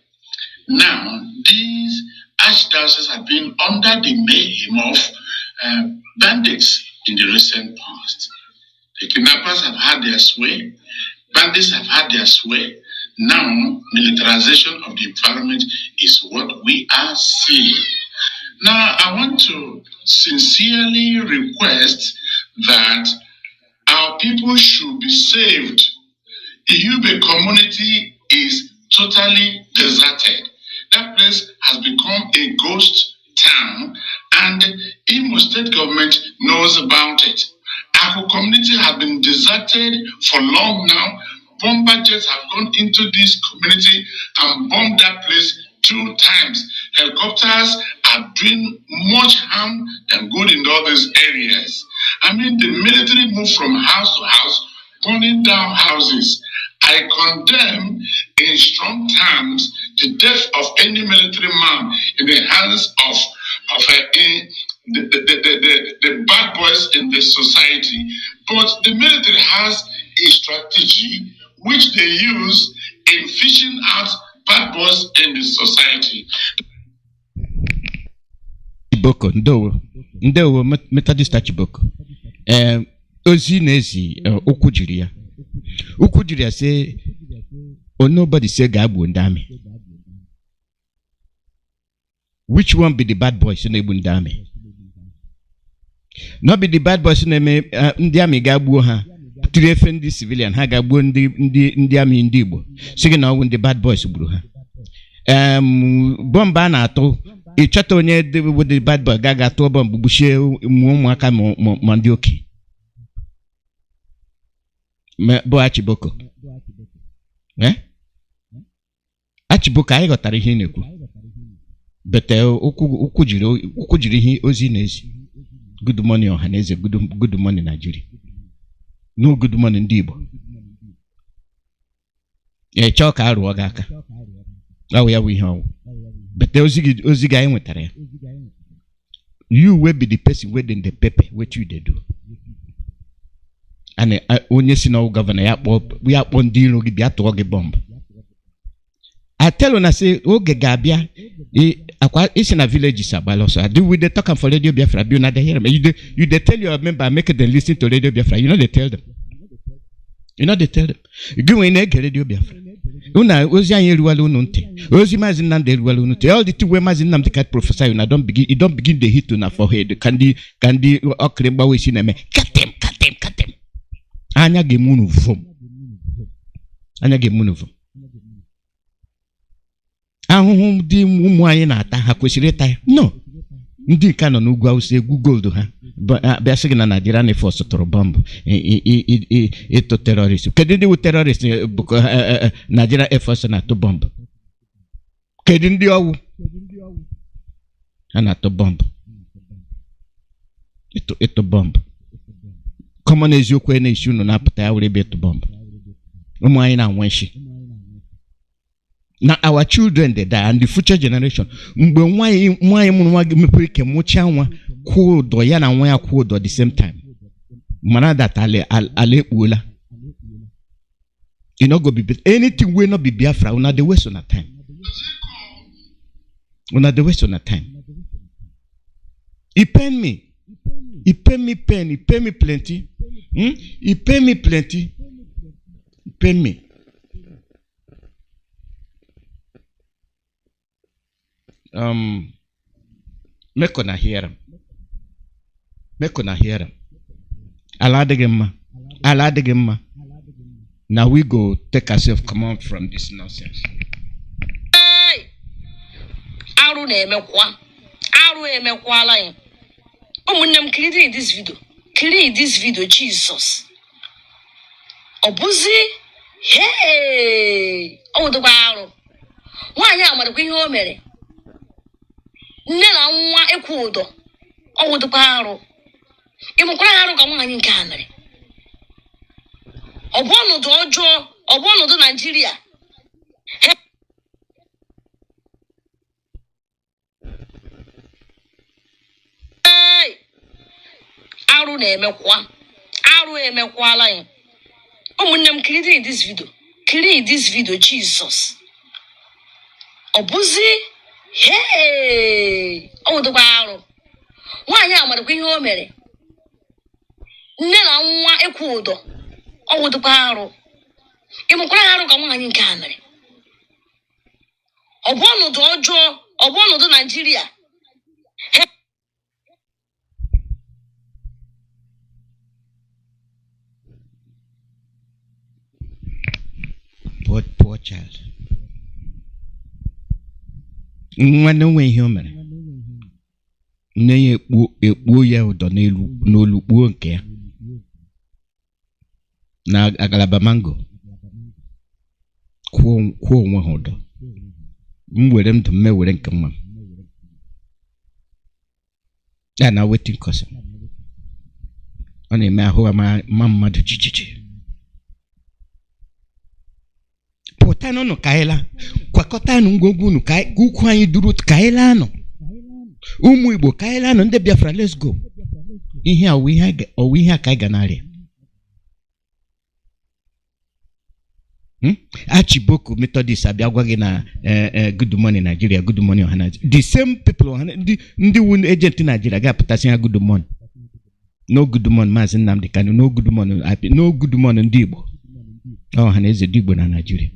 Speaker 16: Now, these archdioceses have been under the mayhem of bandits in the recent past. The kidnappers have had their sway, bandits have had their sway. Now, militarization of the environment is what we are seeing. Now, I want to sincerely request that our people should be saved. The Yoruba community is totally deserted. That place has become a ghost town, and Imo state government knows about it. Our community has been deserted for long now. Bomber jets have gone into this community and bombed that place 2 times. Helicopters are doing much harm than good in all these areas. I mean, the military move from house to house, burning down houses. I condemn in strong terms the death of any military man in the hands of the bad boys in the society. But the military has a strategy which they use in fishing out bad boys in the society.
Speaker 12: Chiboko, ndewo metadista Chiboko. Ozi nezi ukujiria. Ukujiria say, oh nobody say gabu ndami. Which one be the bad boys in Ebu Ndami? Not be the bad boys in Ndiami gabu ha. To defend the civilian, ha gabu Ndiami Ndibo. Sige now when the bad boys bru ha. Bomba na to. Ichato nye with the bad boy gaga to bomb bushe mwaka mandioki. Bo Achiboko. Achiboko ayi gotari hineku. But ukujiri hi ozi nezi. Good morning Ohaneze, good morning Nigeria. No good morning Ndibo. Choka aru wagaka. Awe ya wihawo. But ozi ga enwetara. You will be the person waiting the paper what you they do. And onye si na governor we are on deal no gi ato oge bomb. I tell you, I say, oge gabia, it's in a village Sabalo. So I do with the talk for Radio Biafra. You not hear me. You they tell your member, make them listen to Radio Biafra. You know they tell them. You know they tell them. You go in Radio Biafra. Una ozi anye ruwalu nunte. Ozi Mazi Nnamdi ruwalu nunte. All the two way Mazi Nnamdi cat professor. You don't begin the hit on a forehead. Kandi okremba we sineme. Cut them. Anya gemunu vom. Ahụhụ dị ụmụ anyị na-ata ha kwesịrị ịta ya. No. Ndị ka nọ n'ugwu Awụsa egwu gold ha. Bịa sị gị na Nigeria na force tụrụ bọmbụ ịtụ terrorist. Kedu ndị wụ terrorist bụ Nigeria Air Force na-atụ bọmbụ? Kedu ndị ọwụ? Ha na-atụ bọmbụ. Ịtụ bọmbụ. Common eziokwu na-esi unu na-apụta ya were ebe ịtụ bọmbụ. Ụmụ anyị na-anwa nshi. Now our children they die and the future generation. Mgbe nwaanyị mụrụ nwa mepere ike mụcha nwa kwuo ụdọ ya na nwa ya kwuo ụdọ the same time. Mana that ale ekpuola. You know go be anything will not be Biafra. Una the waste on a time. He pay me plenty. He pay me plenty. Mekona hear him. Aladegemma. Now we go take ourselves come out from this nonsense.
Speaker 17: Hey! Aru emekwa line. Omunem create this video, Jesus. Obuzi, hey! Omudo aru. Nwanyị amadikwa ihe o mere. Nne na nwa ekwu ụdọ. Owudukwa arụ. Ịmụkwara arụ ka nwanyị nke a mere. Ọ bụ ọnọdụ ọjọọ, ọ bụ ọnọdụ Nigeria. Hey! Arụ emekwala ya. Ụmụnne m create this video, Jesus. Obuzi, Hey, oh the barrel. Why am I going home? Nne na nwa ekwudo ọwụ dụkwa arụ ịmụkwara arụ ka nwaanyị nke a mere ọ bụ ọnọdụ ọjọọ ọ bụ ọnọdụ Naịjirịa
Speaker 12: poor child nwanne nwe ihe o mere nne ya ekpuo ya ụdọ n'olu kpuo nke ya na agalaba mango kwuo onwe ha ụdọ m were ndụ m were nke nwa m ya na wetin kosa ọ na-eme ahụ ma mmadụ jijiji pụta n'ụnụ ka anyị laa kwakọta nụ ngwongwo unu ka ukwu anyị duru ka anyị laa nọ ụmụ Igbo ka anyị laa nọ ndị Biafra let's go ihe a ọwụ ihe a ka anyị ga narịa Achiboko Methodist abịa gwa gị na good morning Nigeria good morning Ohanaeze the same people ndị wu agent Nigeria ga-apụtasị ha good morning no good morning Mazi Nnamdi Kanu no good morning no good morning ndị Igbo Ohanaeze ndị Igbo na Nigeria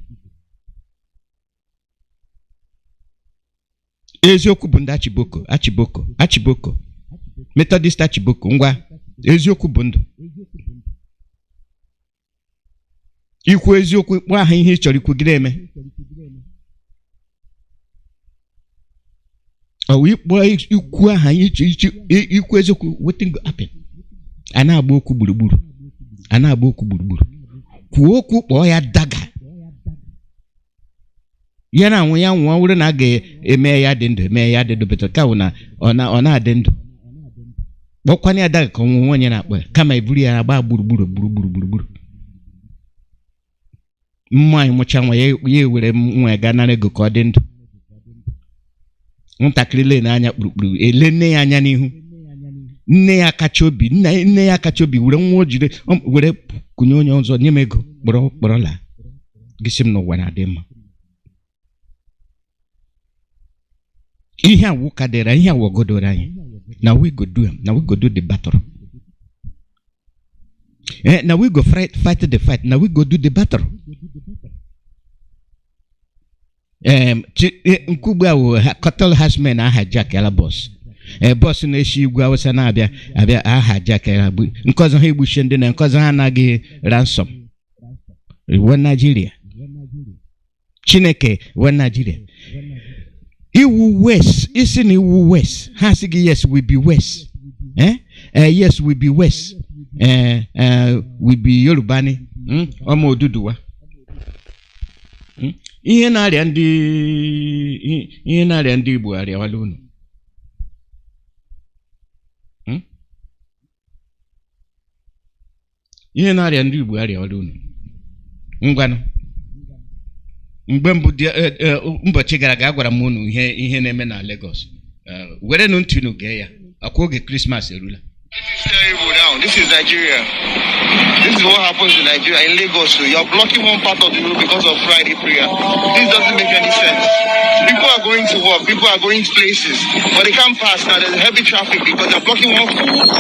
Speaker 12: eziokwu bụ ndị Achiboko Methodist Achiboko ngwa eziokwu bụ ndụ ikwu eziokwu ikpu aha ihe ị chọrọ ikwu gị na-eme ọ ikwu aha ikwu eziokwu wetin go happen a na-agba okwu gburugburu kwuo okwu kpọọ ya daga ya na anwụ ya nwụọ wụrụ na a ga-eme ya dị ndụ beto ka wụ na ọ na-adị ndụ kpọkwana ya daga ka ọnwụ onye na-akpọ ya kama eburu ya na-agba gburugburu mma anyị mụcha nwa ya ewere nwa ya gaa nara ego ka ọ dị ndụ nwatakịrị lee n'anya kpurukpuru ele nne ya anya n'ihu nne ya kacha obi were nwa o jiri were kụnye onye ọzọ nye m ego kpọrọ laa gịsị m n'ụwa na-adị mma ihe a wụkadịra ihe a wọgodoro anyị na we go do the battle na we go fight the fight na we go do the battle nkugbu ahụ cattle herdsmen hijack ala bọs bọs na-eshi igwe Awụsa na-abịa hijack ala bụ nke ọzọ ha egbuchie ndị na nke ọzọ ha anaghị ransom we Nigeria Chineke we Nigeria iwu west isi na iwu west ha sị gị yes we be west yes we be west we be Yorubani ọma Oduduwa ihe na-arịa ndị Igbo arịawala unu ihe na-arịa ndị Igbo arịawala unu ngwanụ mgbe mbụ ụbọchị gara aga agwara m unu ihe na-eme na Lagos were nụ ntị unu gee ya akwa oge Christmas erula.
Speaker 18: This is terrible now. This is Nigeria. This is what happens in Nigeria, in Lagos. So you're blocking one part of the road because of Friday prayer. This doesn't make any sense. People are going to work. People are going to places. But they can't pass now. There's heavy traffic because they're blocking one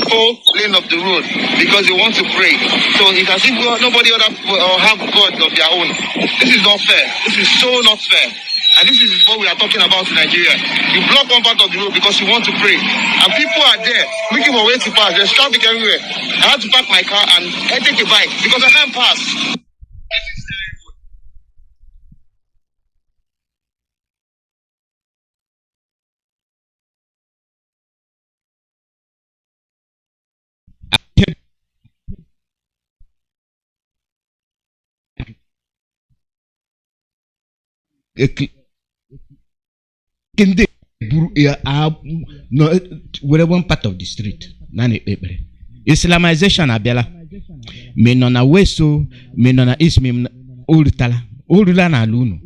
Speaker 18: full lane of the road because they want to pray. So it's as if nobody other have God of their own. This is not fair. This is so not fair. And this is what we are talking about in Nigeria. You block one part of the road because you want to pray. And people are there looking for ways to pass. There's traffic everywhere. I had to park my car and I take a bike because I can't pass. This is terrible.
Speaker 12: Kende were one part of the street na ekpere Islamization abịala me nọ na west me nọ na east me orula na ala unu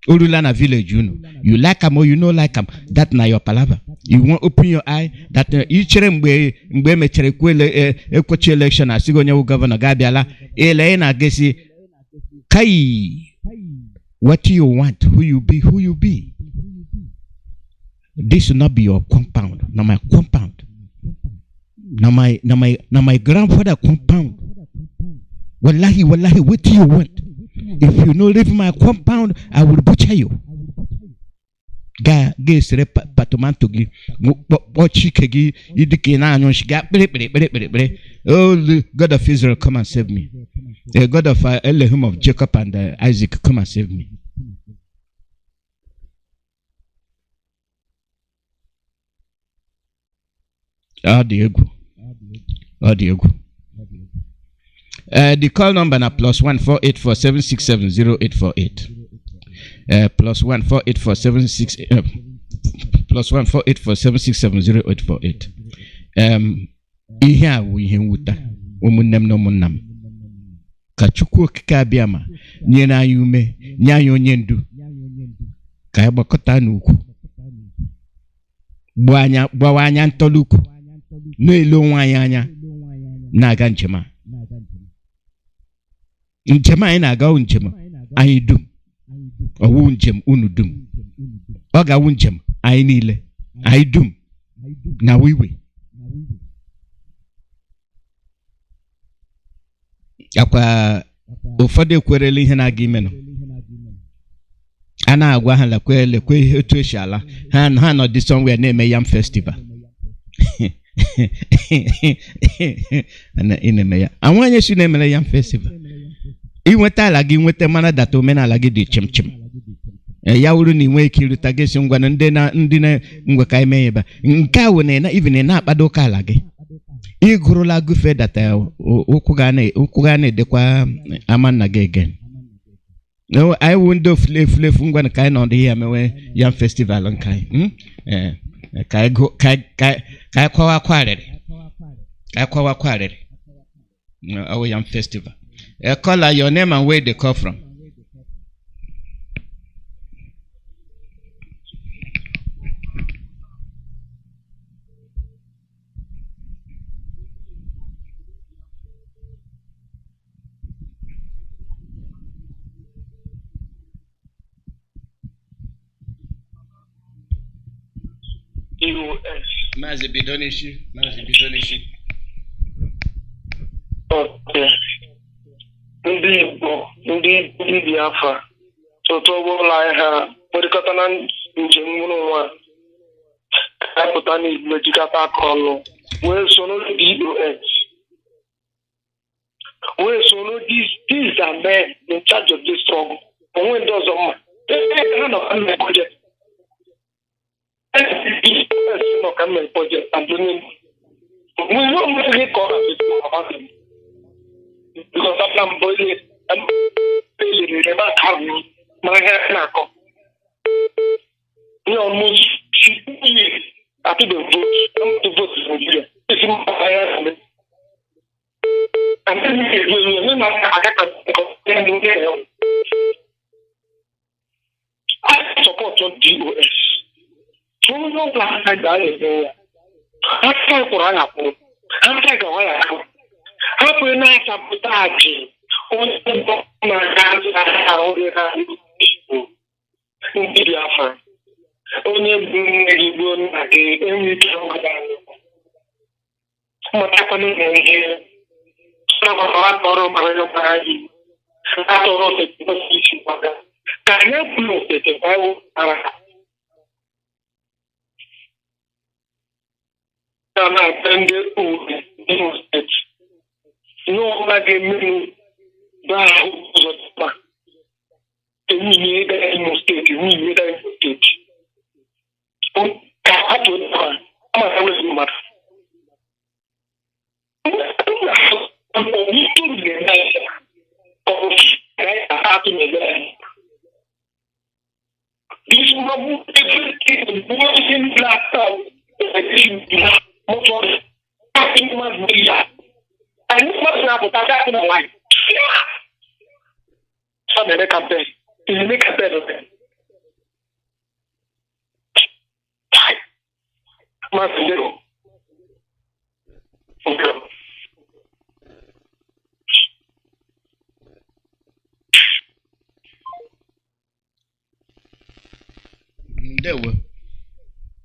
Speaker 12: orula na village unu you like am or you no like am that na your palava you want open your eye that ichere mgbe emechere ekwechi election asigo onye wu governor ga-abịala ele na gesi kai what you want who you be This should not be your compound. Now my compound. Now my grandfather compound. Wallahi, what do you want? If you no leave my compound, I will butcher you. Ga sere patomanto gi chike gi idike na anyon shiga bere. Oh, God of Israel, come and save me. The God of Elohim of Jacob and Isaac, come and save me. Diego. The call number na +1 48476708848. +1 48476 +1 48476708848. Ihe a wu ihe nwuta ụmụnne m na ụmụnna m. Ka Chukwu okike abịa ma nyere anyị ume, nye anyị onye ndu. Ka anyị gbakọta n'ukwu. Gbawa anya ntọlukwu. Na-ele onwe anyị anya na-aga njem a. Njem anyị na-aga njem anyị dum. Ọwụ njem unu dum. Ọ ga-awụ njem anyị niile. Anyị dum na wiwe. Akwa ụfọdụ ekwerele ihe na-aga ime nọ. A na-agwa ha lekwe ihe otu esi ala. Ha nọ dị somewhere na-eme yam festival. Ineme ya. Anwanye si na-emere yam festival. Inweta ala gị nweta mana data omenala gị dị chimchim. Ya wuru na inwe ike irụta gị si ngwa ndị na ngwe ka ime ebe. Nke a wụ na even na-akpado ụka ala gị. Ịgụrụla gụfe data ụkwụ ga na-edekwa ama nna gị again. No, I won't do flefu ngwa na ka anyị nọ dị ya mewe yam festival nke anyị. Ka anyị kwawa kwarịrị. Our yam festival. Caller, your name and where they call from. Mazi Bidonishi.
Speaker 19: Okay. Ndị Biafra otu ọbụla ha kpọrịkọta na njem nwụrụ nwa ka pụta n'igwe jikọta aka ọnụ wee soro DOS wee soro these are men in charge of this struggle. Onwe ndị ọzọ mma ha nọ ka mme project nọ ka mme project adonye onwe ka ọ na-abịa because I'm boiling and really about having my hair knuckle. You almost after the vote, I'm to vote in Nigeria. It's in my hair. And then I got I support on DOS. So no plan I die there. I try for I have. I'm like a wire. Hapo na sabotage on my hands ndị Biafra onye bụ Igbo na enwe ike mụtakwana ihe atọrọ mara anyị atọrọ isi maka ka anyị bụrụ ofete baịbụl ara na ndị uri Imo steeti n'ọbụla ga-eme baa ụzọ dịkpa enyiye ebe Imo steeti ka atụ dịkpa amata wezi mmadụ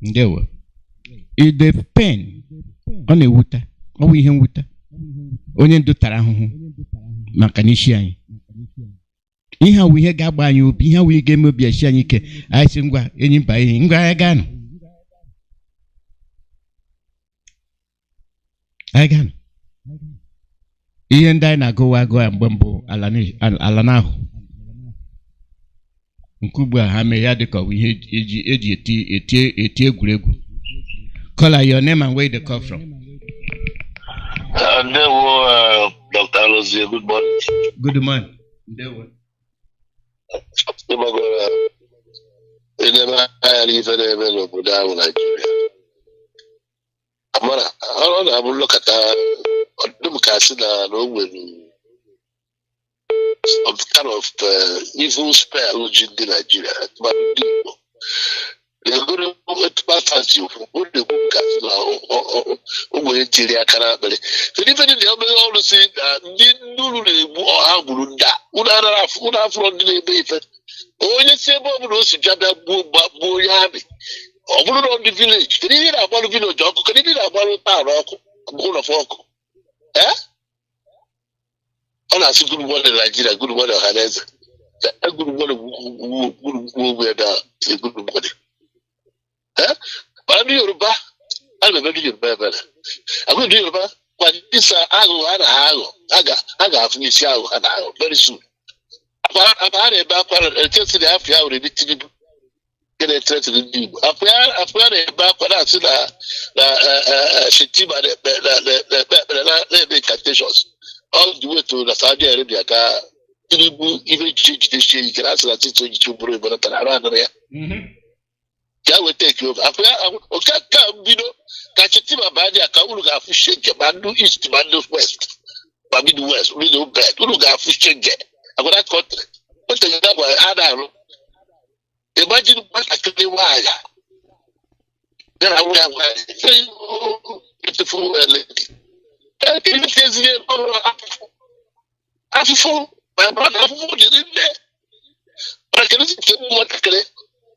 Speaker 12: Ndewo. The pain ọ na-ewuta ọ bụ ihe mwuta onye ndu tara ahụhụ maka n'isi anyị ihe awụ ihe ga-agba anyị obi ihe awụ ihe ga-eme obi esi anyị ike anyị sị ngwa enyi mba ihe ngwa anyị ga-anọ ihe ndị anyị na-agụwa agụwa mgbe mbụ ala n'ahụ nke ugbu a ha mee ya dịka ọ bụ ihe eji eti egwuregwu. Caller, your name and where you come from.
Speaker 20: Dr. Alozie, good morning.
Speaker 12: Good morning. Ndewo.
Speaker 20: Some kind of evil spell in Nigeria. They're going to pass you. What the book over Tiria Canabele. So even in the other all the same, didn't know how Burunda. Would have from the baby. Oh, you say, Bob, those Jada Boyabi. Or put on the village. Can you have one village? Can you have one town? I'm going to walk. Eh? All I see good morning, Nigeria, good morning, Hannes. A good morning, good morning. Eh? But I'm Yoruba. I'm a very Yoruba. I'm going to Yoruba. But this I got finished out very soon. I've had a background and just the half hour in it. Get a threat to the deep. I've had a background and said Shetima, the cantations. All the way to the Saudi Arabia. Even change the shade, you can answer that it's you bring but around there. That will take you over. After catch a team about the account of shake a man east, man west, but midwest, middle bed, who got fish shake. I got that country. What the hell I had? Imagine what I could do. Why? Then I would have very beautiful lady. My brother is in there. But I can't see what I can.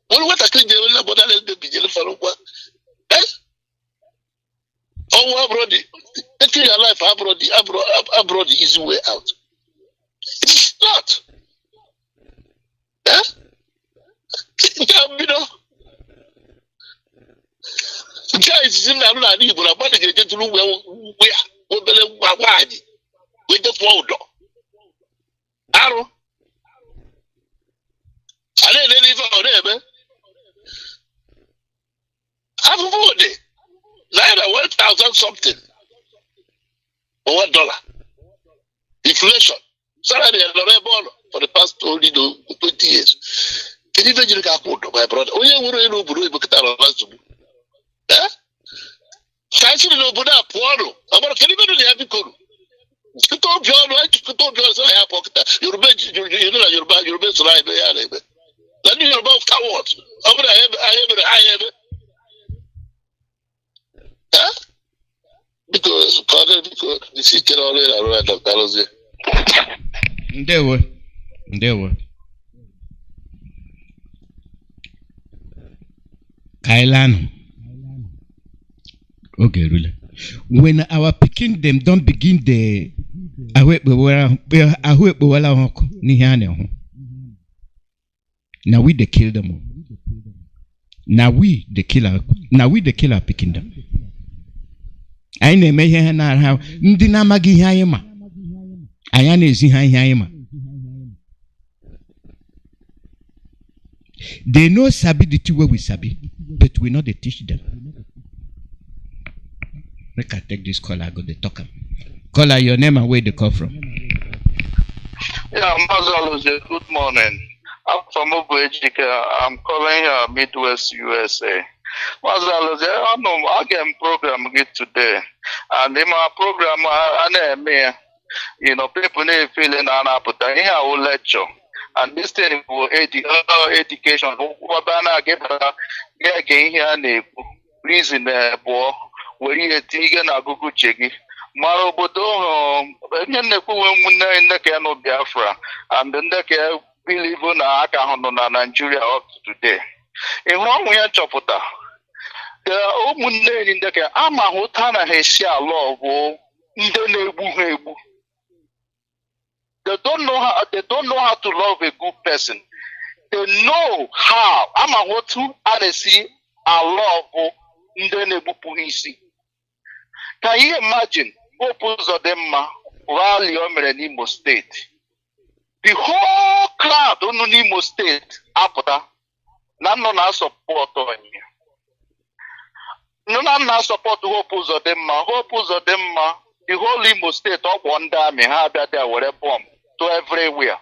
Speaker 20: What I can do, but I let the begin for what? Oh, abroad, taking your life abroad the easy way out. It's not. You know, guys, in the need, but I'm going to get to know where with the photo. Arrow. I didn't even know them. Half of all day. Naira 1,000 something. Or $1. Inflation. Salary for the past only 20 years. Can you imagine my brother? Oh, yeah, we're going to do it. Eh? Fancy no Buddha, Puano. Can you imagine the happy code? You told John, right? You told John, I have pocket. You're best right there. Then you're about cowards. I have. Huh? Because the city already around Dr. Alozie.
Speaker 12: Ndewo. Kailano. Okay, really. When our picking them don't begin the now we the kill them. Now we the killer picking them. I never hear how Ndina Magi Hayama. Ayana is in Hayama. They know Sabi the two way we Sabi, but we know they teach them. Make I take this caller, I go to talk. Caller, your name and where they come from.
Speaker 15: Yeah, Mazi Aloie, good morning. I'm from Ojika. I'm calling here Midwest USA. Mazi Aloie, I get a program today. And in my program, I people need feeling unappointed. Here I will lecture. And this thing for education. What I get here, reason boy. Where you take a Google checking. Marobodo, and the can of Biafra, and then the care believe on Nigeria up to today. In one way, Chopota,
Speaker 14: ụmụnne enyi ndị ka ama hụta na ha esi ala bụ ndị na-egbu ha egbu. They don't know how to love a good person. They know how. Ama hụtu a na-esi ala bụ ndị na-egbupụ ha isi. Can you imagine Hope Uzodimma rally o mere n'Imo State? The whole crowd nọ n'Imo State apụta na nọ na support onye. Nọ na support Hope Uzodimma. Hope Uzodimma, the whole Imo State ọgwọ ndị amị ha abịa there were bomb to everywhere.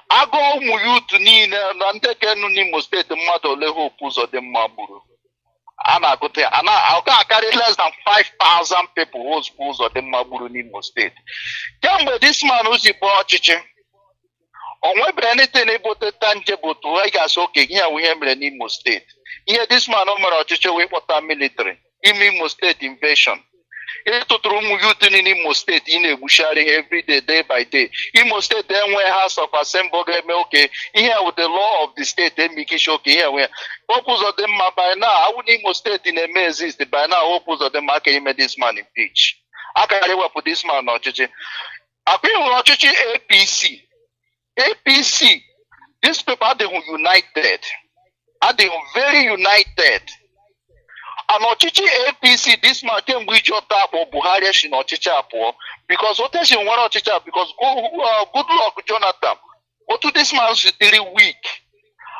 Speaker 14: Agụ ụmụ youth niile na ndị kenu n'Imo State mmadụ ole Hope Uzodimma gburu. I carry less than 5,000 people who schools or the Maburu Nimo State. Come with this man who's a chiche. On web anything able to tangible to like us okay, here we have in Nimo State. Here this man over chiche with water military. In Nimo State invasion. Into Trumu youth in Imo State in a bushari every day by day. Imo State then where House of Assembly okay. Here with the law of the state, then make it okay here where opposed of them by now. I would Imo State in a may exist by now. Opposed of them I can make this man impeach. I can put this man on chichi. I feel chichi APC. APC. These people are the united. Are they very united? And Ochichi APC, this man came with your tap or Buhari in Ochichi Apo because what is in one Ochichi because good luck, Jonathan. What to this man is really weak.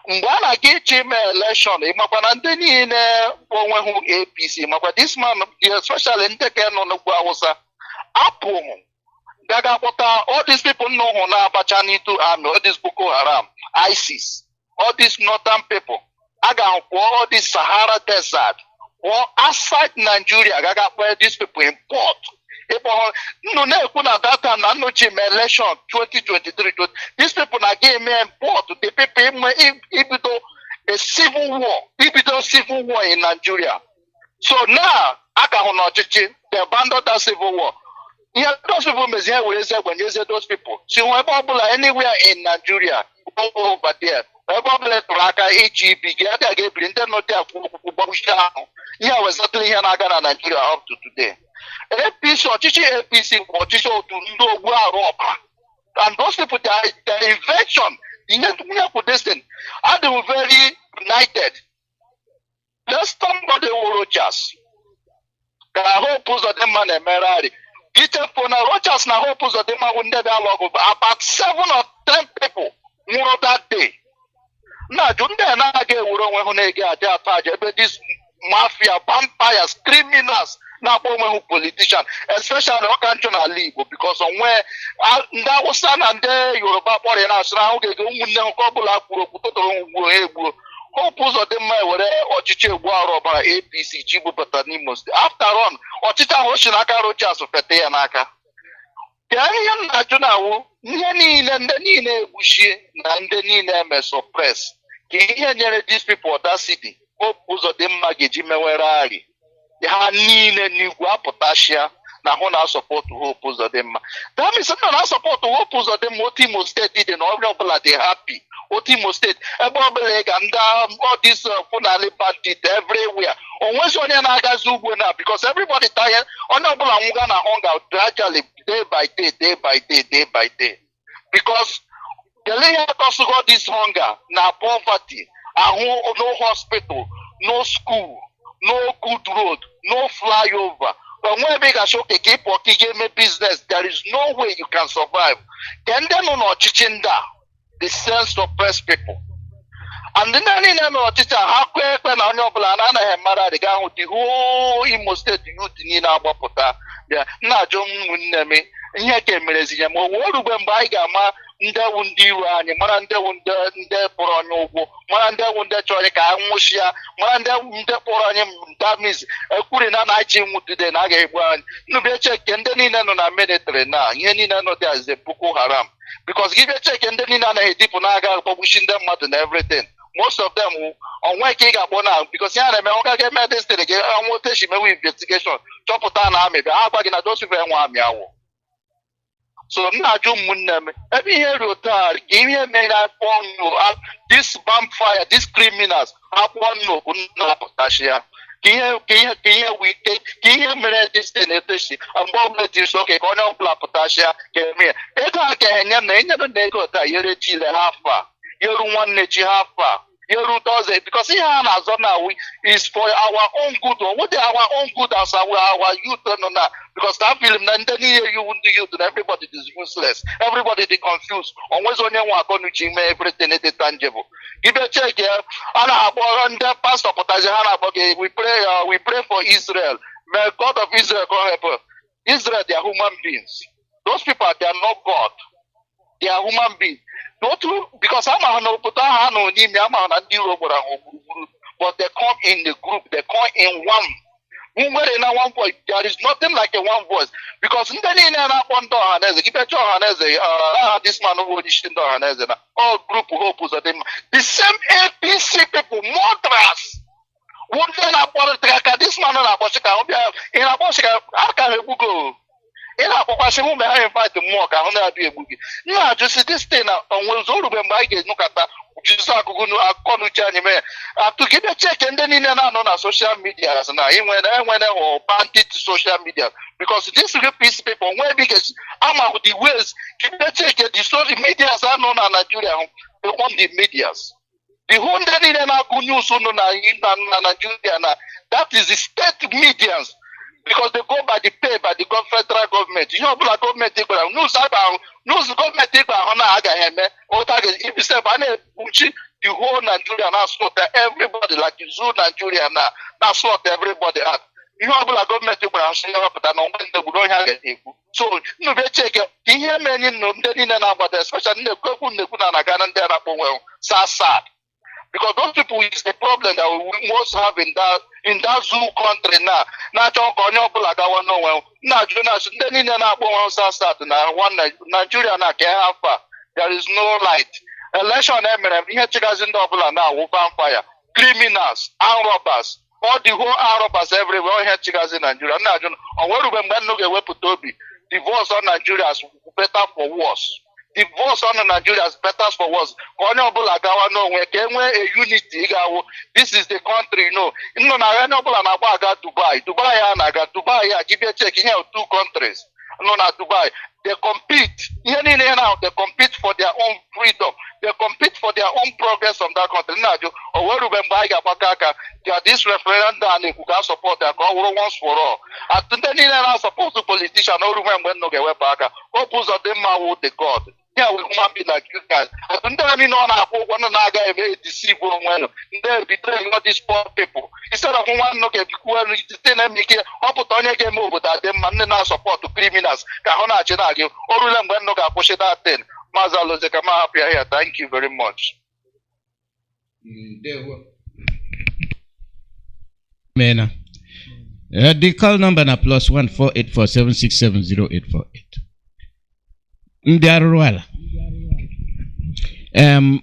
Speaker 14: When I get him election, Mapanandeni in APC, this man, especially in the can on the Guawasa, Apo, Gagapota, all these people know Hona Bachani to army, all this Boko Haram, ISIS, all these northern people, Agam, all this Sahara desert. Or outside Nigeria, where these people import. No, that time, no election 2023. These people again may import. The people a civil war in Nigeria. So now, they abandoned that civil war. Yeah, those people may say when you say those people. So whenever anywhere in Nigeria, go over there. Yeah, was certainly here in Nigeria up to today. APC, and those people, their invention, are they very united? Let's somebody who Rogers. I hope that them man and Merari. Get up on Rogers now, hope that them man will never log about 7 or 10 people more that day. Now, don't they not get when they get attached? This mafia, vampires, criminals, now politicians, especially the country league, because on where that was stand and there, Yoruba party and us now get Hopes of them or Chiche Waro by APC, Chibu Patanimos. After on, or Chita Hoshinaka Rochas of Peteanaka. Yan Najunawu, Nani Nandani Bushi, Nandani Name suppress. Can you these people that city? Hopes of them Magiji Mewerari. They have need a new potassium. Now, how support to Hopes of them. That means not support to Hopes of them. What Timo State did and all people are happy. Otimo State, Ebobeleg, and all this Funali bandit everywhere. On Western Nagazubu now, because everybody tired, honorable Amugana hunger gradually, day by day, day by day, day by day. Because the layer also got this hunger, now poverty, and no hospital, no school, no good road, no flyover. But when big as okay, keep working, give me business, there is no way you can survive. Then no chichinda. The sense to oppress people. And then I teacher, how quick and on your plan, and I have married the guy with the whole Imo State youth in our Bapota. Yeah, not John Munemi, and yet came Malaysia. More when by Gama, Nda Wundiwa, and Maranda Wunda Porano, Maranda Wunda Chorika, Musia, Maranda Wunda Poranum, that means a Kurina Nighting with the Nagawan. No be check and then in on a military now, Yenina no there's a Boko Haram. Because give a check and then in a people publishing them and everything. Most of them on why cake up on now because Yana get mad this thing again. I want to see my investigation. Chop it down, maybe I'm back in a dose of one meow. So Najum Munem, every year you tell, give me a man upon you up this vampire, these criminals, up one no potassium. Kiye wite, kiye mere this thing etoshi, ambom is okay, kono pla potasia, kemia. Eka kenya na enya no nego ta yere chile hafa. Yeru one nechi hafa. Yeru does it because here na zona we is for our own good. What our own good as our youth no na because that film na ndani you wouldn't youth and everybody is useless. Everybody is confused. Always on your one going to everything is tangible. Give a check here. Ana under pastor Potazihana we pray for Israel. May God of Israel go help us. Israel, they are human beings. Those people, they are not God. They are human beings. Because I'm but they come in the group, they come in one. One voice. There is nothing like a one voice. Because this man all group hope the same APC people, murderers. One thing about this man in how can we go? In our question, we may invite the more. I don't do a boogie. No, just this thing on will all of them. I get no kata. Just to give a check and then in and on social media as now. When or bandit social media because this piece people where because I'm out the ways. Give a check the social media are known in Nigeria. They want the medias. The whole day in our news in Nigeria. That is the state medias. Because they go by the pay by the federal government. You know, black government take news government take if you say the whole Nigeria now slaughter everybody like the zoo Nigeria now slaughter everybody out. You know, black government take so no they check you hear many no especially in the sad. Because those people is the problem that we must have in that zoo country now. Now, Nigeria there is no light. Election now fire. Criminals, armed robbers, all the whole armed robbers everywhere here chickens in Nigeria. Divorce on Nigeria is better for worse. Divorce on Nigeria is better for worse. This is the country, you know. Dubai, give you a check in here, 2 countries. No, not Dubai. They compete. They compete for their own freedom. They compete for their own progress on that country. This referendum and they could support their once for all. I think they support the politician or remember no get back. Oppose them with the God. Yeah, we might be like you guys. I don't know one another deceive one. They're betraying all these poor people. Instead of one look at the make it up on your game over that them man now support to criminals. Kahona Chenagi, or when no push it out then. Mazi Aloie, happy here. Thank you very much.
Speaker 12: Mena. The call number na +1 48476708848. Ndị arụrụ ala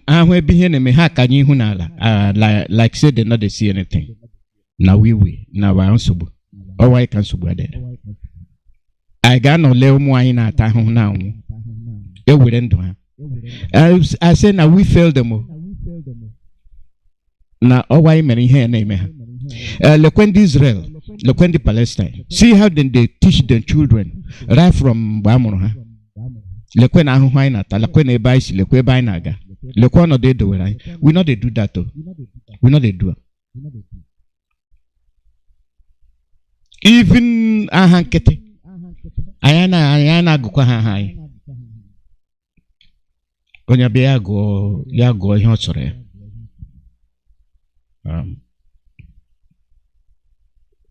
Speaker 12: ahụ ebe ihe na-eme ha ka anyị ihu n'ala like say they not they see anything na we na wa nsogbu ọwa ka nsogbu adịrị anyị ga-anọ lee ụmụ anyị na-ata ahụhụ na anwụ ewere ndụ ha I say na we fail them na ọwa anyị mere ihe na-eme ha lekwendi Israel lekwendi Palestine see how they teach their children right from mgbe a mụrụ ha lekwe na ahụhụ anyị na-ata lekwe na ebe anyị si lekwe ebe anyị na-aga lekwe ọnọdụ edowere anyị we not they do that we not they do even aha nkịtị anyị na-agụkwa ha anyị onye bịa ya gụọ ihe ọ chọrọ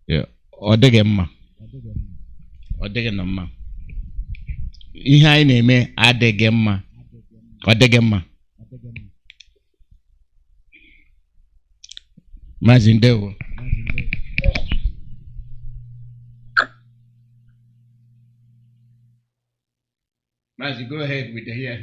Speaker 12: ya ọ dịghị mma ọ dịghị na mma ihe anyị na-eme adịghị mma ọ dịghị mma Mazi ndewo Mazi go ahead with the here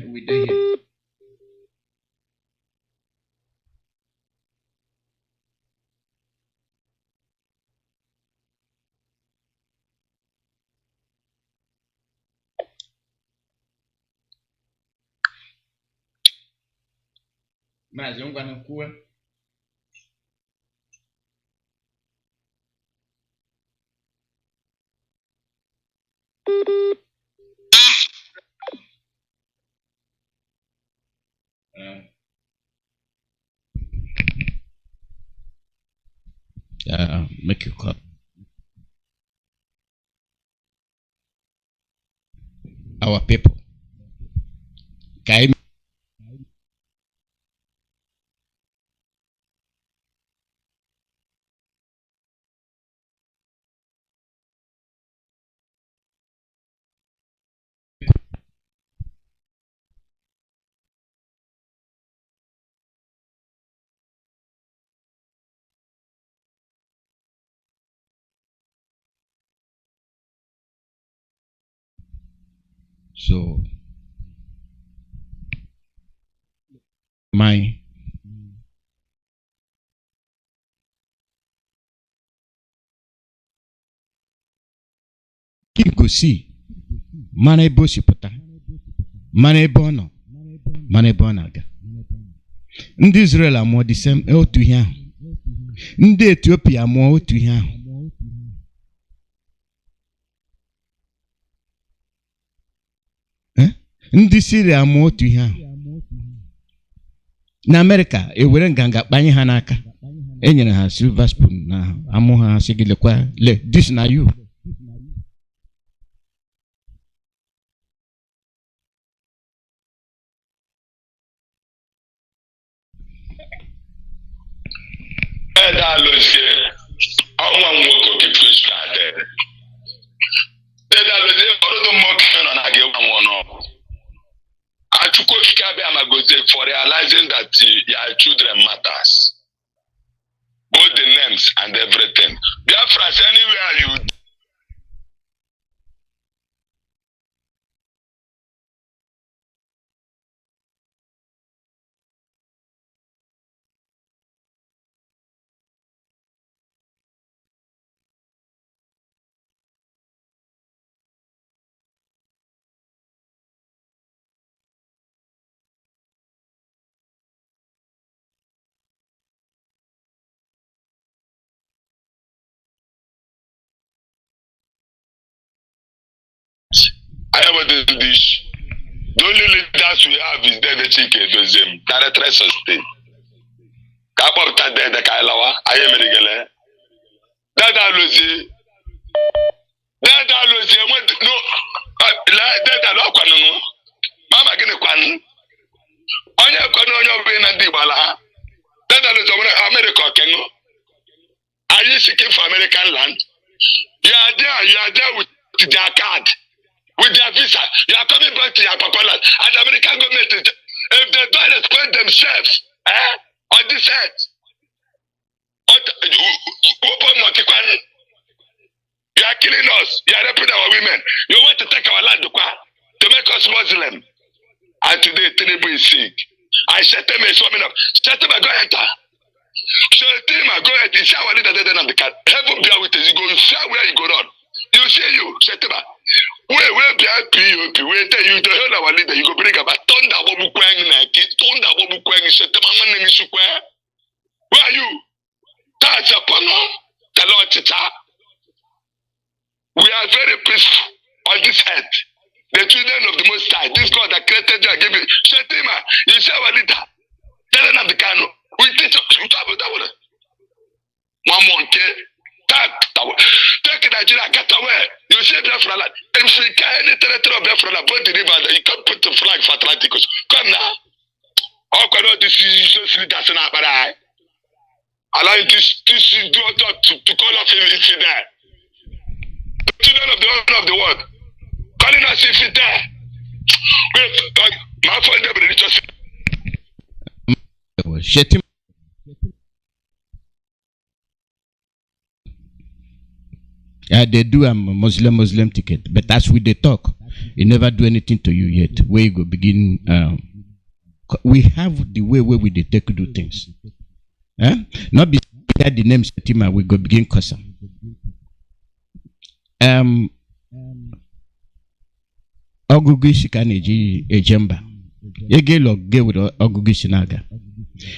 Speaker 12: Mazi ngwana kuwa make you call. Our people. Okay. So my go see mana ebe o si pụta mana ebe ọ nọ mana ebe ọ na-aga. Ndị Israel amụọ the same otu ihe ahụ, ndị Ethiopia amụọ otu ihe ahụ. Ndị Syria amụọ otu ihe ahụ. Na America ewere nganga kpanye ha n'aka, enyere ha silver spoon na amụ ha sị gị lekwa le this na you.
Speaker 7: For realizing that your children matters, both the names and everything. Biafrans, anywhere you dish. The only leaders we have is the Chike Dozim, Directress of State. Kabota de Kailawa, I am Rigale. Dada Lucy. Dada Lucy, no, Dada Lokanu, Mama Guinea. Onya Kanu, your Vina Dibala. Dada Lucy, America, Kengo. Are you seeking for American land? You are there with their card. With their visa, you are coming back to your papa land. And the American government, if they don't exploit themselves, on this earth, you are killing us. You are raping our women. You want to take our land to make us Muslim. And today, Tinubu is sick. I shut them a swimming up. Shut them a go enter. Shut them a go enter. You see our leader dead on the cat. Heaven be with us. You go, you see where you go on. You see you. Shut them up. Where be POP? Where tell you the hell our leader? You go bring about thunder bobu kwang na kid, thunder bobu kwang is the man name is square. Where are you? That's a pono, the Lord Tita. We are very peaceful on this earth. The children of the Most High, this God that created you and gave you. Shetima, you see our leader. Tell them the Kanu. We teach you about that. One monkey. Take Nigeria, get away. You see Biafra land. If we can any territory of Biafra land, put the river, you can't put the flag for Atlanticus. Come now. How can all this useless leaders in our eye? Allow this to call off if you're there. The children of the owner of the world. Calling us if you're there. Wait, my friend, they're religious.
Speaker 12: Shit him. They do a Muslim ticket, but as we they talk, it never do anything to you yet. Where you go begin? We have the way where we they take do things. Not be that the name Shetima, we go begin custom. Ogugishi kaneji ejemba. Ege log ge with Ogugishi naga.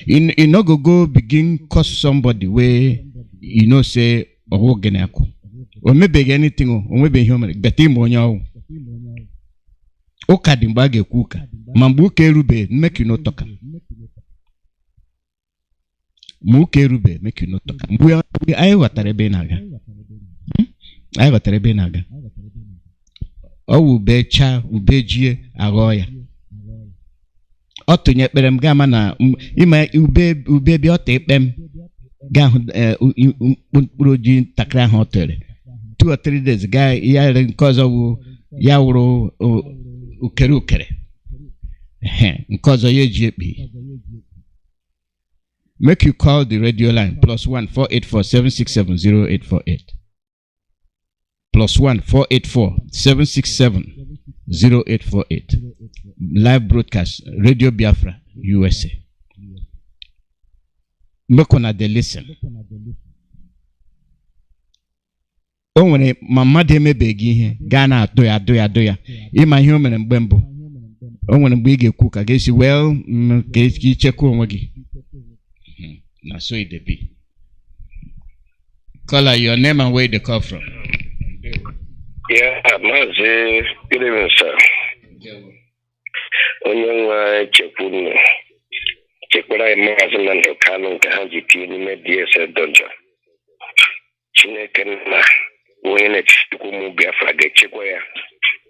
Speaker 12: In go begin cost somebody where you know say Owogenako. Or maybe anything, or maybe human, but him on your Okadimbage Kuka, Mambuke Rube, make you no talk. Muke rube make you not talk. I watare benaga. I watare benaga. O ubecha ubejie agoya. Oto nyekperem gama na ima ube bi ote pem ga uroji takra hotel 2 or 3 days guy ya because of ya wuro ukere because of yeji. Make you call the radio line +1 484 767 0848 +1 484 767 0848. Live broadcast Radio Biafra USA. Make una dey listen. O nwere mama dị emebegi ihe gaa na atụ ya ịma ihe o mere mgbe mbụ. O nwere mgbe ị ga-ekwu ka ga-esi ka ichekwa onwe gị. Na so it be. Caller, your name and where they call from.
Speaker 21: Yeah, Mazi, good evening, sir. Onye nwa chekwara Mazi Nnamdi Kanu nke ha ji tie n'ime DSS dungeon. Chineke na onye na-echekwa ụmụ Biafra ga-echekwa ya.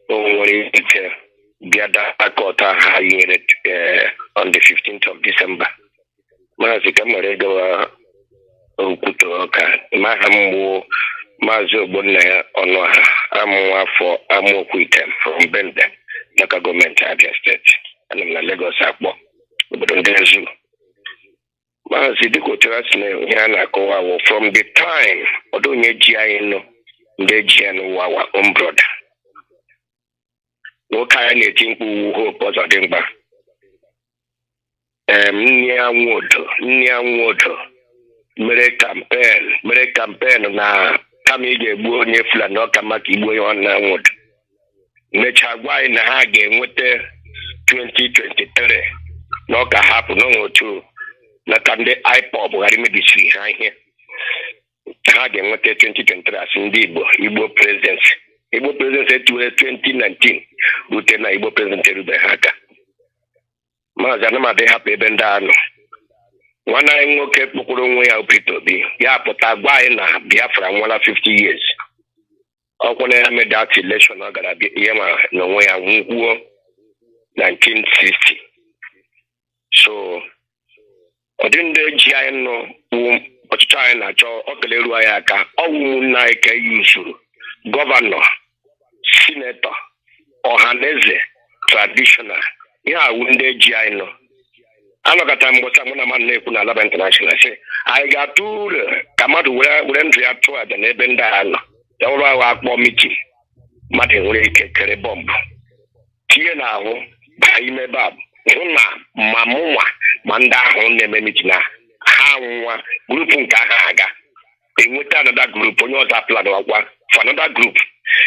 Speaker 21: O nwere ike bịa aka ọta ha nyere on the 15th of December. Mazi Kamara gawa okwuto ọka maha mgbu Mazi Ogbonna ya ọnụ ha amụ afọ amụokwu item from Bende local government Abia State ana m na Lagos akpọ obodo ndị ezu. Mazi dịkotere asị na ihe a na-akọwa wụ from the time ọdụ onye ji anyị nọ ndị ji ya n'ụwa wa own brother nwoke anyị na-eti mkpu Hope Ọzọdịmgba nni anwụ odo mere campaign na kama ị ga-egbu onye Fulani ọka maka igbu onye ọna anwụdo. Mechaa gwa anyị na ha ga-enweta 2023 na ọka hapụ n'otu na ka ndị Ipob ghara imebisiri ha ihe. Ha ga-enweta 2023 asị ndị Igbo presidency etuwere 2019 rute na Igbo presidency erube ha aka. Maazị Anamadi hapụ ebe ndị anọ. Nwanne anyị nwoke kpọkwuru onwe ya Peter Obi ya pụta gwa anyị na Biafra nwela 50 years. Ọkwụ na ya mee that election ọ gara ihe ma n'onwe ya nwụkwuo 1960. So ọ dị ndị ji anyị nọ ọchịchị anyị na-achọ ọ ga-eru anyị aka ọwụ ụmụnne anyị ka eyi usoro gọvanọ sinetọ ọhaneze traditional ihe awụ ndị ji anyị nọ. Anọkọta mgbọcha mụ na mmadụ na-ekwu na Alaba International sị anyị ga-atụ uru ka mmadụ were ndụ ya tụọ aja n'ebe ndị agha nọ ya ụrụ ahụ akpọ mitin mmadụ nwere ike kere bọmbụ tinye n'ahụ baa ime ebe a hụ na ma mụnwa ma ndị ahụ na-eme mitin ha nwa grupu nke aha aga enweta another group onye ọzọ aplan ọkwa for another group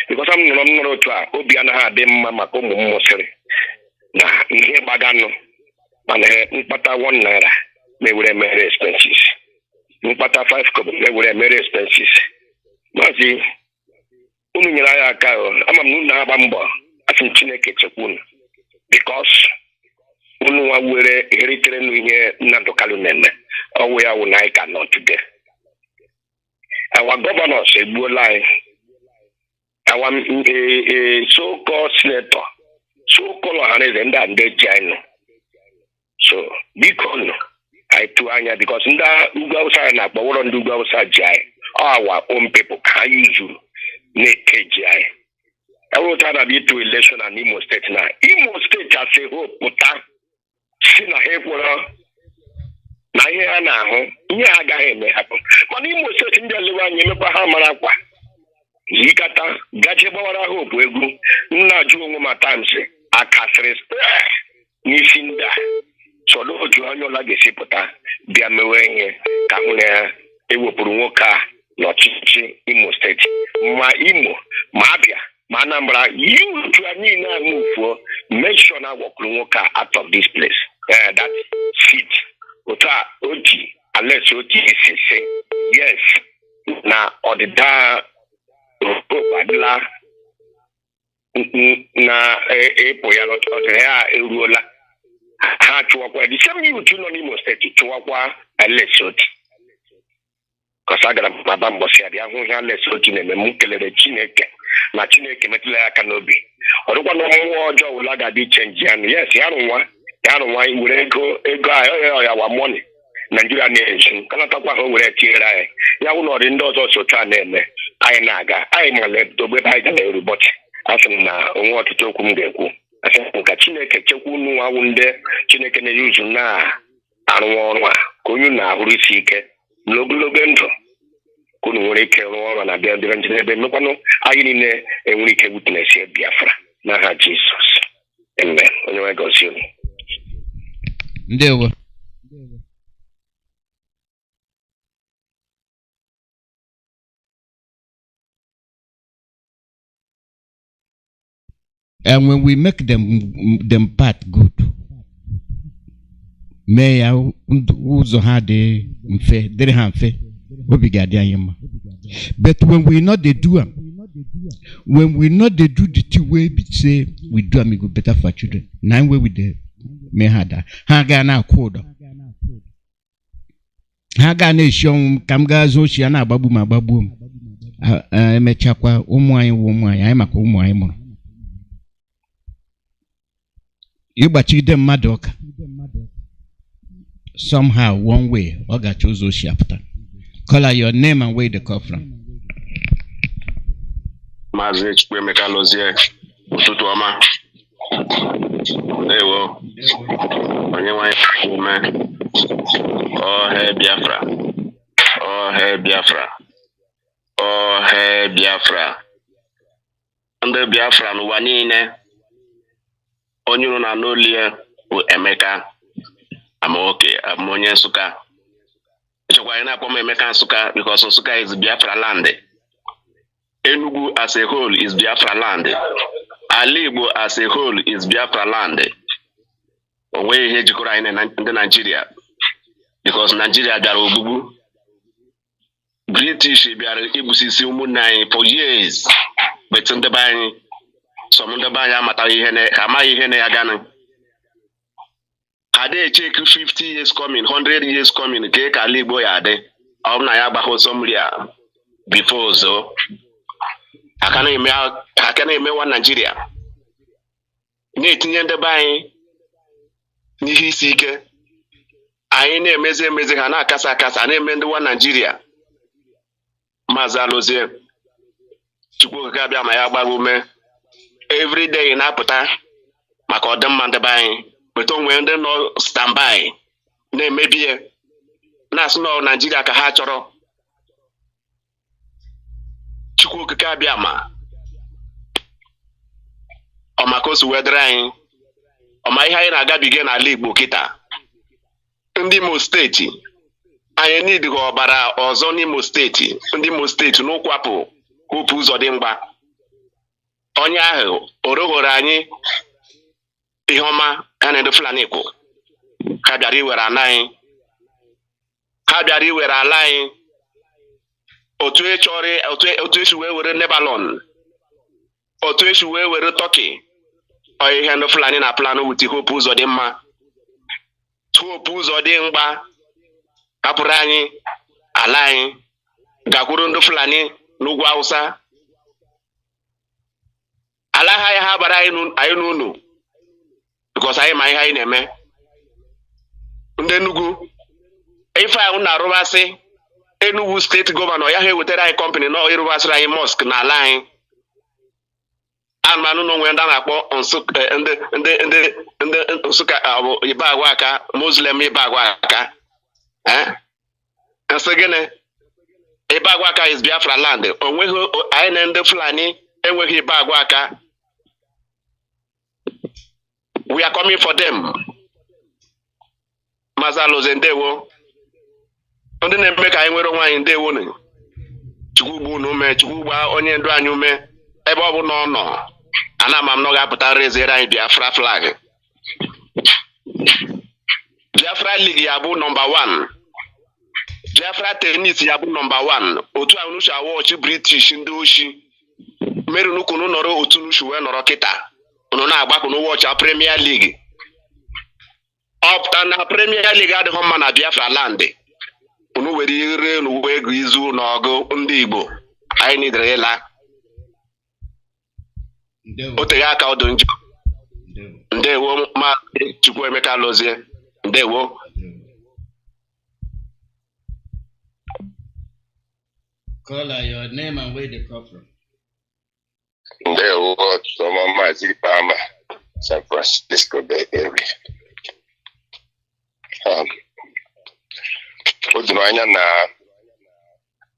Speaker 21: because m nụrụ otu a obi anaghị adị mma maka ụmụ m mụsịrị na ihe gbaganụ mana mkpata 1 naira mewere mere expenses mkpata 5 kobo mewere mere expenses. Maazị unu nyere anyị aka ama m unu agba mbọ asị m Chineke chekwa unu because unu nwa were heritere n'ihe Nnamdi Kanu na-eme ọwụ ya wụ na anyị ka nọ today. Our governors egbuola anyị. Our so-called senator so-called ọhaneze ndị ji anyị nọ. So biko nọ anyị tụọ anya because ndị ugwu Awụsa anyị na-akpọ wụrọ ndị ugwu Awụsa ji anyị our own people ka anyị zuru na-ekeji anyị. Ewụta na bitu election na Imo State na Imo State asị hope pụta si na ha ekwere na ihe ha na-ahụ ihe ha agaghị eme hapụ mana Imo State ndị elewe anyị emekwa ha mara akwa yikata gaje gbawara hope egwu nna jụ onwe ma times akasịrị n'isi ndị a sọdụ otu onye ọla ga-esi pụta bịa mewe ihe ka hụ na ya ewepụrụ nwoke a n'ọchịchị Imo Steeti ma Imo ma Abia ma Anambra yutu a niile ahụ ufuo make sure na wọpụrụ nwoke a out of this place that seat otu a oji unless oji isi yes na ọdịda adịla na ịpụ ya n'ọdịda ya eruola ha chụwakwa the same youth nọ n'Imo Steeti chụwakwa unless oji agara m aba mbọsị ya bịa hụ ihe alesi otu na-eme m kelere Chineke na Chineke metụla ya aka n'obi ọ dịkwa na mmụọ ọjọọ ụla ga-adị chenji ya yes ya rụnwa were ego ya wa mọni Naijiria na-ezu kanatakwa ha o were tinyere anyị ya wụ na ọdị ndị ọzọ sotu a na-eme anyị na-aga anyị male ogbe anyị gara erubọchị asị m na onwe ọtụtụ okwu m ga-ekwu asị m ka Chineke chekwa unu awụ ndị Chineke na-eyi uzu na-arụ ọrụ a ka onye na-ahụrụ isi ike n'ogologo ndụ ka unu nwere ike rụọ ọrụ na bịa dịrị njedebe mekwanụ anyị niile enwere ike witness Biafra n'aha Jizọs amen. Onye nwe gozie unu.
Speaker 12: Ndewo. And when we make them part good, may ya ụzọ ha dị mfe dịrị ha mfe obi ga-adị anyị mma. But when we not they do them, when we not they do the two way we say we do them, it go better for children. Nine way with the may have that. Ha ga na akwụdo. Ha ga na eshon kam ga zo shi na agbabu ma agbabu m. Emechakwa ụmụ anyị anyị maka ụmụ anyị mụrụ. Ịgbachide mmadụ ọka. Somehow one way ọ ga choose oshi apụta. Call your name and where they come from.
Speaker 21: Mazi Chukwemeka Lozie ụtụtụ ọma. Ewo. Onye nwanyị ume. Biafra. Biafra. Biafra. Ndị Biafra n'ụwa niile. Onye unu na n'olie bụ Emeka Amaoke onye Nsụka. Echekwa anyị na-akpọ m Emeka Nsụka because Nsụka is Biafra land. Enugu as a whole is Biafra land. Ala Igbo as a whole is Biafra land. O nweghị ihe jikọrọ anyị na ndị Nigeria because Nigeria bịara ogbugbu. British bịara igbusisi ụmụnne anyị for years. But ndị be anyị some ndị be anyị amataghị ihe ha amaghị ihe na ya gana. Had they check 50 years coming, 100 years coming, take a Igbo ya de. Ọ na ya gbahụ somria before so. Ha kana eme wa Nigeria. Na-etinye ndị be anyị n'ihe isi ike. Anyị na-emezi ha na-akasa na-eme ndị wa Nigeria. Mazi Aloie Chukwu ka bịa ma ya gbago ume. Every day na-apụta maka ọdịmma ndị be anyị. But onwe ndị nọ standby na-emebi ya na-asị na Nigeria ka ha chọrọ. Chukwu okike abịa ma ọmaka osu wedere anyị ọma ihe anyị na-agabiga n'ala Igbo kịta. Ndị Imo steeti anyị n'idighi ọbara ọzọ n'Imo steeti. Ndị Imo steeti n'ụkwapụ Hope Uzodimgba onye ahụ oroghoro anyị ihe ọma ya na ndị Fulani Igbo. Ha bịara iwere ala anyị. Ha bịara iwere ala anyị. Otu esi wee were Lebanon. Otu esi wee were Turkey. Ihe ndị Fulani na plan wuti Hope Uzodimma. Hope Uzodimgba hapụrụ anyị ala anyị gakwuru ndị Fulani n'ugwu Hausa. Ala ha bara anyị n'unu because anyị ma ihe anyị na-eme. Ndị Enugu ife ahụ na-arụbasị Enugu steeti gọvanọ ya ha ewetara anyị company na ịrụbasịrị anyị mosque n'ala anyị. Anụmanụ n'onwe ndị a na-akpọ ndị Nsụka bụ ibe agwa aka Muslim ibe agwa aka. Nsị gịnị ibe agwa aka is Biafra land. Onweghị anyị na ndị Fulani enweghị ibe agwa aka. We are coming for them. Mazi Aloie ndewo. Ndị na-eme ka anyị nwere onwe anyị ndewo nụ. Chukwu gbu unu ume, Chukwu gba onye ndu anyị ume ebe ọ bụ na ọ nọ. Ana m nọ ga-apụta reziere anyị Biafra flag. Biafra League ya bụ number 1. Biafra tennis ya bụ number 1. Otu ahụ n'uche awọchi British ndị oshi. Meru n'ukwu nọrọ otu n'uche wee nọrọ kịta. Unu na-agbakọ n'ụwọchi Premier League. Ọpụta na Premier League adịghị mma na Biafra land. unu were ire n'uwe ego izu n'ọgụ ndị Igbo anyị nidere ịla o teghị aka ọdụ njọ. Ndewo Maazị Chukwuemeka Lozie. Ndewo.
Speaker 12: Caller, your name and where they come from.
Speaker 20: Ndewo Soma Mazi Pama, San Francisco Bay Area. Odino anya na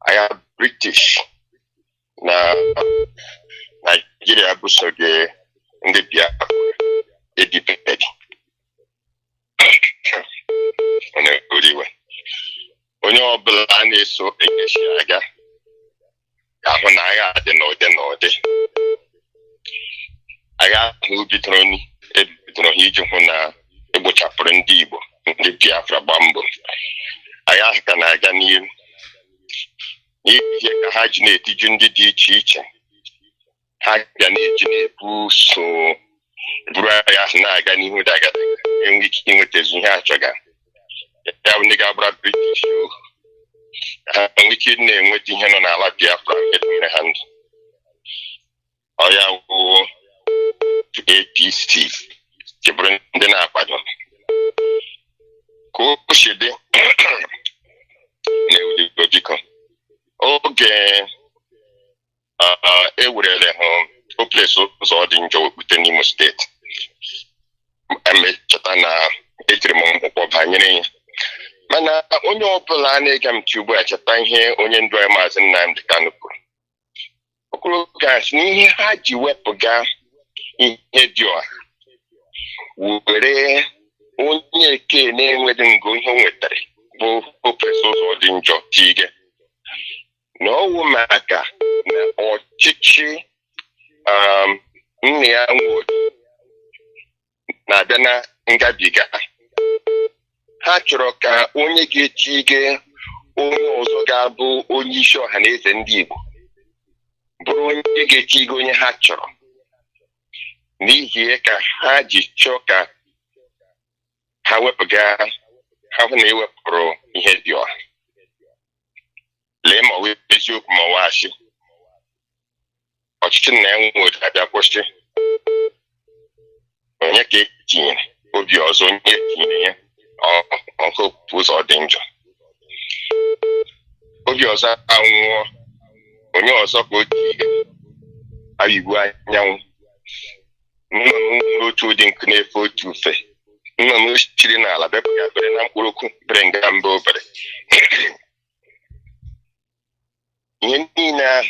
Speaker 20: aya British na Nigeria busoge ndị Biafra edipedi. Onye ọbụla a na-eso ekeshi aga ahụ na agha dị n'ụdị agha ahụ ebidoro iji hụ na egbochapụrụ ndị Igbo ndị Biafra gba mbọ. Agha ahụ ka na-aga n'ihu n'ihe ka ha ji na-etiju ndị dị iche iche. Ha bịa na-eji na-ebu so buru agha ahụ na-aga n'ihu dagada enwe ike inwetazi ihe achọga. Ya bụ ndị ga-agbara British ha nwere ike na-enweta ihe nọ n'ala Biafra edemere ha ndụ. Ọ ya bụ APC jebụrụ ndị na-akwado ka o si dị na biko oge ewerele hụ hopeless ụzọ dị njọ okpute n'Imo steeti. Emechọta na etiri m mkpụkpọ banyere ya, mana onye ọbụla na-ege m ntị ugbu a cheta ihe onye ndu anyị Maazị Nnamdi Kanu kwuru. O kwuru gasị n'ihe ha ji wepụga ihe dị ọha were onye eke na-enweghị ngo ihe o nwetara bụ hopeless ụzọ dị njọ tige na ọwụ maka na ọchịchị nne ya nwụrụ na-abịa na ngabiga. Ha chọrọ ka onye ga-echige onye ọzọ ga-abụ onye isi ọha na eze ndị Igbo bụrụ onye ga-echige onye ha chọrọ. N'ihi ka ha ji chọọ ka ha wepụga ha hụ na ewepụrụ ihe dị ọha. Lee ma ọ wee eziokwu ma ọ washi ọchịchị nna ya nwụrụ abịa kwụsị onye ka etinyere obi ọzọ onye etinyere ya ọkụ ụzọ dị njọ. Obi ọzọ anwụọ onye ọzọ ka o tinyere ayigbu anyanwụ. Nnụnụ n'otu ụdị nkụ na-efe otu ufe. Nnụnụ chiri n'ala bepụga bere na mkpụrụ okwu bere nga mba obere. Ihe niile ahụ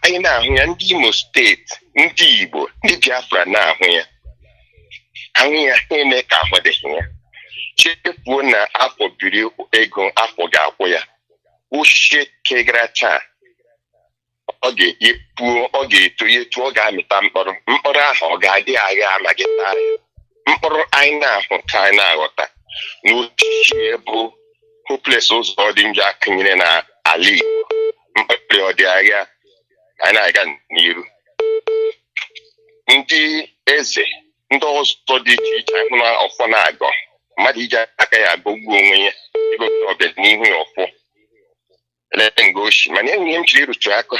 Speaker 20: anyị na-ahụ ya ndị Imo steeti ndị Igbo ndị Biafra na-ahụ ya ahụ ya ha eme ka ahụ dịghị ya. Chefuo na afọ biri ego afọ ga-akwụ ya. Uche kegara taa ọ ga-epuo ọ ga-eto etu ọ ga-amịta mkpụrụ ahụ ọ ga-adị agha amaghị taa ya. Mkpụrụ anyị na-ahụ ka anyị na-aghọta n'ochichi bụ hopeless ụzọ dị njọ akụnyere na ala Igbo. Mkpụrụ ọ dị agha anyị na-aga n'iru. Ndị eze ndị ọzọ dị iche iche ahụ na ọfọ na-agọ mmadụ iji aka ya agọgbuo onwe ya ego ọbịa n'ihu ya ọfọ lee nga oshi. Mana enwe ihe m chiri ịrụtụ aka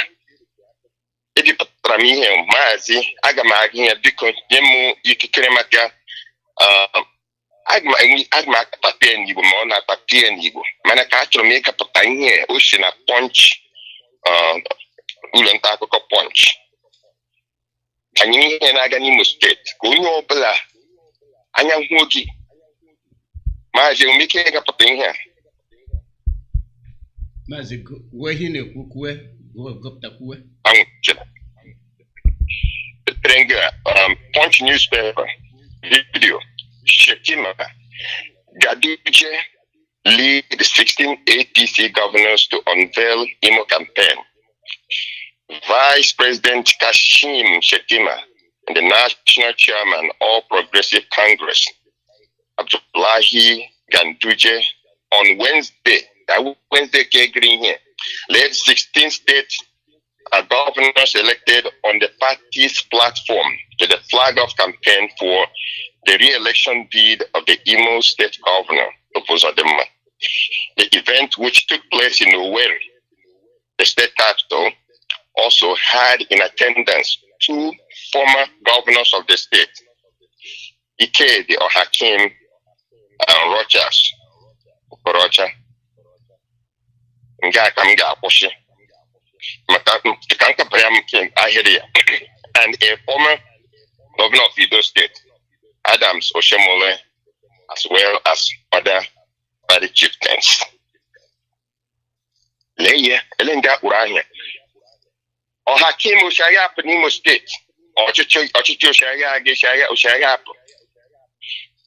Speaker 20: edipụtara m ihe Maazị aga m aga ya biko nye m ikikere maka aga m akapata ya n'Igbo ma ọ na-akpata ya n'Igbo mana ka achọrọ m ịkapụta ihe o si na Punch ụlọ nta akụkọ Punch banyere ihe na-aga n'Imo steeti ka onye ọbụla anya hụ gị Maazị enwere ike ịgapụta ihe a.
Speaker 12: Maazị kwuo ihe na-ekwu gụpụtakwuwe.
Speaker 20: Punch newspaper video Shetima Gaduje lead the 16 APC governors to unveil Imo campaign. Vice President Kashim Shetima and the National Chairman All Progressive Congress Abdullahi Ganduje on Wednesday here, led 16 state governors elected on the party's platform to the flag-off campaign for the re-election bid of the Imo State Governor, Opozadema.
Speaker 2: The event, which took place in Owerri, the state capital, also had in attendance 2 former governors of the state, Ike the Hakim and Rogers Okorocha. And a former governor of Edo State, Adams Oshemole, as well as other body chieftains. Leye, Elenga Uranya. Or Hakim Ushaya Penimo State, or Chicho Shaya Geshaya Ushaya.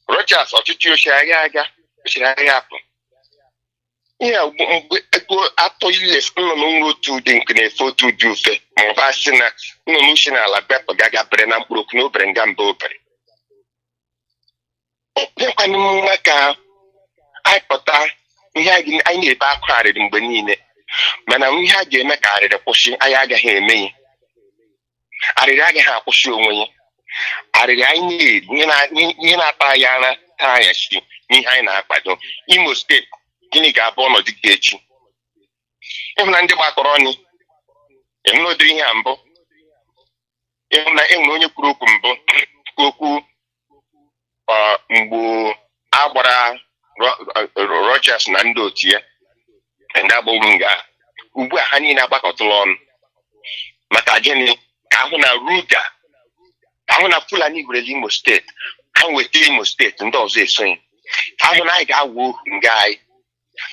Speaker 2: Rogers or Chicho Shaya Ushaya. Yeah, after you left, no to the photo do fe, Mobasina, no notion a la Bepa Gaga Brennan Brook, no Brengan Boper. I put that I need back crowded in Benine. Mana we had game a car at a pushing Ayaga hear me. Ariaga ha push you when I need Nina Payana, Tayashi, Nihina Pado, Imo State, Giniga Bono Dictation. Even under Macaroni, and no dream ambo. Even I am no new group Goku Mbu Abra Rogers Nando Tia. And that Bogunga, who were hanging about Otolon, Matageni, Kahuna Ruga, Kahuna Fulani Imo State, and with Imo State, and those they saying, I got woo guy.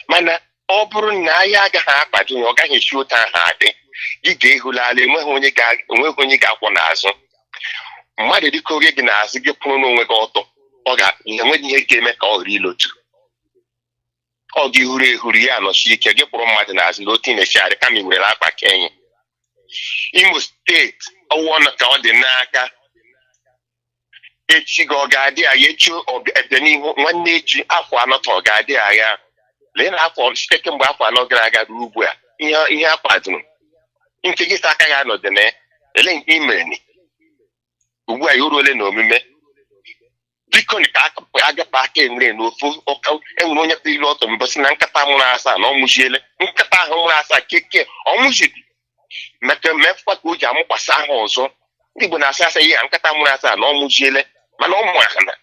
Speaker 2: Mana, Obrun Nayaga Hapa, to your gang shoot and hard. You gave Hulali, when you got one aso. Mother, the Koreans, you put on with Otto, or got when you came at all reload. All the Huriano, she can get from Madanas, noting a share coming with Lapa Kenya. Imo State, a one of the Naka. She go Gadia, Yechu, or the name one nature, Aqua not or Gadia. Then Aqua, taken by no Graga Rubua, in your pattern. In Kigisaka, no, the net, the link imeni. Where you really know me. Because I back in no full and one of the lot of Basanankatamasa, no Mushele, Nkatahomasa, Kiki, or Mushiki. Maka Mefa Kujamo Pasa also. Ibunasa say Ankatamasa, no Mushele, Manomahana.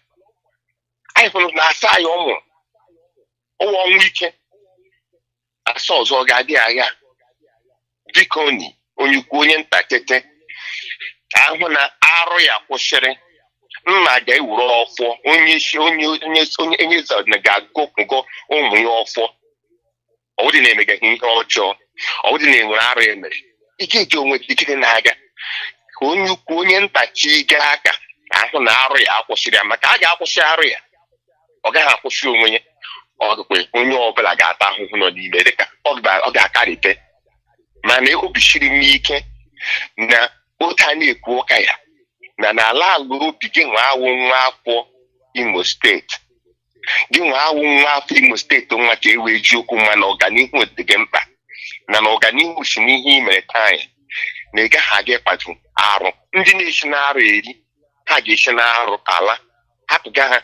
Speaker 2: I found Nasa Yomo. Oh, 1 weekend. I saw Zogadia. Biconi, when you go in Patete. I want to Aria for sharing. Nna ga ewuru ọfọ onye na ga-agụkụgo ụmụ ya ọfọ ọwụdị na-emega ihe ọjọọ ọwụdị na-enwere arụ emere ike iji onwe ikike na-aga ka onye ukwu onye ntachi ga aka ahụ na arụ ya akwụsịrị ya maka a ga-akwụsị arụ ya ọ gaghị akwụsị onwe ya ọgụkwe onye ọbụla ga-ata ahụhụ nọ n'ime dịka ọ ga-akarịte mana obi siri m ike na otu a na-ekwu ụka ya na n'ala alụrụ gị nwa awụ nwa afọ Imo steeti gị nwa awụ nwa afọ Imo steeti nwa ka ewee ji okwu nwa na ọganihu dị gị mkpa na ọganihu si n'ihe imere taa na ị gaghị aga ịkwado arụ ndị na-esi n'arụ eri ha ga-esi n'arụ ala hapụga ha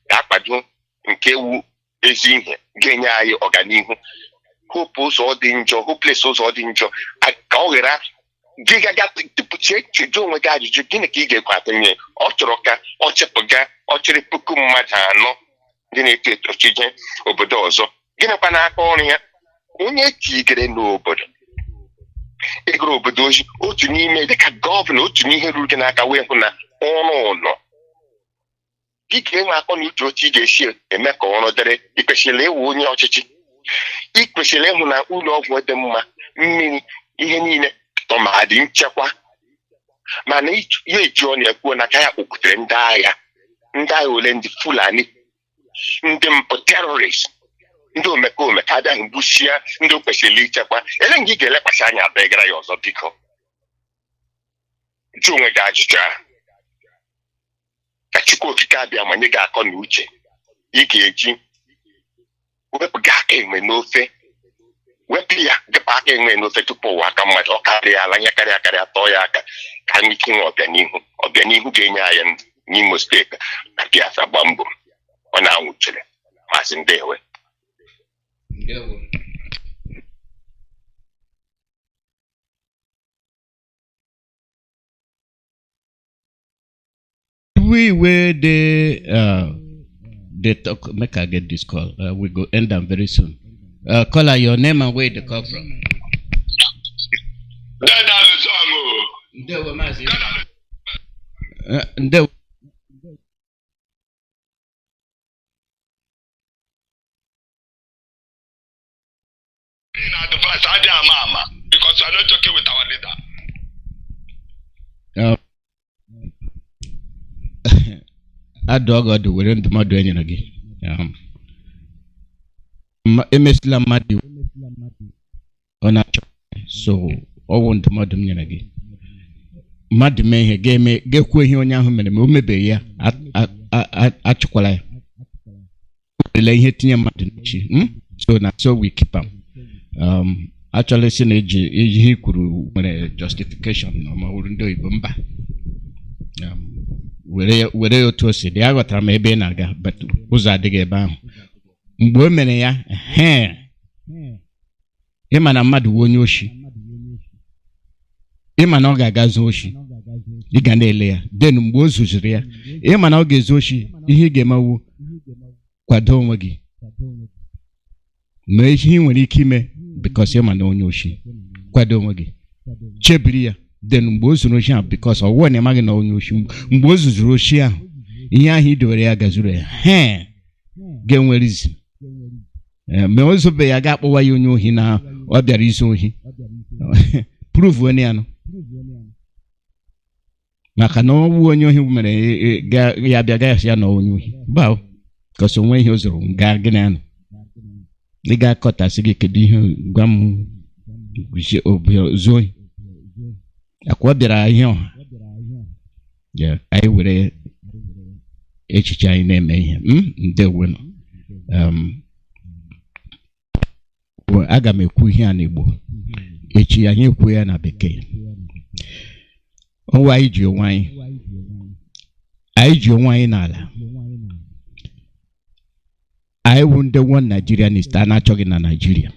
Speaker 2: ga-akwado nke wu ezi ihe ga-enye anyị ọganihu hope ụzọ dị njọ hopeless ụzọ dị njọ ka ọ ghara gị gaga tupuchie chedo onwe gị ajụjụ gịnị ka ị ga-ekwata nye ọ chọrọ ka ọ chepụga ọ chịrị puku mmadụ 4 ndị na-eto eto chije obodo ọzọ gịnịkwa n'aka ọrụ ya onye tigere n'obodo ịgụrụ obodo ozi otu n'ime dịka gọvanọ otu n'ihe ruru gị n'aka wee hụ na ọrụ ụlọ gị ga-enwe akọ na uche otu ị ga-esi eme ka ọrụ dịrị ikwesịrị ịwụ onye ọchịchị ikwesịrị ịhụ na ụlọ ọgwụ dị mma mmiri ihe niile tọmadị nchekwa mana ya eji ọ na-ekwu na ka ya kpọkutere ndị agha ole ndị Fulani ndị mpụ terrorist ndị omekome ka abịaghị gbuchie ndị o kwesịrị ichekwa ele gị ga-elekwasị anya abịagara ya ọzọ biko jụ onwe gị ajụjụ ahụ ka Chukwu okike abịa manye gị akọ na uche ị ga-eji wepụga aka enwe n'ofe wepụ ya gịpa aka enwe n'ofe tupu ụwa aka mmadụ ọ karịa ala ya karịa tọọ ya aka ka anyị ike nwe ọbịanihu ga-enye anyị n'Imo steeti na Biafra gba mbọ ọ na-anwụchiri Maazị Ndewe
Speaker 12: We were the talk. Make I get this call. We go end them very soon. Caller, your name and where the call from. Ndewo Mazi. Ndewo.
Speaker 7: Because you are not joking with our leader.
Speaker 12: Adogo were ndụmọdụ enyere gị. Emesila mmadụ ọ na-achọ so ọwụ ndụmọdụ m nyere gị. Mmadụ mee ihe ga-ekwu ihe onye ahụ mere ma o mebeghị ya achụkwala ya. Ele ihe tinye mmadụ n'echi. So we keep am. Actually si na-eji ihe kwuru nwere justification ma uru ndị oyibo mba. Were otu o si dị aghọtara m ebe ị na-aga but ụzọ adịghị ebe ahụ. Mgbe o mere ya ịma na mmadụ wụ onye oshi, ịma na ọ ga-aga zuo oshi, ị ga na-ele ya then mgbe o zuziri ya ịma na ọ ga-ezu oshi, ihe ị ga-emewu kwado onwe gị mee ihe ị nwere ike ime because ịma na onye oshi, kwado onwe gị chebiri ya then mgbe o zuru oshi ahụ because ọwụwa na ịmaghị na onye oshi, mgbe o zuzuru oshi ahụ ihe ahụ idowere ya gazuru ya ga-enwe reason. Ma o zobe ya ga-akpọwa ya onye ohi na ọ bịara izu ohi prove onye ya nọ maka na ọwụ onye ohi mere ya bịa ga ya na onye ohi ba because onwe ihe o zuru ga gị na ya nọ ị ga-akọtasị gị kedu ihe gwa m zuo ohi akwa bịara ihe ọha anyị were echiche anyị na-eme ihe ndewo nọ. Aga m ekwu ihe a n'Igbo echi anyị ekwu ya na Bekee. Ọnwa anyị ji onwe anyị n'ala. Anyị wụ ndị one Nigerianist a na-achọghị na Nigeria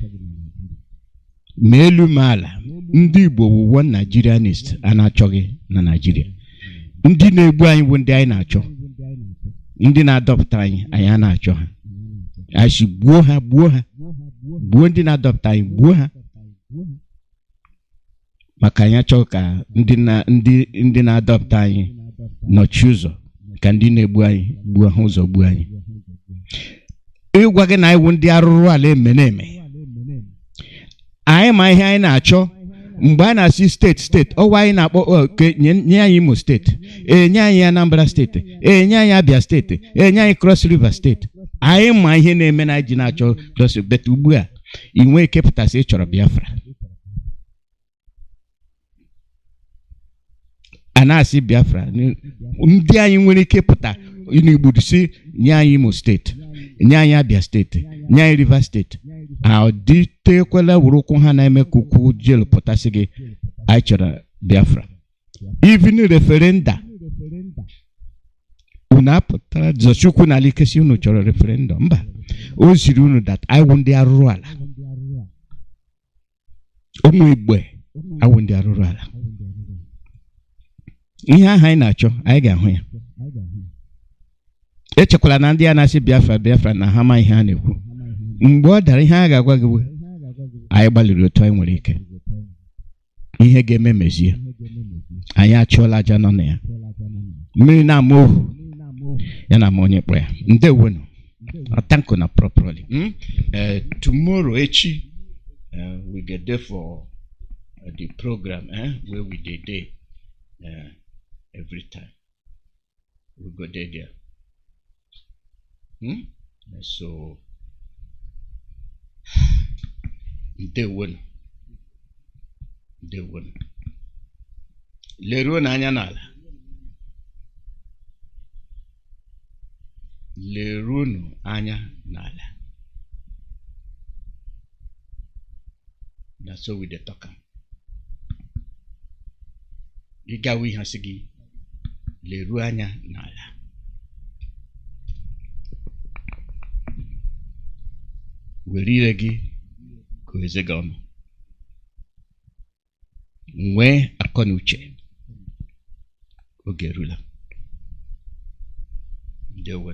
Speaker 12: ma elu ma ala. Ndị Igbo wụ one Nigerianist a na-achọghị na Nigeria. Ndị na-egbu anyị bụ ndị anyị na-achọ, ndị na-adọpụta anyị a na-achọ ha. Anyị gbuo ha gbuo ndị na-adọpụta anyị gbuo ha maka anyị achọ ka ndị na-adọpụta anyị nọchi ụzọ ka ndị na-egbu anyị gbuo ha ụzọ gbuo anyị. Ịgwa gị na anyị wụ ndị arụrụ ala eme anyị ma ihe anyị na-achọ. Mgbe a na-asị steeti ọwa anyị na-akpọ nye anyị Imo steeti, nye anyị Anambra steeti, nye anyị Abia steeti, nye anyị Cross River steeti. Anyị ma ihe na-eme na ji na-achọ Cross River bet ugbu a ị nwee kepụtasị ị chọrọ Biafra. A na-asị Biafra ndị anyị nwere ike pụta n'Igbo si nye anyị Imo steeti, nye anyị Abia steeti, nye anyị Rivers steeti. Adịtekwala wurukwu ha na-eme ka ukwu jelu pụtasị gị anyị chọrọ Biafra. Even referenda unu apụtara Zochukwu na Alikesi unu chọrọ referendum mba o ziri unu that I wụ ndị arụrụ ala. Ụmụ Igbo awụ ndị arụrụ ala. Ihe ahụ anyị na-achọ anyị ga-ahụ ya. Echekwala na ndị a na-asị Biafra na ha ma ihe a na-ekwu. Mgbe ọ dara ihe a ga-agwa gị anyị gbalịrị otu anyị nwere ike. Ihe ga-eme mezie. Anyị achọọla aja nọ na ya. Mmiri na-ama ohu ya na ama onye kpọrọ ya. Ndewo nọ. Thank you properly. Tomorrow echi we get there for the program where we did day every time. We go there. So ndewo nọ. Leruo n'anya n'ala. Leruo anya n'ala. That's so we dey talk am. Ị gawa ihe asị gị leruo anya n'ala. were ire gị ka eze gị ọnụ, nwee akọ na uche. Oge erula. Ndewo.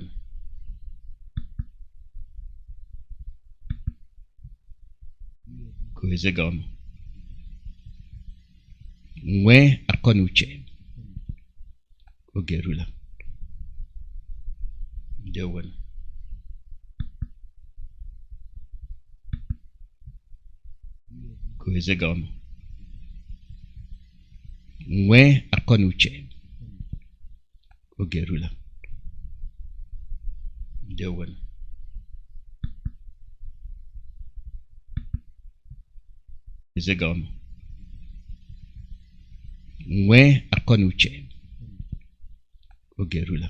Speaker 12: Ka eze gị ọnụ, nwee akọ na uche. Oge erula. Ndewo. Ka eze gị ọnụ, nwee akọ na uche. Oge erula. Ndewo. Eze gị ọnụ, nwee akọ na uche. Oge erula.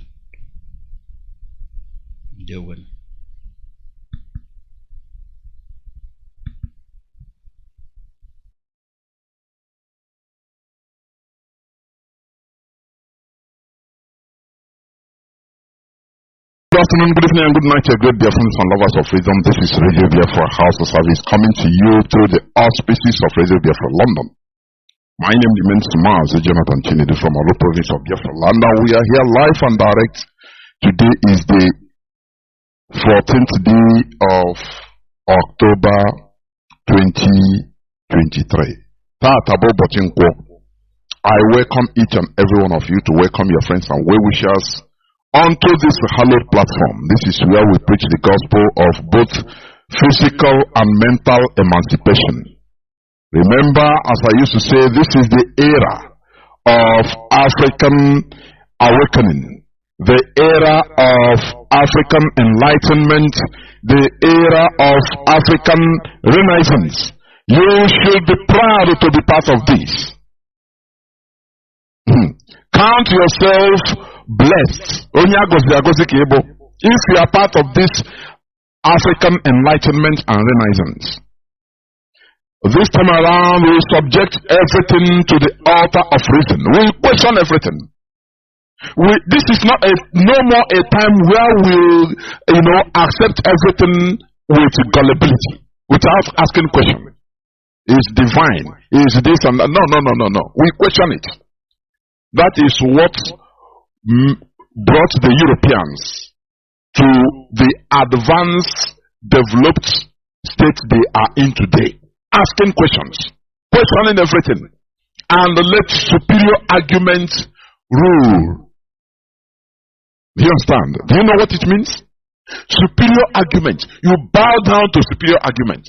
Speaker 12: Ndewo.
Speaker 11: Good afternoon, good evening, and good night, your great Biafrans and lovers of freedom. This is Radio Biafra House of Service coming to you through the auspices of Radio Biafra London. My name remains Mazi Iyke from our province of Biafra land, and we are here live and direct. Today is the 14th day of October 2023. I welcome each and every one of you to welcome your friends and well-wishers onto this hallowed platform. This is where we preach the gospel of both physical and mental emancipation. Remember, as I used to say, this is the era of African awakening, the era of African enlightenment, the era of African renaissance. You should be proud to be part of this. Count yourself blessed if you are part of this African enlightenment and renaissance. This time around, we subject everything to the altar of reason. We question everything. This is not no more a time where we, accept everything with gullibility, without asking questions. Is divine? Is this and that? No. We question it. That is what brought the Europeans to the advanced, developed state they are in today. Asking questions, questioning everything, and let superior arguments rule. Do you understand? Do you know what it means? Superior argument. You bow down to superior argument.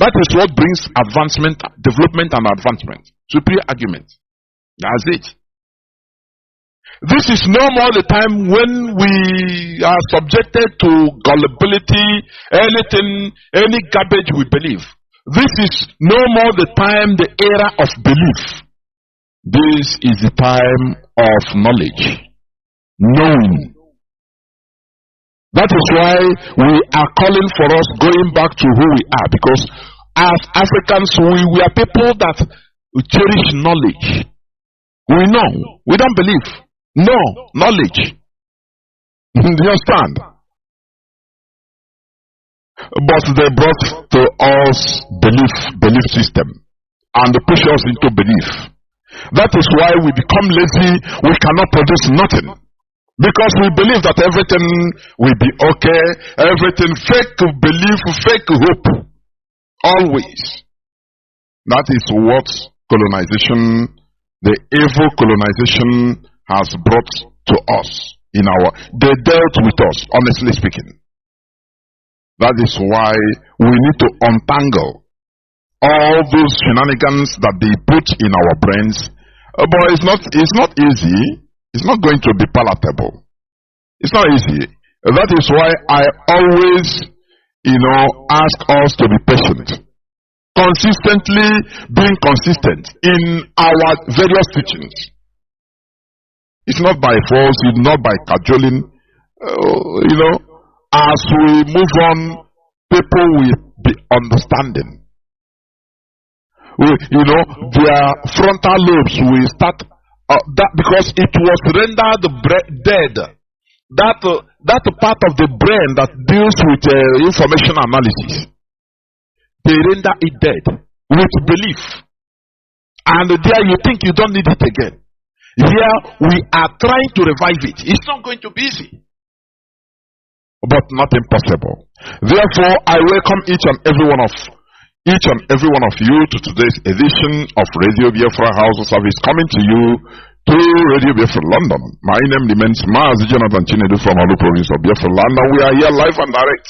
Speaker 11: That is what brings advancement, development, and advancement. Superior argument. That's it. This is no more the time when we are subjected to gullibility, anything, any garbage we believe. This is no more the time, the era of belief. This is the time of knowledge, knowing. That is why we are calling for us going back to who we are, because as Africans, we are people that cherish knowledge. We know, we don't believe. No, knowledge. Do you understand? But they brought to us belief system, and they push us into belief. That is why we become lazy. We cannot produce nothing, because we believe that everything will be okay. Everything fake belief, fake hope, always. That is what colonization, the evil colonization, has brought to us. They dealt with us, honestly speaking. That is why we need to untangle all those shenanigans that they put in our brains. But it's not easy. It's not going to be palatable. It's not easy. That is why I always, ask us to be patient. Consistently being consistent in our various teachings. It's not by force, it's not by cajoling. As we move on, people will be understanding. Their frontal lobes will start, that because it was rendered dead. That that part of the brain that deals with information analysis, they render it dead with belief. And there you think you don't need it again. Here we are trying to revive it. It's not going to be easy, but not impossible. Therefore, I welcome each and every one of you to today's edition of Radio Biafra House of Service, coming to you through Radio Biafra London. My name remains Mazi Aloie from Aloie province of Biafra Land, and we are here live and direct.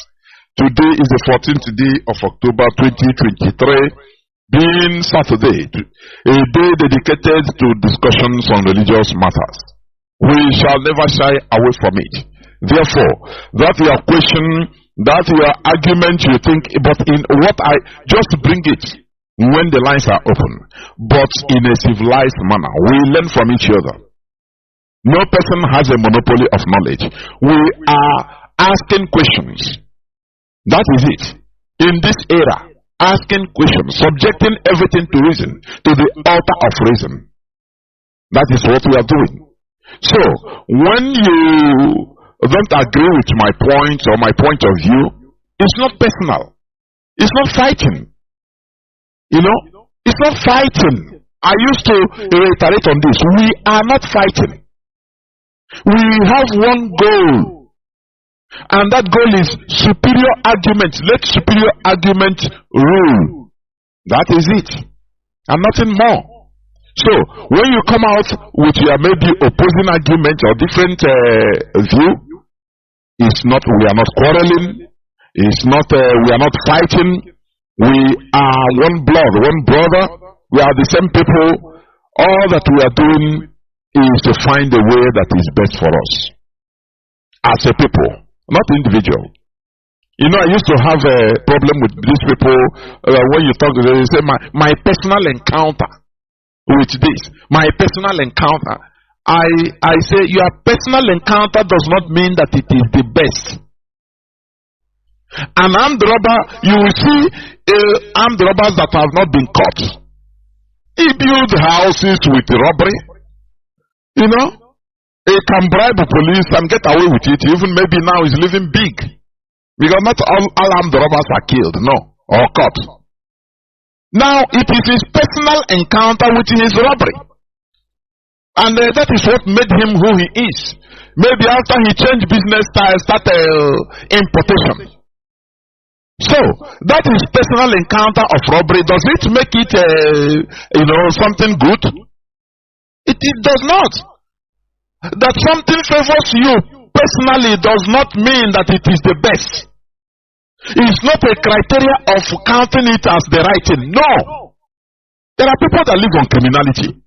Speaker 11: Today is the 14th day of October 2023, being Saturday, a day dedicated to discussions on religious matters. We shall never shy away from it. Therefore, that your question, that your argument, you think, but in what I just bring it when the lines are open, but in a civilized manner. We learn from each other. No person has a monopoly of knowledge. We are asking questions. That is it. In this era, asking questions, subjecting everything to reason, to the altar of reason. That is what we are doing. So, when you don't agree with my point or my point of view, it's not personal. It's not fighting. You know, it's not fighting. I used to reiterate on this. We are not fighting. We have one goal, and that goal is superior argument. Let superior argument rule. That is it, and nothing more. So, when you come out with your maybe opposing argument or different view, it's not, we are not quarreling. It's not, we are not fighting. We are one blood, one brother. We are the same people. All that we are doing is to find a way that is best for us as a people, not individual. You know, I used to have a problem with these people when you talk to them. They say, my personal encounter with this, my personal encounter. I say, your personal encounter does not mean that it is the best. An armed robber, you will see armed robbers that have not been caught. He builds houses with robbery. You know, he can bribe the police and get away with it. Even maybe now he's living big. Because not all armed robbers are killed, no, or caught. Now it is his personal encounter with his robbery. And that is what made him who he is. Maybe after he changed business style, started importation. So, that is personal encounter of robbery. Does it make it, something good? It does not. That something favors you personally does not mean that it is the best. It's not a criteria of counting it as the right thing. No. There are people that live on criminality.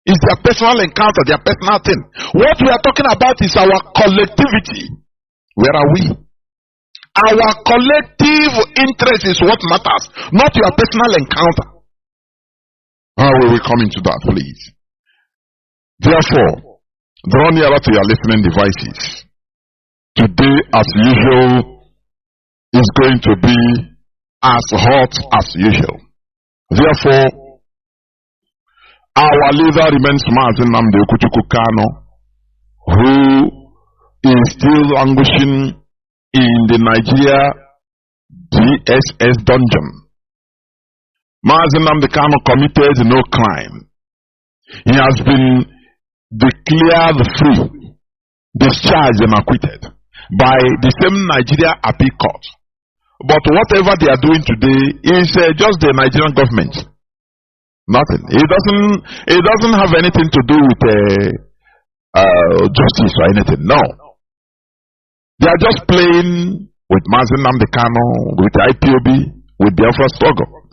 Speaker 11: It's their personal encounter, their personal thing. What we are talking about is our collectivity. Where are we? Our collective interest is what matters, not your personal encounter. How will we come into that, please? Therefore, draw nearer to your listening devices. Today, as usual, is going to be as hot as usual. Therefore, our leader remains Mazi Nnamdi, who is still languishing in the Nigeria DSS dungeon. Mazi Nnamdi committed no crime. He has been declared free, discharged and acquitted by the same Nigeria Appeal Court. But whatever they are doing today is just the Nigerian government. Nothing. It doesn't have anything to do with justice or anything. No. They are just playing with Mazi Nnamdi, with Ipob, with Biafra struggle.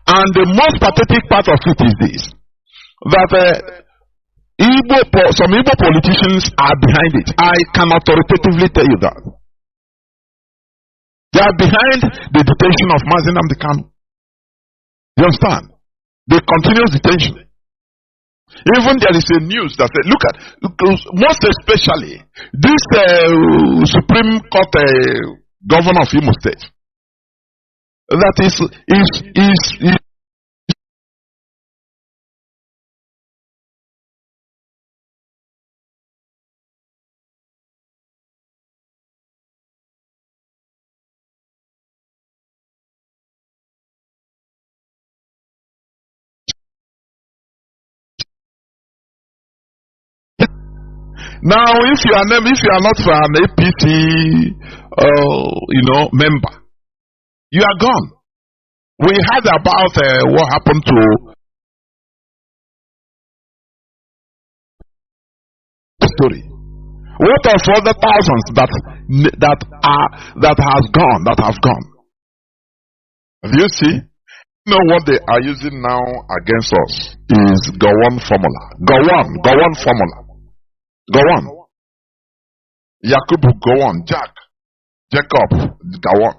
Speaker 11: And the most pathetic part of it is this, that some Igbo politicians are behind it. I can authoritatively tell you that. They are behind the detention of Mazi Nnamdi. You understand? The continuous detention. Even there is a news that said, look at, most especially this Supreme Court governor of Imo State, that is Now, if you are not an APC, member, you are gone. We heard about what happened to story. What of other thousands that have gone? Have you seen? You know what they are using now against us is Gowon formula. Gowon formula. Gowon. Yakubu Gowon. Jacob Gowon.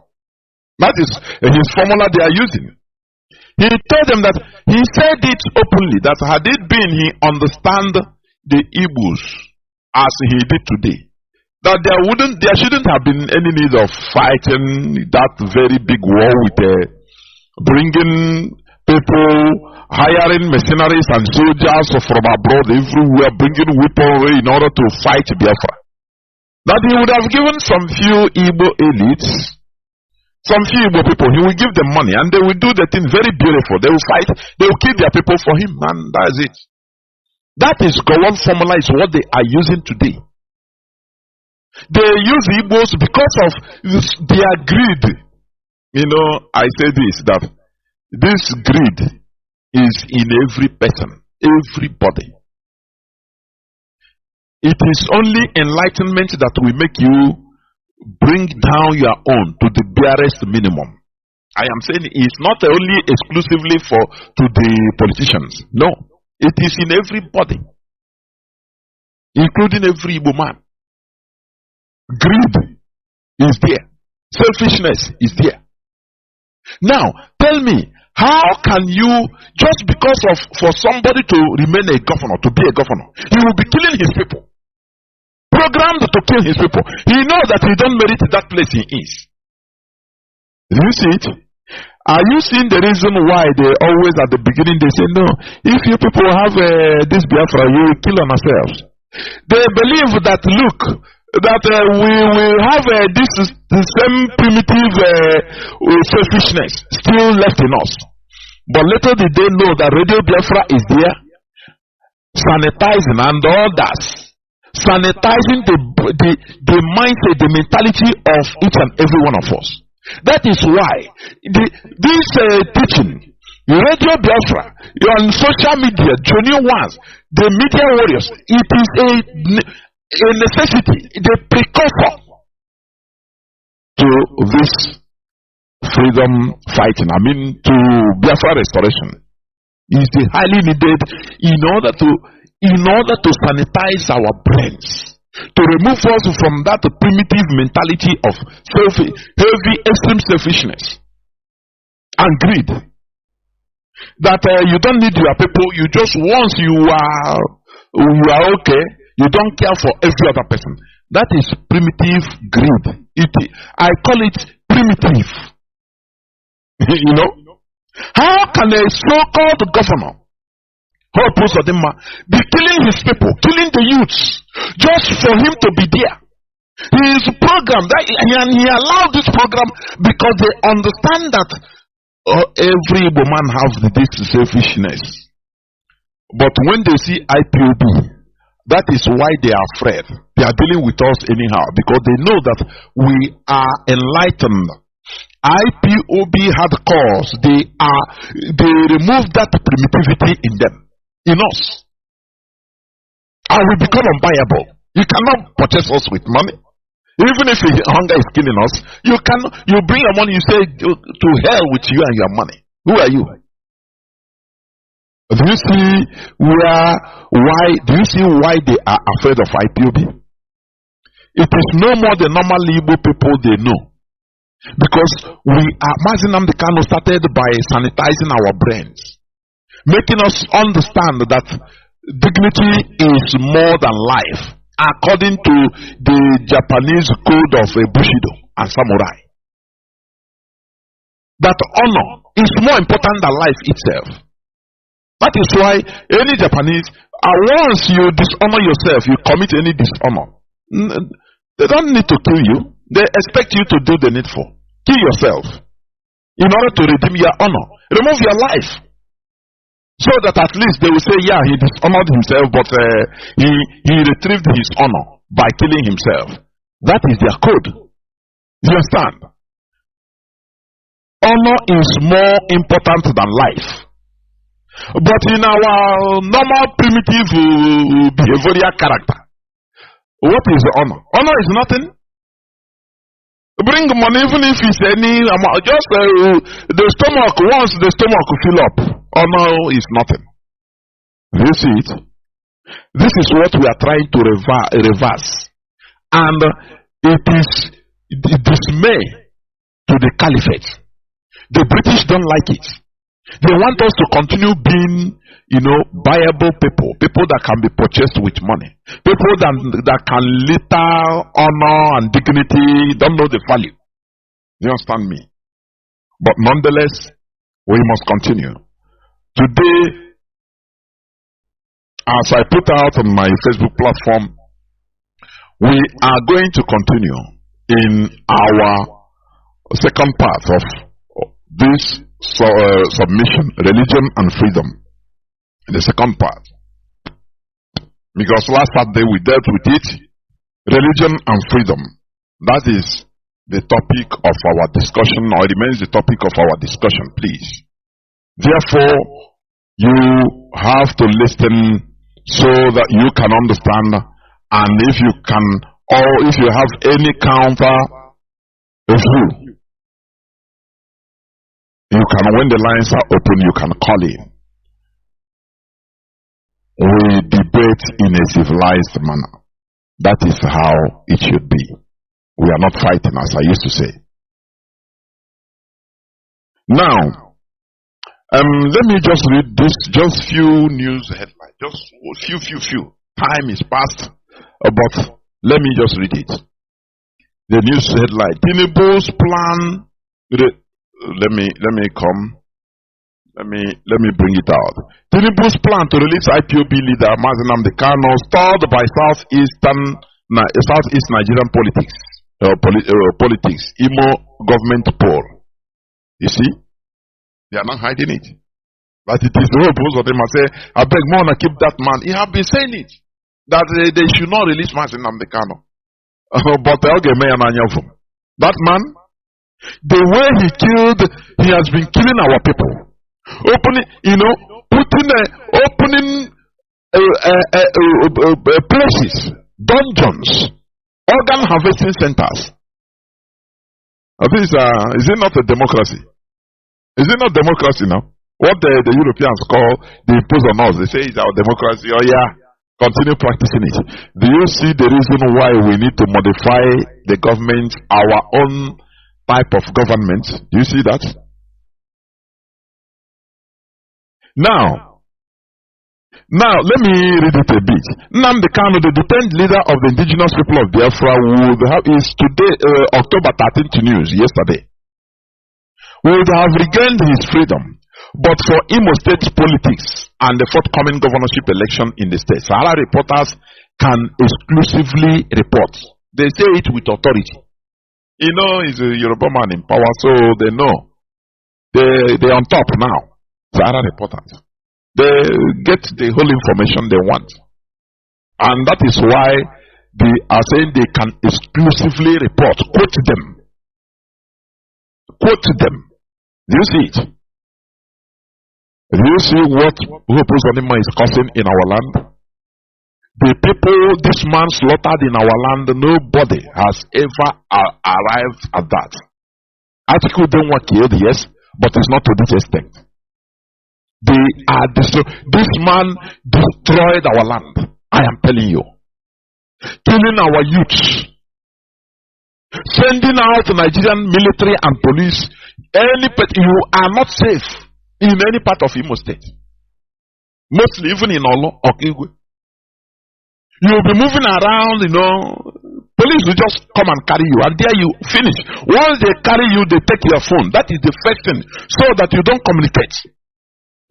Speaker 11: That is his formula they are using. He told them that he said it openly that had it been he understand the Igbos as he did today, that there shouldn't have been any need of fighting that very big war with bringing people, hiring mercenaries and soldiers from abroad everywhere, bringing weaponry in order to fight Biafra. That he would have given some few Igbo elites, some few Igbo people, he will give them money and they will do the thing very beautiful. They will fight, they will kill their people for him, and that is it. That is Gowon formula, is what they are using today. They use Igbos because of their greed. I say this, that this greed is in every person, everybody. It is only enlightenment that will make you bring down your own to the barest minimum. I am saying it's not only exclusively to the politicians. No. It is in everybody, including every Igbo man. Greed is there. Selfishness is there. Now, tell me, how can you, just because of for somebody to remain a governor, to be a governor, he will be killing his people. Programmed to kill his people. He knows that he don't merit that place he is. Do you see it? Are you seeing the reason why they always at the beginning they say, no, if you people have this Biafra, you will kill on ourselves. They believe that, look, that we will have the same primitive selfishness still left in us. But little did they know that Radio Biafra is there, sanitizing and others, sanitizing the mindset, the mentality of each and every one of us. That is why this teaching, Radio Biafra, on social media, junior ones, the media warriors, it is a necessity, the precursor to this freedom fighting. To Biafra restoration. Is the highly needed in order to sanitize our brains. To remove us from that primitive mentality of heavy, extreme selfishness and greed. That you don't need your people, you just, once you are okay, you don't care for every other person. That is primitive greed. I call it primitive. How can a so-called governor be killing his people, killing the youths, just for him to be there? His program, and he allowed this program because they understand that every woman has this selfishness. But when they see IPOB, that is why they are afraid. They are dealing with us anyhow because they know that we are enlightened. IPOB had cause. They remove that primitivity in them. In us, and we become unbuyable. You cannot purchase us with money. Even if hunger is killing us, you bring your money, you say to hell with you and your money. Who are you? Do you see why they are afraid of IPOB? It is no more the normal Igbo people they know. Because Mazi Nnamdi started by sanitizing our brains, making us understand that dignity is more than life, according to the Japanese code of Bushido and Samurai. That honor is more important than life itself. That is why any Japanese, once you dishonor yourself, you commit any dishonor, they don't need to kill you. They expect you to do the needful. Kill yourself in order to redeem your honor. Remove your life. So that at least they will say, yeah, he dishonored himself, but he retrieved his honor by killing himself. That is their code. You understand? Honor is more important than life. But in our normal primitive behavioral character, what is honor? Honor is nothing. Bring money even if it's any amount. Just the stomach, once the stomach fill up, honor is nothing. Do you see it? This is what we are trying to reverse. And it is dismay to the caliphate. The British don't like it. They want us to continue being, viable people that can be purchased with money, people that can litter honor and dignity, don't know the value. You understand me? But nonetheless, we must continue. Today, as I put out on my Facebook platform, we are going to continue in our second part of this submission, religion and freedom. The second part. Because last Saturday we dealt with it, religion and freedom. That is the topic of our discussion, or remains the topic of our discussion, please. Therefore, you have to listen so that you can understand, and if you can, or if you have any counter view, you can, when the lines are open, you can call in. We debate in a civilized manner. That is how it should be. We are not fighting, as I used to say. Now, let me just read this, just few news headlines. Just few. Time is past, but let me just read it. The news headline: Tinubu's plan. Let me bring it out. Tinubu's plan to release IPOB leader Mazi Iyke stalled by Southeast Nigerian politics. Imo government poll. You see, they are not hiding it. But it is the whole both of them say, I beg more to keep that man. He have been saying it that they should not release Mazi Iyke. But that man, the way he has been killing our people, opening places, dungeons, organ harvesting centers. Is it not a democracy? Is it not democracy now? What the Europeans call the impose on us, they say it's our democracy. Oh yeah, continue practicing it. Do you see the reason why we need to modify the government, our own type of government? Do you see that? Now, let me read it a bit. Nnamdi Kanu, the detained leader of the indigenous people of Biafra, is today, October 13th news, yesterday, would have regained his freedom, but for Imo State politics and the forthcoming governorship election in the state. Sahara reporters can exclusively report. They say it with authority. He's a Yoruba man in power, so they know. They're on top now. Sahara reporters. They get the whole information they want. And that is why they are saying they can exclusively report. Quote them. Quote them. Do you see it? Do you see what Hoposonima is causing in our land? The people this man slaughtered in our land, nobody has ever arrived at that. Article don't work killed, yes, but it's not to this extent. This man destroyed our land. I am telling you. Killing our youth. Sending out Nigerian military and police. You are not safe in any part of Imo State. Mostly even in Olo or Igwe. You'll be moving around, police will just come and carry you, and there you finish. Once they carry you, they take your phone. That is the first thing, so that you don't communicate.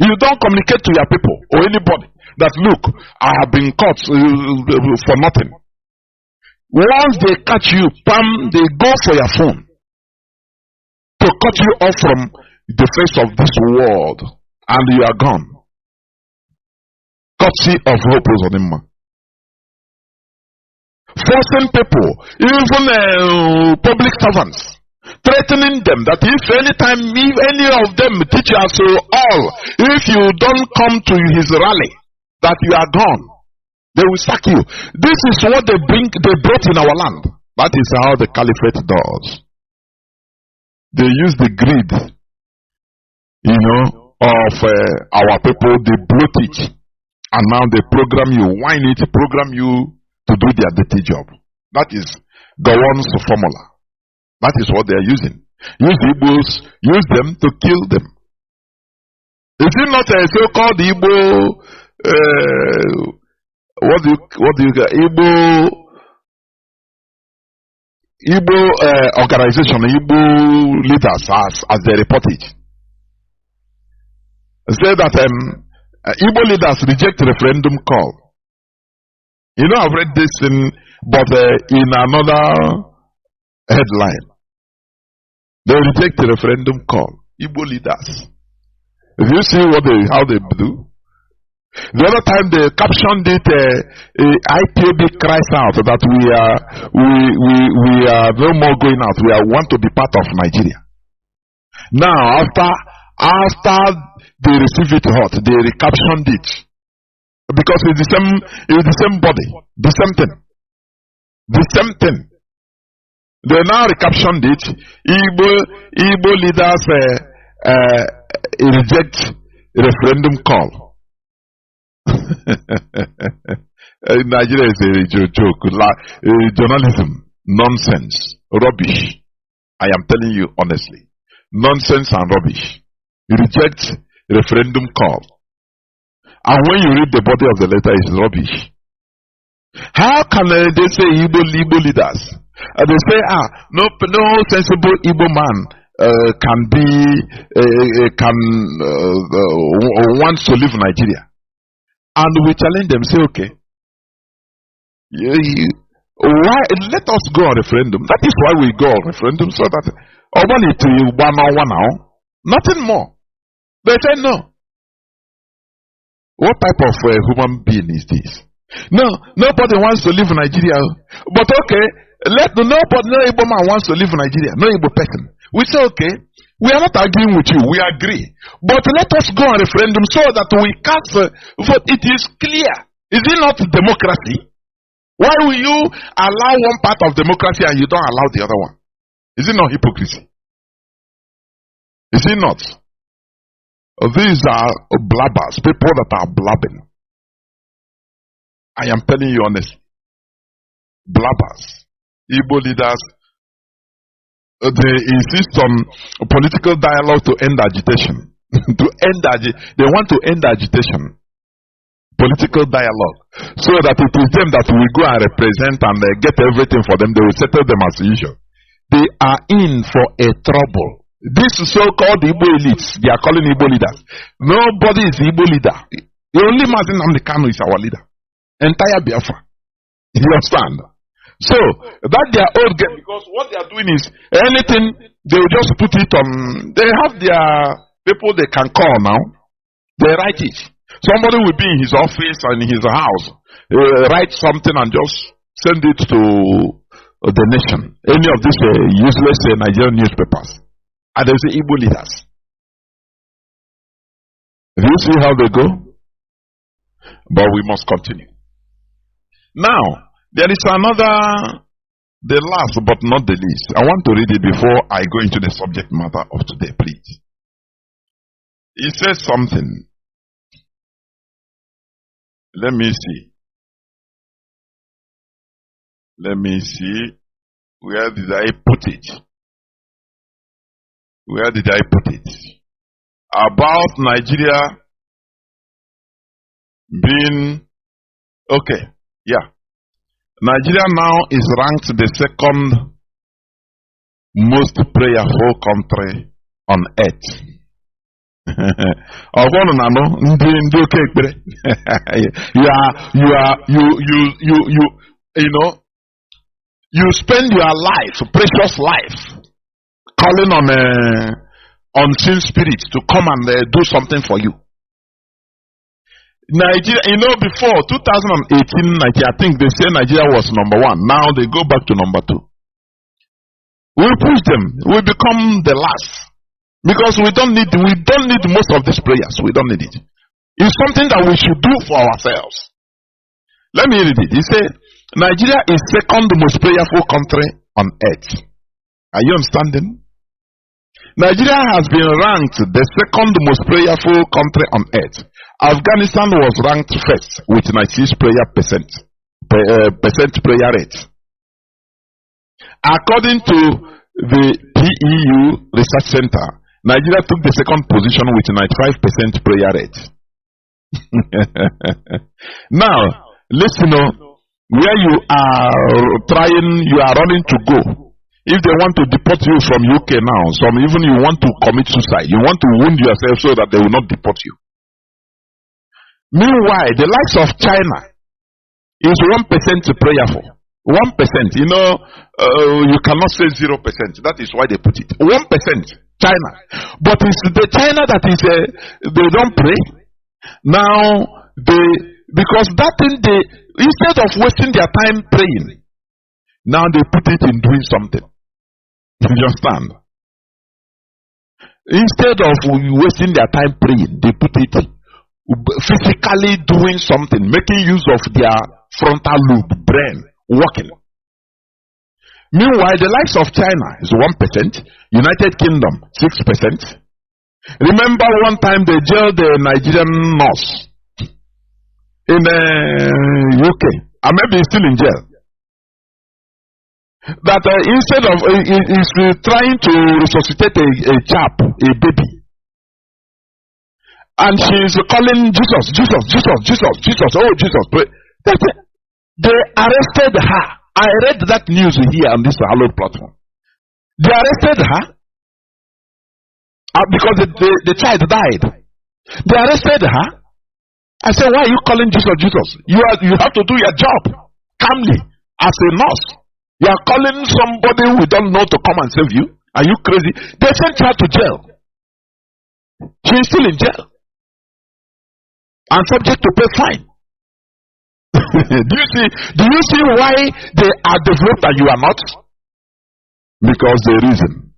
Speaker 11: You don't communicate to your people or anybody that, look, I have been caught for nothing. Once they catch you, bam, they go for your phone to cut you off from the face of this world, and you are gone. courtesy of Hope Uzodimma. Forcing people, even public servants, threatening them that if any of them teach us all, if you don't come to his rally, that you are gone, they will sack you. This is what they brought in our land. That is how the caliphate does. They use the greed, of our people. They bloat it, and now they program you, whine it, program you to do their dirty job. That is Gowon's formula. That is what they are using. Use Igbos, use them to kill them. Is it not a so-called Igbo? What do you Igbo organization, Igbo leaders, as they report it, say that Igbo leaders reject referendum call. I've read this but in another headline. They reject the referendum call. Igbo leaders. If you see how they do. The other time they captioned it, Ipob cries out that we are no more going out. We want to be part of Nigeria. Now, after they receive it hot, they recaptioned it because it's the same body, the same thing. They now recaptioned it. Igbo leaders reject referendum call. Nigeria is a joke. Journalism, nonsense, rubbish. I am telling you honestly. Nonsense and rubbish. Reject referendum call. And when you read the body of the letter, it's rubbish. How can they say Igbo leaders? They say, no sensible Igbo man wants to leave Nigeria. And we challenge them, say, okay, why? Let us go on referendum. That is why we go on referendum, so that nothing more. They say no. What type of human being is this? No, nobody wants to leave Nigeria. But okay, no Igbo man wants to leave Nigeria. No Igbo person. We say okay, we are not arguing with you. We agree. But let us go on referendum so that we cast vote. It is clear. Is it not democracy? Why will you allow one part of democracy and you don't allow the other one? Is it not hypocrisy? Is it not? These are blabbers, people that are blabbing. I am telling you honestly. Blabbers. Igbo leaders, they insist on political dialogue to end agitation. They want to end agitation. Political dialogue. So that it is them that will go and represent and get everything for them. They will settle them as usual. They are in for a trouble. These so-called Igbo elites, they are calling Igbo leaders. Nobody is Igbo leader. The only Mazi Kanu is our leader. Entire Biafra. You understand? So, that they are old game, because what they are doing is anything, they will just put it on. They have their people they can call now. They write it. Somebody will be in his office and in his house, write something and just send it to the nation. Any of these useless Nigerian newspapers. And they say Igbo leaders. Do you see how they go? But we must continue. Now, there is another, the last but not the least. I want to read it before I go into the subject matter of today, please. He says something. Let me see. Where did I put it? About Nigeria being, okay, yeah. Nigeria now is ranked the second most prayerful country on earth. You spend your life, precious life, calling on unseen spirits to come and do something for you. Nigeria, you know, before 2018, I think they say Nigeria was number 1. Now they go back to number 2. We push them. We become the last. Because we don't need most of these prayers. We don't need it. It's something that we should do for ourselves. Let me read it. He said, Nigeria is second most prayerful country on earth. Are you understanding? Nigeria has been ranked the second most prayerful country on earth. Afghanistan was ranked first with 96% prayer rate. According to the PEU Research Center, Nigeria took the second position with 95% prayer rate. Now, listen, where you are running to go. If they want to deport you from UK now, even you want to commit suicide, you want to wound yourself so that they will not deport you. Meanwhile, the likes of China is 1% prayerful. 1%, you cannot say 0%. That is why they put it. 1%, China. But it's the China that is, they don't pray. Now, because that thing, instead of wasting their time praying, now they put it in doing something. You understand? Instead of wasting their time praying, they put it physically doing something, making use of their frontal lobe, brain, working. Meanwhile, the likes of China is 1%, United Kingdom 6%. Remember one time they jailed the Nigerian nurse in the UK, and maybe he's still in jail. That instead of is trying to resuscitate a baby, and she's calling Jesus, Jesus, Jesus, Jesus, Jesus, oh Jesus. They arrested her. I read that news here on this Aloie platform. They arrested her because the child died. They arrested her. I said, why are you calling Jesus, Jesus? You have to do your job calmly as a nurse. You are calling somebody who don't know to come and save you. Are you crazy? They sent her to jail. She is still in jail and subject to pay fine. Do you see why they are developed and you are not? Because the reason.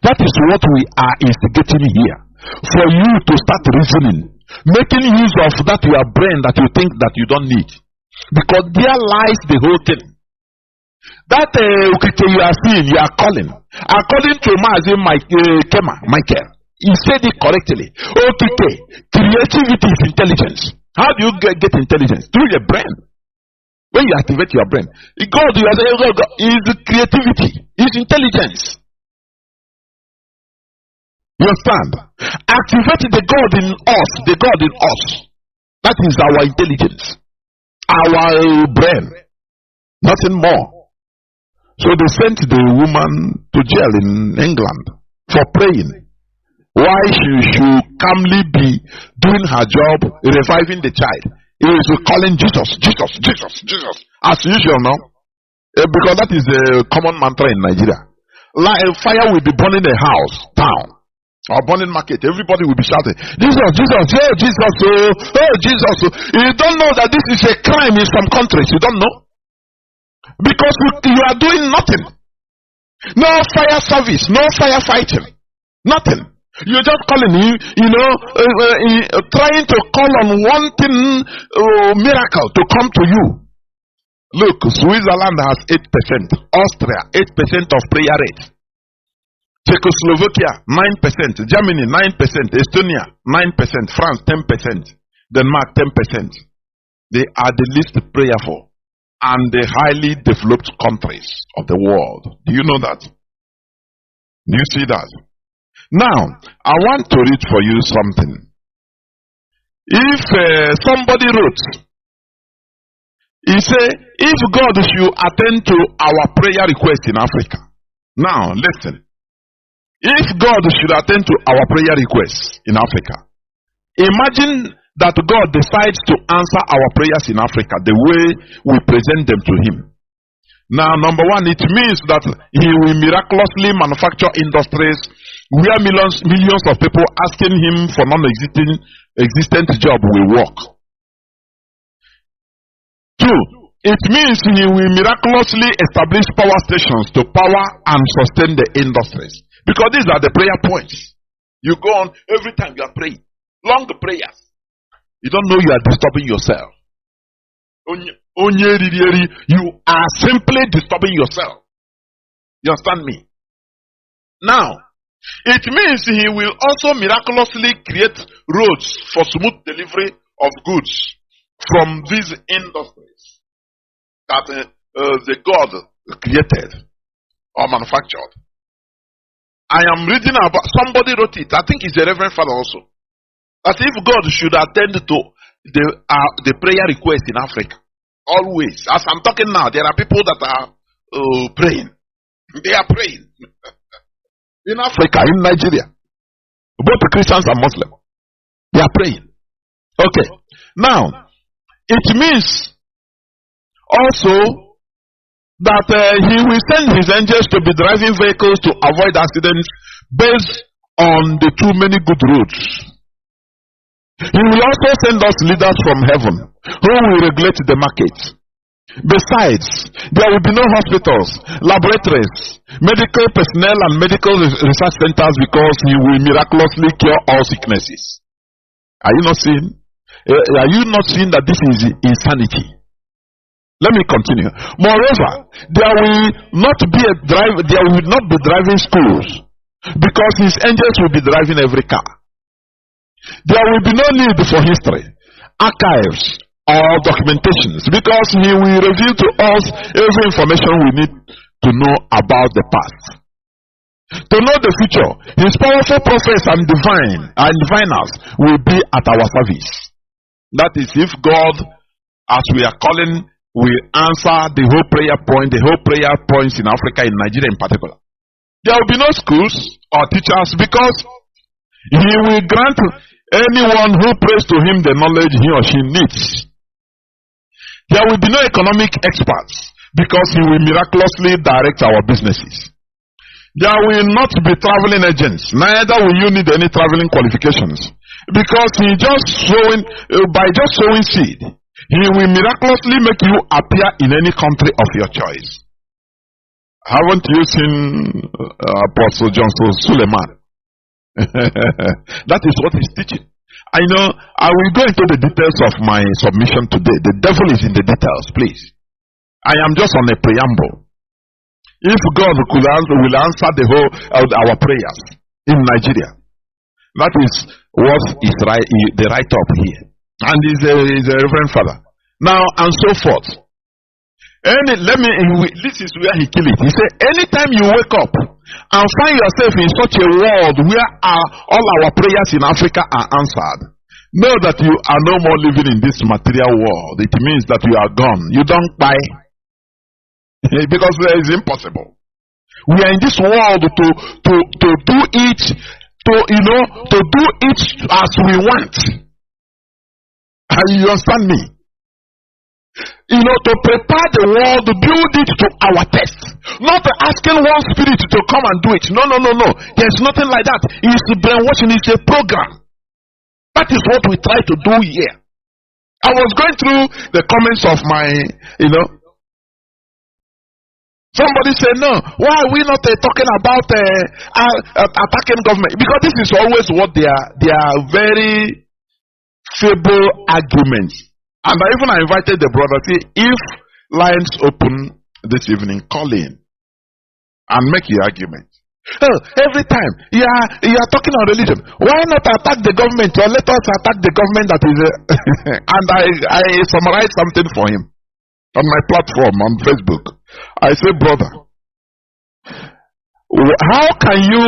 Speaker 11: That is what we are instigating here. For you to start reasoning, making use of that your brain that you think that you don't need. Because there lies the whole thing. That you are seeing, you are calling. According to Mazi Michael, he said it correctly. Creativity is intelligence. How do you get intelligence? Through your brain. When you activate your brain, God is creativity, is intelligence. You understand? Activate the God in us, the God in us. That is our intelligence, our brain, nothing more. So they sent the woman to jail in England for praying. Why she should calmly be doing her job, reviving the child. He is calling Jesus, Jesus, Jesus, Jesus, as usual now. Because that is a common mantra in Nigeria. Like fire will be burning a house, town, or burning market. Everybody will be shouting, Jesus, Jesus, oh Jesus, oh Jesus. You don't know that this is a crime in some countries. You don't know. Because you are doing nothing. No fire service, no fire fighting, nothing. You're just calling trying to call on one thing, miracle to come to you. Look, Switzerland has 8%, Austria 8% of prayer rate, Czechoslovakia 9%, Germany 9%, Estonia 9%, France 10%, Denmark 10%. They are the least prayerful and the highly developed countries of the world. Do you know that? Do you see that? Now, I want to read for you something. If somebody wrote, he said, if God should attend to our prayer request in Africa. Now, listen. If God should attend to our prayer requests in Africa, imagine that God decides to answer our prayers in Africa the way we present them to Him. Now, number one, it means that He will miraculously manufacture industries where millions of people asking Him for non-existent job will work. 2, it means he will miraculously establish power stations to power and sustain the industries. Because these are the prayer points. You go on every time you are praying. Long prayers. You don't know you are disturbing yourself. You are simply disturbing yourself. You understand me? Now, it means he will also miraculously create roads for smooth delivery of goods from these industries that the God created or manufactured. I am reading about, somebody wrote it, I think it's a Reverend Father also, that if God should attend to the prayer request in Africa, always, as I'm talking now, there are people that are praying. They are praying. In Africa, in Nigeria, both Christians and Muslims, they are praying. Okay. Now, it means also that he will send his angels to be driving vehicles to avoid accidents based on the too many good roads. He will also send us leaders from heaven who will regulate the market. Besides, there will be no hospitals, laboratories, medical personnel and medical research centers because he will miraculously cure all sicknesses. Are you not seeing? Are you not seeing that this is insanity? Let me continue. Moreover, there will not be driving schools because his angels will be driving every car. There will be no need for history, archives, or documentations because he will reveal to us every information we need to know about the past. To know the future, his powerful prophets and diviners will be at our service. That is, if God, as we are calling, will answer the whole prayer points in Africa, in Nigeria in particular. There will be no schools or teachers because he will grant anyone who prays to him the knowledge he or she needs. There will be no economic experts because he will miraculously direct our businesses. There will not be traveling agents, neither will you need any traveling qualifications because by just sowing seed, he will miraculously make you appear in any country of your choice. Haven't you seen Apostle Johnson Suleiman? That is what he's teaching. I know I will go into the details of my submission today. The devil is in the details, please. I am just on a preamble. If God will answer the whole our prayers in Nigeria, that is what is the write-up here. And he's a Reverend Father. Now, and so forth. This is where he killed it. He said, anytime you wake up and find yourself in such a world where all our prayers in Africa are answered, know that you are no more living in this material world. It means that you are gone. You don't buy. Because it is impossible. We are in this world to do it, to do it as we want. You understand me? To prepare the world, to build it to our taste. Not asking one spirit to come and do it. No. There's nothing like that. It's brainwashing, it's a program. That is what we try to do here. I was going through the comments of my, somebody said, no, why are we not talking about attacking government? Because this is always what they are very feeble arguments. And I invited the brother, say, if lines open this evening, call in and make your argument. Every time you are talking on religion, why not attack the government or let us attack the government that is and I summarized something for him on my platform on Facebook. I said, brother, how can you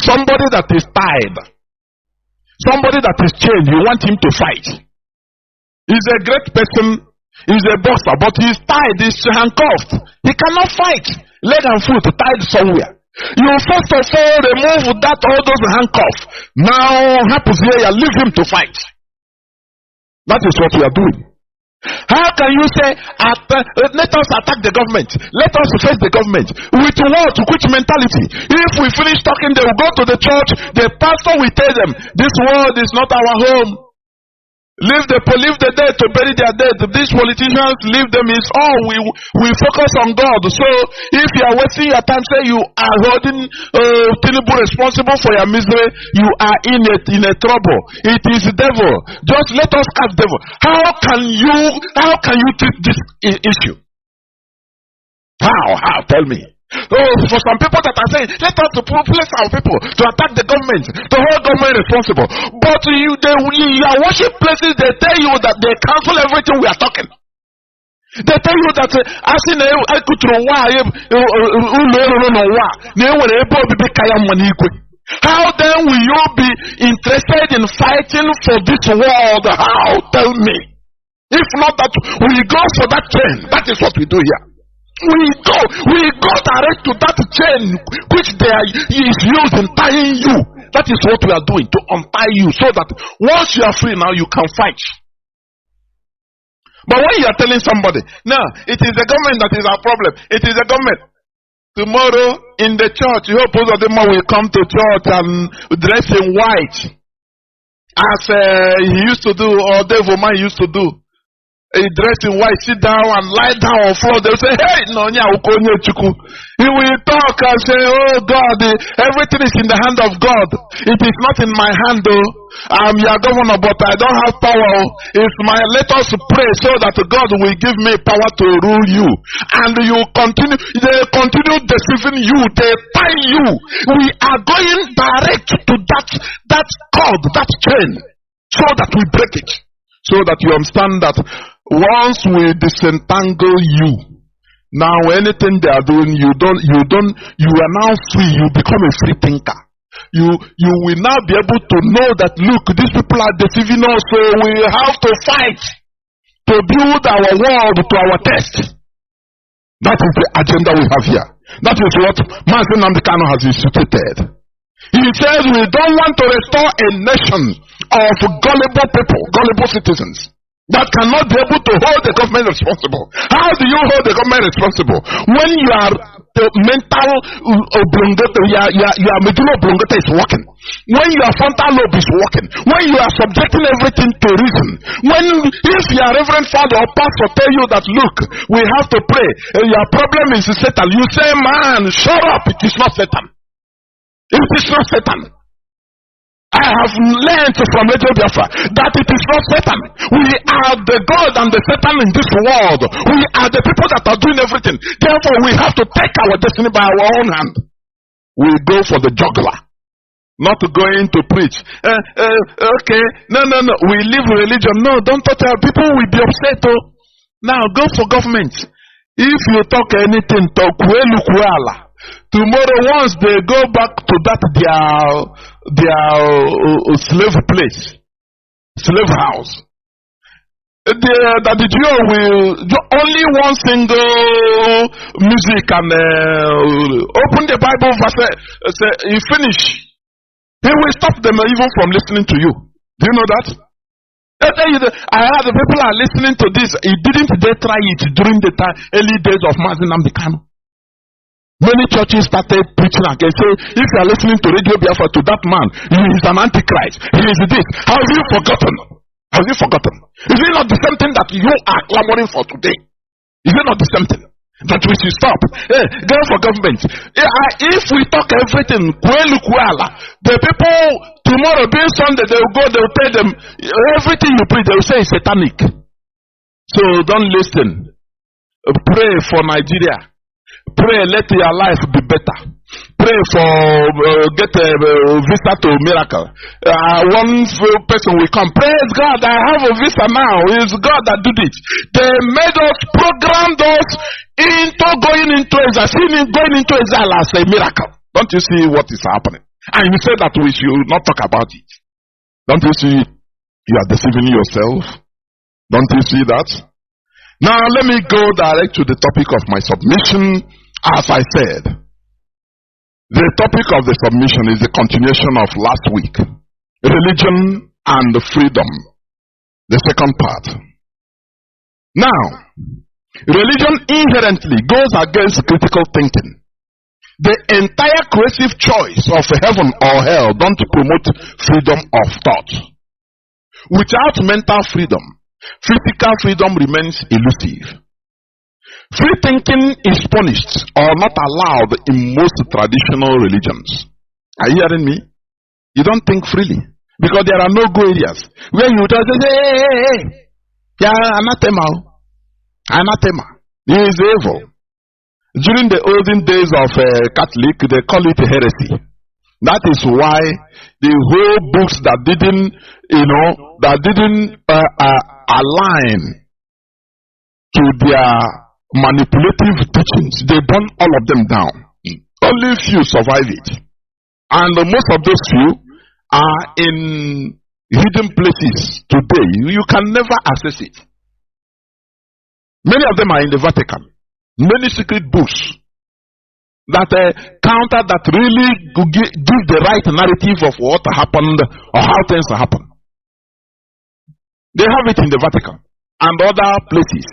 Speaker 11: somebody that is tied, somebody that is chained, you want him to fight? He's a great person, he's a boxer, but he's tied, he's handcuffed. He cannot fight. Leg and foot tied somewhere. You first of all remove all those handcuffs. Now, leave him to fight. That is what we are doing. How can you say, let us attack the government, let us face the government? With what? Which mentality? If we finish talking, they will go to the church, the pastor will tell them, this world is not our home. Leave the dead to bury their dead. These politicians, leave them. Is we focus on God. So if you are wasting your time, say you are holding Tinubu responsible for your misery, you are in a trouble. It is the devil. Just let us ask devil. How can you treat this issue? How? Tell me. For some people that are saying, let us place our people to attack the government, the whole government responsible. But your worship places, they tell you that they cancel everything we are talking. They tell you that how then will you be interested in fighting for this world? How? Tell me. If not that, we go for that chain. That is what we do here. We go direct to that chain which is used in tying you. That is what we are doing, to untie you, so that once you are free now, you can fight. But when you are telling somebody, no, it is the government that is our problem. It is the government. Tomorrow in the church, you hope both of them will come to church and dress in white, as he used to do, or Dave Oman used to do. He dressed in white, sit down and lie down on the floor. They will say, hey, no, he will talk and say, oh God, everything is in the hand of God. It is not in my hand though. I'm your governor, but I don't have power. Let us pray so that God will give me power to rule you. And they continue deceiving you, they tie you. We are going direct to that cord, that chain, so that we break it. So that you understand that once we disentangle you, now anything they are doing, you are now free. You become a free thinker. You will now be able to know that, look, these people are deceiving us, so we have to fight to build our world to our test. That is the agenda we have here. That is what Mazi Nnamdi Kanu has instituted. He says we don't want to restore a nation of gullible people, gullible citizens that cannot be able to hold the government responsible. How do you hold the government responsible? When you are the mental oblongata, your medulla oblongata is working. When your frontal lobe is working. When you are subjecting everything to reason. If your reverend father or pastor tell you that, look, we have to pray, your problem is Satan, you say, man, shut up, it is not Satan. It is not Satan. I have learned from Radio Biafra that it is not Satan. We are the God and the Satan in this world. We are the people that are doing everything. Therefore, we have to take our destiny by our own hand. We go for the juggler, not going to preach. Okay, no. We leave religion. No, don't touch our people. Will be upset. Oh, now go for government. If you talk anything, talk well. Tomorrow, once they go back to that their slave place, slave house, the Jew will only one single music and open the Bible verse. Say you finish, he will stop them even from listening to you. Do you know that? I heard the people are listening to this. Didn't they try it during the early days of Mazi Nnamdi Kanu? Many churches started preaching again. Say, if you are listening to Radio Biafra, to that man, he is an antichrist. He is this. Have you forgotten? Have you forgotten? Is it not the same thing that you are clamoring for today? Is it not the same thing that we should stop? Go for government. If we talk everything, the people tomorrow being Sunday, they will go, they will tell them everything you preach, they will say it's satanic. So don't listen. Pray for Nigeria. Pray, let your life be better. Pray for get a visa to miracle. One person will come. Praise God, I have a visa now. It's God that did it. They made us, programmed us into going into exile as a miracle. Don't you see what is happening? And you say that we should not talk about it. Don't you see you are deceiving yourself? Don't you see that? Now let me go direct to the topic of my submission. As I said, the topic of the submission is the continuation of last week. Religion and freedom. The second part. Now, religion inherently goes against critical thinking. The entire creative choice of heaven or hell don't promote freedom of thought. Without mental freedom, physical freedom remains elusive. Free thinking is punished or not allowed in most traditional religions. Are you hearing me? You don't think freely because there are no go areas where you just say, hey, yeah, anathema. He is evil. During the olden days of Catholic, they call it heresy. That is why the whole books that didn't align to their manipulative teachings, they burn all of them down. Only few survive it. And most of those few are in hidden places today. You can never access it. Many of them are in the Vatican. Many secret books that counter that really give the right narrative of what happened or how things happen. They have it in the Vatican and other places.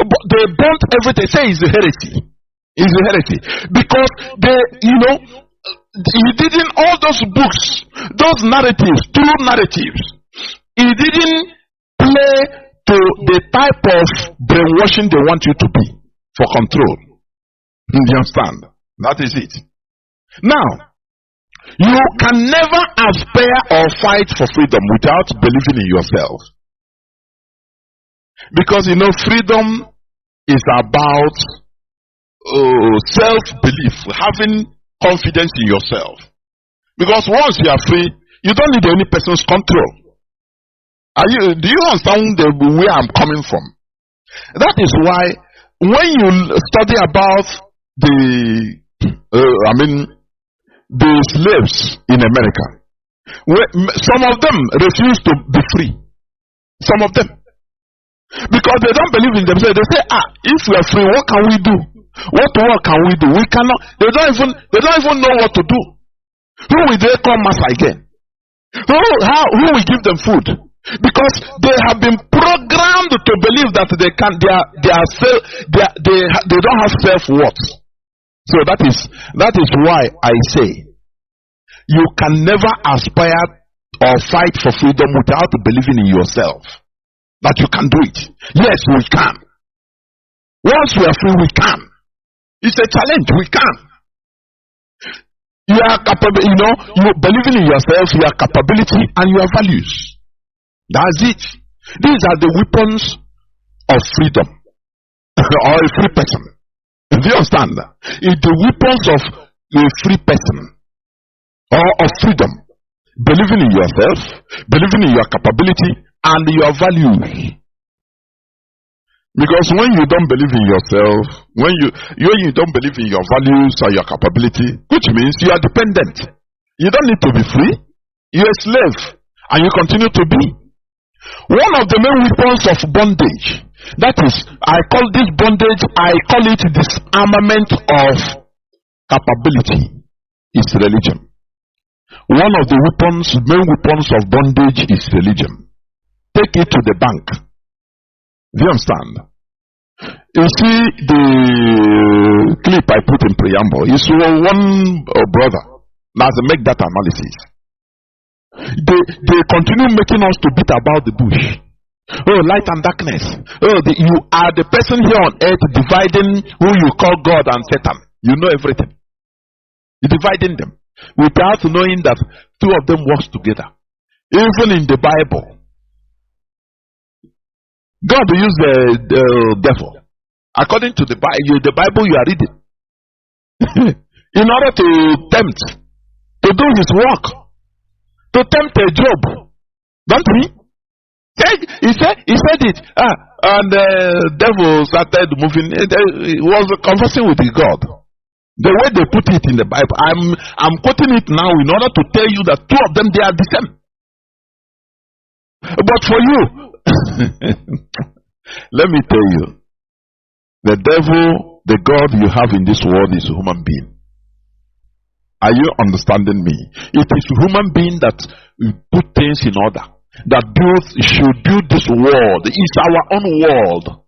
Speaker 11: But they burnt everything. Say it's a heresy. It's a heresy. Because they, he didn't, all those books, those narratives, true narratives, he didn't play to the type of brainwashing they want you to be for control. You understand? That is it. Now, you can never aspire or fight for freedom without believing in yourself. Because freedom is about self-belief, having confidence in yourself. Because once you are free, you don't need any person's control. Do you understand where I'm coming from? That is why when you study about the slaves in America, some of them refuse to be free. Some of them. Because they don't believe in themselves. They say, if we are free, what can we do? What work can we do? We cannot. They don't even know what to do. Who will they call master again? Who will give them food? Because they have been programmed to believe that they don't have self-worth. So that is why I say you can never aspire or fight for freedom without believing in yourself. That you can do it. Yes, we can. Once we are free, we can. It's a challenge. We can. You are capable. You believing in yourself, your capability, and your values. That's it. These are the weapons of freedom or a free person. Do you understand? It's the weapons of a free person or of freedom. Believing in yourself, believing in your capability and your values. Because when you don't believe in yourself, when you don't believe in your values or your capability, which means you are dependent. You don't need to be free. You're a slave and you continue to be. One of the main weapons of bondage, that is, I call this bondage, I call it disarmament of capability, is religion. One of the main weapons of bondage is religion. Take it to the bank. Do you understand? You see the clip I put in preamble. You saw one brother that make that analysis. They continue making us to beat about the bush. Oh, light and darkness. Oh, you are the person here on earth dividing who you call God and Satan. You know everything. You're dividing them without knowing that two of them work together. Even in the Bible, God used the devil. According to the Bible you are reading. In order to tempt, to do his work. To tempt a Job. Don't he? He said it. And the devil started moving. He was conversing with God. The way they put it in the Bible. I'm quoting it now in order to tell you that two of them, they are the same. But for you, let me tell you, the devil, the God you have in this world is a human being. Are you understanding me? It is a human being that put things in order. That should build this world. It's our own world.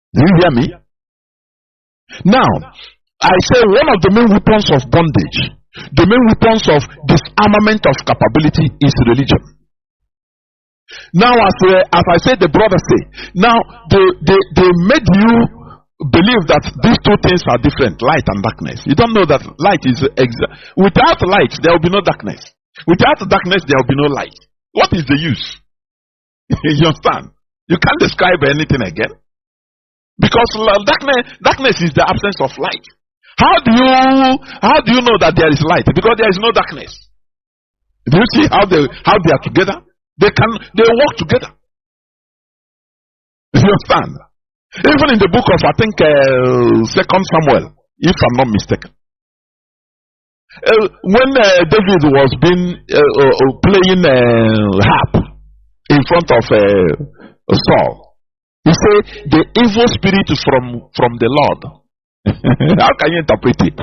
Speaker 11: Do you hear me? Now, I say one of the main weapons of bondage The main weapons of disarmament of capability is religion. Now, as I said, the brothers say, now they made you believe that these two things are different, light and darkness. You don't know that light is without light there will be no darkness. Without darkness there will be no light. What is the use? You understand? You can't describe anything again. Because darkness is the absence of light. How do you know that there is light? Because there is no darkness. Do you see how they are together? They work together. You understand? Even in the book of, I think, 2 Samuel, if I'm not mistaken, when David was playing harp in front of Saul, he said, the evil spirit from the Lord. How can you interpret it?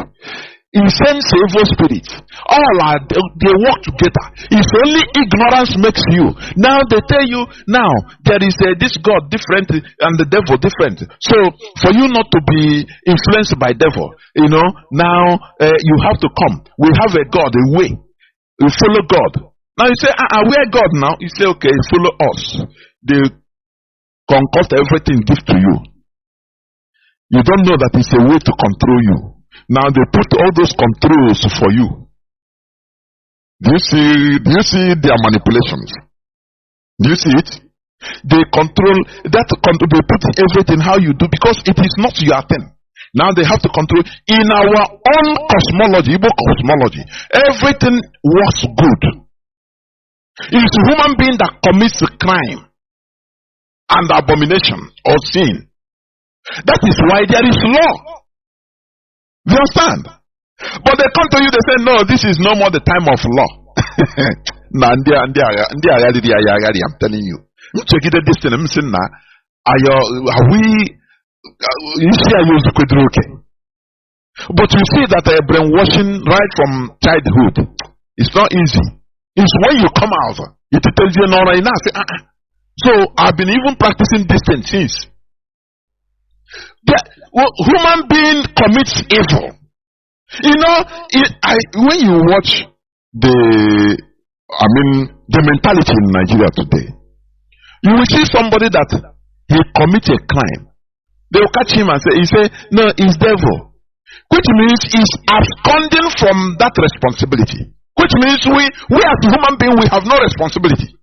Speaker 11: He sends evil spirits. They work together. It's only ignorance makes you. Now they tell you, now there is this God different and the devil different. So for you not to be influenced by devil, now you have to come. We have a God, a way. You follow God. Now you say, where God now? You say, okay, follow us. They concoct everything, give to you. You don't know that it's a way to control you. Now they put all those controls for you. Do you see their manipulations? Do you see it? They control that. They put everything how you do because it is not your thing. Now they have to control. In our own cosmology, Igbo cosmology, everything works good. It's a human being that commits a crime and abomination or sin. That is why there is law. You understand? But they come to you, they say, no, this is no more the time of law. I'm telling you. You check it this thing, you see, but you see that brainwashing right from childhood. It's not easy. It's when you come out, it tells you no right now. So I've been even practicing this thing since. Human being commits evil. When you watch the mentality in Nigeria today, you will see somebody that he commits a crime. They will catch him and say, no, it's devil. Which means he's absconding from that responsibility. Which means we as human beings, we have no responsibility.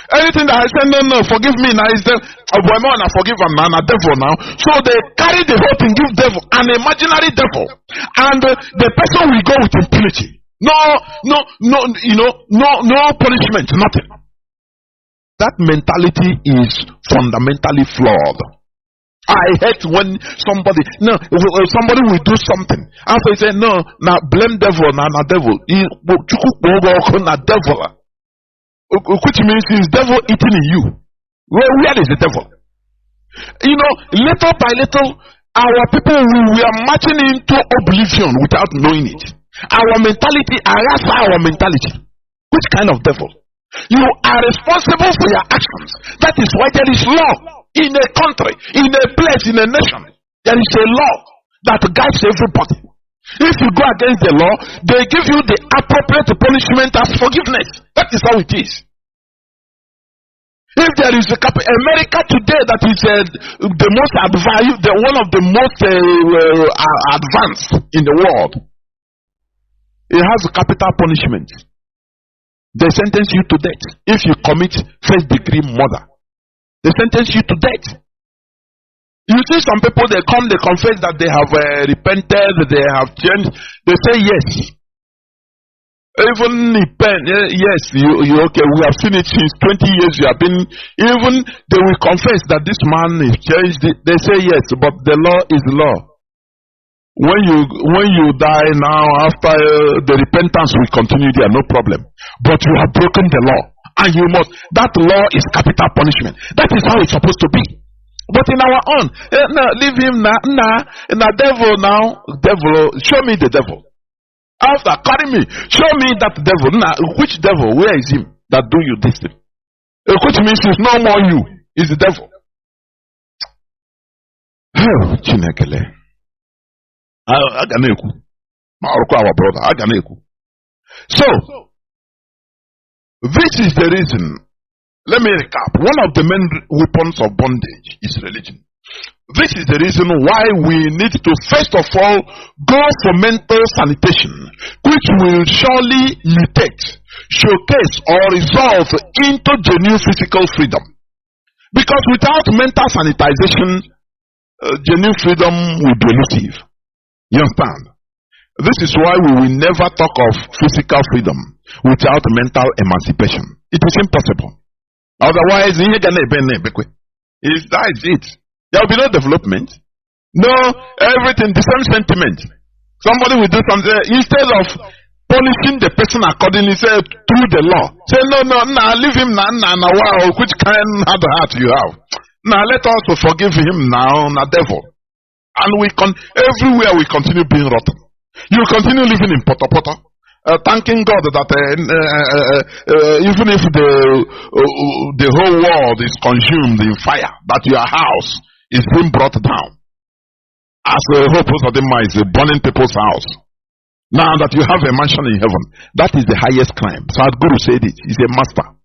Speaker 11: Anything that I say, no, forgive me now, is the boy man, I forgive him now, a devil now. So they carry the whole thing, give devil, an imaginary devil. And the person will go with impunity. No punishment, nothing. That mentality is fundamentally flawed. I hate when somebody will do something. After he say, no, now blame devil, now devil. Devil. Which means is devil eating in you. Where is the devil? Little by little, our people we are marching into oblivion without knowing it. Our mentality, our mentality. Which kind of devil? You are responsible for your actions. That is why there is law in a country, in a place, in a nation. There is a law that guides everybody. If you go against the law, they give you the appropriate punishment as forgiveness. That is how it is. If there is America today that is the most advanced, one of the most advanced in the world, it has a capital punishment. They sentence you to death if you commit first degree murder. They sentence you to death. You see some people, they come, they confess that they have repented, they have changed. They say yes. Even yes, you okay, we have seen it since 20 years you have been, even they will confess that this man is changed. They say yes, but the law is law. When you die now, after the repentance will continue there, no problem. But you have broken the law. And you must, that law is capital punishment. That is how it's supposed to be. But in our own, no, leave him now, devil now, devil, show me the devil. After carry me, show me that devil. Now, which devil? Where is him that do you this thing? Which means it's no more you, it's the devil. Oh, Chinekele. Our brother. So, this is the reason. Let me recap. One of the main weapons of bondage is religion. This is the reason why we need to first of all go for mental sanitation, which will surely mutate, showcase, or resolve into genuine physical freedom. Because without mental sanitization, genuine freedom will be elusive. You understand? This is why we will never talk of physical freedom without mental emancipation. It is impossible. Otherwise, that is it. There will be no development. No, everything, the same sentiment. Somebody will do something, instead of punishing the person accordingly, say, through the law. Say, no, leave him now, wow, which kind of heart you have. Now, let us forgive him now, devil. And everywhere we continue being rotten. You continue living in Poto, thanking God that even if the whole world is consumed in fire, that your house is being brought down. As a hope of the mind is burning people's house. Now that you have a mansion in heaven, that is the highest crime. Sadhguru said it. He's a master.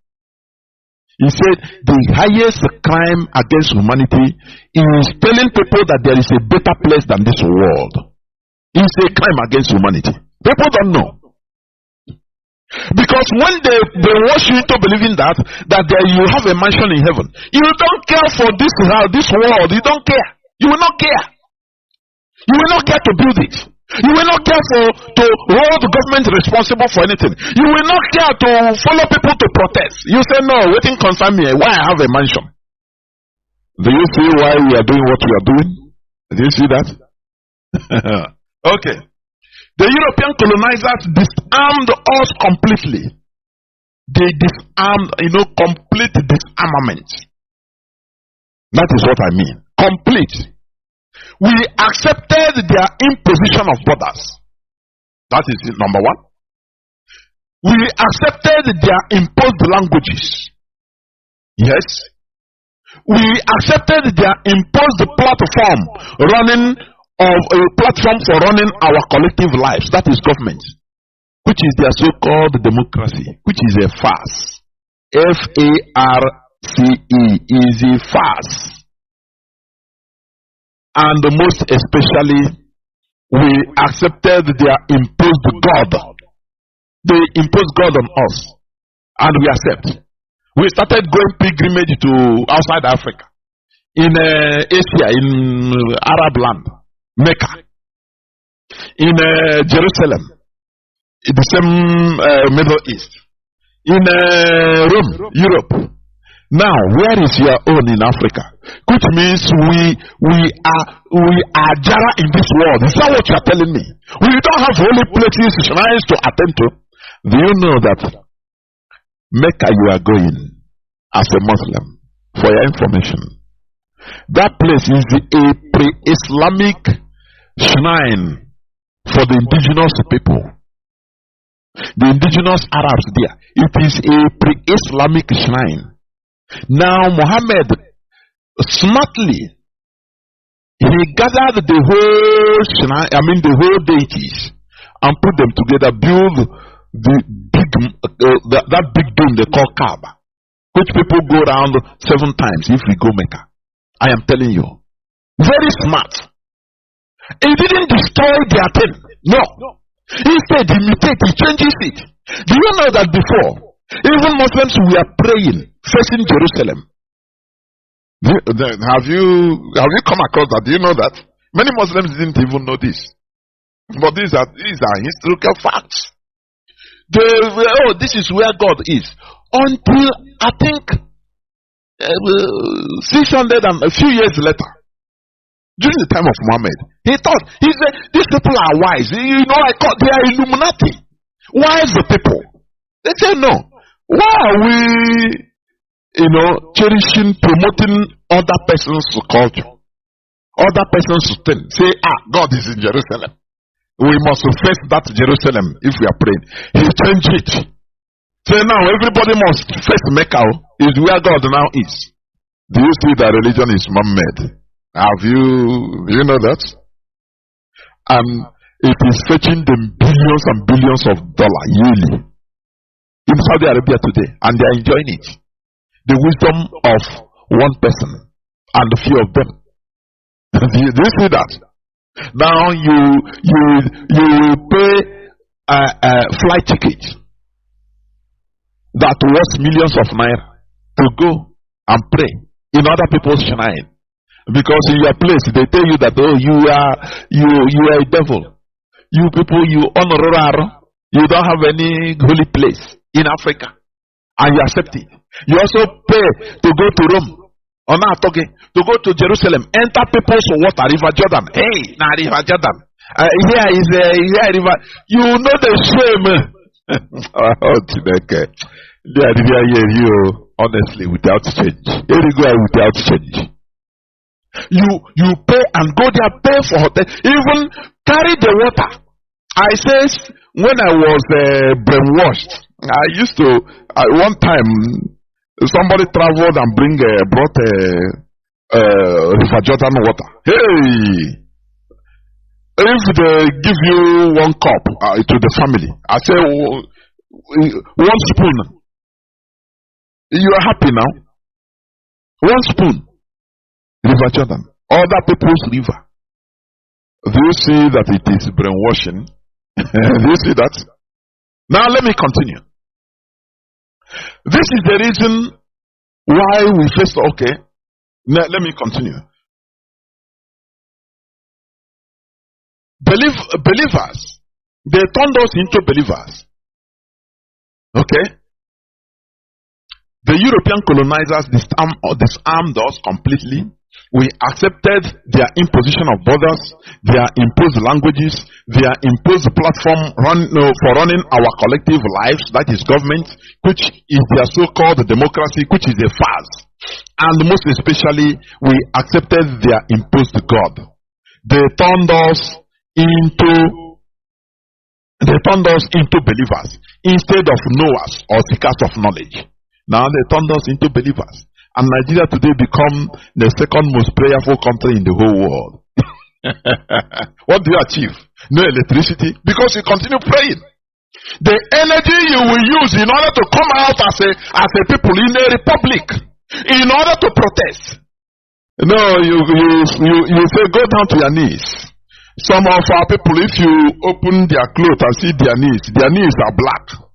Speaker 11: He said the highest crime against humanity is telling people that there is a better place than this world. It's a crime against humanity. People don't know. Because when they wash you into believing that you have a mansion in heaven, you don't care for this world. You don't care. You will not care. You will not care to build it. You will not care to hold the government responsible for anything. You will not care to follow people to protest. You say, no, waiting concern me. Why I have a mansion? Do you see why we are doing what we are doing? Do you see that? Okay. The European colonizers disarmed us completely. They disarmed, complete disarmament. That is what I mean. Complete. We accepted their imposition of borders. That is number one. We accepted their imposed languages. Yes. We accepted their imposed platform of a platform for running our collective lives. That is government, which is their so-called democracy, which is a farce. F-A-R-C-E is a farce. And most especially, we accepted their imposed God. They imposed God on us, and we accept. We started going pilgrimage to outside Africa, in Asia, in Arab land. Mecca, in Jerusalem, in the same Middle East, in Rome, Europe. Now, where is your own in Africa? Which means we are Jara in this world. Is that what you are telling me? We don't have holy places, shrines to attend to. Do you know that Mecca you are going as a Muslim? For your information, that place is a pre-Islamic shrine for the indigenous people, the indigenous Arabs there. It is a pre-Islamic shrine. Now Muhammad smartly, he gathered the whole shrine, the whole deities, and put them together, build the big that big dome they call Kaaba, which people go around 7 times if we go Mecca. I am telling you, very smart. He didn't destroy their thing. No. Instead, he mutated, he changes it. Do you know that before, even Muslims were praying, facing Jerusalem? Have you come across that? Do you know that? Many Muslims didn't even know this. But these are historical facts. This is where God is. Until, I think, 600 and a few years later, during the time of Muhammad, he said, these people are wise. They are Illuminati. Wise the people. They say, no. Why are we, cherishing, promoting other person's culture? Other person's thing. Say, God is in Jerusalem. We must face that Jerusalem if we are praying. He changed it. Say, now everybody must face Mecca, is where God now is. Do you see that religion is man-made? Do you know that? And it is fetching them billions and billions of dollars yearly in Saudi Arabia today, and they are enjoying it. The wisdom of one person and a few of them. Do you see that? Now you pay a flight ticket that was millions of naira to go and pray in other people's shrine, because in your place they tell you that, oh, you are a devil. You people, you honorary, you don't have any holy place in Africa, and you accept it. You also pay to go to Rome, to go to Jerusalem, enter people's water, River Jordan. Hey, now River Jordan. Here is a river. You know the shame. Oh, Chineke. They are here, you honestly without change. Everywhere without change. You pay and go there, pay for hotel, even carry the water. I says when I was brainwashed, I used to one time somebody traveled and brought River Jordan water. Hey, if they give you 1 cup to the family, I say 1 spoon. You are happy now. 1 spoon, River Jordan, other people's river. Do you see that it is brainwashing? Do you see that? Now let me continue. This is the reason why we face. Okay, let me continue. Believers, they turned us into believers. Okay? The European colonizers disarmed us completely. We accepted their imposition of borders, their imposed languages, their imposed platform for running our collective lives, that is government, which is their so-called democracy, which is a farce. And most especially, we accepted their imposed God. They turned us into believers instead of knowers or seekers of knowledge. Now they turned us into believers. And Nigeria today become the second most prayerful country in the whole world. What do you achieve? No electricity, because you continue praying. The energy you will use in order to come out as a people in a republic, in order to protest. No, you say go down to your knees. Some of our people, if you open their clothes and see their knees are black.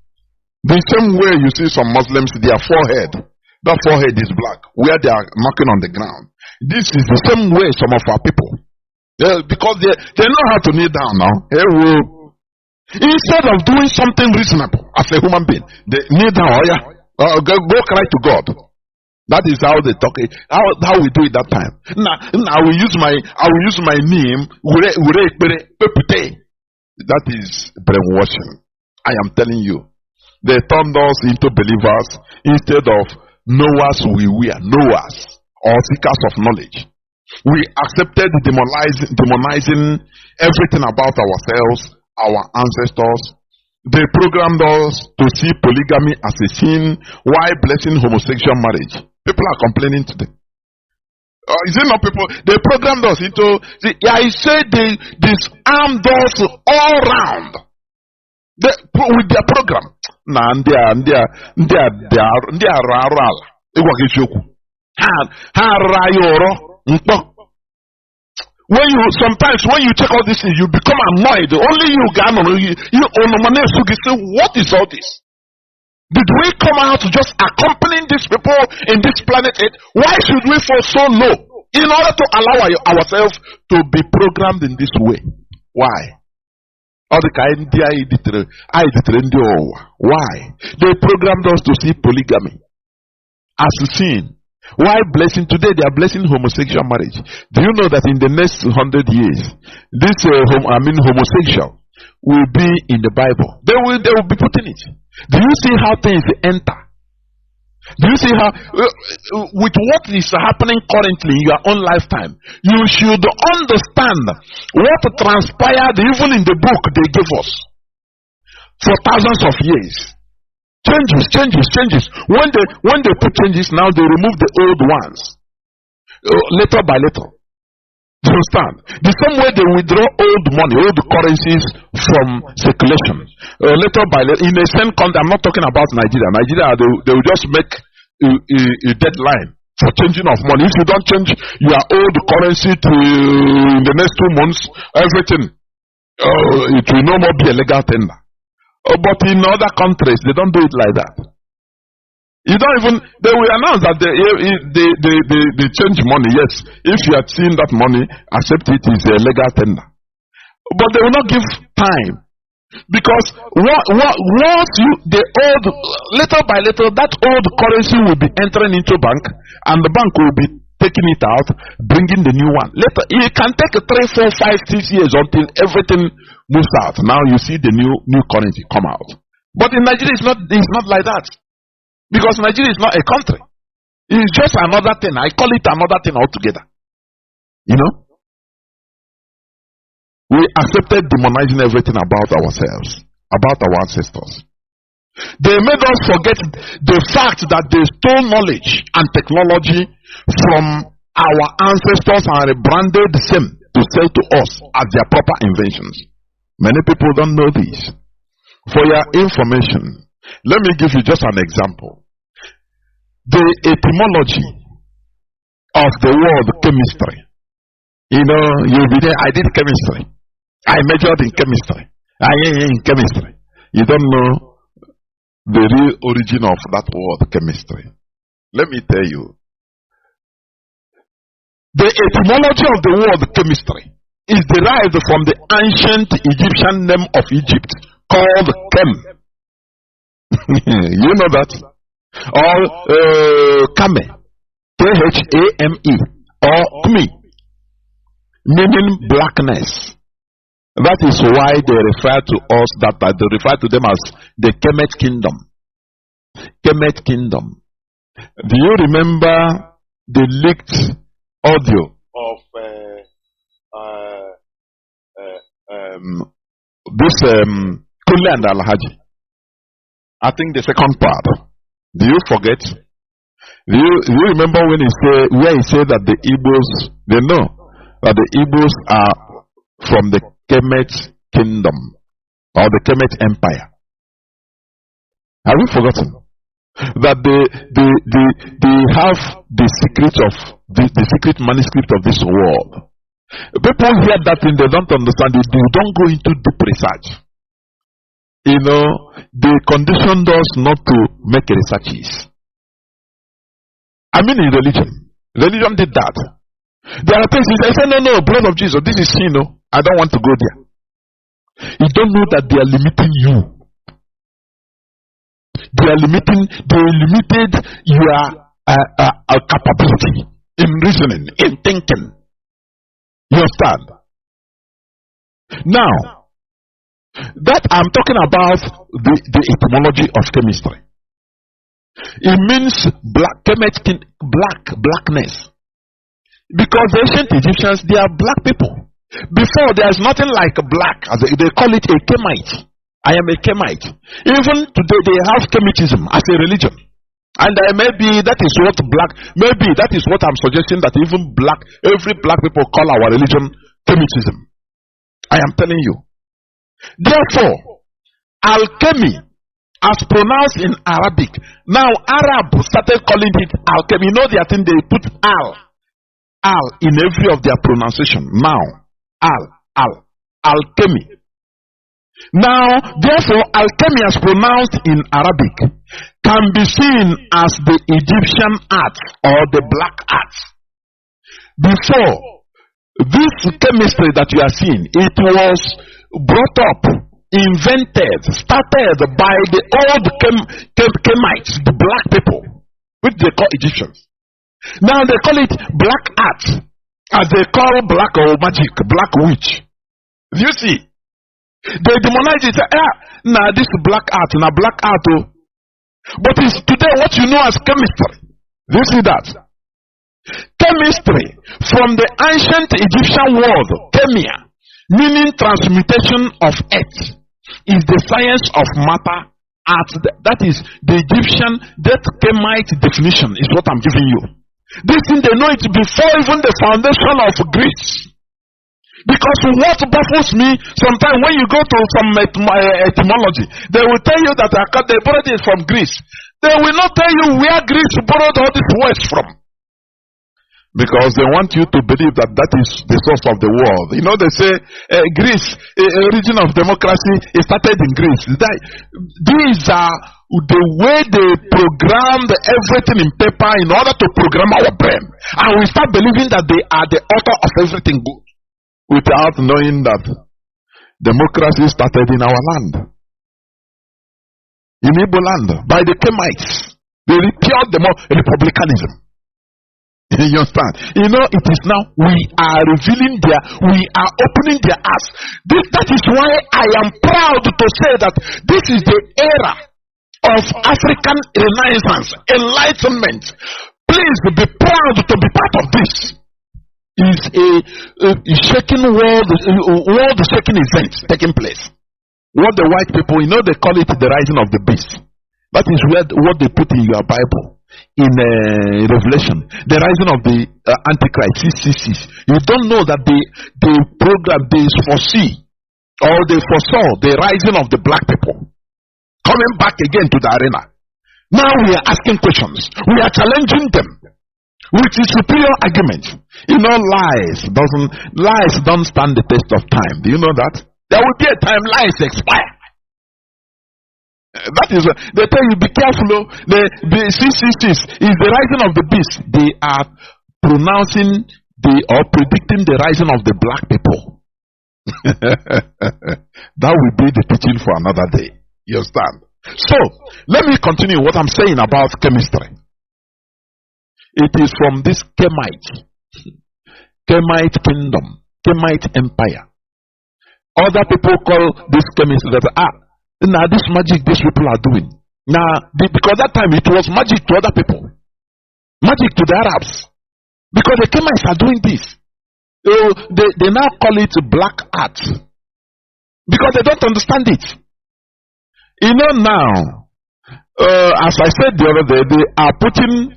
Speaker 11: The same way you see some Muslims, their forehead, that forehead is black, where they are knocking on the ground. This is the same way some of our people, because they know how to kneel down now. Instead of doing something reasonable as a human being, they kneel down. Oh yeah, go cry to God. That is how they talk. How we do it that time. Now I will use my name. That is brainwashing. I am telling you. They turned us into believers instead of knowers we were, knowers or seekers of knowledge. We accepted demonizing everything about ourselves, our ancestors. They programmed us to see polygamy as a sin while blessing homosexual marriage. People are complaining today. Is it not people? They programmed us into. I say they disarmed us all round. With their program. Nah, they are rural. Sometimes when you check all these things, you become annoyed. Only you can say, what is all this? Did we come out to just accompany these people in this planet Earth? Why should we fall so low in order to allow ourselves to be programmed in this way? Why? Why? They programmed us to see polygamy as a sin. Why blessing? Today they are blessing homosexual marriage. Do you know that in the next 100 years, this homosexual will be in the Bible? They will be putting it. Do you see how things enter? Do you see how, with what is happening currently in your own lifetime, you should understand what transpired even in the book they gave us for thousands of years. Changes. When they put changes now, they remove the old ones, little by little. Do you understand? The same way they withdraw old money, old currencies from circulation. Little by little, in a same country, I'm not talking about Nigeria. Nigeria, they will just make a deadline for changing of money. If you don't change your old currency to in the next 2 months, everything, it will no more be a legal tender. But in other countries, they don't do it like that. You don't even, they will announce that they change money. Yes, if you have seen that money, accept it is a legal tender. But they will not give time. Because once the old, little by little, that old currency will be entering into bank, and the bank will be taking it out, bringing the new one. Later, it can take 3, 4, 5, 6 years until everything moves out. Now you see the new currency come out. But in Nigeria, it's not like that. Because Nigeria is not a country. It's just another thing. I call it another thing altogether. You know? We accepted demonizing everything about ourselves, about our ancestors. They made us forget the fact that they stole knowledge and technology from our ancestors and rebranded the same to sell to us as their proper inventions. Many people don't know this. For your information, let me give you just an example. The etymology of the word chemistry. You know, you'll be there, I did chemistry. I majored in chemistry. I in chemistry. You don't know the real origin of that word chemistry. Let me tell you. The etymology of the word chemistry is derived from the ancient Egyptian name of Egypt called Chem. You know that? Or Kame, Khame, or Kmi, meaning blackness. That is why they refer to us they refer to them as the Kemet Kingdom. Kemet Kingdom. Do you remember the leaked audio of this Kunle and Alhaji? I think the second part. Do you forget? Do you remember when where he said that the Igbos, they know that the Igbos are from the Kemet Kingdom or the Kemet Empire? Have you forgotten? That they have the secret of the secret manuscript of this world. People hear that and they don't understand it. They don't go into deep research. You know, they conditioned us not to make researches. I mean in religion. Religion did that. There are things they say, no, blood of Jesus, this is sin, no. I don't want to go there. You don't know that they are limiting you. They limited your capability in reasoning, in thinking. You understand? Now, that I'm talking about the etymology of chemistry. It means blackness. Because the ancient Egyptians, they are black people. Before, there's nothing like black. They call it a Kemite. I am a Kemite. Even today, they have Kemitism as a religion. And maybe that is what I'm suggesting, that even every black people call our religion Kemitism. I am telling you. Therefore, alchemy, as pronounced in Arabic, now Arab started calling it alchemy. You know the thing, they put al in every of their pronunciation. Now, alchemy. Now, therefore, alchemy as pronounced in Arabic can be seen as the Egyptian art or the black art. Before, this chemistry that you are seeing, it was brought up, invented, started by the old Kemites, the black people, which they call Egyptians. Now they call it black art, as they call black or magic, black witch. You see, they demonize it. This is black art, black art. But it's today what you know as chemistry. Do you see that? Chemistry, from the ancient Egyptian word, chemia, meaning transmutation of earth, is the science of matter. That is the Egyptian, that Kemite definition is what I'm giving you. This thing they know it before even the foundation of Greece. Because what baffles me, sometimes when you go to some etymology, they will tell you that they borrowed it from Greece. They will not tell you where Greece borrowed all these words from. Because they want you to believe that that is the source of the world. You know, they say Greece, origin of democracy, it started in Greece. These are the way they programmed everything in paper in order to program our brain. And we start believing that they are the author of everything good, without knowing that democracy started in our land. In Igbo land, by the Kemites. They repealed republicanism. You understand? You know, it is now we are opening their eyes. That is why I am proud to say that this is the era of African Renaissance, enlightenment. Please be proud to be part of this. Is a shaking world shaking event taking place. What the white people, you know, they call it the rising of the beast. That is what they put in your Bible. In Revelation, the rising of the Antichrist, 666. You don't know that they foresee or they foresaw the rising of the black people coming back again to the arena. Now we are asking questions. We are challenging them with a superior argument. You know, lies don't stand the test of time. Do you know that? There will be a time lies expire. That is, they tell you, be careful. The 666 is the rising of the beast. They are pronouncing or predicting the rising of the black people. That will be the teaching for another day. You understand? So, let me continue what I'm saying about chemistry. It is from this Kemite kingdom, Kemite empire. Other people call this chemistry that now this magic these people are doing. Now, because that time it was magic to other people. Magic to the Arabs. Because the Kemites are doing this. They now call it black art. Because they don't understand it. You know now, as I said the other day, they are putting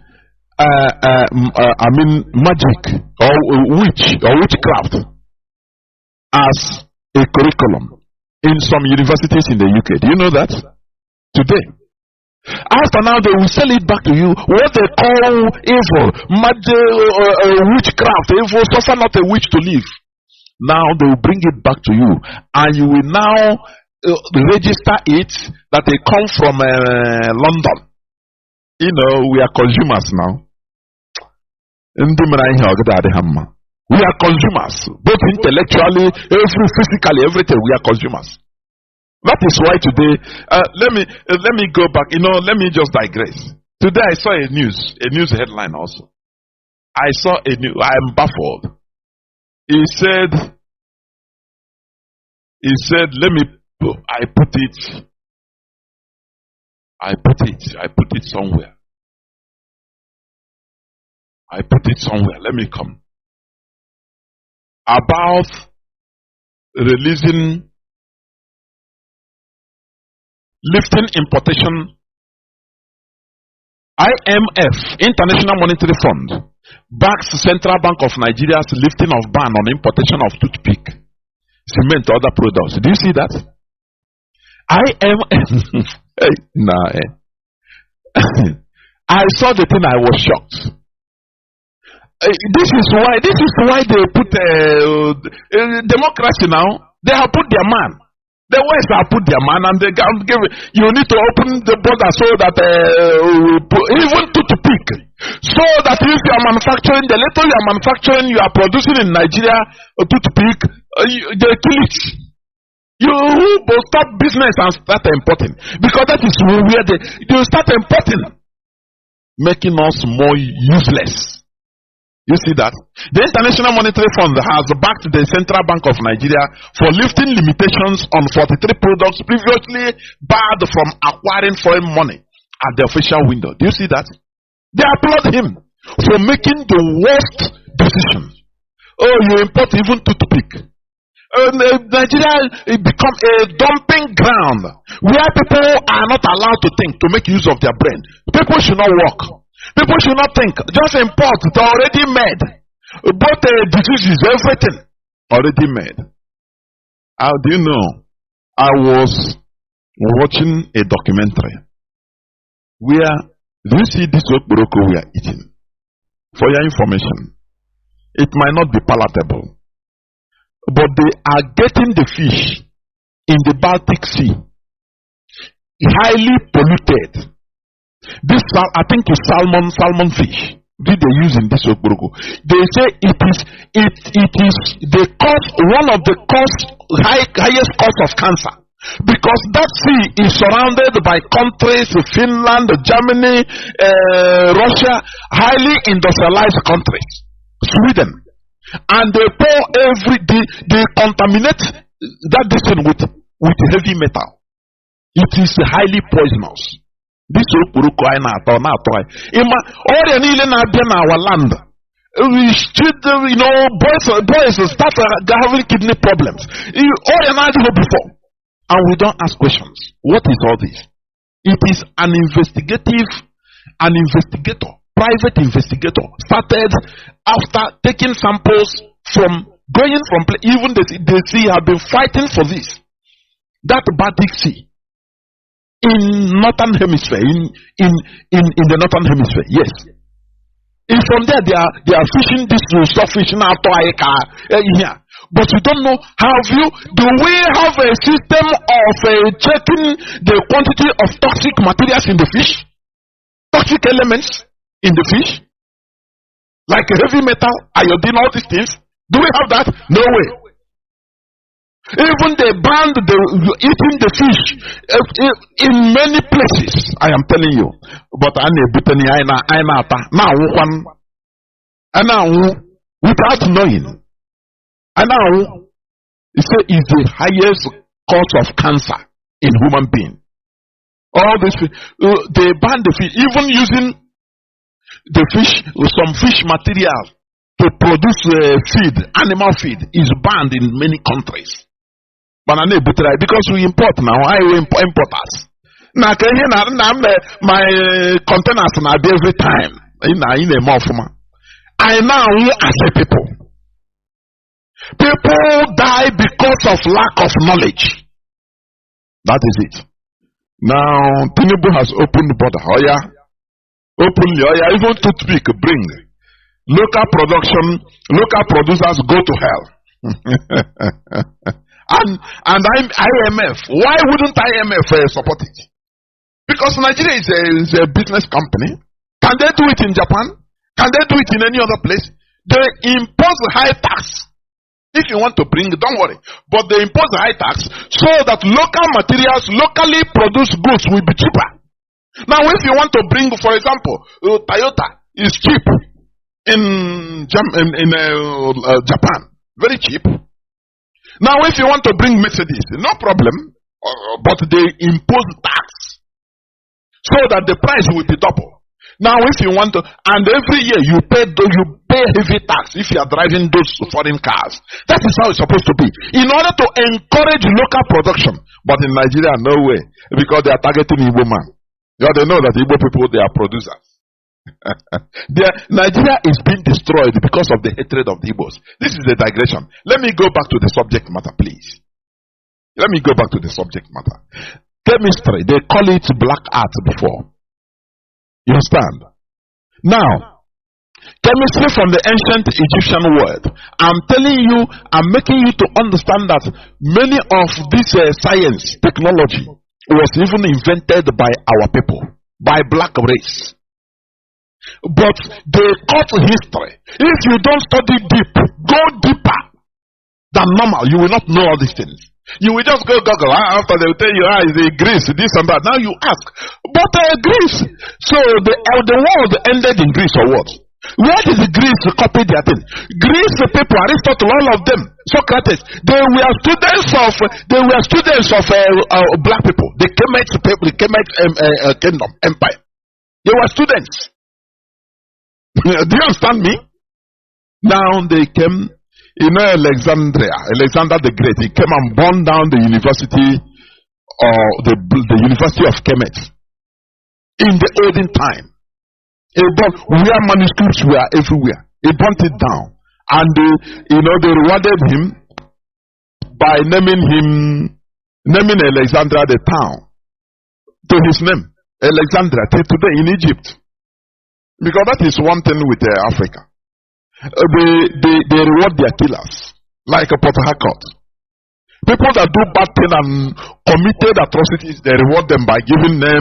Speaker 11: magic or witchcraft as a curriculum in some universities in the UK. Do you know that? Today. After now, they will sell it back to you. What they call evil, magic, witchcraft, evil, suffer not a witch to live. Now they will bring it back to you. And you will now register it that they come from London. You know, we are consumers now. We are consumers, both intellectually, physically, everything. We are consumers. That is why today, let me go back. You know, let me just digress. Today I saw a news headline also. I saw a news. I am baffled. He said, let me. I put it somewhere. Let me come. About releasing, lifting importation. IMF, International Monetary Fund, backs Central Bank of Nigeria's lifting of ban on importation of toothpick, cement, other products. Do you see that? IMF. I saw the thing, I was shocked. This is why they put democracy now. They have put their man. The West have put their man, and they give. You need to open the border so that even toothpick, so that if you are manufacturing, the little you are manufacturing, you are producing in Nigeria toothpick, they kill it. You will stop business and start importing, because that is where they start importing, making us more useless. You see that? The International Monetary Fund has backed the Central Bank of Nigeria for lifting limitations on 43 products previously barred from acquiring foreign money at the official window. Do you see that? They applaud him for making the worst decision. Oh, you import even toothpick. Nigeria become a dumping ground where people are not allowed to think, to make use of their brain. People should not work. People should not think, just import, it's already made. Both diseases, everything. already made. How do you know? I was watching a documentary where, do you see this okporoko we are eating? For your information, it might not be palatable, but they are getting the fish in the Baltic Sea, highly polluted. This, I think, is salmon fish. Did they use in this okporoko? They say it is the cause, one of the highest cause of cancer, because that sea is surrounded by countries, Finland, Germany, Russia, highly industrialized countries, Sweden, and they they contaminate that distance with heavy metal. It is highly poisonous. This okporoko I na atọ. Ima ọrịa niile na-abịa na our land. We should, boys start having kidney problems. Ọrịa na-adịghị before, and we don't ask questions. What is all this? It is an private investigator started after taking samples from even the sea have been fighting for this. That Baltic Sea. In northern hemisphere, in the northern hemisphere, yes. And from there, they are fishing this stuff, fishing out here. But we don't know. Do we have a system of checking the quantity of toxic materials in the fish, toxic elements in the fish, like heavy metal, iodine, all these things? Do we have that? No way. Even they banned eating the fish in many places. I am telling you. But without knowing, it's the highest cause of cancer in human being. All this, they banned the fish, even using the fish, some fish material to produce feed, animal feed, is banned in many countries. Because we import now, importers. Now, my containers now every time in a month. I now as a people die because of lack of knowledge. That is it. Now, Tinubu has opened the border. Even toothpick bring local production, local producers go to hell. And IMF, why wouldn't IMF support it? Because Nigeria is a business company. Can they do it in Japan? Can they do it in any other place? They impose high tax. If you want to bring, don't worry. But they impose high tax so that local materials, locally produced goods will be cheaper. Now, if you want to bring, for example, Toyota is cheap in Japan, very cheap. Now, if you want to bring Mercedes, no problem, but they impose tax so that the price will be double. Now, if you want to, and every year you pay heavy tax if you are driving those foreign cars. That is how it's supposed to be, in order to encourage local production. But in Nigeria, no way, because they are targeting Igbo man. They know that Igbo people, they are producers. Nigeria is being destroyed because of the hatred of the Igbos. This is a digression. Let me go back to the subject matter, please. Let me go back to the subject matter. Chemistry, they call it black art before. You understand? Now, chemistry from the ancient Egyptian world. I'm telling you, I'm making you to understand that many of this science, technology, was even invented by our people, by black race. But they cut history. If you don't study deep, go deeper than normal, you will not know all these things. You will just go Google. After they will tell you, is it Greece, this and that. Now you ask, but Greece. So the world ended in Greece or what? Where did Greece copy their thing? Greece people, Aristotle, all of them, Socrates, they were students of black people. The Kemet kingdom, empire. They were students. Do you understand me? Now they came, Alexander the Great, he came and burned down the university, the University of Kemet in the olden time. Where manuscripts were everywhere. He burnt it down And they rewarded him by naming Alexandria the town to his name. Alexandria till today in Egypt. Because that is one thing with Africa. They reward their killers, like a Port Harcourt. People that do bad things and committed atrocities, they reward them by giving their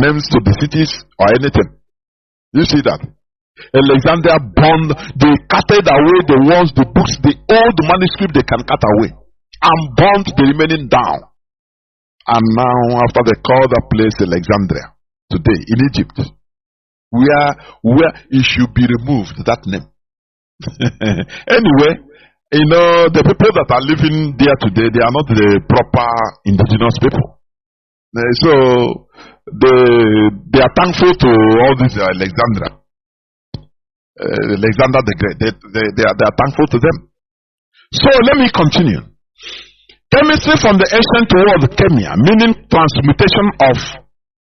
Speaker 11: names to the cities or anything. You see that? Alexandria burned, they carted away the ones, the books, the old manuscript they can cut away, and burned the remaining down. And now, after they call that place Alexandria, today in Egypt, where it should be removed, that name. Anyway, the people that are living there today, they are not the proper indigenous people. So they are thankful to all this Alexandria, Alexander the Great. They are thankful to them. So let me continue. Chemistry from the ancient word chemia, meaning transmutation of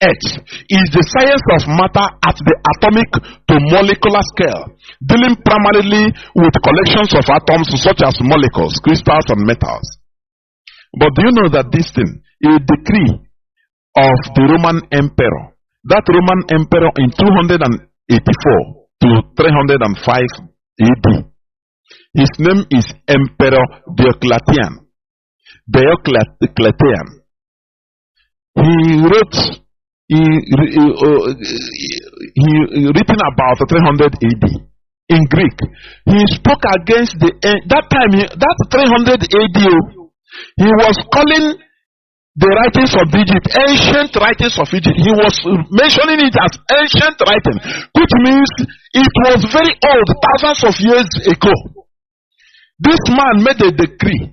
Speaker 11: earth, is the science of matter at the atomic to molecular scale, dealing primarily with collections of atoms such as molecules, crystals, and metals. But do you know that this thing is a decree of the Roman Emperor? That Roman Emperor in 284 to 305 AD. His name is Emperor Diocletian. He wrote, written about 300 AD in Greek. He spoke against that 300 AD. He was calling the writings of Egypt ancient writings of Egypt. He was mentioning it as ancient writing, which means it was very old, thousands of years ago. This man made a decree,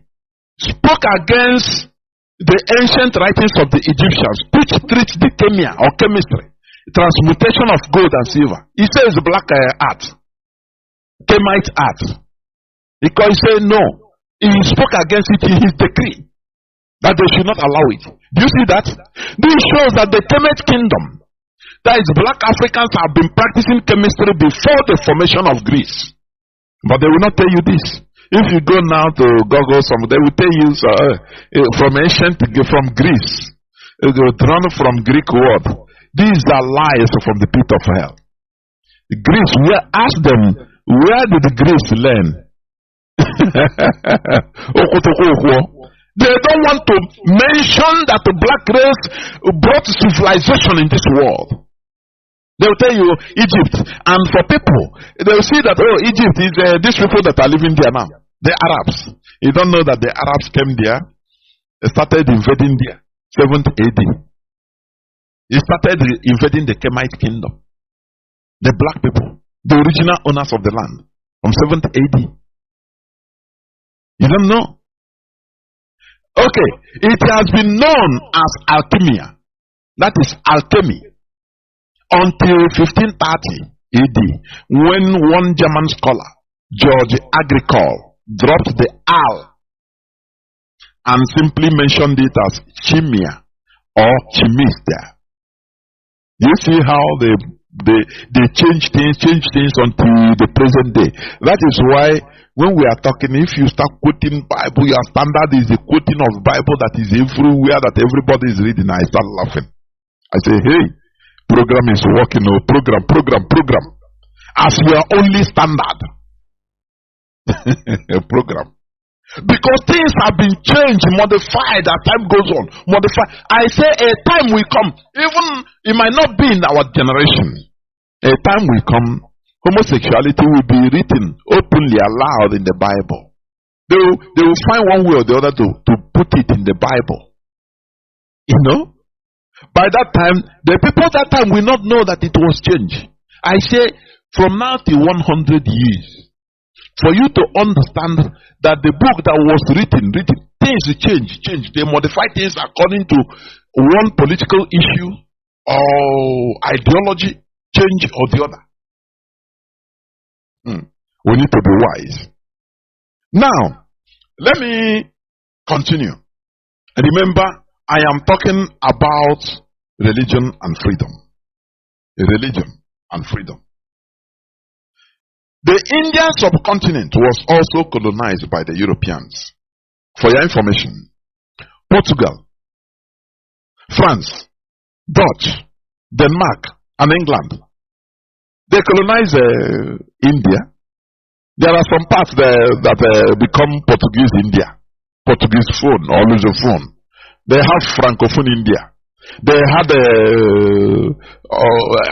Speaker 11: spoke against the ancient writings of the Egyptians, which treat the chemia or chemistry, transmutation of gold and silver. He says black art, chemite art. Because he said no. He spoke against it in his decree that they should not allow it. Do you see that? This shows that the Kemet kingdom, that is, black Africans have been practicing chemistry before the formation of Greece. But they will not tell you this. If you go now to Google, they will tell you from Greece, drawn from Greek word. These are lies from the pit of hell. Greece, ask them, where did Greece learn? They don't want to mention that the black race brought civilization in this world. They will tell you Egypt, and for people, they will see that Egypt is these people that are living there now, the Arabs. You don't know that the Arabs came there, they started invading there, 7th AD. They started invading the Kemite kingdom, the black people, the original owners of the land, from 7th AD. You don't know? Okay, it has been known as alchemia, that is alchemy, until 1530 AD, when one German scholar, George Agricole, dropped the al and simply mentioned it as chimia or chimista. You see how they change things until the present day. That is why when we are talking, if you start quoting Bible, your standard is the quoting of Bible that is everywhere, that everybody is reading. I start laughing. I say, hey, program is working. Oh, program. As your only standard. Program. Because things have been changed, modified as time goes on. Modified. I say a time will come, even it might not be in our generation. A time will come, homosexuality will be written openly aloud in the Bible. They will find one way or the other to put it in the Bible. You know? By that time, the people that time will not know that it was changed. I say, from now to 100 years, for you to understand that the book that was written, things change. They modify things according to one political issue or ideology, change or the other. We need to be wise. Now, let me continue. Remember, I am talking about religion and freedom. Religion and freedom. The Indian subcontinent was also colonized by the Europeans. For your information, Portugal, France, Dutch, Denmark, and England, they colonized India. There are some parts that become Portuguese India, Portuguese phone or Lusophone. They have Francophone India. They had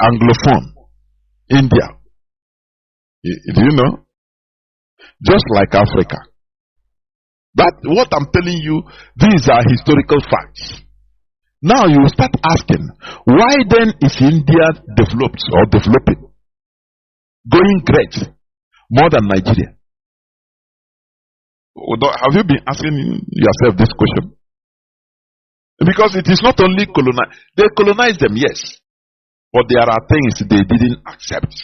Speaker 11: Anglophone India. Do you know? Just like Africa. That what I'm telling you, these are historical facts. Now you start asking, why then is India developed or developing, going great, more than Nigeria? Have you been asking yourself this question? Because it is not only colonized. They colonized them, yes. But there are things they didn't accept.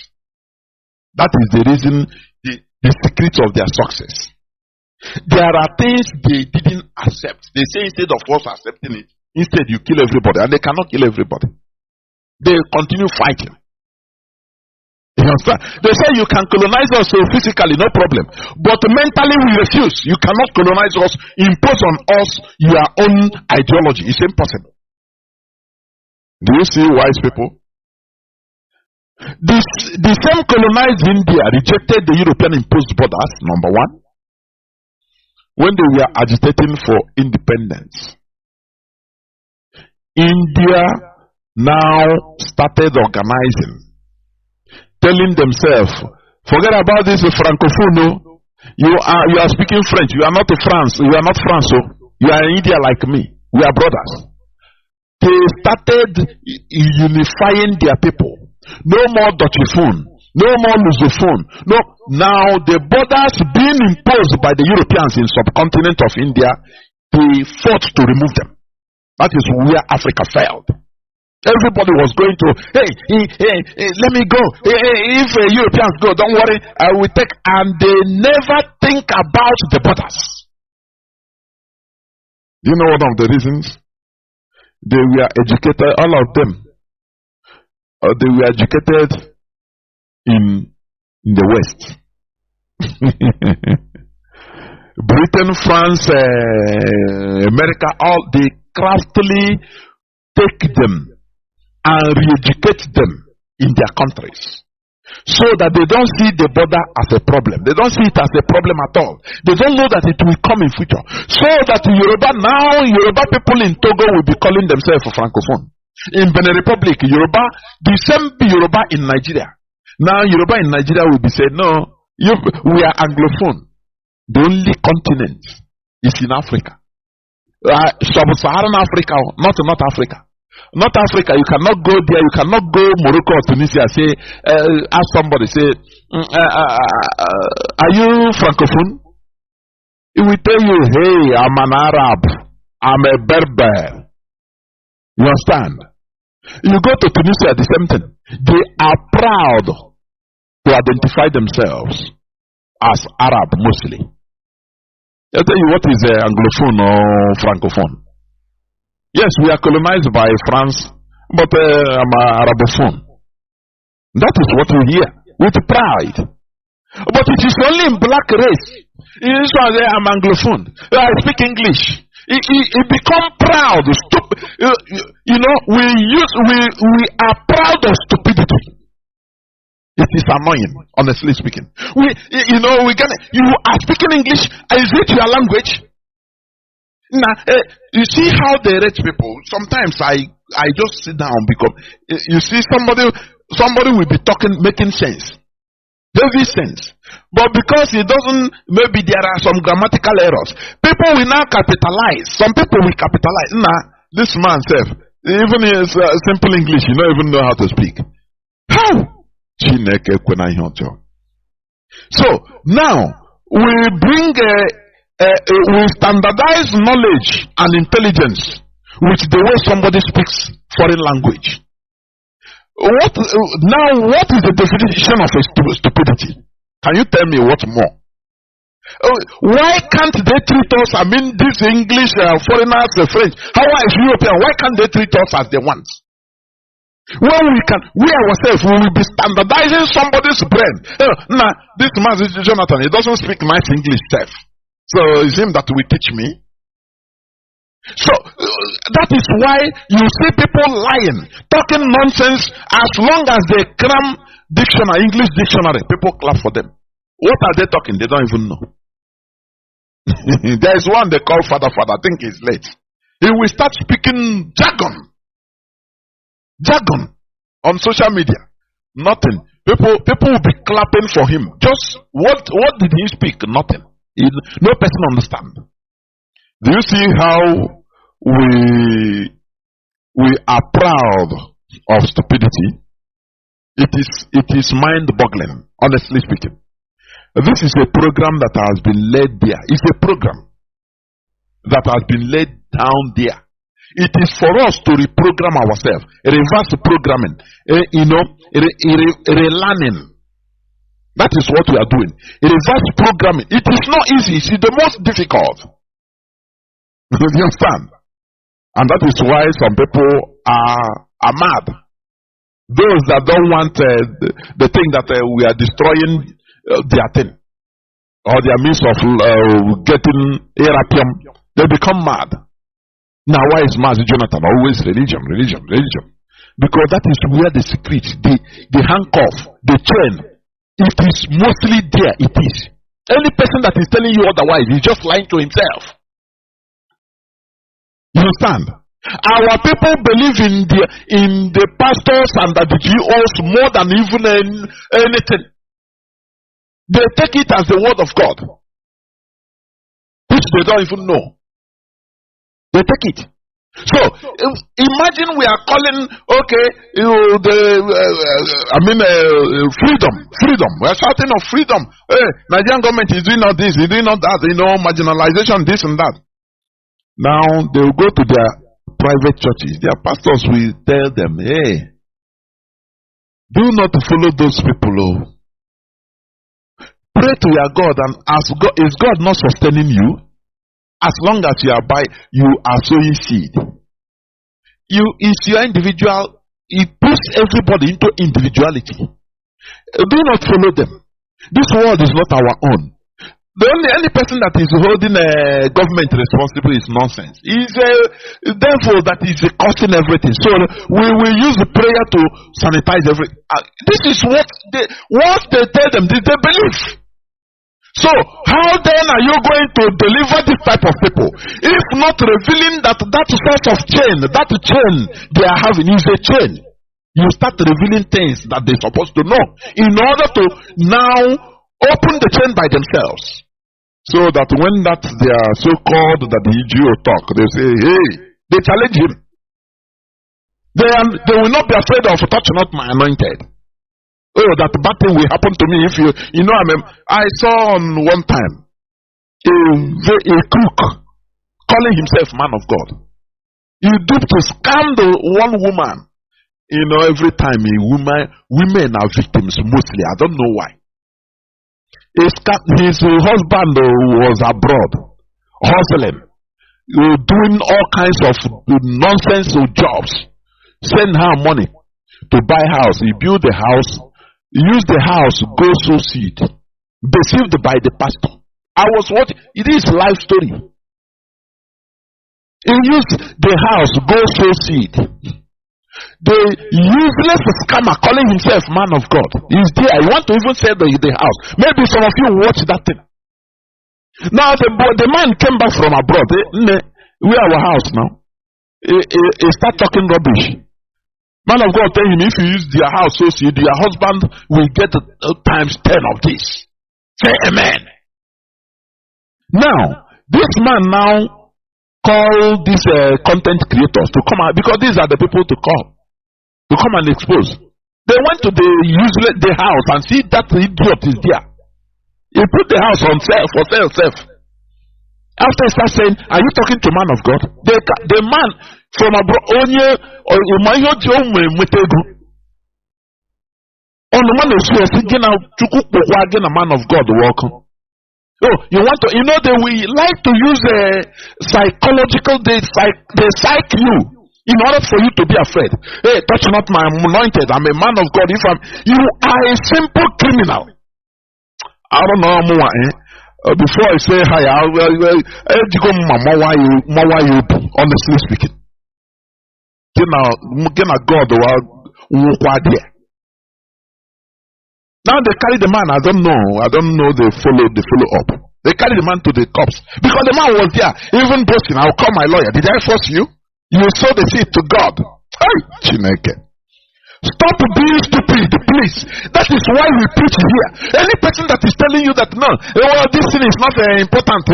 Speaker 11: That is the reason, the secret of their success. There are things they didn't accept. They say instead of us accepting it, instead you kill everybody. And they cannot kill everybody. They continue fighting. You understand? They say you can colonize us physically, no problem. But mentally we refuse. You cannot colonize us, impose on us your own ideology. It's impossible. Do you see wise people? The same colonized India rejected the European imposed borders, number one, when they were agitating for independence. India now started organizing, telling themselves, forget about this Francophone. You are speaking French. You are not France. You are not France. You are in India like me. We are brothers. They started unifying their people. No more Dutchophone. No more Lusophone. No. Now the borders being imposed by the Europeans in subcontinent of India, they fought to remove them. That is where Africa failed. Everybody was going to, hey, let me go. If Europeans go, don't worry, I will take. And they never think about the borders. Do you know one of the reasons? They were educated, all of them. They were educated in the West. Britain, France, America, all they craftily take them and re-educate them in their countries, so that they don't see the border as a problem. They don't see it as a problem at all. They don't know that it will come in future. So that Yoruba people in Togo will be calling themselves Francophone. In Benin Republic, Yoruba, the same Yoruba in Nigeria. Now Yoruba in Nigeria will be saying, no, we are Anglophone. The only continent is in Africa. Sub-Saharan Africa, not North Africa. North Africa, you cannot go there, you cannot go Morocco or Tunisia, say, ask somebody, say, are you Francophone? He will tell you, hey, I'm an Arab, I'm a Berber. You understand? You go to Tunisia, the same thing. They are proud to identify themselves as Arab mostly. I'll tell you what is Anglophone or Francophone. Yes, we are colonized by France, but I'm Arabophone. That is what we hear with pride. But it is only in black race. This one say I'm Anglophone. I speak English. It become proud. You know, we are proud of stupidity. It is annoying, honestly speaking. You are speaking English. Is it your language? Now, you see how they rate people. Sometimes I just sit down because you see somebody will be talking, making sense. There is sense. But because it doesn't, maybe there are some grammatical errors. People will now capitalize. Some people will capitalize. Nah, this man self, even his simple English, you don't even know how to speak. How? So now we bring we standardize knowledge and intelligence with the way somebody speaks foreign language. What is the definition of a stupidity? Can you tell me what more? Why can't they treat us, this English, foreigners, French, how is European, why can't they treat us as they want? When we ourselves will be standardizing somebody's brain. Now, this Mazi Jonathan, he doesn't speak nice English, self. So it's him that will teach me. So that is why you see people lying, talking nonsense. As long as they cram dictionary, English dictionary, people clap for them. What are they talking? They don't even know. There is one they call Father. I think he's late. He will start speaking jargon on social media. Nothing. People will be clapping for him. Just what did he speak? Nothing. No person understand. Do you see how we are proud of stupidity? It is mind-boggling, honestly speaking. This is a program that has been laid there. It's a program that has been laid down there. It is for us to reprogram ourselves, reverse programming, relearning. That is what we are doing. Reverse programming. It is not easy. It's the most difficult. Do you understand? And that is why some people are mad. Those that don't want the thing that we are destroying their thing or their means of getting Arapium, they become mad. Now, why is Mazi Jonathan always religion? Because that is where the secret, the handcuff, the chain, it is mostly there. It is. Any person that is telling you otherwise is just lying to himself. You understand? Our people believe in the pastors and the GOs more than even anything. They take it as the word of God, which they don't even know. They take it. So imagine we are calling, freedom. We are shouting of freedom. Hey, Nigerian government is doing all this, is doing all that. Marginalization, this and that. Now they will go to their private churches. Their pastors will tell them, hey, do not follow those people. Pray to your God, and ask God, is God not sustaining you? As long as you are sowing seed. It's your individual. It puts everybody into individuality. Do not follow them. This world is not our own. The only person that is holding a government responsible is nonsense. He's therefore that is costing everything. So we will use the prayer to sanitize everything. This is what they tell them. They believe. So how then are you going to deliver this type of people if not revealing that sort of chain, that chain they are having is a chain? You start revealing things that they're supposed to know in order to now open the chain by themselves. So that when they are so-called that the EGO talk, they say, hey, they challenge him. They will not be afraid of touch not my anointed. Oh, that bad thing will happen to me if I saw on one time a crook calling himself man of God. He duped to scandal one woman. Every time women are victims mostly. I don't know why. His husband was abroad, hustling, doing all kinds of nonsense jobs. Send her money to buy house. He built the house. Use the house, go sow seed. Deceived by the pastor. It is life story. He used the house, go sow seed. The useless scammer calling himself man of God is there. I want to even say the house. Maybe some of you watch that thing. Now the man came back from abroad. We are our house now. He start talking rubbish. Man of God tell him, if you use their house so seed, your husband will get times 10 of this. Say amen. Now, this man now call these content creators to come out, because these are the people to come and expose. They went to the house and see that idiot is there. He put the house on sale for sale. After he starts saying, are you talking to man of God? The man from abroad, on the man of God welcome. Oh, you want to, they will like to use a psychological, they psych you In order for you to be afraid, hey, touch not my anointed, I'm a man of God. You are a simple criminal. I don't know more. Before I say hi, honestly speaking. God. Now they carry the man. I don't know. They follow up. They carry the man to the cops because the man was there, even boasting. I'll call my lawyer. Did I force you? You sow the seed to God. Hey, Chineke. Stop being stupid, please. That is why we preach here. Any person that is telling you that no, well, this thing is not important,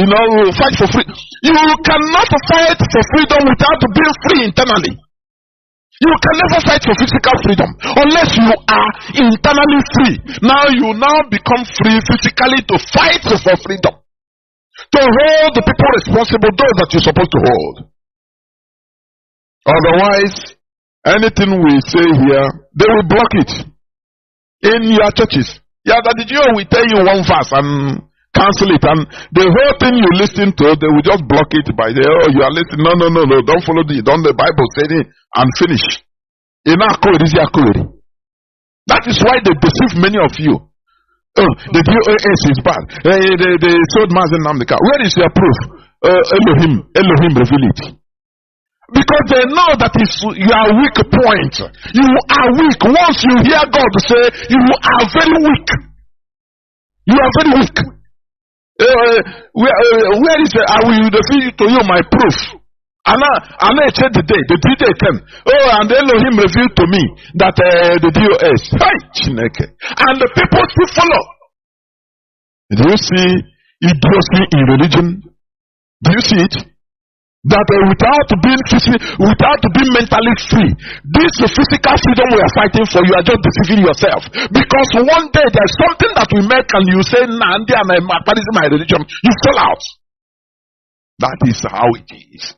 Speaker 11: fight for free. You cannot fight for freedom without being free internally. You can never fight for physical freedom unless you are internally free. Now you become free physically to fight for freedom. To hold the people responsible, those that you're supposed to hold. Otherwise, anything we say here, they will block it in your churches. Yeah, that the Jew will tell you one verse and cancel it, and the whole thing you listen to, they will just block it by the you are listening. No, don't follow the Bible say it and finish. That is why they deceive many of you. Oh, the DOS is bad. They sold Mazi Nnamdi. Where is your proof? Elohim reveal it. Because they know that is your weak point. You are weak. Once you hear God say, you are very weak. You are very weak. Where is it? I will reveal to you my proof. And I said the day came. Oh, and Elohim revealed to me that the DOS. And the people still follow. Do you see idiocy in religion? Do you see it? That without being mentally free, this physical freedom we are fighting for, you are just deceiving yourself. Because one day there's something that we make and you say, Nnamdi and that is my religion, you fall out. That is how it is.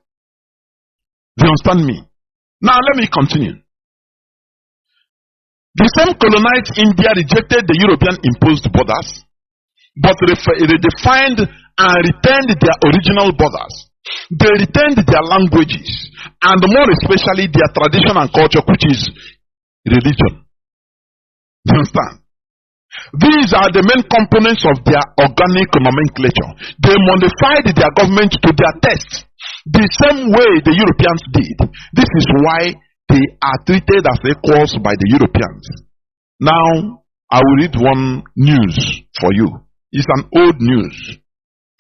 Speaker 11: Do you understand me? Now let me continue. The same colonized India rejected the European imposed borders, but redefined and retained their original borders. They retained their languages and more especially their tradition and culture, which is religion. Do you understand? These are the main components of their organic nomenclature. They modified their government to their taste, the same way the Europeans did. This is why they are treated as equals by the Europeans. Now, I will read one news for you. It's an old news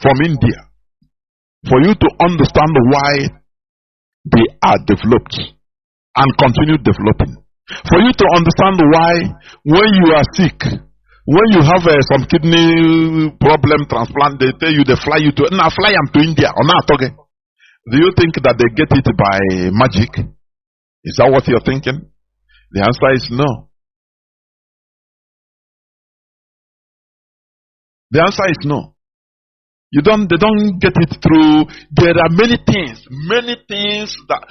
Speaker 11: from India, for you to understand why they are developed and continue developing. For you to understand why when you are sick, when you have some kidney problem transplant, they tell you they fly you to, now fly them to India or not, okay? Do you think that they get it by magic? Is that what you're thinking? The answer is no. The answer is no. They don't get it through. There are many things that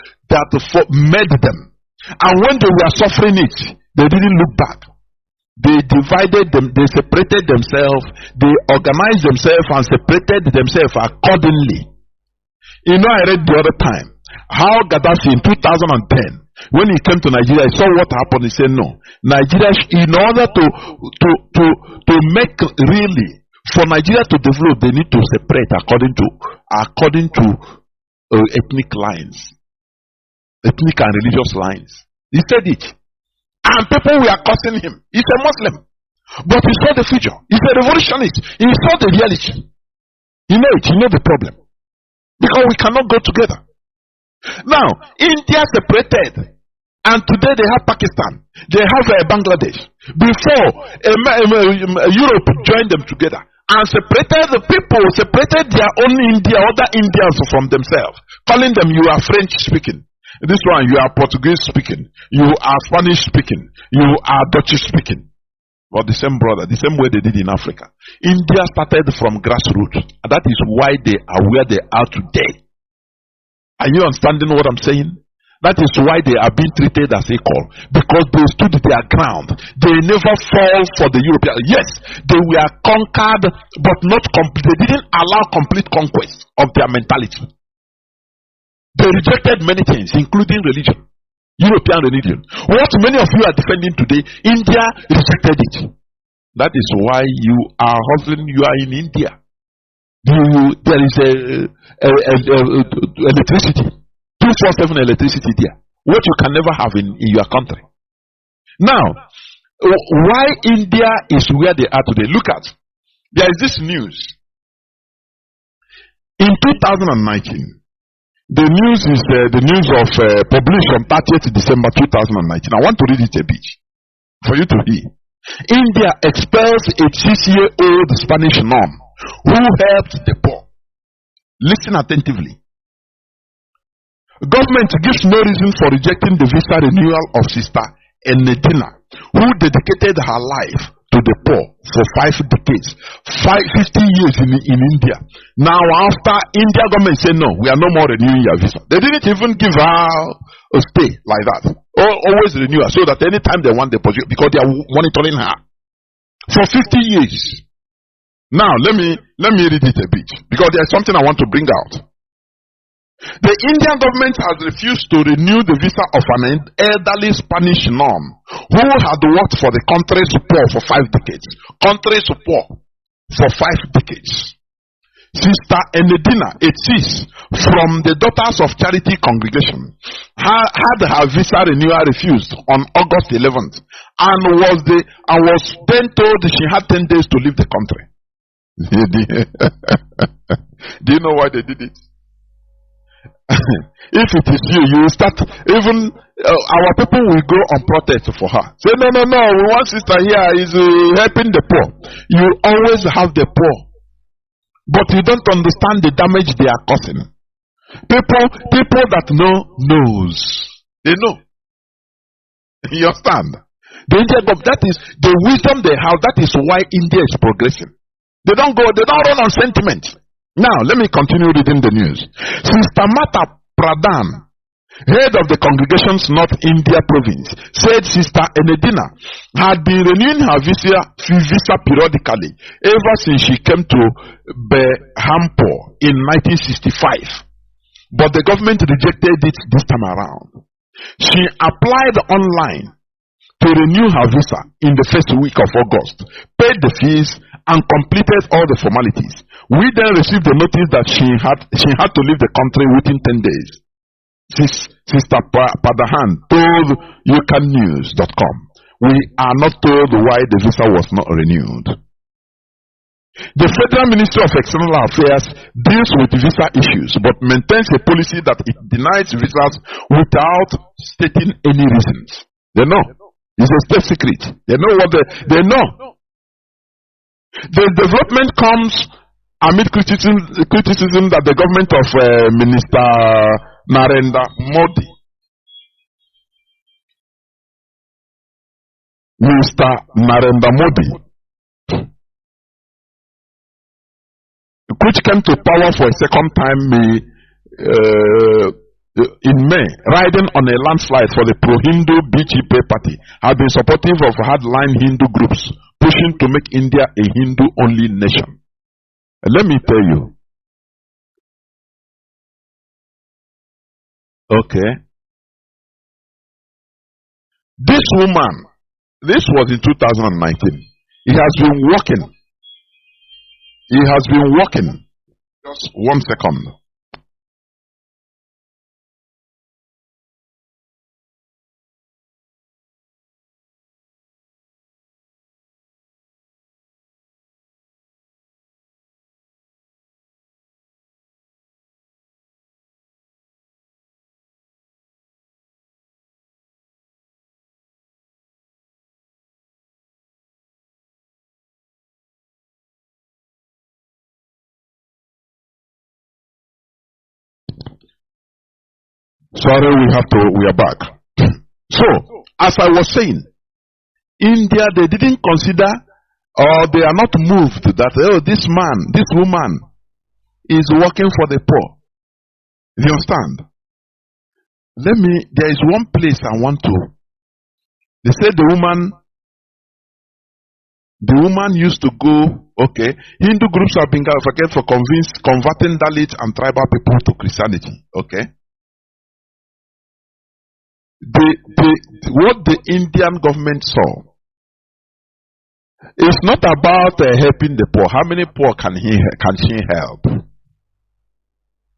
Speaker 11: made them. And when they were suffering it, they didn't look back. They divided them, they separated themselves, they organized themselves and separated themselves accordingly. You know, I read the other time how Gaddafi in 2010, when he came to Nigeria, he saw what happened. He said, no, Nigeria, in order to make really, for Nigeria to develop, they need to separate according to ethnic lines, ethnic and religious lines. He said it, and people were cursing him. He's a Muslim, but he saw the future. He's a revolutionist. He saw the reality. He know the problem, because we cannot go together. Now, India separated, and today they have Pakistan, they have Bangladesh. Before, Europe joined them together and separated the people, separated their own India, other Indians from themselves, calling them, you are French speaking. This one, you are Portuguese speaking. You are Spanish speaking. You are Dutch speaking. But the same brother, the same way they did in Africa. India started from grassroots. And that is why they are where they are today. Are you understanding what I'm saying? That is why they are being treated as equal. Because they stood their ground. They never fall for the Europeans. Yes, they were conquered, but not complete. They didn't allow complete conquest of their mentality. They rejected many things, including religion, European religion. What many of you are defending today, India rejected it. That is why you are hustling, you are in India. There is electricity, 247 electricity there, what you can never have in your country. Now, why India is where they are today? Look at, there is this news. In 2019, the news is the news of published on 30th December 2019. I want to read it a bit for you to hear. India expels a 6-year-old Spanish nun who helped the poor. Listen attentively. Government gives no reason for rejecting the visa renewal of Sister Nnamdi, who dedicated her life to the poor for 5 decades, 50 years in India. Now, after India government said no, we are no more renewing your visa. They didn't even give her a stay like that. Always renew her so that anytime they want, they pursue, because they are monitoring her for 50 years. Now, let me read it a bit, because there's something I want to bring out. The Indian government has refused to renew the visa of an elderly Spanish nun who had worked for the country's poor for 5 decades. Country's poor for 5 decades. Sister Nnamdi, a sis from the Daughters of Charity congregation, had her visa renewal refused on August 11th and was then told she had 10 days to leave the country. Do you know why they did it? If it is you, you will start, even our people will go on protest for her. Say, no, we want sister here is helping the poor. You always have the poor, but you don't understand the damage they are causing. People that knows. They know. You understand? That is the wisdom they have. That is why India is progressing. They don't run on sentiment. Now, let me continue reading the news. Sister Mata Pradhan, head of the congregation's North India province, said Sister Nnamdi had been renewing her visa periodically ever since she came to Berhampur in 1965. But the government rejected it this time around. She applied online to renew her visa in the first week of August, paid the fees, and completed all the formalities. We then received the notice that she had to leave the country within 10 days. Sister Padahan told ucannews.com, we are not told why the visa was not renewed. The Federal Ministry of External Affairs deals with visa issues but maintains a policy that it denies visas without stating any reasons. They know. It's a state secret. They know what they know. The development comes amid criticism that the government of Minister Narendra Modi, which came to power for a second time in May, riding on a landslide for the pro-Hindu BJP party, have been supportive of hardline Hindu groups pushing to make India a Hindu-only nation. Let me tell you. Okay. This woman, this was in 2019. He has been working. Just 1 second. Sorry, we are back. So, as I was saying, India, they didn't consider, or they are not moved that, this woman is working for the poor. You understand? There is one place I want to. They said the woman used to go, okay, Hindu groups have been for converting Dalit and tribal people to Christianity, okay? what the Indian government saw is not about helping the poor. How many poor can she help?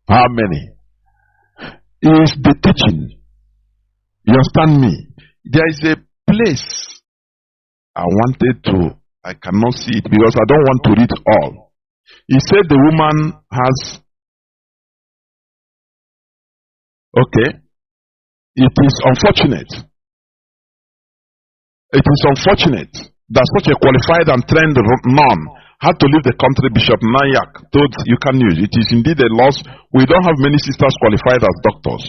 Speaker 11: How many? Is the teaching. You understand me? There is a place I wanted to, I cannot see it because I don't want to read all. He said the woman has, okay, it is unfortunate. It is unfortunate that such a qualified and trained nun had to leave the country. Bishop Nayak told you can use it. Is indeed a loss. We don't have many sisters qualified as doctors.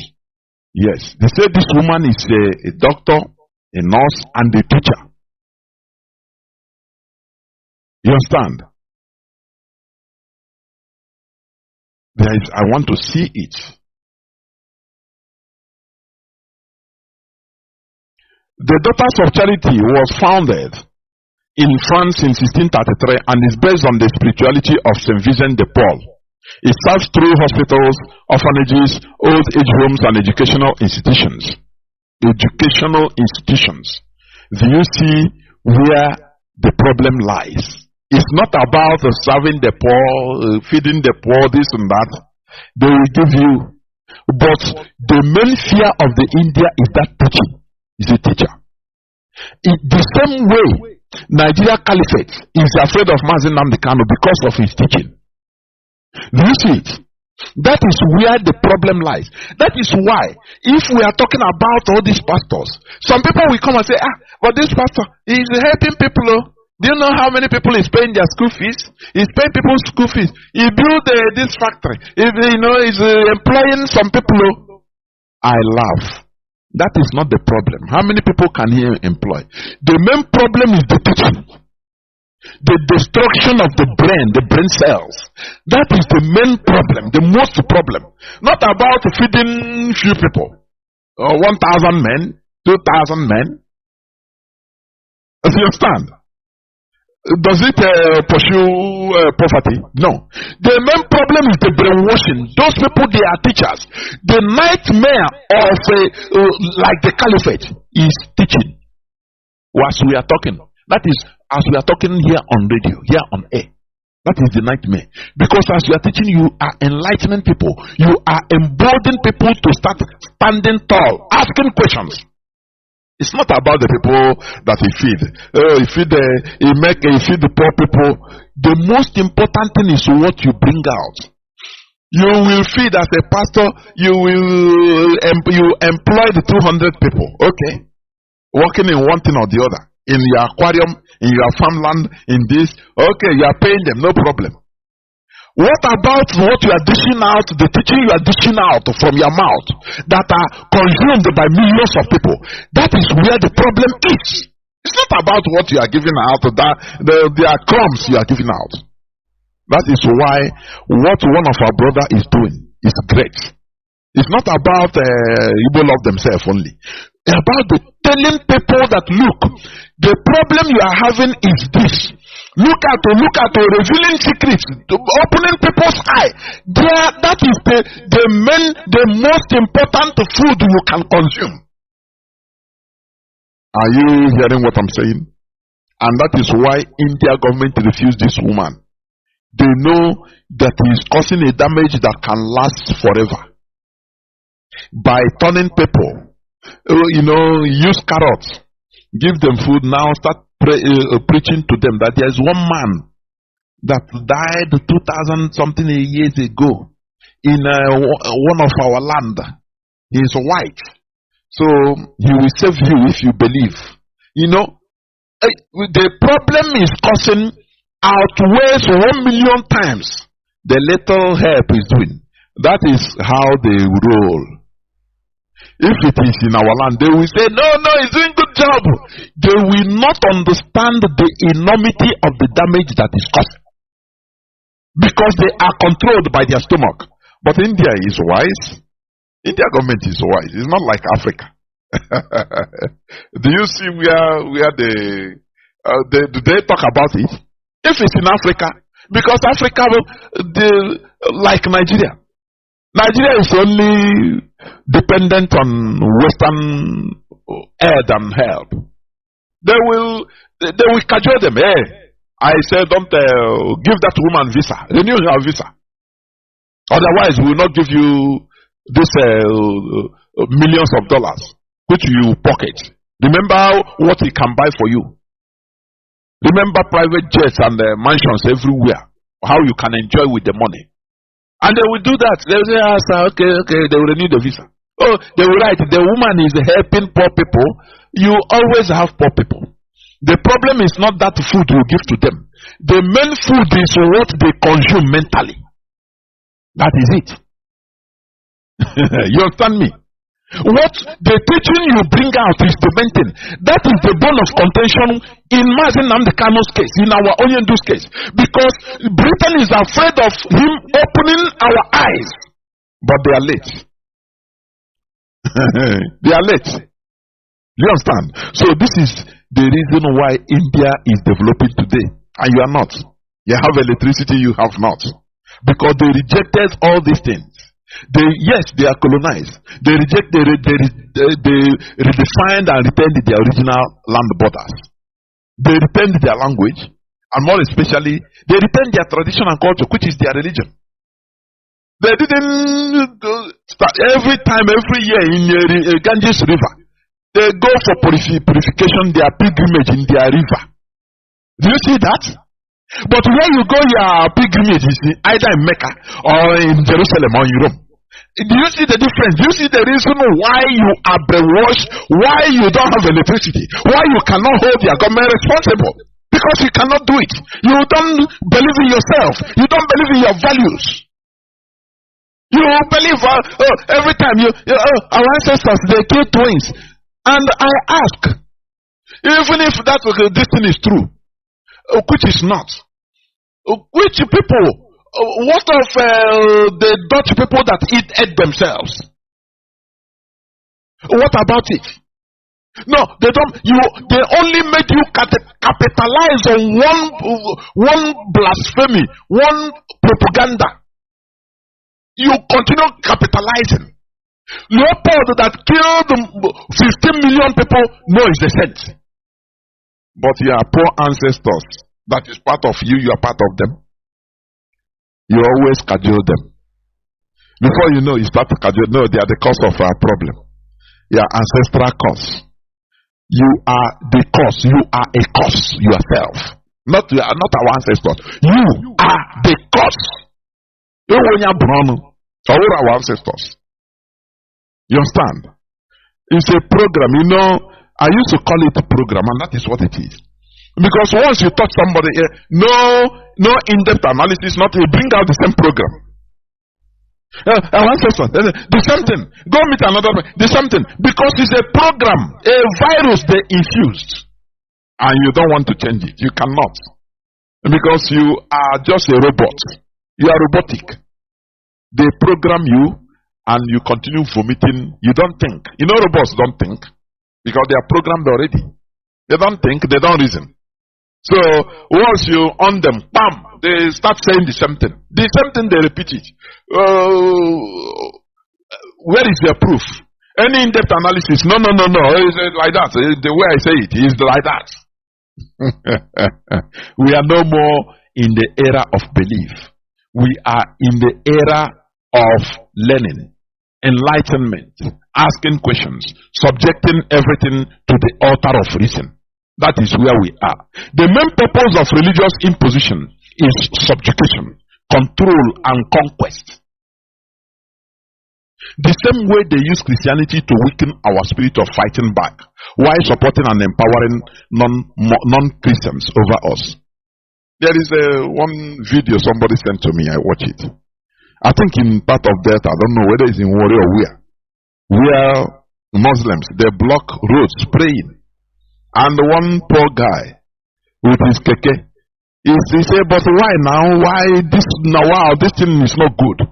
Speaker 11: Yes, they said this woman is a doctor, a nurse, and a teacher. You understand? I want to see it. The Daughters of Charity was founded in France in 1633 and is based on the spirituality of Saint Vincent de Paul. It serves through hospitals, orphanages, old age homes, and educational institutions. Educational institutions. Do you see where the problem lies? It's not about serving the poor, feeding the poor, this and that. They will give you. But the main fear of the India is that teaching. Is a teacher. In the same way, Nigeria Caliphate is afraid of Mazi Nnamdi because of his teaching. Do you see it? That is where the problem lies. That is why, if we are talking about all these pastors, some people will come and say, but this pastor is helping people. Oh. Do you know how many people is paying their school fees? He's paying people's school fees. He built this factory. He's employing some people. Oh. I laugh. That is not the problem. How many people can he employ? The main problem is the teaching. The destruction of the brain cells. That is the main problem, the most problem. Not about feeding few people. 1,000 men, 2,000 men. Do you understand? Does it pursue poverty? No. The main problem is the brainwashing. Those people, they are teachers. The nightmare of like the caliphate is teaching. As we are talking, that is as we are talking here on radio, here on air. That is the nightmare. Because as you are teaching, you are enlightening people. You are emboldening people to start standing tall, asking questions. It's not about the people that he feed. He feed the poor people. The most important thing is what you bring out. You will feed as a pastor. You will employ the 200 people. Okay, working in one thing or the other. In your aquarium, in your farmland, in this. Okay, you are paying them, no problem. What about what you are dishing out, the teaching you are dishing out from your mouth that are consumed by millions of people? That is where the problem is. It's not about what you are giving out, there are crumbs you are giving out. That is why what one of our brother is doing is great. It's not about Igbo love themselves only. It's about telling people that, look, the problem you are having is this. Look at revealing secrets, opening people's eye. That is the most important food you can consume. Are you hearing what I'm saying? And that is why India government refused this woman. They know that he is causing a damage that can last forever. By turning people, use carrots, give them food, now start preaching to them that there is one man that died 2,000 something years ago in one of our land. He is white, so he will save you if you believe. The problem is causing outweighs 1 million times the little help is doing. That is how they roll. If it is in our land, they will say, no, he's doing good job. They will not understand the enormity of the damage that is caused. Because they are controlled by their stomach. But India is wise. India government is wise. It's not like Africa. Do you see where do they talk about it? If it's in Africa, because Africa, like Nigeria, Nigeria is only dependent on Western aid and help. They will cajole them. Hey, I said, don't give that woman visa. Renew her visa. Otherwise, we will not give you this millions of dollars, which you pocket. Remember what he can buy for you. Remember private jets and mansions everywhere. How you can enjoy with the money. And they will do that. They will say, okay, they will renew the visa. Oh, they will write, the woman is helping poor people. You always have poor people. The problem is not that food you give to them. The main food is what they consume mentally. That is it. You understand me? What the teaching you bring out is the main thing. That is the bone of contention in Mazi Kanu's case, in our Onyendu's case. Because Britain is afraid of him opening our eyes. But they are late. They are late. You understand? So this is the reason why India is developing today. And you are not. You have electricity, you have not. Because they rejected all these things. They are colonized. They redefined and retained their original land borders. They retained their language, and more especially, they retained their tradition and culture, which is their religion. They didn't start every year in Ganges River. They go for purification, their pilgrimage in their river. Do you see that? But where you go your pilgrimage is either in Mecca or in Jerusalem or in Rome. Do you see the difference? Do you see the reason why you are brainwashed? Why you don't have electricity? Why you cannot hold your government responsible? Because you cannot do it. You don't believe in yourself. You don't believe in your values. You believe every time our ancestors they killed twins. And I ask, even if this thing is true, which is not. Which people? What of the Dutch people that ate themselves? What about it? No, they don't. They only made you capitalize on one blasphemy, one propaganda. You continue capitalizing. Leopold that killed 15 million people, no, is the sense. But your poor ancestors, that is part of you, you are part of them. You always cajole them. Before you know, you start to cajole. No, they are the cause of our problem. Your ancestral cause. You are the cause. You are a cause yourself. Not our ancestors. You are the cause. You are our ancestors. You understand? It's a program. You know, I used to call it a program, and that is what it is. Because once you touch somebody, no in-depth analysis, nothing, you bring out the same program. Our ancestors, the same thing. Go meet another one, the same thing. Because it's a program, a virus they infused. And you don't want to change it. You cannot. Because you are just a robot. You are robotic. They program you, and you continue vomiting. You don't think. You know robots don't think. Because they are programmed already. They don't think, they don't reason. So, once you on them, bam, they start saying the same thing. The same thing, they repeat it. Where is their proof? Any in-depth analysis? No. It's like that. The way I say it is like that. We are no more in the era of belief. We are in the era of learning, enlightenment, asking questions, subjecting everything to the altar of reason. That is where we are. The main purpose of religious imposition is subjugation, control, and conquest. The same way they use Christianity to weaken our spirit of fighting back, while supporting and empowering non-Christians over us. There is one video somebody sent to me, I watch it. I think in part of that, I don't know whether it's in Warrior or where Muslims, they block roads praying. And one poor guy with his keke, he said, but why now? Why this now? Wow, this thing is not good.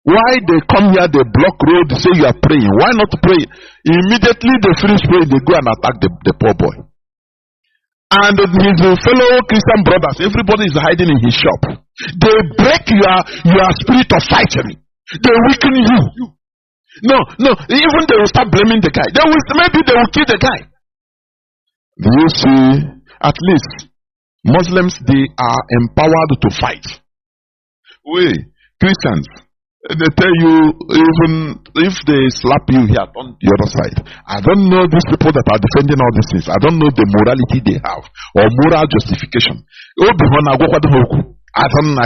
Speaker 11: Why they come here, they block road, they say you are praying. Why not pray? Immediately they finish praying, they go and attack the poor boy. And his fellow Christian brothers, everybody is hiding in his shop. They break your spirit of fighting. They weaken you. No, even they will start blaming the guy. Maybe they will kill the guy. Do you see? At least Muslims, they are empowered to fight. We Christians, they tell you, even if they slap you here on the other side, I don't know these people that are defending all these things. I don't know the morality they have or moral justification. I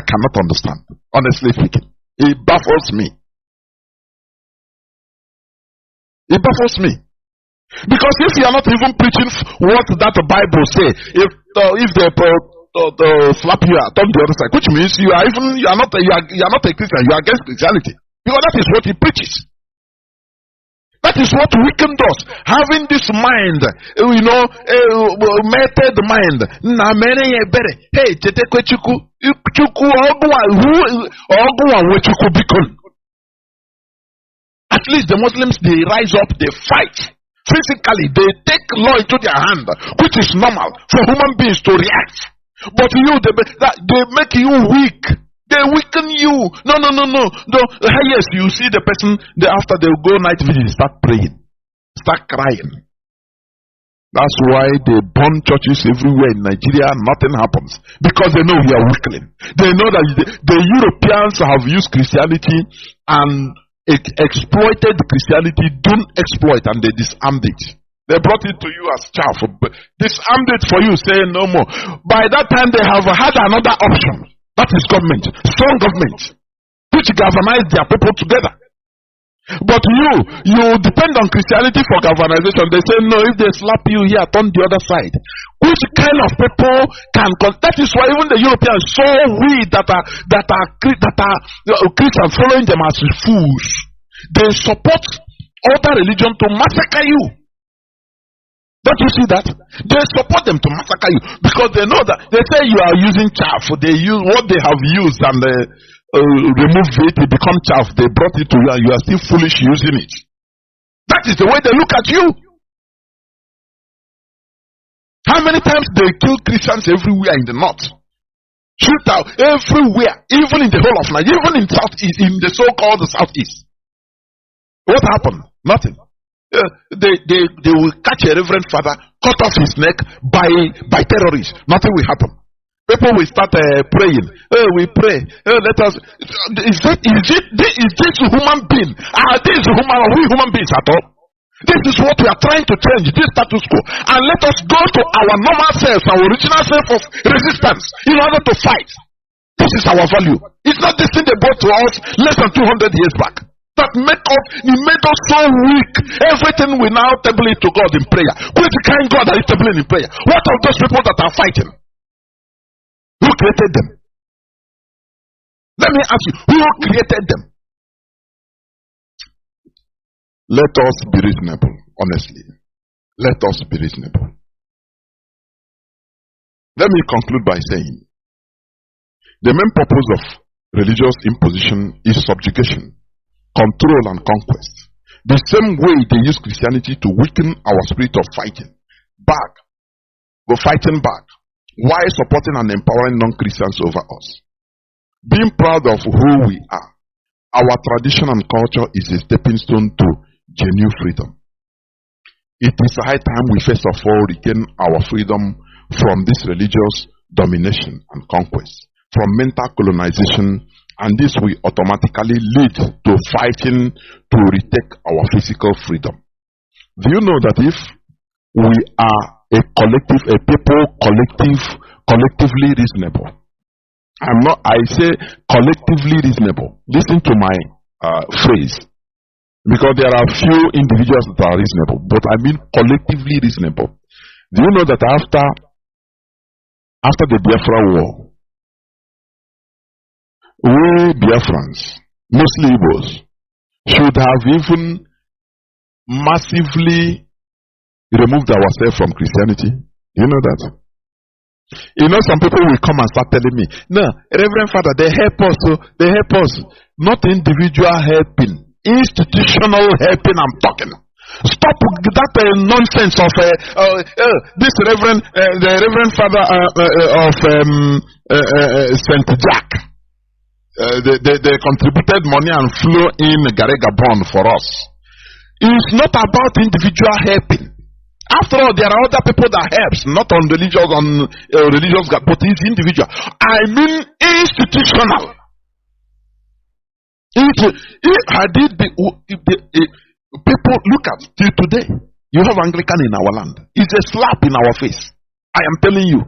Speaker 11: cannot understand. Honestly speaking, it baffles me. It baffles me. Because if you are not even preaching what that Bible say, if they slap you on the other side, which means you are not a Christian, you are against Christianity. Because that is what he preaches. That is what weakened us. Having this mind, method mind. Hey, at least the Muslims, they rise up, they fight. Physically, they take law into their hand, which is normal for human beings to react. But you, they make you weak. They weaken you. No. Yes, you see the person, after they go night vigil, start praying, start crying. That's why they burn churches everywhere in Nigeria, nothing happens. Because they know we are weakling. They know that the Europeans have used Christianity and exploited Christianity, don't exploit, and they disarmed it. They brought it to you as chaff. Disarmed it for you, saying no more. By that time, they have had another option. That is government, strong government, which galvanized their people together. But you depend on Christianity for galvanization. They say no, if they slap you here, turn the other side. Which kind of people can? That is why even the Europeans, so we that are Christians, following them as fools, they support other religion to massacre you. Don't you see that? They support them to massacre you because they know that they say you are using chaff. They use what they have used and remove it. It becomes chaff. They brought it to you and you are still foolish using it. That is the way they look at you. How many times they kill Christians everywhere in the north? Shoot out everywhere, even in the whole of Nigeria, even in southeast, in the so-called southeast. What happened? Nothing. They will catch a reverend father, cut off his neck by terrorists. Nothing will happen. People will start praying. We pray. Let us. Is this human being? Are we human beings at all? This is what we are trying to change, this status quo. And let us go to our normal self, our original self of resistance in order to fight. This is our value. It's not this thing they brought to us less than 200 years back. That made us so weak. Everything we now table it to God in prayer. Which kind of God are you tabling in prayer? What of those people that are fighting? Who created them? Let me ask you, who created them? Let us be reasonable, honestly. Let us be reasonable. Let me conclude by saying, the main purpose of religious imposition is subjugation, control and conquest. The same way they use Christianity to weaken our spirit of fighting back, while supporting and empowering non-Christians over us. Being proud of who we are, our tradition and culture is a stepping stone to genuine freedom. It is high time we first of all regain our freedom from this religious domination and conquest, from mental colonization, and this will automatically lead to fighting to retake our physical freedom. Do you know that if we are a people collectively reasonable, I say collectively reasonable. Listen to my phrase. Because there are few individuals that are reasonable, but I mean collectively reasonable. Do you know that after the Biafra war, we Biafrans, mostly Igbos, should have even massively removed ourselves from Christianity? You know that? You know, some people will come and start telling me, no, Reverend Father, they help us, not individual helping. Institutional helping, I'm talking. Stop that nonsense of this Reverend, the Reverend Father of St. Jack. they contributed money and flow in Garega bond for us. It's not about individual helping. After all, there are other people that helps, not on religious, but it's individual. I mean institutional. People look at till today. You have Anglican in our land. It's a slap in our face. I am telling you,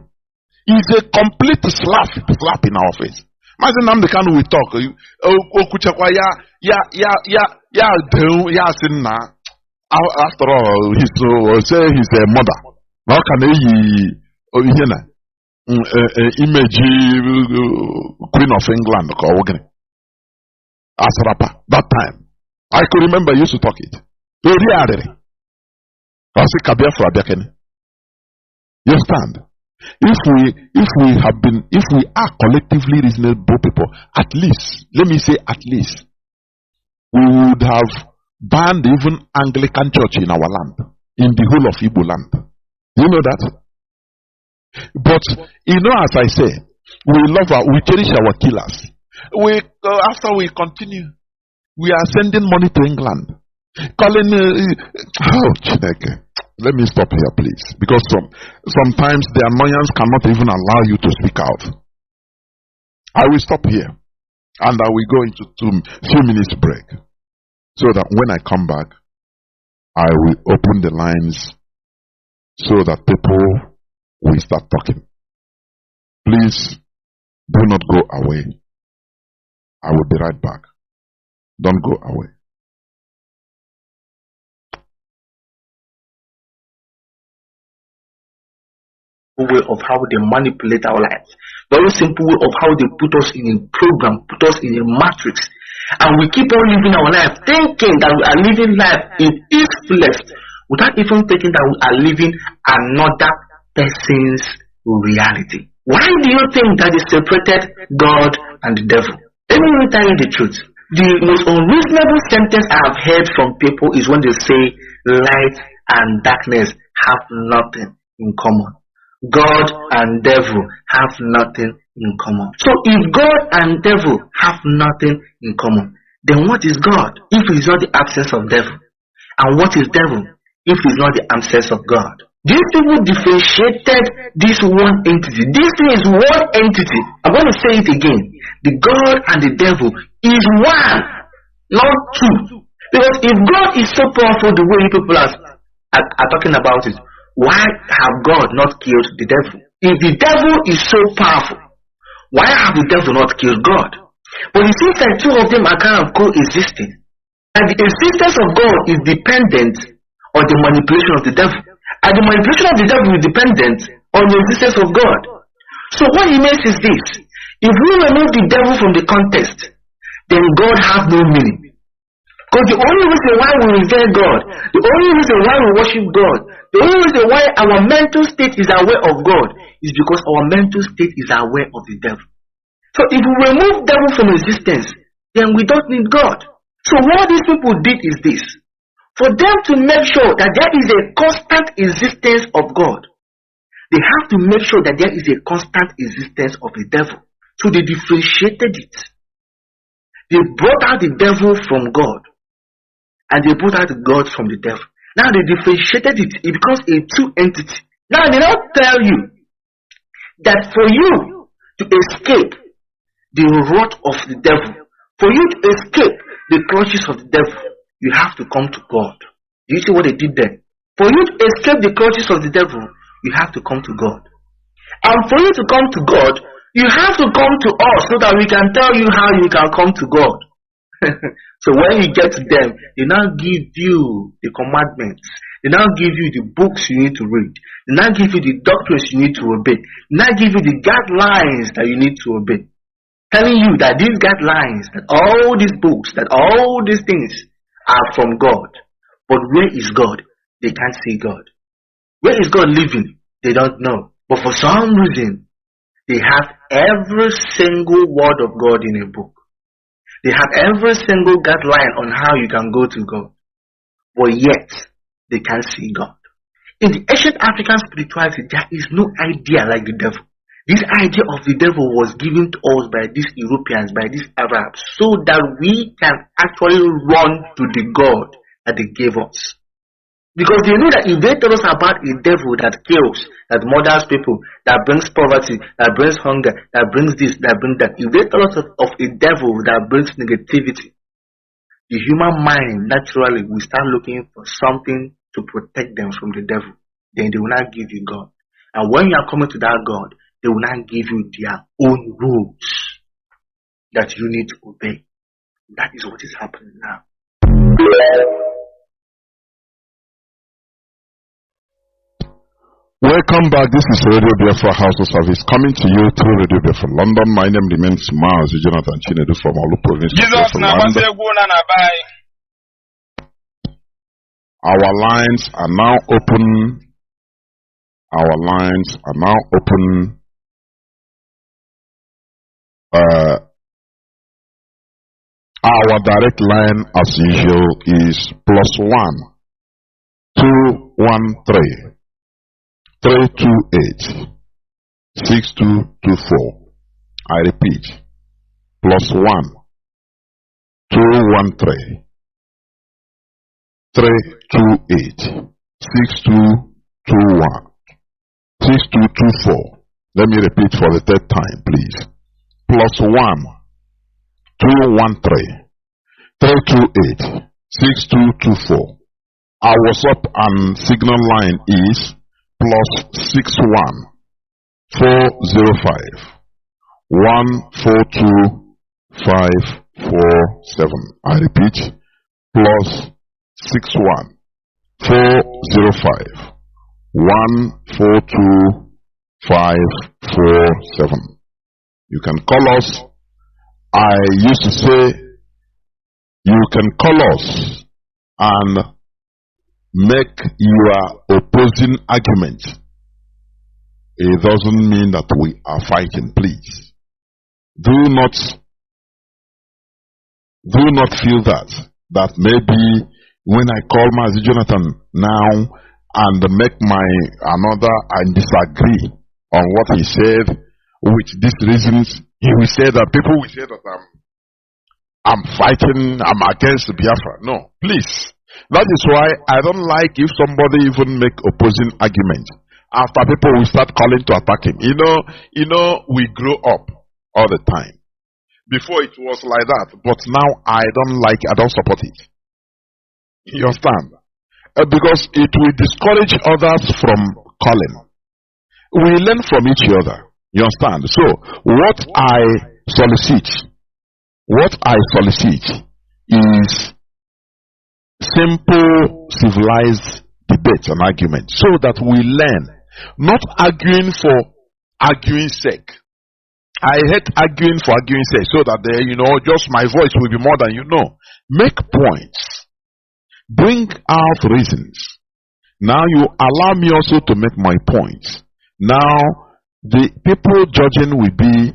Speaker 11: it's a complete slap in our face. Mazi Nnamdi Kanu we talk. After all, he's a mother. How can he image Queen of England? Asrapa, that time. I could remember I used to talk it. You stand. If we are collectively reasonable people, at least, let me say at least, we would have banned even Anglican church in our land, in the whole of Igbo land. You know that? But, as I say, we cherish our killers. After we continue, we are sending money to England. Calling, let me stop here, please. Because sometimes the annoyance cannot even allow you to speak out. I will stop here. And I will go into few minutes break. So that when I come back, I will open the lines so that people will start talking. Please do not go away. I will be right back. Don't go away.
Speaker 3: Way of how they manipulate our lives. Very simple way of how they put us in a program, put us in a matrix. And we keep on living our life thinking that we are living life in its fullest without even thinking that we are living another person's reality. Why do you think that they separated God and the devil? Let me tell you the truth. The most unreasonable sentence I have heard from people is when they say light and darkness have nothing in common. God and devil have nothing in common. So if God and devil have nothing in common, then what is God if it is not the absence of devil? And what is devil if it is not the absence of God? These people differentiated this one entity. This thing is one entity. I'm going to say it again. The God and the devil is one, not two. Because if God is so powerful the way people are talking about it, why have God not killed the devil? If the devil is so powerful, why have the devil not killed God? But it seems like two of them are kind of coexisting. And the existence of God is dependent on the manipulation of the devil. And the manipulation of the devil is dependent on the existence of God. So what it means is this. If we remove the devil from the context, then God has no meaning. Because the only reason why we revere God, the only reason why we worship God, the only reason why our mental state is aware of God is because our mental state is aware of the devil. So if we remove devil from existence, then we don't need God. So what these people did is this. For them to make sure that there is a constant existence of God, they have to make sure that there is a constant existence of the devil. So they differentiated it. They brought out the devil from God. And they brought out God from the devil. Now they differentiated it. It becomes a two entity. Now they now tell you that for you to escape the wrath of the devil, for you to escape the clutches of the devil, you have to come to God. Do you see what they did there? For you to escape the clutches of the devil, you have to come to God. And for you to come to God, you have to come to us so that we can tell you how you can come to God. So when you get to them, they now give you the commandments. They now give you the books you need to read. They now give you the doctrines you need to obey. They now give you the guidelines that you need to obey. Telling you that these guidelines, that all these books, that all these things are from God. But where is God? They can't see God. Where is God living? They don't know. But for some reason, they have every single word of God in a book. They have every single guideline on how you can go to God. But yet, they can't see God. In the ancient African spirituality, there is no idea like the devil. This idea of the devil was given to us by these Europeans, by these Arabs, so that we can actually run to the God that they gave us. Because they know that if they tell us about a devil that kills, that murders people, that brings poverty, that brings hunger, that brings this, that brings that, if they tell us of a devil that brings negativity, the human mind naturally will start looking for something to protect them from the devil. Then they will not give you God. And when you are coming to that God, they will not give you their own rules that you need to obey. That is what is happening now.
Speaker 11: Welcome back. This is Radio Biafra House of Service coming to you through Radio Biafra London. My name remains Mazi Aloie from Olu Province.
Speaker 5: Jesus
Speaker 11: Our lines are now open. Our lines are now open. Our direct line, as usual, is +1 213 328 6224. I repeat, +1 213 328 6221 6224. Let me repeat for the third time, please. +1 213 328 6224. Our WhatsApp and Signal line is +61 405 142 547. I repeat, +61 405 142 547. You can call us. I used to say you can call us and make your opposing argument. It doesn't mean that we are fighting, please. Do not feel that maybe when I call Mazi Jonathan now and make my another and disagree on what he said with these reasons, he will say that people will say that I'm fighting, I'm against Biafra. No, please. That is why I don't like if somebody even make opposing argument after people will start calling to attack him. You know, we grow up all the time. Before it was like that, but now I don't support it. You understand? Because it will discourage others from calling. We learn from each other. You understand? So, what I solicit is simple, civilized debate and argument, so that we learn, not arguing for arguing's sake. I hate arguing for arguing's sake, so that just my voice will be more than you know. Make points. Bring out reasons. Now you allow me also to make my points. Now the people judging will be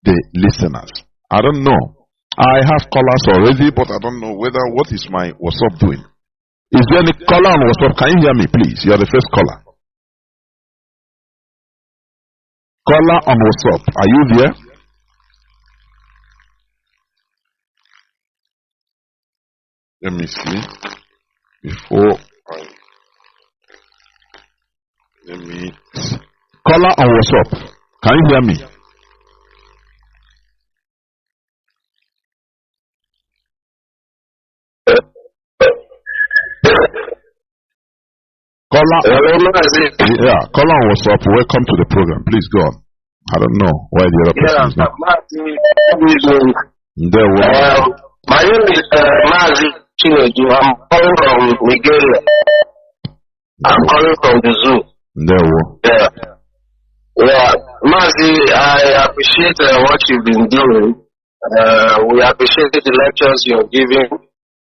Speaker 11: the listeners. I don't know. I have callers already, but I don't know what is my WhatsApp doing. Is there any caller on WhatsApp? Can you hear me, please? You are the first caller. Caller on WhatsApp, are you there? Let me see. Caller on WhatsApp, can you hear me? Caller on WhatsApp, welcome to the program. Please go on. I don't know why the other person is not.
Speaker 21: My name is Mazi Iyke. I'm calling from Nigeria. I'm calling from the zoo. Yeah, Mazi, I appreciate what you've been doing. We appreciate the lectures you're giving.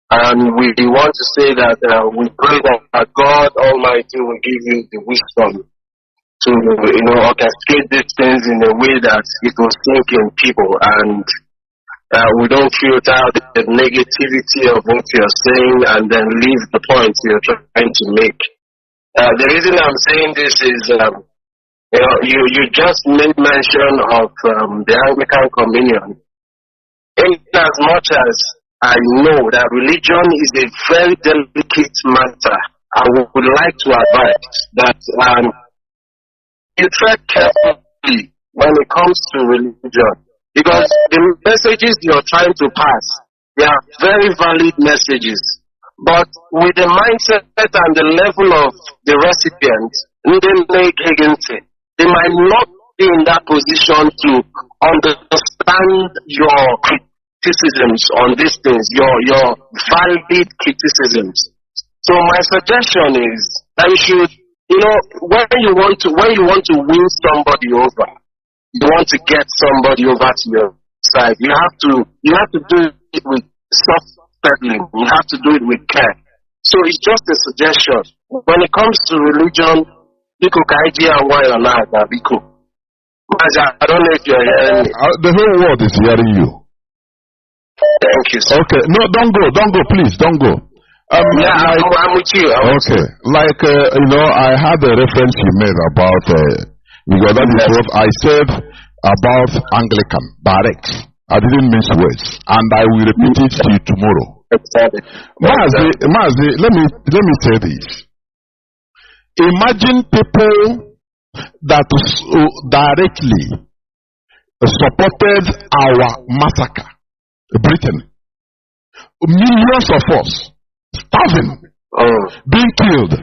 Speaker 21: And we want to say that we pray that God Almighty will give you the wisdom to, orchestrate these things in a way that it will sink in people, and we don't filter out the negativity of what you're saying and then leave the point you're trying to make. The reason I'm saying this is
Speaker 5: You just made mention of the Anglican Communion. In as much as I know that religion is a very delicate matter, I would like to advise that you tread carefully when it comes to religion, because the messages you're trying to pass, they are very valid messages. But with the mindset and the level of the recipient, they might not be in that position to understand your criticisms on these things, your valid criticisms. So my suggestion is that you should, when you want to win somebody over, you want to get somebody over to your side, you have to do it with soft peddling. You have to do it with care. So it's just a suggestion. When it comes to religion, I don't know if you're hearing me.
Speaker 11: The whole world is hearing you.
Speaker 5: Thank you, sir.
Speaker 11: Okay, no, don't go, please, don't go.
Speaker 5: I'm with you.
Speaker 11: I had a reference you made about, because that is what I said about Anglican, direct. I didn't mince words, and I will repeat it to you tomorrow. Mazi, let me say this. Imagine people that directly supported our massacre, Britain. Millions of us starving, being killed.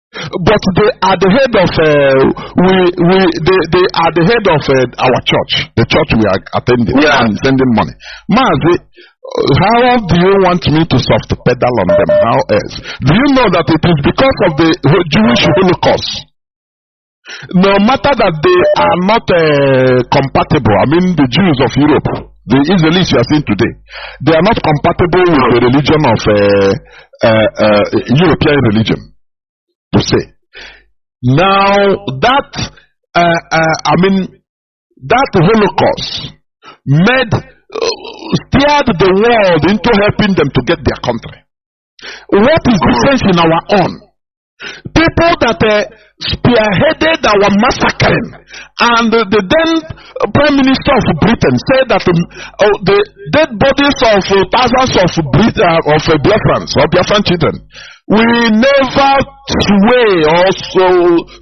Speaker 11: But they are the head of they are the head of our church, the church we are attending and sending money. Mazi, how do you want me to soft pedal on them? How else? Do you know that it is because of the Jewish Holocaust? No matter that they are not compatible, I mean the Jews of Europe, the Israelis you are seeing today, they are not compatible with the religion of European religion. To say now that that Holocaust made steered the world into helping them to get their country. What is the sense in our own? People that spearheaded our massacring, and the then Prime Minister of Britain said that the dead bodies of thousands of Biafrans or Biafran children will never sway or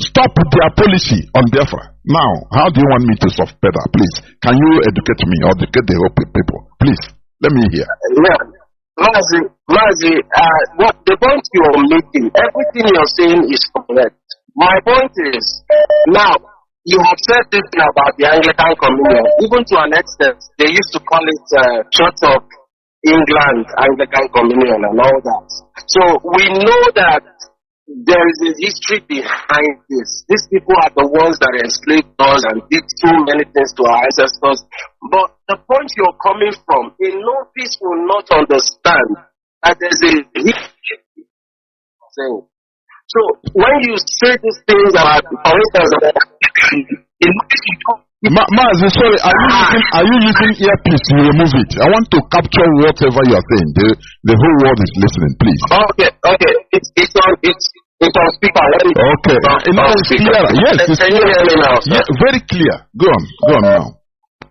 Speaker 11: stop their policy on Biafra. Now, how do you want me to soft pedal? Please, can you educate me or educate the whole people? Please, let me hear.
Speaker 5: Yeah. Mazi, what the point you're making, everything you're saying is correct. My point is, now, you have said this thing about the Anglican Communion. Even to an extent, they used to call it Church of England, Anglican Communion and all that. So we know that there is a history behind this. These people are the ones that enslaved us and did so many things to our ancestors. But the point you're coming from, a novice will not understand that there's a history. So when you say these things about, for instance,
Speaker 11: Mazi, sorry, are you using earpiece? You remove it. I want to capture whatever you are saying. The whole world is listening, please.
Speaker 5: Okay. It's on speaker.
Speaker 11: Okay. It's clear. Yes.
Speaker 5: Can you hear me now, sir?
Speaker 11: Yeah, very clear. Go on now.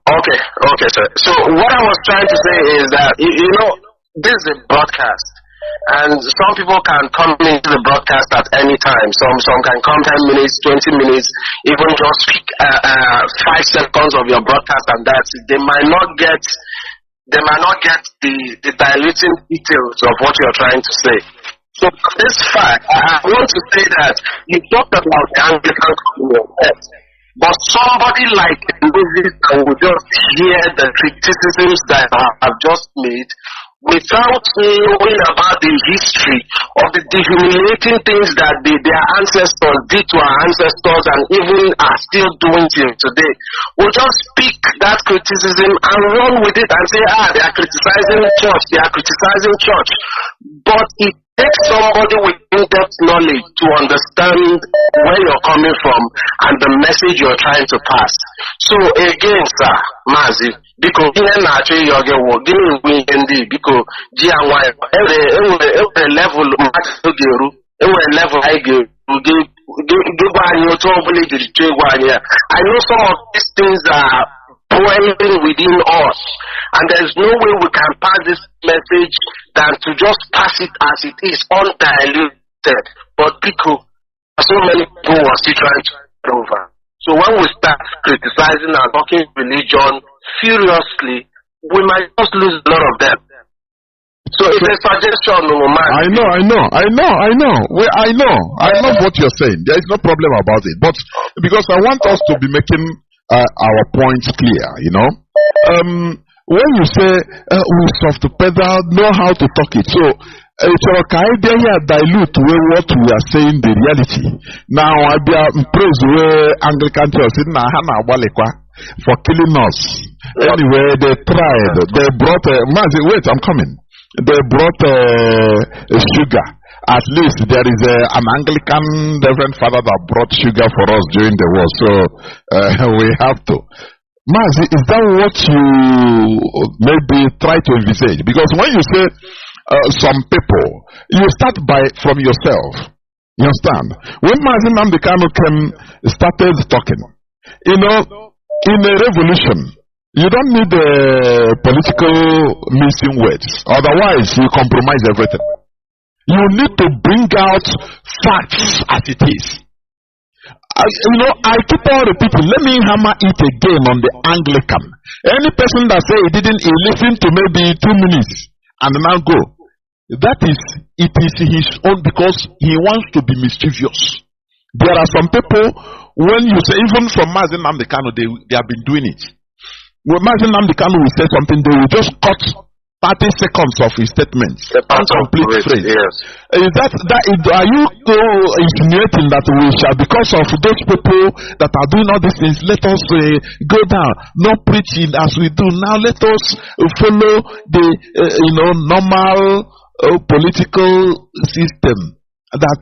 Speaker 5: Okay, sir. So what I was trying to say is that this is a broadcast. And some people can come into the broadcast at any time. Some can come 10 minutes, 20 minutes, even just speak 5 seconds of your broadcast, and that's it. They might not get the diluting details of what you're trying to say. So this fact, I want to say that you talked about the Anglican Communion, but somebody like Moses will just hear the criticisms that I have just made without knowing about the history of the humiliating things that their ancestors did to our ancestors and even are still doing till today. We'll just pick that criticism and run with it and say, they are criticizing church, But it takes somebody with in-depth knowledge to understand where you're coming from and the message you're trying to pass. So again, sir, Mazi, because ihe na-achọ ihe ọ ga-ewu gịnị mgbe ihe ndị biko ji ya nwayọ enwere level mmadụ ga-eru enwere level anyị ga-eru gịgwa I know some of these things are boiling within us, and there's no way we can pass this message than to just pass it as it is, undiluted. But people, so many people are still trying to get over. So when we start criticizing and talking religion furiously, we might just lose a lot of them. So it's a suggestion, man.
Speaker 11: I know. I know what you're saying. There is no problem about it. But because I want us to be making our points clear, you know. When you say we soft pedal, know how to talk it. So it's here dilute what we are saying the reality. Now I be praise where Anglican Church for killing us. Anyway, they tried. They brought Mazi, wait, I'm coming. They brought sugar. At least there is an Anglican Reverend Father that brought sugar for us during the war. So we have to. Mazi, is that what you maybe try to envisage? Because when you say some people, you start from yourself. You understand? When Mazi Nnamdi started talking, you know, in a revolution, you don't need political missing words. Otherwise, you compromise everything. You need to bring out facts as it is. I keep all the people. Let me hammer it again on the Anglican. Any person that say he listen to maybe 2 minutes and now go. It is his own because he wants to be mischievous. There are some people, when you say, even from Mazi Nnamdi Kanu, they have been doing it. When Mazi Nnamdi Kanu will say something, they will just cut 30 seconds of his statements. Complete phrase. Yes. Are you insinuating that we shall, because of those people that are doing all these things, let us go down, not preaching as we do now? Let us follow the normal political system that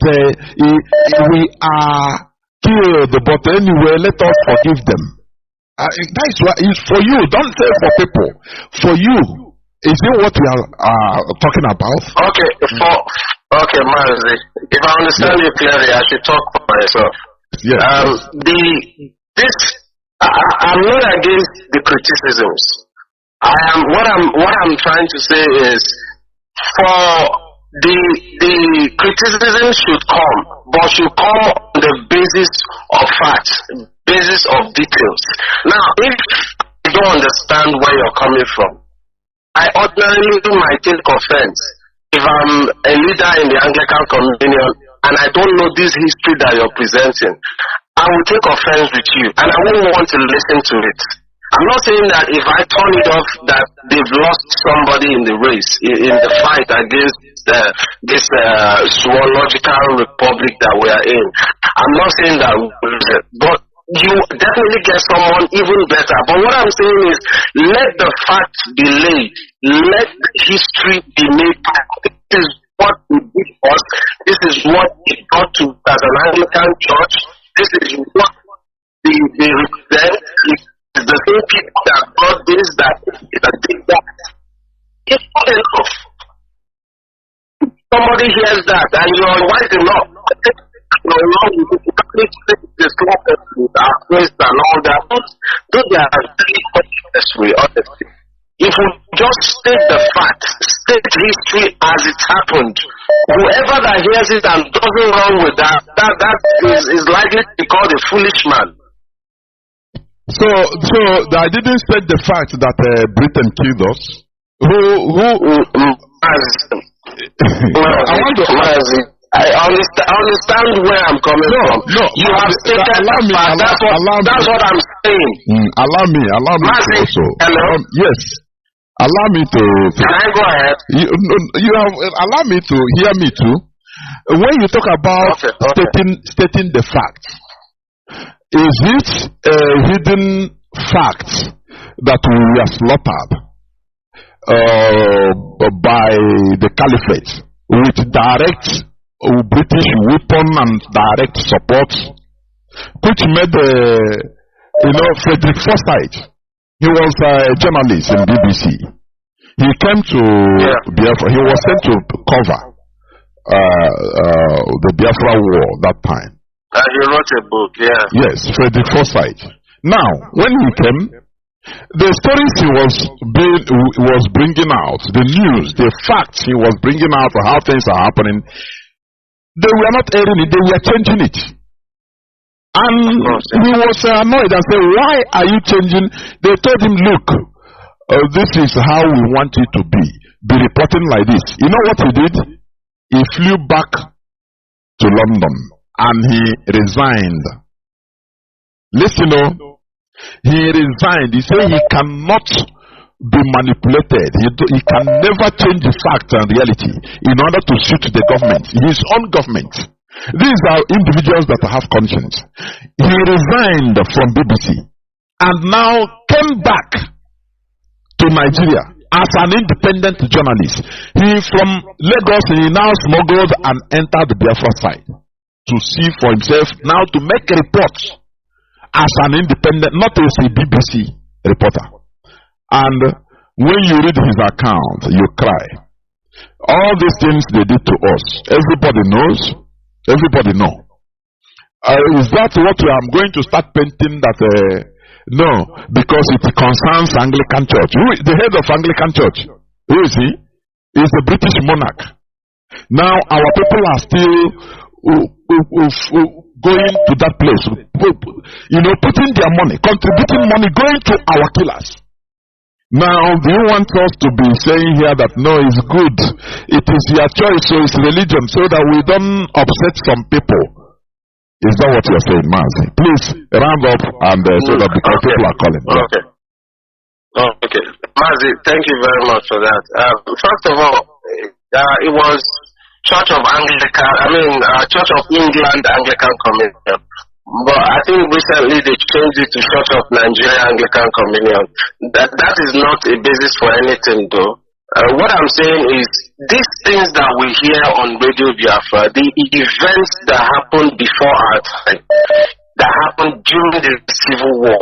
Speaker 11: we are killed, but anyway, let us forgive them. That is what is for you. Don't say for people. For you, is it what we are talking about? Okay, Mazi. If I understand you clearly, I should talk for myself. Yes.
Speaker 5: I'm not against the criticisms. What I'm trying to say is, for the criticism should come, but should come on the basis of facts, basis of details. Now, if you don't understand where you're coming from, I ordinarily might take offense if I'm a leader in the Anglican Communion and I don't know this history that you're presenting. I will take offense with you and I won't want to listen to it. I'm not saying that if I turn it off that they've lost somebody in the race, in the fight against this zoological republic that we are in. I'm not saying that we will lose it, but you definitely get someone even better. But what I'm saying is, let the facts be laid. Let history be made. This is what we did us. This is what it got to as an Anglican church. This is what they represent. It's the same people that brought this, that did that. It's not enough. Somebody hears that and you're wise enough. If we just state the facts, state history as it happened, whoever that hears it and doesn't run with that is likely to be called a foolish man.
Speaker 11: So I didn't state the fact that Britain killed us.
Speaker 5: I understand where I'm coming from. No, you have stated the fact. That's what I'm saying.
Speaker 11: Allow me
Speaker 5: Mazi,
Speaker 11: also.
Speaker 5: Hello?
Speaker 11: Yes. Allow me to.
Speaker 5: Can I go ahead?
Speaker 11: You have allow me to hear me too. When you talk about stating the facts, is it a hidden fact that we are slaughtered by the caliphate with direct British weapon and direct support, which made Frederick Forsyth? He was a journalist in BBC. He came to Biafra. He was sent to cover the Biafra war that time.
Speaker 5: He wrote a book, yeah.
Speaker 11: Yes, Frederick Forsyth. Now, when he came, the stories he was bringing out, the news, the facts he was bringing out of how things are happening, they were not airing it, they were changing it. And he was annoyed and said, why are you changing? They told him, look, this is how we want you to be reporting like this. You know what he did? He flew back to London and he resigned. Listen, he resigned. He said he cannot be manipulated. He can never change the fact and reality in order to suit the government, his own government. These are individuals that have conscience. He resigned from BBC and now came back to Nigeria as an independent journalist. He from Lagos, he now smuggled and entered the Biafra side to see for himself, now to make reports as an independent, not as a BBC reporter. And when you read his account, you cry. All these things they did to us, everybody knows. Everybody know. Is that what I'm going to start painting that? No, because it concerns Anglican Church. Who is the head of Anglican Church? Who is he? He's a British monarch. Now our people are still going to that place, putting their money, contributing money, going to our killers. Now, do you want us to be saying here that no, it's good, it is your choice, so it's religion, so that we don't upset some people? Is that what you're saying, Mazi? Please round up and so that because people are calling.
Speaker 5: Okay. Okay. Mazi, thank you very much for that. First of all, it was Church of England Anglican Communion. But I think recently they changed it to Church of Nigeria Anglican Communion. That is not a basis for anything, though. What I'm saying is, these things that we hear on Radio Biafra, the events that happened before our time, that happened during the Civil War,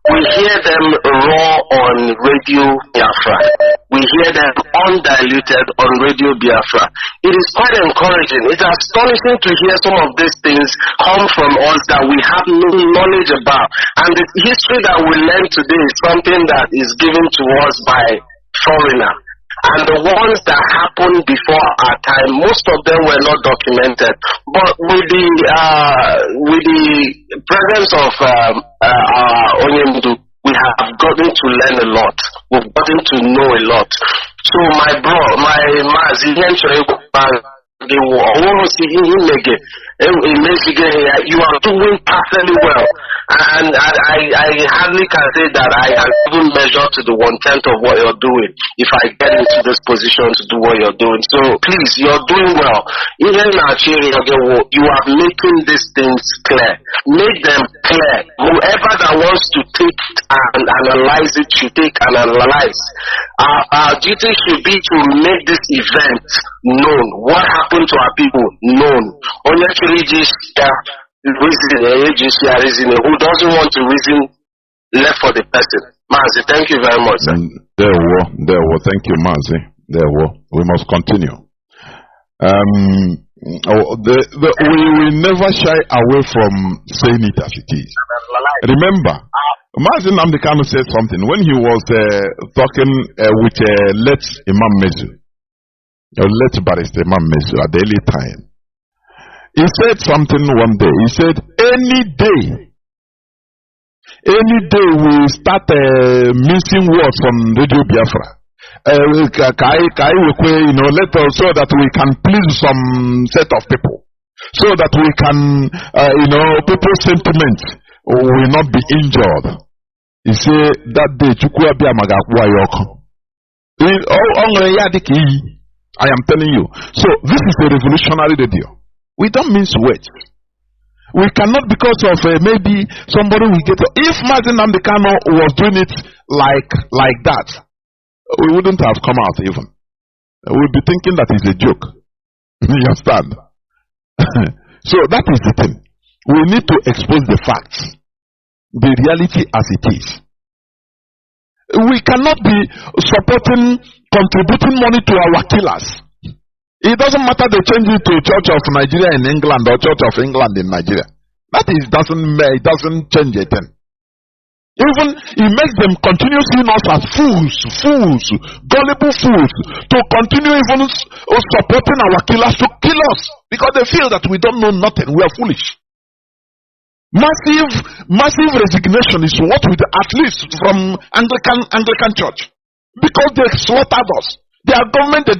Speaker 5: we hear them raw on Radio Biafra. We hear them undiluted on Radio Biafra. It is quite encouraging. It's astonishing to hear some of these things come from us that we have no knowledge about. And the history that we learn today is something that is given to us by foreigners. And the ones that happened before our time, most of them were not documented. But with the presence of Onyemdu, we have gotten to learn a lot. We've gotten to know a lot. So my Mazi, you are doing perfectly well. And I hardly can say that I can even measure to the 1/10 of what you're doing if I get into this position to do what you're doing. So please, you're doing well. Even now, you are making these things clear. Make them clear. Whoever that wants to take it and analyze it should take and analyze. Our duty should be to make this event known. What happened to our people known. Only reason who doesn't want to reason left for the person. Mazi, thank you very much, sir.
Speaker 11: Thank you, Mazi. We must continue. We never shy away from saying it as it is. Remember, Mazi Nnamdi Kanu said something when he was talking with late Imam Mezu, late Barrister Imam Mezu at the early time. He said something one day. He said, any day we start missing words on Radio Biafra. Let us, so that we can please some set of people. So that we can, people's sentiments will not be injured. He said, that day, I am telling you. So, this is a revolutionary radio. We don't mince words. We cannot, because of maybe somebody will get. If Mazi Nnamdi Kanu was doing it like that, we wouldn't have come out even. We'd be thinking that it's a joke. You understand? So that is the thing. We need to expose the facts, the reality as it is. We cannot be contributing money to our killers. It doesn't matter they change it to Church of Nigeria in England or Church of England in Nigeria. That is doesn't change a thing. Even it makes them continue seeing us as fools, gullible fools, to continue even supporting our killers to kill us because they feel that we don't know nothing. We are foolish. Massive resignation is what we do, at least from Anglican Church, because they slaughtered us. The government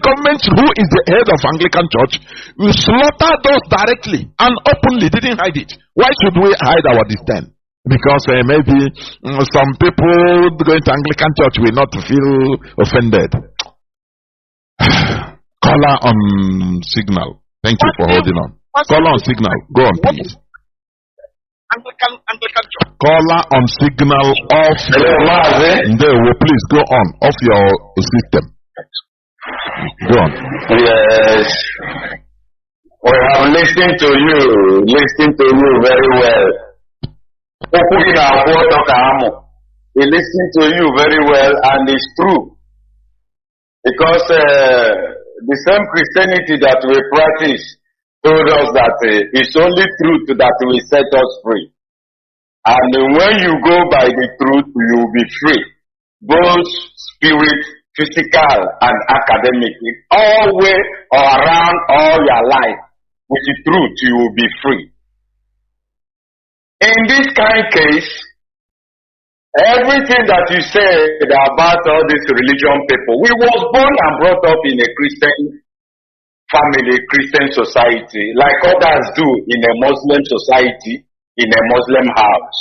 Speaker 11: who is the head of Anglican Church, will slaughter us directly and openly. Didn't hide it. Why should we hide our disdain? Because maybe some people going to Anglican Church will not feel offended. Caller on signal. Thank you for holding on. Caller on signal. Go on, please.
Speaker 3: Anglican Church.
Speaker 11: Caller on signal off. Please go on. Off your system. Go on.
Speaker 6: Yes. We have listened to you very well. We listen to you very well, and it's true. Because the same Christianity that we practice told us that it's only truth that will set us free. And when you go by the truth, you will be free. Both spirit, physical, and academic. All way or around all your life, with the truth, you will be free. In this kind of case, everything that you said about all these religion people, we was born and brought up in a Christian family, Christian society, like others do in a Muslim society, in a Muslim house.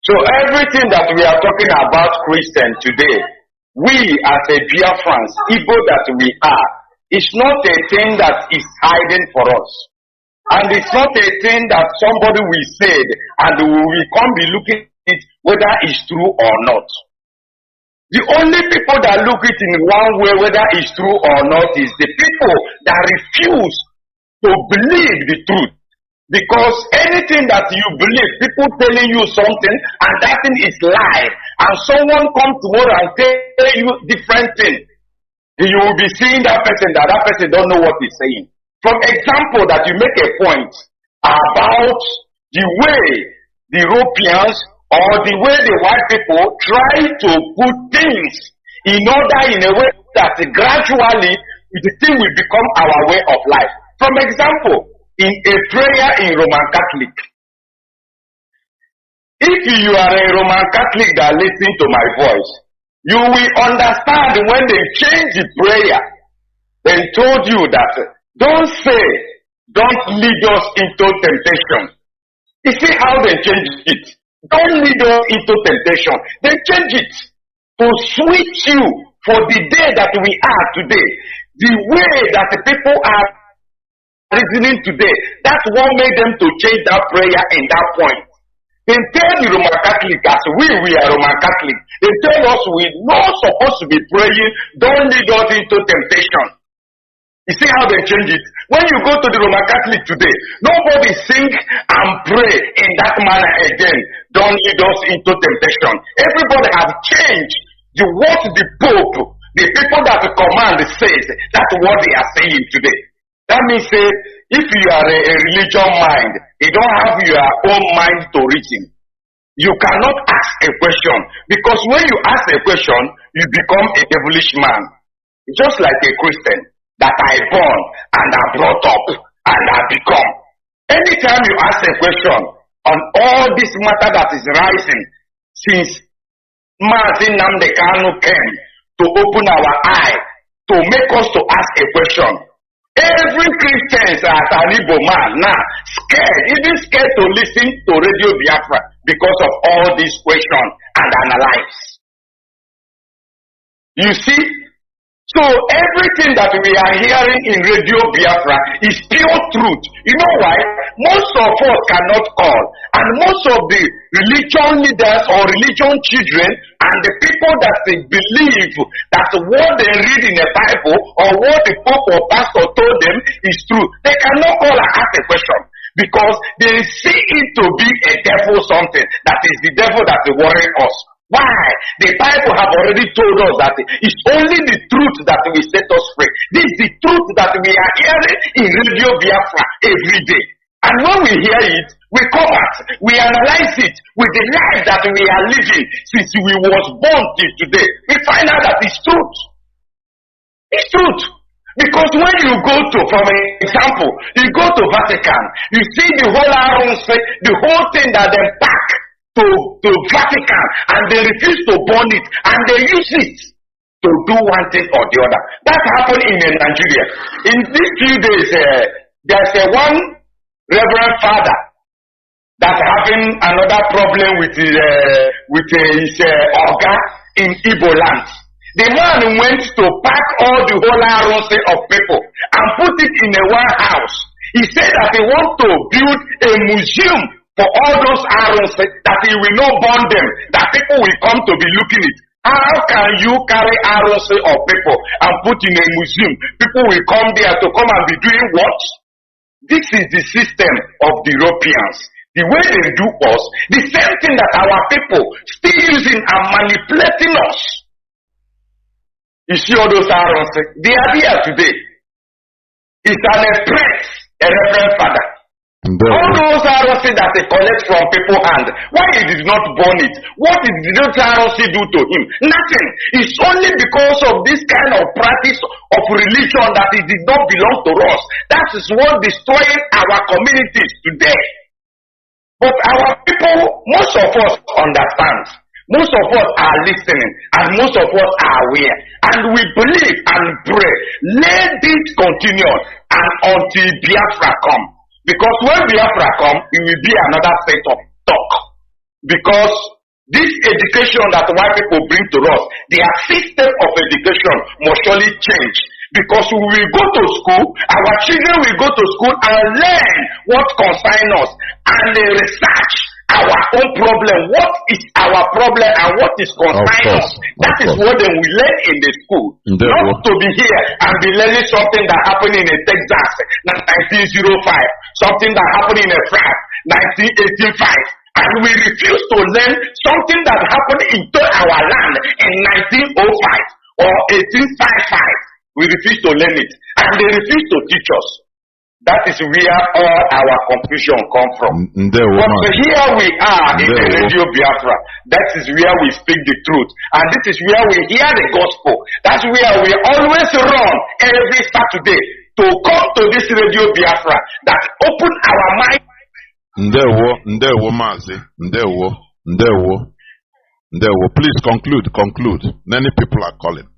Speaker 6: So everything that we are talking about Christian today, we as a Biafrans, Igbo that we are, is not a thing that is hiding for us. And it's not a thing that somebody will say and we will come be looking at it whether it's true or not. The only people that look it in one way whether it's true or not is the people that refuse to believe the truth. Because anything that you believe, people telling you something and that thing is lie, and someone come tomorrow and tell you different thing, you will be seeing that person don't know what he's saying. For example, that you make a point about the way the Europeans or the way the white people try to put things in order in a way that gradually the thing will become our way of life. From example, in a prayer in Roman Catholic, if you are a Roman Catholic that listens to my voice, you will understand when they change the prayer, they told you that don't say, don't lead us into temptation. You see how they change it? Don't lead us into temptation. They change it to switch you for the day that we are today. The way that the people are reasoning today, that's what made them to change that prayer in that point. They tell the Roman Catholic, as we are Roman Catholic, they tell us we're not supposed to be praying, don't lead us into temptation. You see how they change it? When you go to the Roman Catholic today, nobody sing and pray in that manner again. Don't lead us into temptation. Everybody has changed what the Pope, the people that command says, that's what they are saying today. That means if you are a religion mind, you don't have your own mind to reason. You cannot ask a question, because when you ask a question, you become a devilish man. Just like a Christian that I born and I brought up and I become. Anytime you ask a question on all this matter that is rising since Mazi Nnamdi came to open our eye to make us to ask a question, every Christian as an Igbo man now scared, even scared to listen to Radio Biafra because of all these questions and analyze. You see? So everything that we are hearing in Radio Biafra is pure truth. You know why? Most of us cannot call. And most of the religion leaders or religion children and the people that they believe that what they read in the Bible or what the Pope or pastor told them is true, they cannot call and ask a question. Because they see it to be a devil something. That is the devil that is worrying us. Why? The Bible have already told us that it's only the truth that will set us free. This is the truth that we are hearing in Radio Biafra every day. And when we hear it, we come out, we analyze it with the life that we are living since we was born till today. We find out that it's truth. It's truth. Because when you go to, for example, you go to Vatican, you see the whole the whole thing that they pack to Vatican, and they refuse to burn it, and they use it to do one thing or the other. That happened in Nigeria. In these few days, there's one Reverend Father that's having another problem with his organ in Igbo land. The man went to pack all the whole arrows of people and put it in a one house. He said that he wants to build a museum for all those arrows, that he will not burn them, that people will come to be looking at it. How can you carry arrows of people and put in a museum? People will come there to come and be doing what? This is the system of the Europeans. The way they do us, the same thing that our people still using and manipulating us. You see all those arrows? They are there today. It's an express, a Reverend Father. All those arrows that they collect from people's hand, why he did not burn it? What did those arrows do to him? Nothing. It's only because of this kind of practice of religion that it did not belong to us. That is what destroying our communities today. But our people, most of us understand. Most of us are listening, and most of us are aware. And we believe and pray. Let this continue and until Biafra come. Because when Biafra come, it will be another set of talk. Because this education that white people bring to us, their system of education must surely change. Because we will go to school, our children will go to school and learn what concerns us, and they research our own problem. What is our problem and what is concerning us? That is what they will learn in the school. Not to be here and be learning something that happened in Texas 1905, something that happened in France 1985. And we refuse to learn something that happened into our land in 1905 or 1855. We refuse to learn it. And they refuse to teach us. That is where all our confusion come from. But here we are in the Radio Biafra. That is where we speak the truth. And this is where we hear the gospel. That's where we always run every Saturday to come to this Radio Biafra that open our mind.
Speaker 11: Ndewo Mazi. Ndewo. Please conclude. Many people are calling.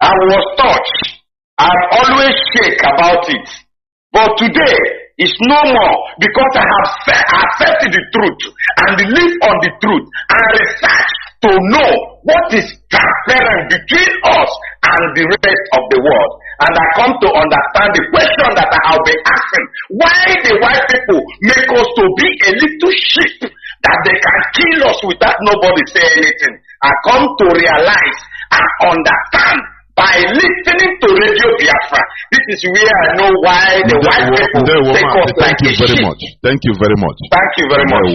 Speaker 6: I was touched. I always shake about it. But today is no more, because I have accepted the truth and live on the truth and research to know what is transparent between us and the rest of the world. And I come to understand the question that I'll be asking. Why the white people make us to be a little sheep that they can kill us without nobody saying anything? I come to realize and understand by listening to Radio Biafra. This is where I know why the white people take us like a sheep.
Speaker 11: Thank you very much.
Speaker 6: Thank you very much.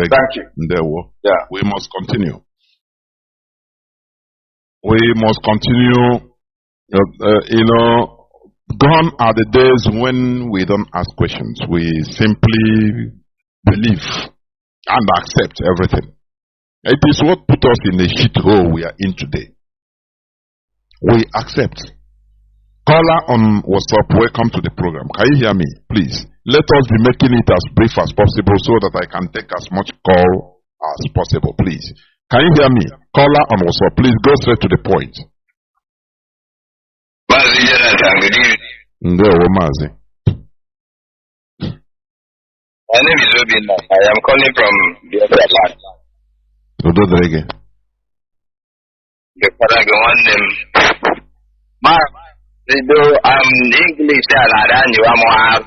Speaker 6: Thank you.
Speaker 11: Yeah. We must continue. We must continue. Gone are the days when we don't ask questions. We simply believe and accept everything. It is what put us in the shithole we are in today. We accept. Caller on WhatsApp, welcome to the program. Can you hear me? Please. Let us be making it as brief as possible so that I can take as much call as possible, please. Can you hear me? Caller on WhatsApp, please go straight to the point.
Speaker 8: Mazi Jonathan, good evening.
Speaker 11: Ndewo Mazi.
Speaker 8: My name is Obinna. I am calling from Biafra land.
Speaker 11: Udodrege.
Speaker 8: The father one name. I'm English and I don't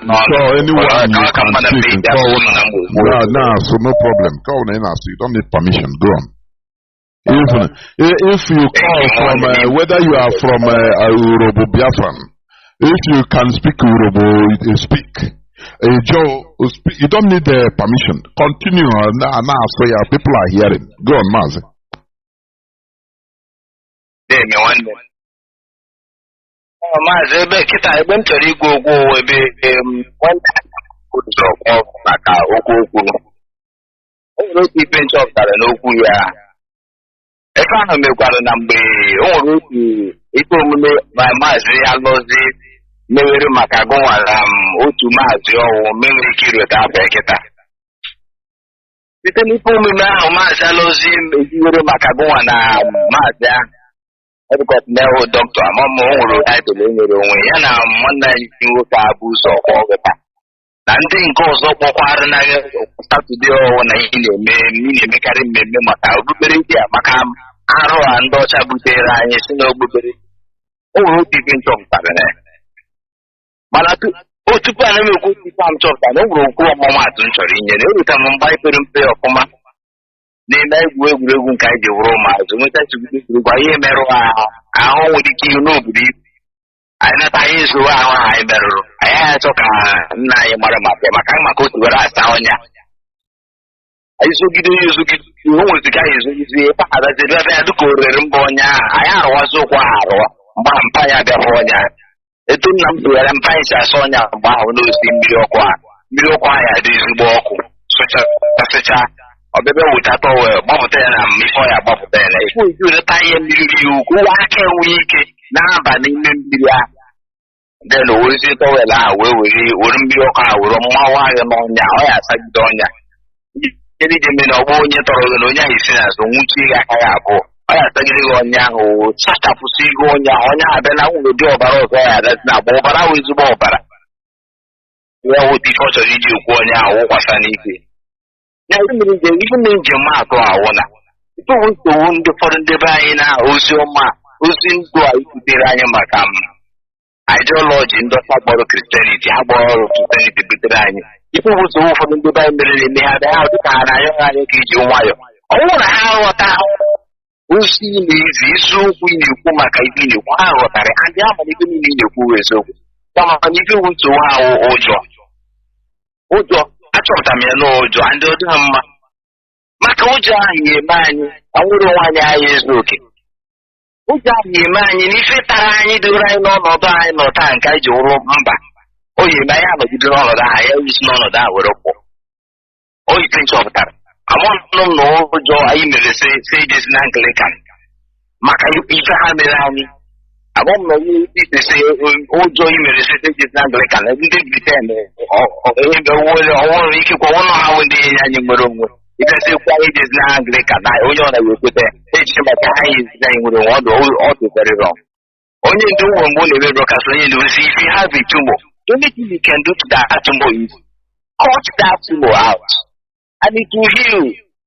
Speaker 8: know.
Speaker 11: So anyone you can speak. So no problem. Call us. You don't need permission. Go on. If you call from whether you are from Urobo Biafran, if you can speak Urobo, speak. Joe, you don't need permission. Continue now, so your people are hearing. Go on, Mazi.
Speaker 8: na-eme nwanne maazị ebe kịta ebe m chọrọ igwu okwu ebe nwanne ụzọ maka okwu o nwere otu ife nchọpụtara n'okwu ya ebe ahụ mekwara na mgbe o nwere otu ikpe omume ma maazị Aloie mewere maka gụnwara otu maazị ọwụ menwere ike ireta afọ kịta site n'ikpe omume ahụ maazị Aloie ejiwere maka gụnwa na maazị ahụ edukọtịnehụ dọkịta amamụ o nwere taịtụl e nyere onwe ya na nwanne anyị nwoke abụ ụzọ ọkpọgịta na ndị nke ọzọ kpọkwara na Satọde ọwụ na ihe na-emekarị mmemme maka okpukperechi a maka arụ a ndị ọcha butere anyị si na okpukpere o nwere otu ife nchọpụtara na ya mana tupu a na-emekwu ife m chọpụtara na o nwere okwu ọmụmatụ m chọrọ inyere eweta m mgba ipere mpe ọfụma na-eme egwuregwu nke anyị ji wụrụ ụmụazụ nwetachigidegwurugwu ihe merụ ahụ nwere ike ihu n'obodo ibu anyị nata anyị ezowe ahụ anyị merụrụ anyị achọ ka nna anyị mara maka otu were asa ọnya anyị zogide ya ezogide o nwezika anyị ezogizi ebe adaziri ebe ya dịka orere mba ọnya ahụ anyị arụwazi ụkwụ ha arụwa mgbe ahụ mpa ya bịafụ ọnya etu nna m tụwara mpa anyị si asa ọnya mgbe ahụ n'osi mmiri ọkụ ahụ ya dị ezigbo ọkụ sụcha ọbịbịa weta tọwel gbapụta ya na ife ọya gbapụta ya na ife oji weta ihe mmiri iwu ka ụwa aka enwe ike na-aba n'ime mmiri ahụ den owezie tọwel ahụ were mmiri ọkụ ahụ were mmanwụ ahụ n'ọnya ọ ya asagide ọnya ihe dị eme na ọgbọ onye tọrọ gị na onye ahụ isi n'azụ nwuchie gị aka ya abụọ ọ ya asagide gị ọnya ahụ sachapụsị ihe ọnya abịa na nwere ụdị ọbara ọzọ ya adazi na agba ọbara ahụ ezigbo ọbara ya wụta ife ọ chọrọ iji okwu ọnya ahụ wụkwasa n'ike ya ihe mere njem atụ ahụ na itowu nsogbu ndị ụfọdụ ndebe anyị na ozi ọma ozi ndụ a ikwutere anyị maka ideology ndị ọcha gbọrọ Christianity ha gbọrọ Christianity butere anyị ife bụ nsogbu ụfọdụ ndebe anyị mere na-eme ha bịa ahụ dịka ha na-anyọ anyị ka iji nwayọ ọnwụ na ha ghọta ozi na-ezi isiokwu ị na-ekwu maka ife ị na-ekwu ha ghọtara adị ama na ife niile ị na-ekwu eziokwu kama na ife bụ nsogbu ha ụjọ achọpụtara m ya n'ụjọ ndị ọdị ha mma maka ụjọ ahụ eme anyị ka nwere onwe anyị anyị ezu oke ụjọ ahụ eme anyị na ife tara anyị dịwere anyị n'ọnọdụ anyị nọ taa nke anyị ji wụrụ mba o yi eme anyị anọgide n'ọnọdụ ahụ ya isi n'ọnọdụ ahụ were pụọ oyife nchọpụtara amụnụ m na ụjọ anyị mere se ejezi na Anglican maka ife ha mere anyị abụọ m na onye ise ụjọ imere se ejezi na Anglican ndị Britain ọwụrụ ikekwe ọnụ ha nwe ndị enyi anyị nwere onwe ịbịazikwa ejezi na Anglican na onye ọ na-ewekweta echiche maka ha ezi anyị nwere onwe ọdụ very wrong onye ndu nwere mgbe ọ na-eme broadcast onye ndu si if you have a tumor only thing you can do to that tumor is cut that tumor out and it will heal.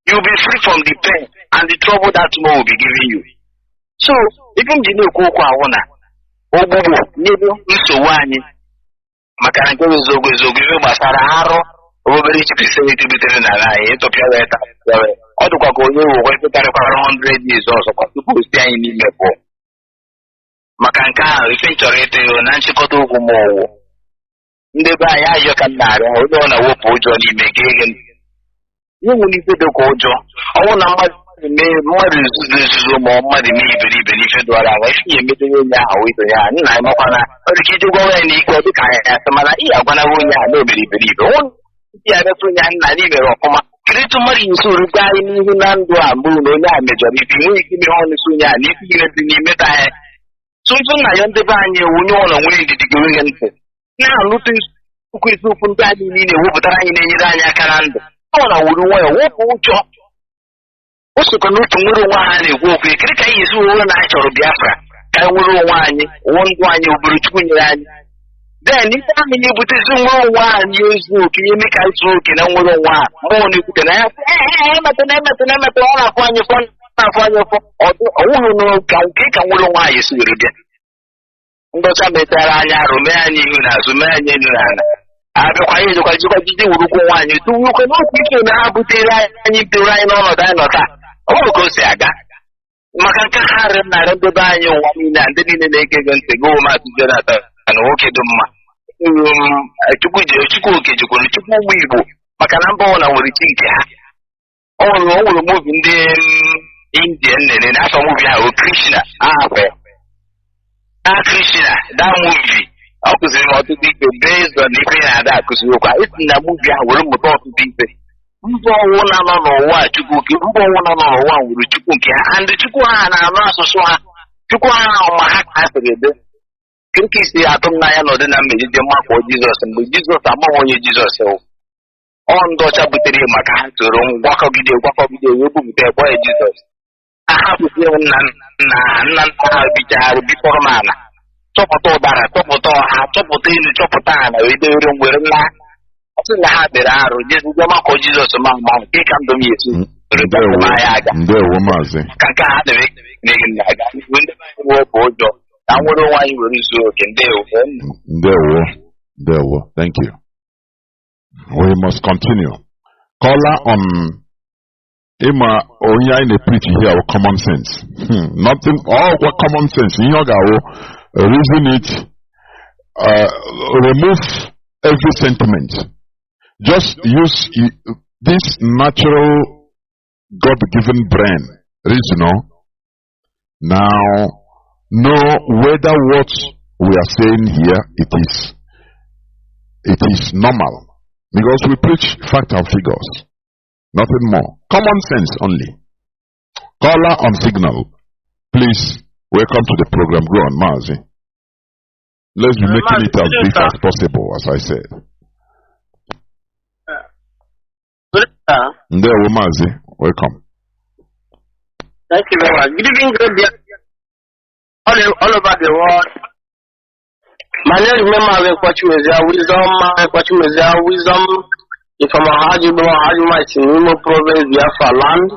Speaker 8: You'll be free from the pain and the trouble that tumor will be giving you. So even ji na-ekwu okwu ahụ na ogbugbo n'ebe nsogbu anyị maka na nke ezogo ihe gbasara arụ obere Christianity butere n'ala anyị ịtọpịa weta ọ dịkwa ka onye wụkwa efekarịkwara 100 years ọzọkwa tupu o si anyị n'ime pụọ maka nke ahụ ife nchọrọ ịtụrụ na nchịkọta okwu ma ọwụ ndị be anyị ayọ ka m na-arịọ onye ọ na-ewepụ ụjọ n'ime gị ihe nwere ife dịka ụjọ ọnwụ na mmadụ nzuzo ma mmadụ mee iberibe n'ife dụara agwa ife ya emedoghị onye ahụ itonye ha nna anyị makwana ọ dịka iji gwa ya n'ike ọ dịka anyị asị mana ị agwanaghị onye ahụ na omere iberibe ndị ya metụ onye ahụ nna anyị mere ọfụma kirịtụ mmadụ isi orube anyị n'ihu na ndụ a mbụ na onye ahụ mejọrọ ife nweghị ike ime ọnụ isi onye ahụ n'ife ihe dị n'ime ta anyị tụtụ nna ya ndebe anyị onye ụlọ nwere ndidi ga-enweghị ntị na-alụta isiokwu ndị anyị niile ewepụtara anyị na-enyere anyị aka na ndụ ọ na wuru nwayọ wepụ ụjọ o sokwa n'otu nwere onwe ha na-ekwu okwu ekiri ka anyị esi onwe na anyị chọrọ Biafra ka anyị nwere onwe anyị ụwọ ndụ anyị obere Chukwu nyere anyị den ife ahụ na-ebutezi nwere onwe anyị ezu oke ihe eme ka anyị zuo oke na nwere onwe ha mmụọ na-ekwute na ya emetụ ọ na-afụ anyị ụfọ ọwụghị n'ụka nke ka nwere onwe anyị esi were bịa ndọcha metara anyị arụ mee anyị ihu na azụ mee anyị elu na ala abịakwa anyị jikwa jide wurukwu nwaanyị tuwukwe n'otu ike na ha butere anyị bidoro anyị n'ọnọdụ anyị nọ taa ọ bụrụ ka o si aga maka nke ha narị ndebe anyị ụwa niile ndị niile na-ege ege ntị gị Mazi Jonathan na nwoke dị mma Chukwu oke jikwuru Chukwu ụmụ Igbo maka na mba ọbụla nwere chi nke ha ọ nwere movi ndị Indian and that's a movie how Krishna. Krishna, that movie. I was in what to be based on the pain of that because it's in a movie I will move on to be. Mbo wona no wa chukuki mbo wona no wa wuru chukuki and the chukwana na so chukwana ma ha asede kinki si atom na ya no de na meje de ma ko Jesus mbo Jesus ama wonye Jesus o on do cha butere maka ha toro ngwakọ gide webu bute boy Jesus aha bu se na ha bijaru bi formana topoto dara topoto ha topoto ni topoto na we de ngwere na Jesus
Speaker 11: Ndewo Mazi. Ndewo. Thank you. We must continue. Caller on Ima Onya in a preach here with common sense. Nothing, all what common sense. Reason it, remove every sentiment. Just use this natural God-given brain, reason. Now, know whether what we are saying here it is normal, because we preach fact and figures, nothing more. Common sense only. Caller on signal, please. Welcome to the program. Go on, Mazi. Let's be making it as brief as possible, as I said. Ndewo Mazi, welcome.
Speaker 5: Thank you very much. Good evening, good all over the world. My name is Mazi Wisdom. If I'm a Hajj, Nimo province, Biafra land.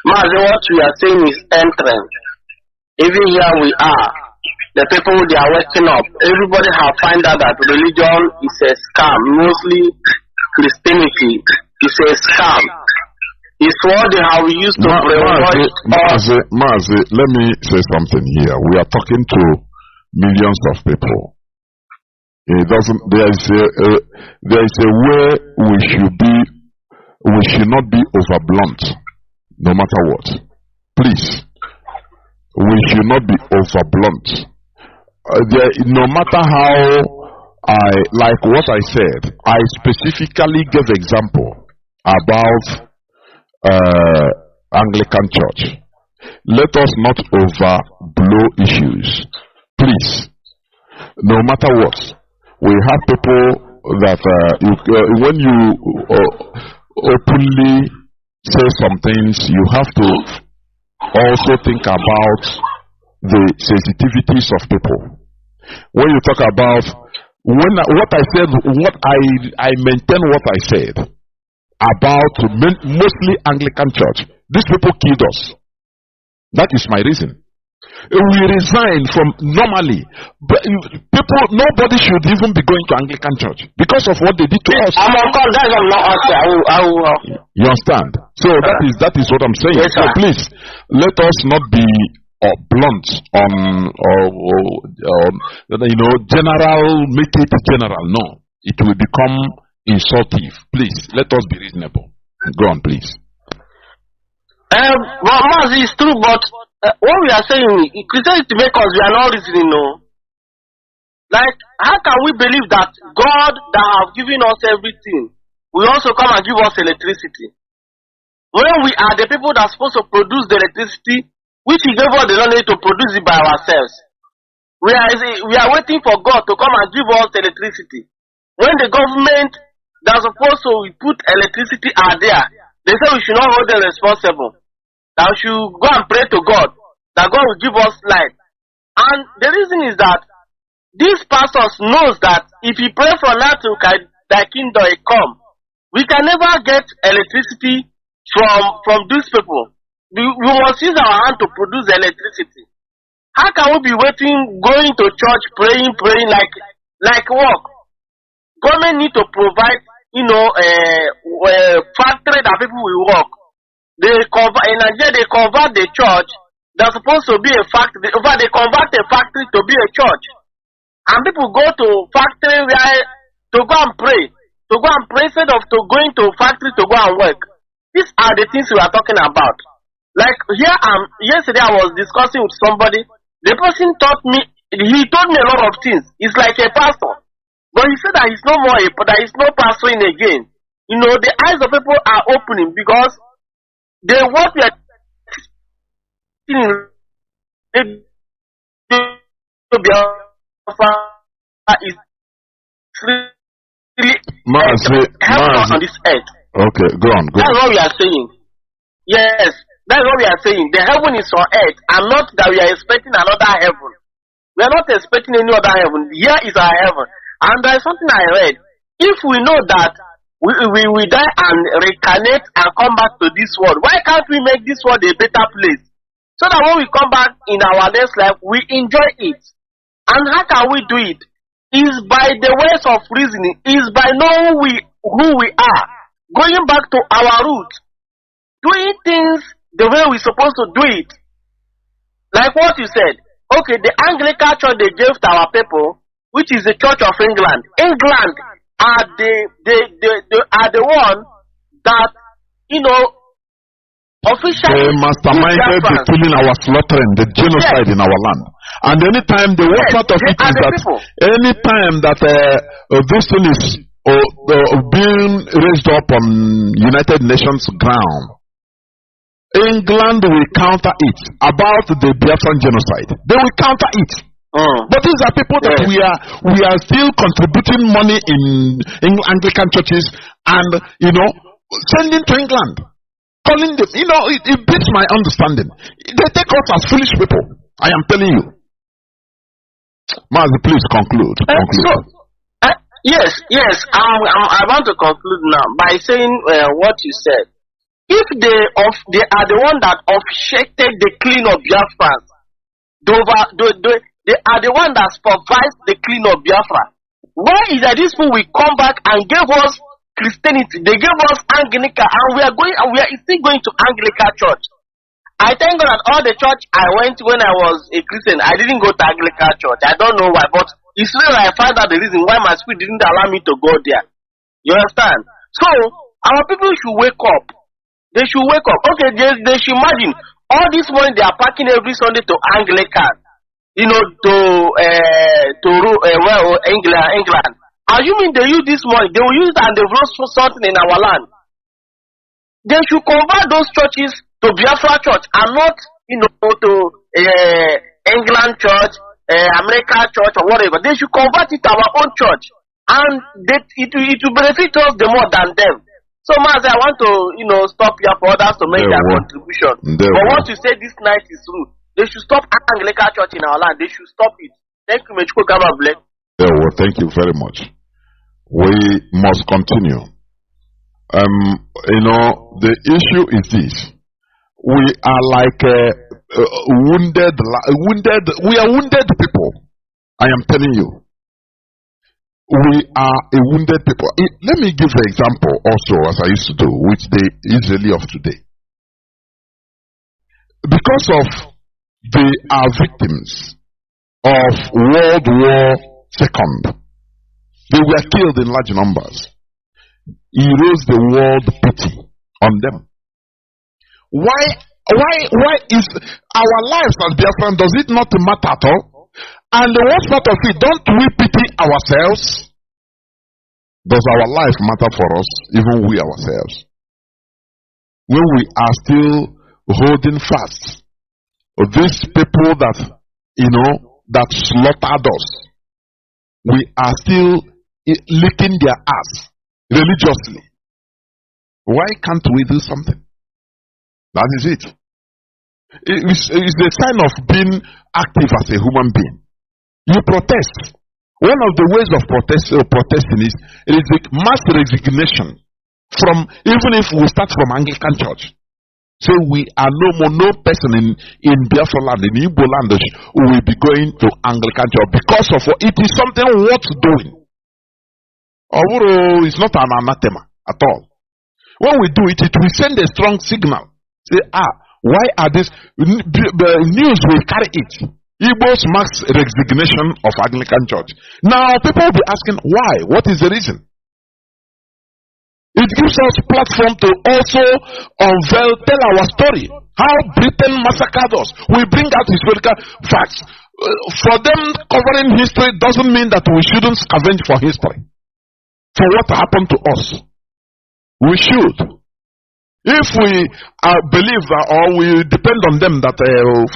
Speaker 5: Mazi, what we are saying is entrance. Even here we are. The people they are waking up. Everybody have found out that religion is a scam, mostly Christianity. It's a scam. It's what they have used to brainwash.
Speaker 11: Mazi, let me say something here. We are talking to millions of people. It doesn't. There is a way we should not be overblunt, no matter what. Please, we should not be overblunt. No matter how like what I said, I specifically gave example about Anglican Church. Let us not overblow issues. Please, no matter what, we have people that when you openly say some things, you have to also think about the sensitivities of people. When you talk about what I said, I maintain what I said about mostly Anglican Church. These people killed us. That is my reason. We resign from normally, but people, nobody should even be going to Anglican Church because of what they did to us. You understand? So that is what I'm saying. Yes, so please, let us not be blunt on general, make it general. No, it will become insultive. Please, let us be reasonable. Go on, please.
Speaker 5: Well, Mazi, it's true, but what we are saying, Christianity make us, we are not reasoning, no. Like, how can we believe that God that have given us everything will also come and give us electricity? When we are the people that are supposed to produce the electricity, which He gave us the knowledge to produce it by ourselves. We are waiting for God to come and give us electricity. When the government that's supposed to put electricity are there, they say we should not hold them responsible. That we should go and pray to God, that God will give us light. And the reason is that these pastors knows that if we pray for now to thy kingdom come, we can never get electricity from these people. We must use our hand to produce electricity. How can we be waiting, going to church, praying like work? Government need to provide, factory that people will work. In Nigeria, they convert the church that's supposed to be a factory. They convert a factory to be a church. And people go to factory to go and pray. Instead of going to factory to go and work. These are the things we are talking about. Like here, yesterday I was discussing with somebody. The person told me a lot of things. He's like a pastor, but he said that he's no more that he's no pastoring again. You know, the eyes of people are opening because what we are seeing is really heaven on this earth.
Speaker 11: Okay, go on.
Speaker 5: That's what we are saying. Yes, that's what we are saying. The heaven is on earth, and not that we are expecting another heaven. We are not expecting any other heaven. Here is our heaven. And there is something I read. If we know that we die and reincarnate and come back to this world, why can't we make this world a better place? So that when we come back in our next life, we enjoy it. And how can we do it? Is by the ways of reasoning, is by knowing who we are, going back to our roots, doing things the way we're supposed to do it. Like what you said. Okay, the Anglican church they gave to our people, which is the Church of England. England are the one that, you know, officially
Speaker 11: they masterminded the killing, our slaughtering, the genocide in our land. And anytime the worst part of it is that anytime that this thing is being raised up on United Nations ground, England will counter it about the Biafran genocide. They will counter it. But these are people that we are still contributing money in Anglican churches and, you know, sending to England. Calling them, you know, it beats my understanding. They take us as foolish people. I am telling you. Mazi, please conclude. Yes.
Speaker 5: I want to conclude now by saying what you said. If they are the one that obstructed the clean of Biafrans, they are the one that supervised the clean of Biafra. Why is that these people will come back and give us Christianity? They gave us Anglican, and we are still going to Anglican church. I thank God that all the church I went when I was a Christian, I didn't go to Anglican church. I don't know why, but it's really I find out the reason why my spirit didn't allow me to go there. You understand? So our people should wake up. They should wake up. Okay, they should imagine all this money they are packing every Sunday to Anglican, you know, to England. Assuming they use this money, they will use it and they will for something in our land. They should convert those churches to Biafra church and not, you know, to England church, American church or whatever. They should convert it to our own church, and it will benefit us the more than them. So, Mazi, I want to, you know, stop here for others to make their contribution. But what you say this night is true. They should stop Anglican church in our land. They should stop it. Thank you, Mechiko Kabable.
Speaker 11: Yeah, well, thank you very much. We must continue. You know, the issue is this. We are like wounded. We are wounded people. I am telling you. We are a wounded people. Let me give an example also, as I used to do, with the Israeli of today. Because of they are victims of World War II. They were killed in large numbers. He rose the world pity on them. Why is our lives as Biafran, does it not matter at all? And the worst part of it, don't we pity ourselves? Does our life matter for us, even we ourselves? When we are still holding fast of these people that, you know, that slaughtered us, we are still licking their ass religiously. Why can't we do something? That is it. It's a sign of being active as a human being. You protest. One of the ways of protesting is mass resignation from, even if we start from Anglican church. So we are no person in Biafra land, in Igbo land, who will be going to Anglican church because of it is something worth doing. It's not an anathema at all. When we do it, it will send a strong signal. Say, why are this? The news will carry it. Igbo's mass resignation of Anglican church. Now people will be asking, why? What is the reason? It gives us platform to also unveil, tell our story. How Britain massacred us. We bring out historical facts. For them covering history doesn't mean that we shouldn't scavenge for history. For what happened to us. We should. If we believe or we depend on them that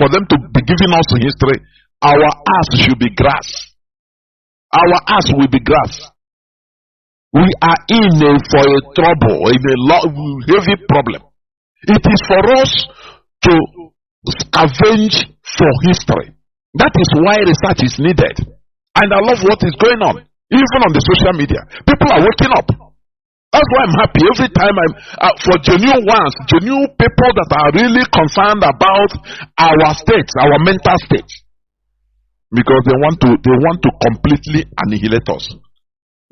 Speaker 11: for them to be giving us history, our ass should be grass. Our ass will be grass. We are for a trouble, in a heavy problem. It is for us to scavenge for history. That is why research is needed. And I love what is going on. Even on the social media. People are waking up. That's why I'm happy every time for genuine ones, genuine people that are really concerned about our states, our mental state. Because they want to completely annihilate us.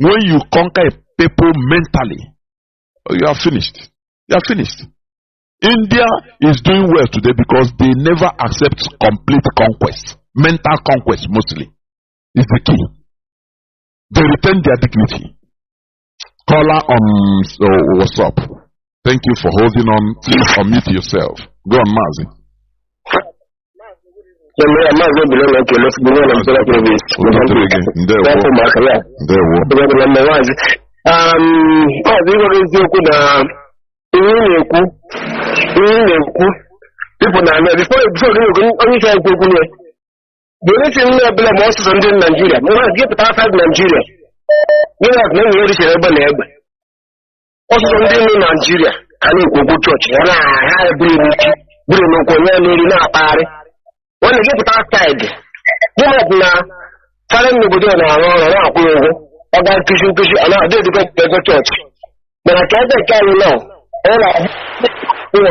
Speaker 11: When you conquer people mentally, you are finished. You are finished. India is doing well today because they never accept complete conquest. Mental conquest mostly is the key. They retain their dignity. Caller on what's up? Thank you for holding on. Please unmute yourself. Go on, Mazi.
Speaker 5: The only thing we have been most of in Nigeria, we want to get outside Nigeria. We have no English in Ebony. Also, in Nigeria, and you go to church, and I have a blue in our party. When you get outside, you have now telling me to do about Christian, and I did go to the church. But I can't carry now. All I don't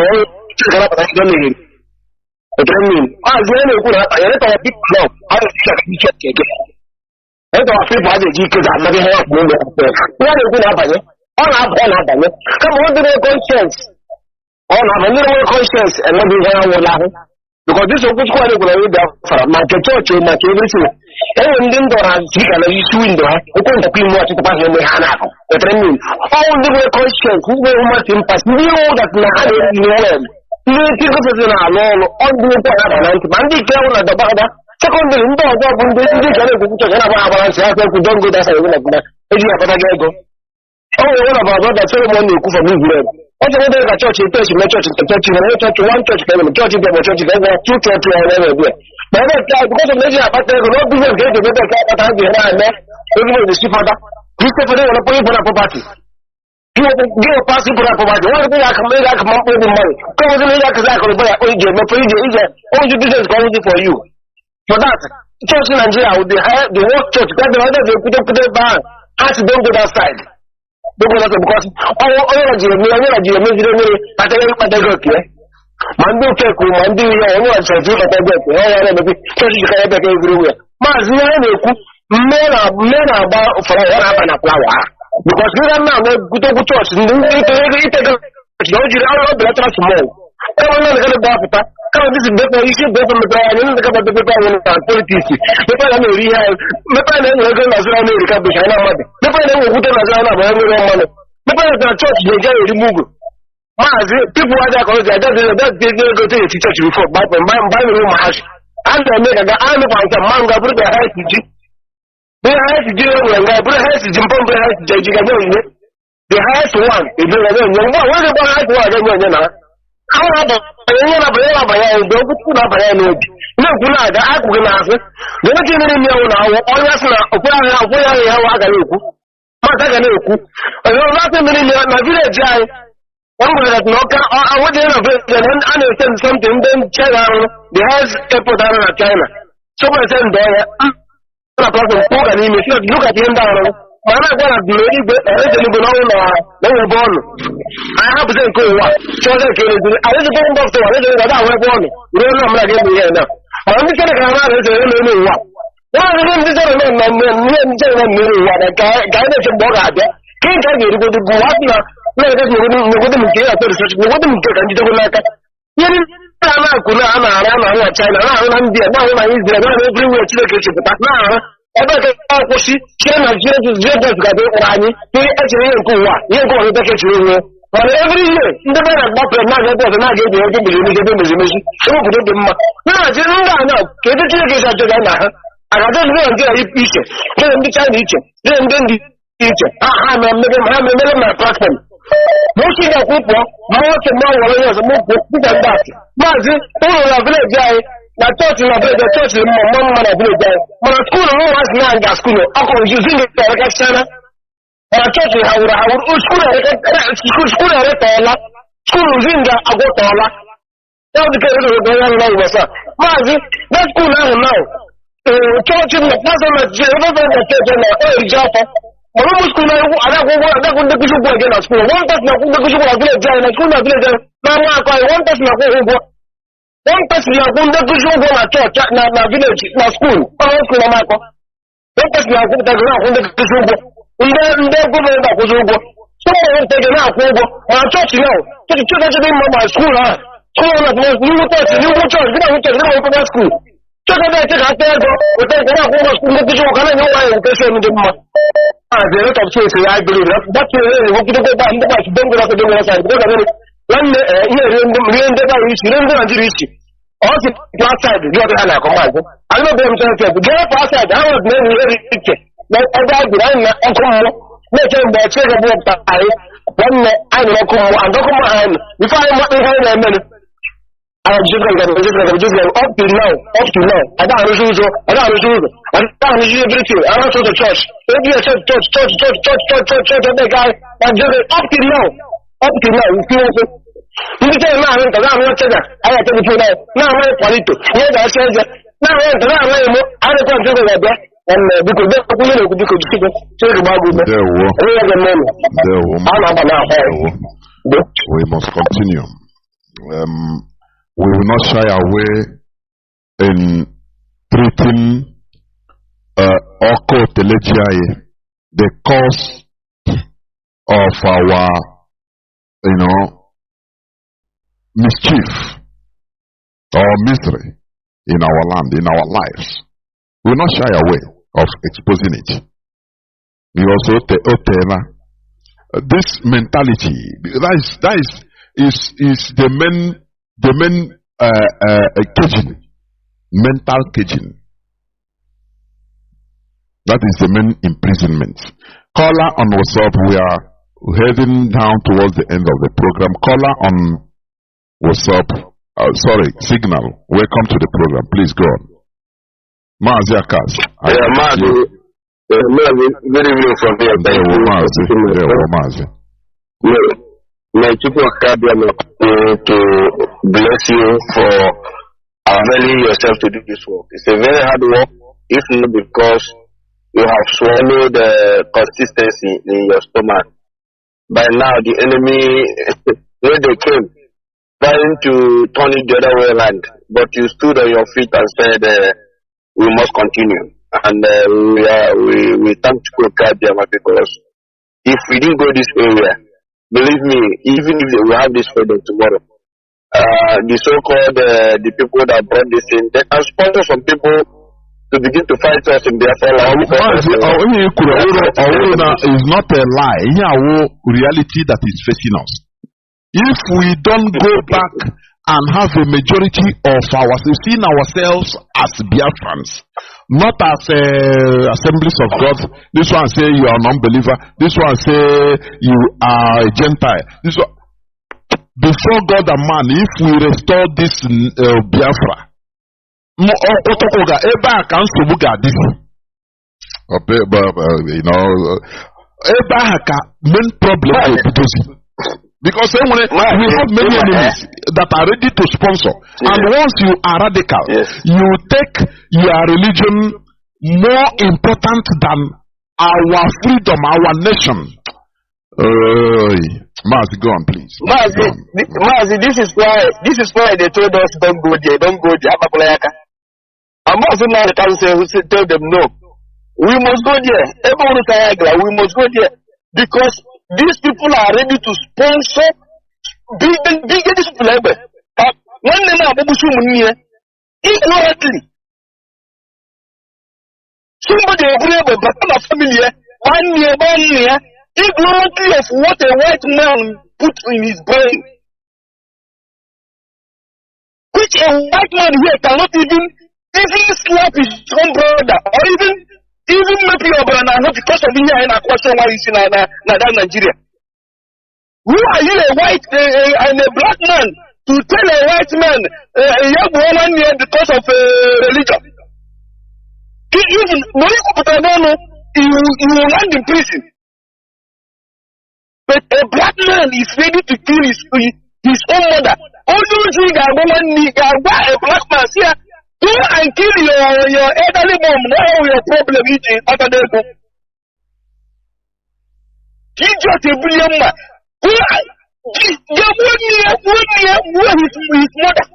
Speaker 5: I mean, I was going to put up a little bit now. I was check again. I don't feel bad because I'm not help me. What is going to happen? All I've done. Come on, to the conscience. All I've a little conscience and not be very well. Because this is quite a good for my church, my everything. And then there are two windows. I don't have much to pass in the Hanako. But I mean, all the conscience, who will much impact. You know that now in the world. Secondly, give a passing for poverty. One thing I can make, I come up with the money. Come with me, I can exactly buy a only business going for you. For that, church in Nigeria would be higher, the whole church, because the other they put it back, has to don't go that side. Don't go that side because all Nigeria, I tell you what they got here. Mando Keku, Mandi, and one says, you know, church is everywhere. Mazi Aloie, men are about for what happened at flower. Because we are now good to church. You don't small. Everyone is going to go after. Come, this is better. You should go from the prayer and look at the people and politics. The people are real. The people are going to Nazareth America, which I know. The people are going to Nazareth America. The people are church, they get removed. People are there because they go to the church before, but buy the room house. And they make a army of the manga, put the house to G. The highest deal when I put a house to jump on the house to Jigga. The highest one, if you are there, what about I don't know? How about any of the other don't put up a note? No, I have to answer. The next thing you know now, all that's not where I go. Mataganoku. I don't know nothing in my village. One was at Noka, I would understand something, then China, the highest airport out of China. So I said there. Look at him down. I have to say, go on. So I said, I was going back to one. I was born. You don't know I'm not getting here now. I'm just going to come out and say, what? One of them is a man, a guy that's a bog out there. Can't tell you to go to Guadna. Let us know what them get after such. What them get and you don't like that. China, now I'm everywhere to the kitchen, but now ebe ka akwụsị chie na Jesus ga-abịa ịkpọrọ anyị ihe echere ihe nke ụwa ihe nke ụwa ebe ka echere onwe mana every year ndị be na-agba pere na ebe ọzọ na-aga eji ego mezimezi ebe obodo dị mma na-hazi ndị a na ka ebe Chineke esi achọga na ha agazi ndị Naijiria iche dịrị ndị China iche dịrị ndị iche ha memere ma platform mochi ga-akwụ pụọ ma nwoke ma nwere onye ọzọ mụkwụ dịka ndị asị maazị ụlọ na vileji anyị na chọọchị na vileji chọọchị mma na vileji anyị mana skuulu na ụmụazị na-aga skuulu ọkụrụ juzi ndị erekachana mana chọọchị ha wụrụ skuulu eretọọla skuulu zinga agwọtọọla ya dịka eredogo onye ahụ na ụbọchị maazị na skuulu ahụ na chọọchị na pazọ na ebe na chọọchị na ọ eriji afọ mana ụmụ skuulu adakwu ndị kụzi ụgwọ ege na skuulu one person na-akwụ ndị kụzi ụgwọ na vileji anyị na skuulu na vileji anyị na-ama akọ anyị one person na-akwụ ụgwọ one person na-akwụ ndị kụzi ụgwọ na chọọchị na vileji na skuulu ọrụ skuulu na-amakọ one person na-akwụ ndị kụzi ụgwọ ndị gọọmenti akwụzi ụgwọ sọmụrụ nke gị na-akwụ ụgwọ mana chọọchị na chọọchị dị mma ma skuulu ahụ skuulu na n'ihu chọọchị gị na-ahụ chọọchị gị na skuulu chọọchị na-eche ka ata ego weta nke na-akwụ ụgwọ skuulu ndị kụzi ụgwọ ka na-enye nwaanyị nke esi ndị mma as a lot of things I believe that's why we want to go back and don't go to the other side because when here the issue the issue also outside the other hand come I know them say get up outside I was made very picture like other behind come make them check about I when I know come and come and if I want to I'm just going up to now. I don't know. I don't know everything. I don't know the church. If you church, that guy, I'm just up to now. You feel it? You tell me now, I'm not saying that. I have to do that. Now I'm political. Yeah, I said that. Now I'm I don't want to do that. And because because
Speaker 11: we must continue. We will not shy away in treating Oko Telegiae, the cause of our, mischief or misery in our land, in our lives. We will not shy away of exposing it. We also this mentality, that is the main caging, mental caging. That is the main imprisonment. Caller on WhatsApp, we are heading down towards the end of the program. Caller on WhatsApp, Signal, welcome to the program. Please go on. Mazi Akas.
Speaker 5: Mazi, good evening from here.
Speaker 11: Mazi.
Speaker 5: May people to bless you for availing yourself to do this work. It's a very hard work, if not because you have swallowed consistency in your stomach. By now, the enemy, where they came, trying to turn it the other way around, but you stood on your feet and said, we must continue. And we thank you, because if we didn't go this area, believe me, even if we have this freedom tomorrow, the so-called the people that brought this in, they can sponsor some people to begin to fight us in Biafra.
Speaker 11: Is not a lie. Reality that is facing us. If we don't go back and have a majority of seeing ourselves as Biafrans, not as assemblies of God. This one say you are an unbeliever. This one say you are a Gentile. This one, before God and man, if we restore this Biafra, main problem because we have many enemies that are ready to sponsor. And once you are radical, you take your religion more important than our freedom, our nation. Mazi, go on, please.
Speaker 5: Mazi, this is why they told us don't go there. I'm also now the council who tell them no. We must go there. We must go there because these people are ready to sponsor biggest people ever. When they are ignorantly. Somebody agreeable, but not familiar. 1 year, 1 year, ignorantly of what a white man put in his brain. Which a white man here cannot even slap his own brother, or even make your brother not because of here and a question why he's in Nigeria. Who are you, a white and a black man, to tell a white man a young woman here because of religion? Even he will land in prison. But a black man is ready to kill his own mother. Only thing a woman need, a black man here, go and kill your elderly mom. Now your problem is after they go. He just a billion man. Go and his mother.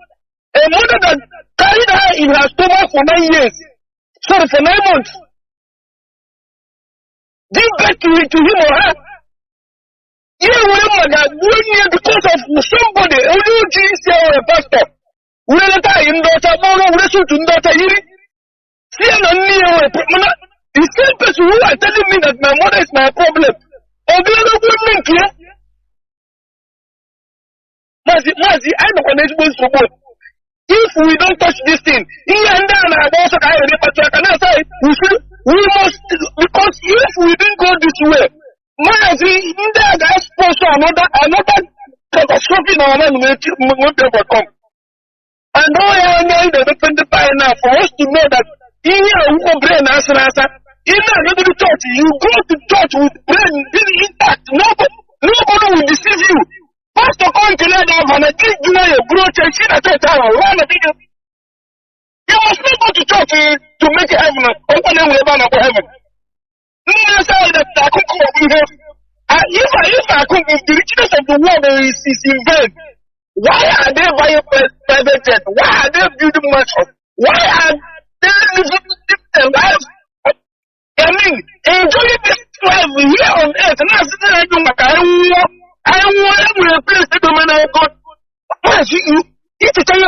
Speaker 5: A mother that carried her in her stomach for 9 years. Sorry, for 9 months. Give back to him or her. Because of somebody, only Jesus or a pastor. We let her in daughter, we shoot in daughter. See, the same person who are telling me that my mother is my problem. Mazi, I don't want to support. If we don't touch this thing, here and there, I also cannot say we must, because if we didn't go this way, Mazi, that sponsor another catastrophe in our land will never come. And now I need to defend the fire now for us to know that in here we go brain answer. In another church, you go to church with brain intact. Nobody will deceive you. Pastor come to let off and I think you know your bro church in a town. You must not go to church to make heaven. Open them with heaven. No say that I could come up here. If I could, if the richness of the world is in vain, why are they buying private jet? Why are they building mansions? Why are they living their lives? I mean, enjoying this life here on earth. And I'm sitting there doing like I want every place to domain of God. If you tell you,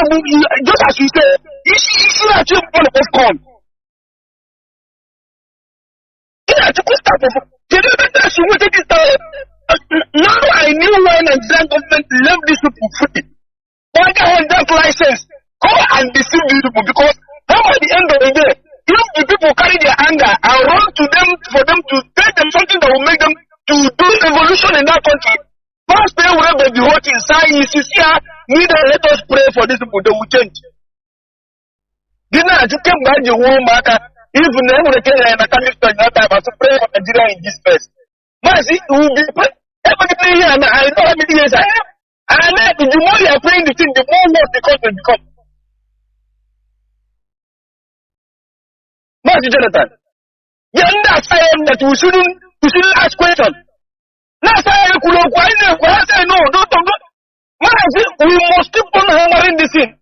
Speaker 5: just as you said, you should actually want to come. Now I knew why Nigerian government left these people free. Why they have that license? Go and deceive these people, because how at the end of the day, if the people carry their anger and run to them for them to tell them something that will make them to do evolution in that country, first they will have the whole thing. Neither let us pray for these people, they will change. Didn't I just came back the whole matter? Even then, we can and I can't time to pray for Nigeria in this place. Mazi, will be everything here, and I know how many years I have. And the more you are praying the thing, the more worse the country becomes. Mazi Jonathan, you understand that we shouldn't ask questions. Now say no, don't. Mazi, we must keep on hammering this thing.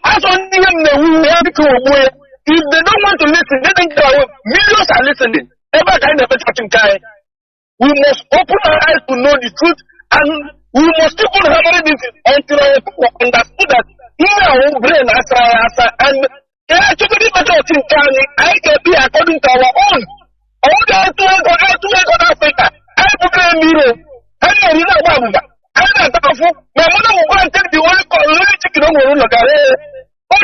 Speaker 5: As on them, we have to go away. If they don't want to listen, they think millions are listening. Never kind of touching time. We must open our eyes to know the truth, and we must keep on hammering this until our people understand that in our own brain, and they actually better think I can be according to our own. I want to go Africa. I put a mirror. I don't know about that. I'm not powerful. My mother will go and take the only chicken on the room. How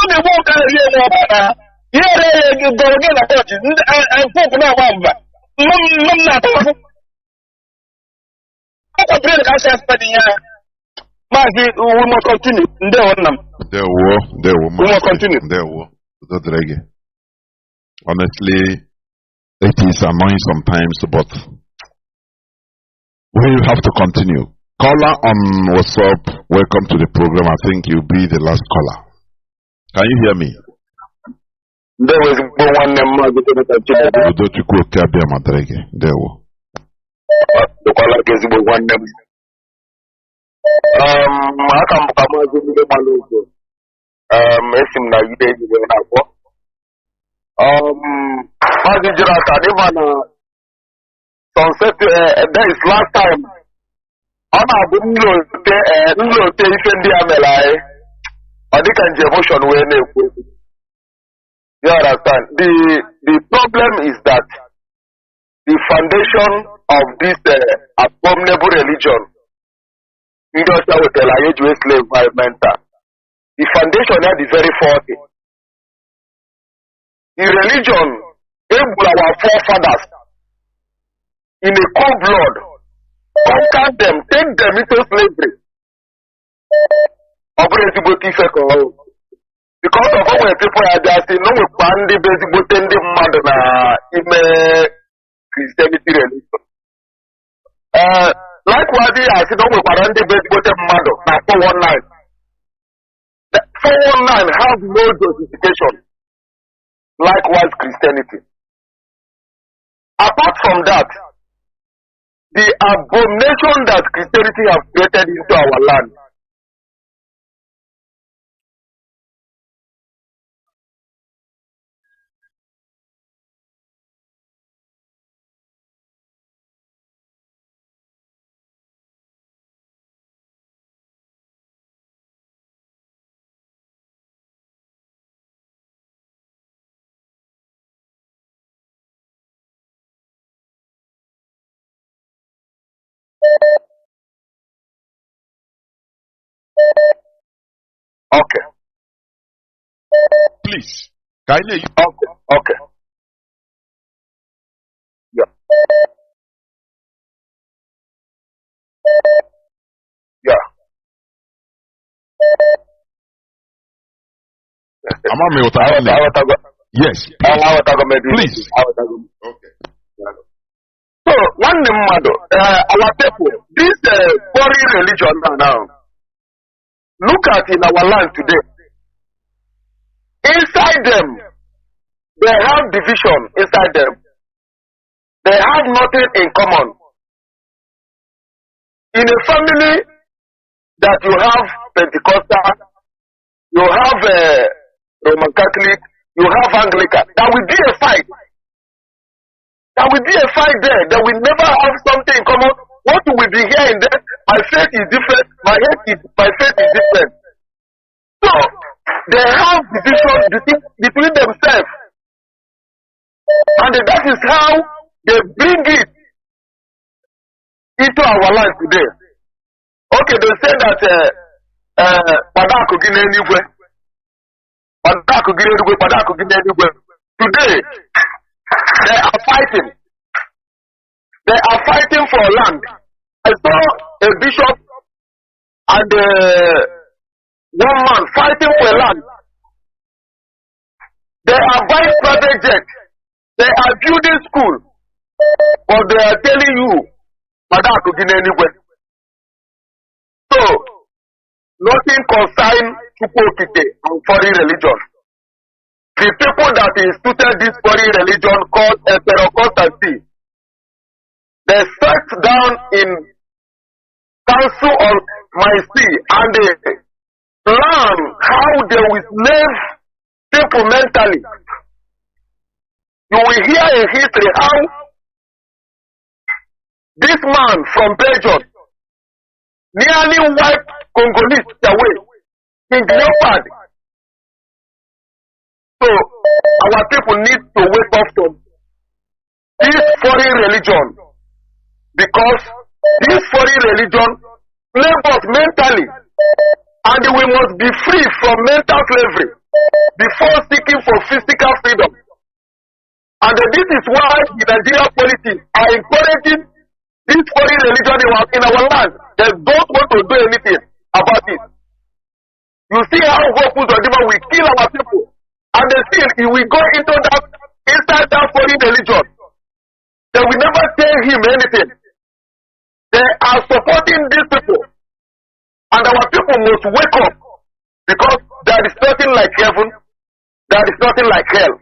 Speaker 5: they walk out here about here they go again about it. I'm talking about that. Mom, not powerful. I pray that I shall spend Mazi, we must continue. We must continue.
Speaker 11: Honestly, it is annoying sometimes, but we have to continue. Caller on WhatsApp, welcome to the program. I think you'll be the last caller. Can you hear me?
Speaker 5: There was one name,
Speaker 11: There
Speaker 5: one name. I come sunset, that is last time. I'm not going to say, I think emotion when You understand? The problem is that the foundation of this abominable religion, industrial with the slave environmental, the foundation is very faulty. The religion, our forefathers, in a cold blood, conquer them, take them into slavery. Because of how many people are just no we ban the basic button the mother in Christianity religion. Likewise, I said no we ban the basic button mother now 419. The 419 have no justification. Likewise, Christianity. Apart from that, the abomination that Christianity has created into our land. Okay.
Speaker 11: Please, kindly.
Speaker 5: Okay. Yeah. Yeah.
Speaker 11: Yes. Please.
Speaker 5: Okay. So, one mother, our people, this foreign religion now, look at in our land today. Inside them, they have division inside them. They have nothing in common. In a family that you have Pentecostal, you have Roman Catholic, you have Anglican, there will be a fight. There will be a fight there. They will never have something in common. What will be here and there? My faith is different. My faith is different. So they have division between themselves, and that is how they bring it into our life today. Okay, they say that today they are fighting. They are fighting for land. I saw a bishop and one man fighting for land. They are buying private jets. They are building school. But they are telling you, so, nothing concerns Chukwokike and foreign religion. The people that instituted this foreign religion called Pentecostal, they sat down in council of my see and they plan how they will slave people mentally. You will hear in history how this man from Belgium nearly wiped Congolese away in Leopard. So our people need to wake up from this foreign religion, because this foreign religion slaves us mentally, and we must be free from mental slavery before seeking for physical freedom. And this is why the Nigerian politics are encouraging this foreign religion in our land. They don't want to do anything about it. You see how Hopu Zodima will kill our people, and they still, if we go into that, inside that foreign religion, they will never tell him anything. They are supporting these people, and our people must wake up, because there is nothing like heaven, there is nothing like hell.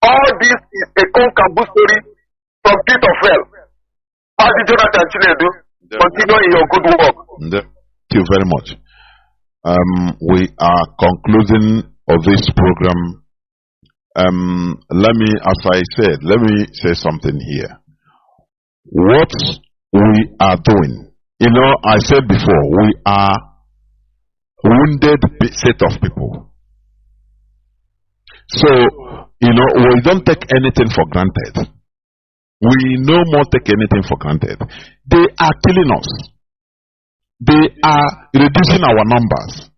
Speaker 5: All this is a concaboo story from pit of hell. Pastor Jonathan Chinedu, continue in your good work.
Speaker 11: Thank you very much. We are concluding of this program. Let me say something here. What we are doing, I said before, we are wounded set of people. So, we don't take anything for granted. We no more take anything for granted. They are killing us. They are reducing our numbers.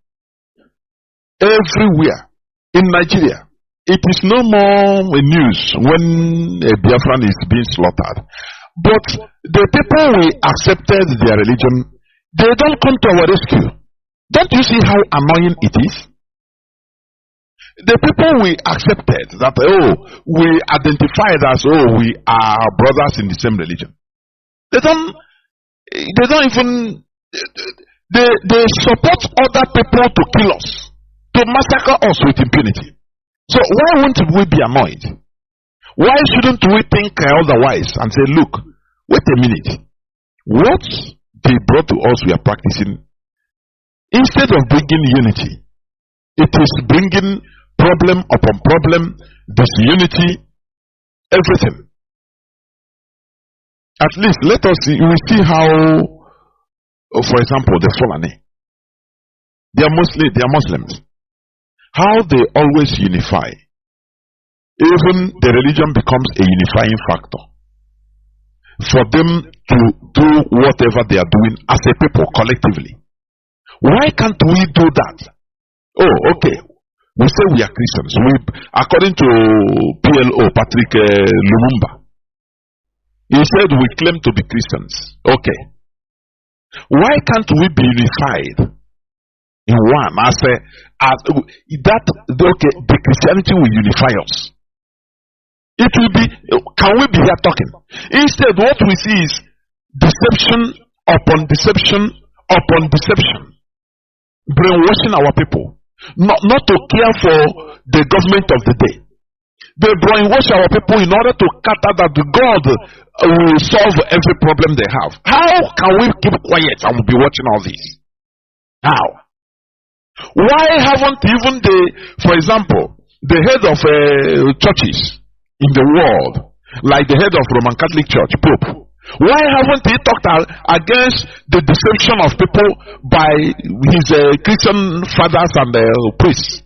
Speaker 11: Everywhere in Nigeria, it is no more news when a Biafran is being slaughtered. But the people we accepted their religion, they don't come to our rescue. Don't you see how annoying it is? The people we accepted that, we identified as, we are brothers in the same religion. They don't even, they support other people to kill us, to massacre us with impunity. So why wouldn't we be annoyed? Why shouldn't we think otherwise and say, look, wait a minute. What they brought to us we are practicing, instead of bringing unity, it is bringing problem upon problem, disunity, everything. At least let us see, we see how, for example, the Fulani, they are Muslims. How they always unify. Even the religion becomes a unifying factor for them to do whatever they are doing as a people collectively. Why can't we do that? Oh, okay. We say we are Christians. According to PLO, Patrick Lumumba, he said we claim to be Christians. Okay. Why can't we be unified in one? The Christianity will unify us. It will be, can we be here talking? Instead, what we see is deception upon deception upon deception, brainwashing our people. Not to care for the government of the day. They brainwash our people in order to cater that God will solve every problem they have. How can we keep quiet and be watching all this? How? Why haven't even for example, the head of churches in the world, like the head of Roman Catholic Church, Pope, why haven't he talked against the deception of people by his Christian fathers and priests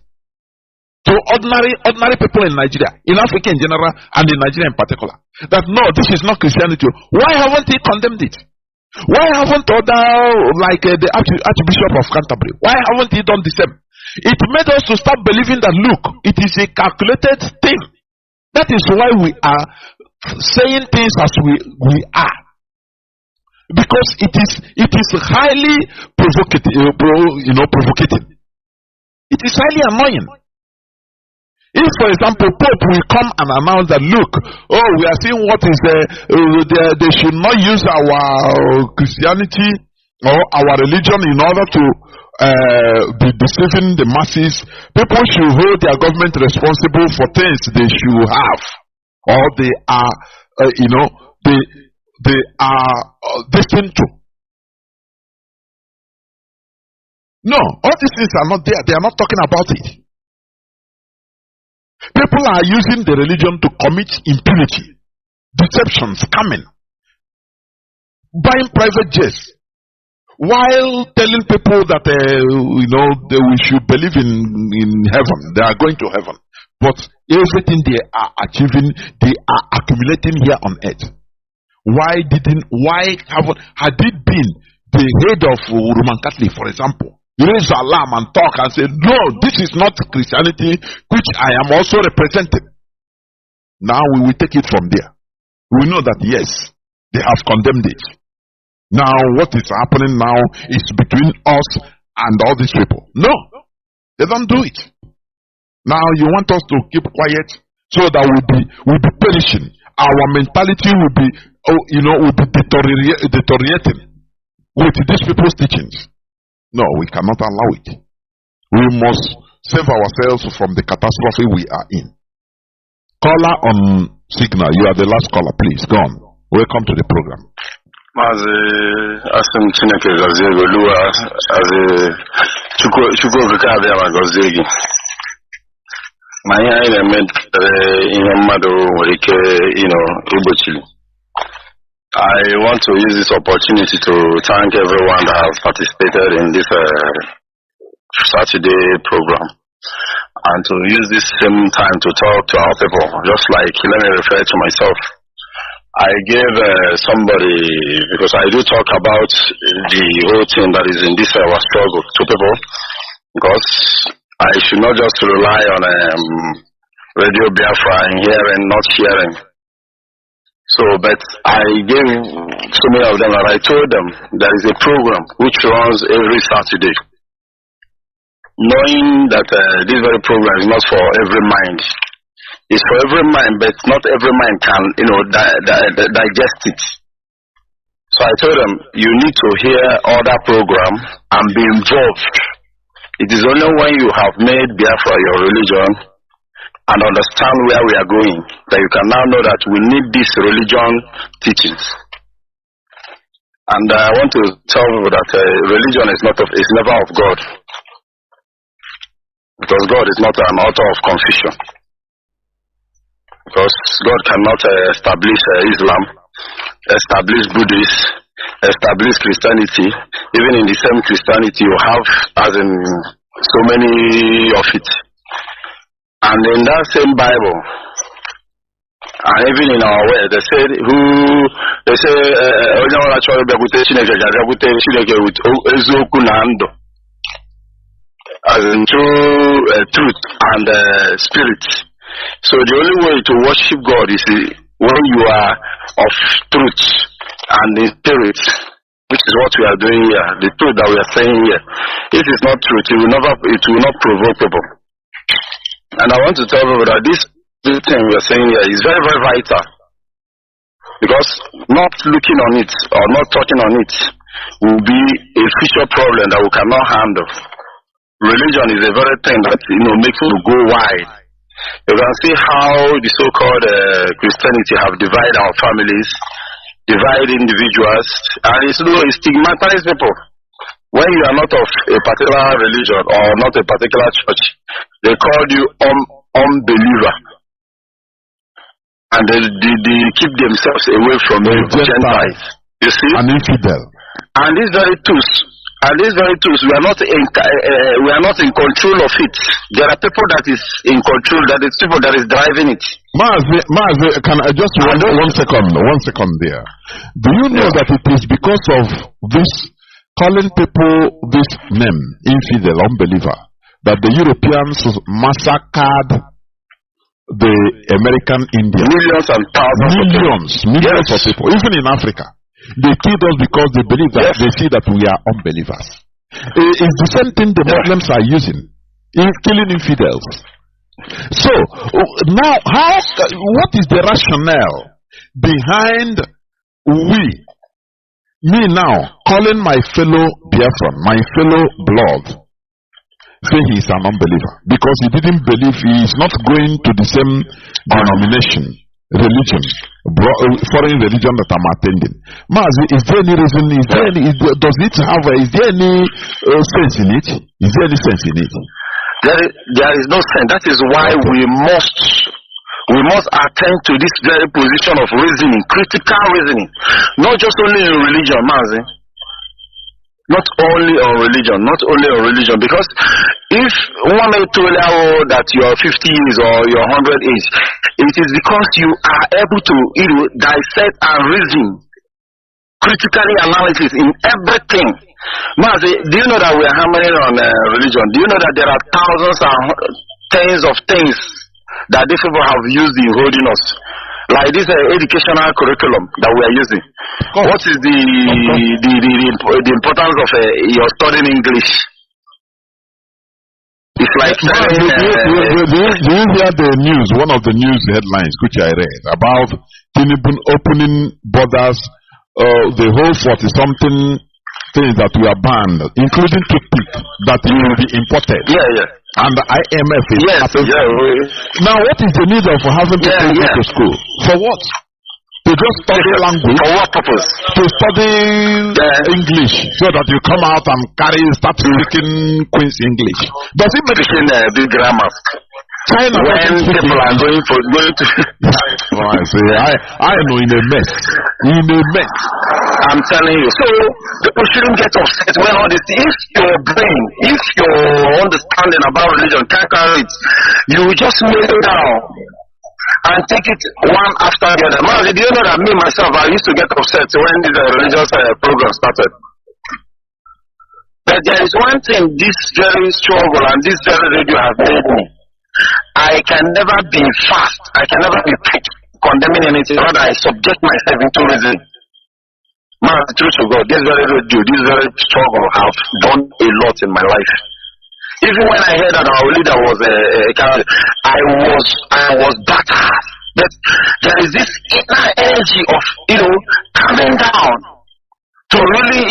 Speaker 11: to ordinary people in Nigeria, in Africa in general, and in Nigeria in particular? That no, this is not Christianity. Why haven't he condemned it? Why haven't other, like the Archbishop of Canterbury, why haven't he done the same? It made us to start believing that, look, it is a calculated thing. That is why we are saying things as we are, because it is highly provocating. It is highly annoying. If, for example, Pope will come and announce that, look, we are seeing what is they should not use our Christianity or our religion in order to be deceiving the masses. People should hold their government responsible for things they should have, or they are, they are destined to. No, all these things are not there. They are not talking about it. People are using the religion to commit impunity, deception, scamming, buying private jets, while telling people that we should believe in heaven. They are going to heaven, but everything they are achieving, they are accumulating here on earth. Had it been the head of Roman Catholic, for example, raise alarm and talk and say, no, this is not Christianity which I am also representing. Now we will take it from there. We know that yes, they have condemned it. Now what is happening now is between us and all these people. No, they don't do it. Now you want us to keep quiet so that we'll be perishing. Our mentality will be deteriorating with these people's teachings. No, we cannot allow it. We must save ourselves from the catastrophe we are in. Caller on signal, you are the last caller, please. Go on. Welcome to the program.
Speaker 9: Mazi Asim Chineke Gazego Lua as a Chuko Vikabia Gazegi. My eye made in a mother Ubochili. I want to use this opportunity to thank everyone that has participated in this Saturday program. and to use this same time to talk to our people. Just like, let me refer to myself. I gave somebody, because I do talk about the whole thing that is in this our struggle to people, because I should not just rely on Radio Biafra and hearing, not hearing. So, but I gave so many of them, and I told them there is a program which runs every Saturday, knowing that this very program is not for every mind. It's for every mind, but not every mind can, digest it. So I told them, you need to hear other program and be involved. It is only when you have made Biafra your religion and understand where we are going that you can now know that we need this religion teachings. And I want to tell you that religion is never of God, because God is not an author of confusion. Because God cannot establish Islam, establish Buddhism, establish Christianity. Even in the same Christianity, you have as in so many of it. And in that same Bible, and even in our way, they say as in true truth and spirit. So the only way to worship God is when you are of truth and in spirit, which is what we are doing here. The truth that we are saying here. If it's not truth, it will not provoke people. And I want to tell you that this thing we are saying here is very, very vital. Because not looking on it or not talking on it will be a future problem that we cannot handle. Religion is a very thing that makes you go wide. You can see how the so-called Christianity have divided our families, divided individuals, and it stigmatizes people. When you are not of a particular religion or not a particular church, they call you unbeliever. And they keep themselves away from the Gentiles. You see?
Speaker 11: An infidel.
Speaker 9: And these very tools, we are not in control of it. There are people that is in control, that is people that is driving it.
Speaker 11: Mazi, can I just one second there? Do you know that it is because of this calling people this name, infidel, unbeliever, that the Europeans massacred the American Indians?
Speaker 9: Millions and thousands
Speaker 11: of people, even in Africa. They killed us because they believe that they see that we are unbelievers. It's the same thing the Muslims are using in killing infidels. So now, what is the rationale behind me now calling my fellow Biafran, my fellow blood, say he is an unbeliever because he didn't believe, he is not going to the same denomination, religion, foreign religion that I'm attending. Mazi, is there any reason? Is there any sense in it? Is there any sense in it?
Speaker 9: There is no sense. That is why we must attend to this very position of reasoning, critical reasoning, not just only in religion, Mazi. Not only on religion, because if one may tell you that you are 50 years or you are 100 years, it is because you are able to dissect and reason, critically analysis in everything. Mazi, do you know that we are hammering on religion? Do you know that there are thousands and tens of things that these people have used in holding us? Like this educational curriculum that we are using. What is the importance of your studying English? It's like
Speaker 11: do you hear the news? One of the news headlines which I read about Tinubu opening borders, the whole 40-something things that were banned, including toothpick that will be imported. And the IMF is now, what is the need of having people go to school? For what? To just study language?
Speaker 9: For what purpose?
Speaker 11: To study English, so that you come out and start speaking Queen's English. Does it make
Speaker 9: big grammar?
Speaker 11: China
Speaker 9: when people are going to
Speaker 11: I say I know in a mess.
Speaker 9: I'm telling you. So people shouldn't get upset when all this. If your brain, if your understanding about religion can't carry it, you just kneel down and take it one after the other. Man, do you know that me myself, I used to get upset when the religious program started. But there is one thing this very struggle and this very radio have made me. I can never be fast. I can never be quick condemning anything. Rather, I subject myself into reason. Man, the truth of God, this very radio, this very struggle have done a lot in my life. Even when I heard that our leader was I was battered. But there is this inner energy of, calming down to really,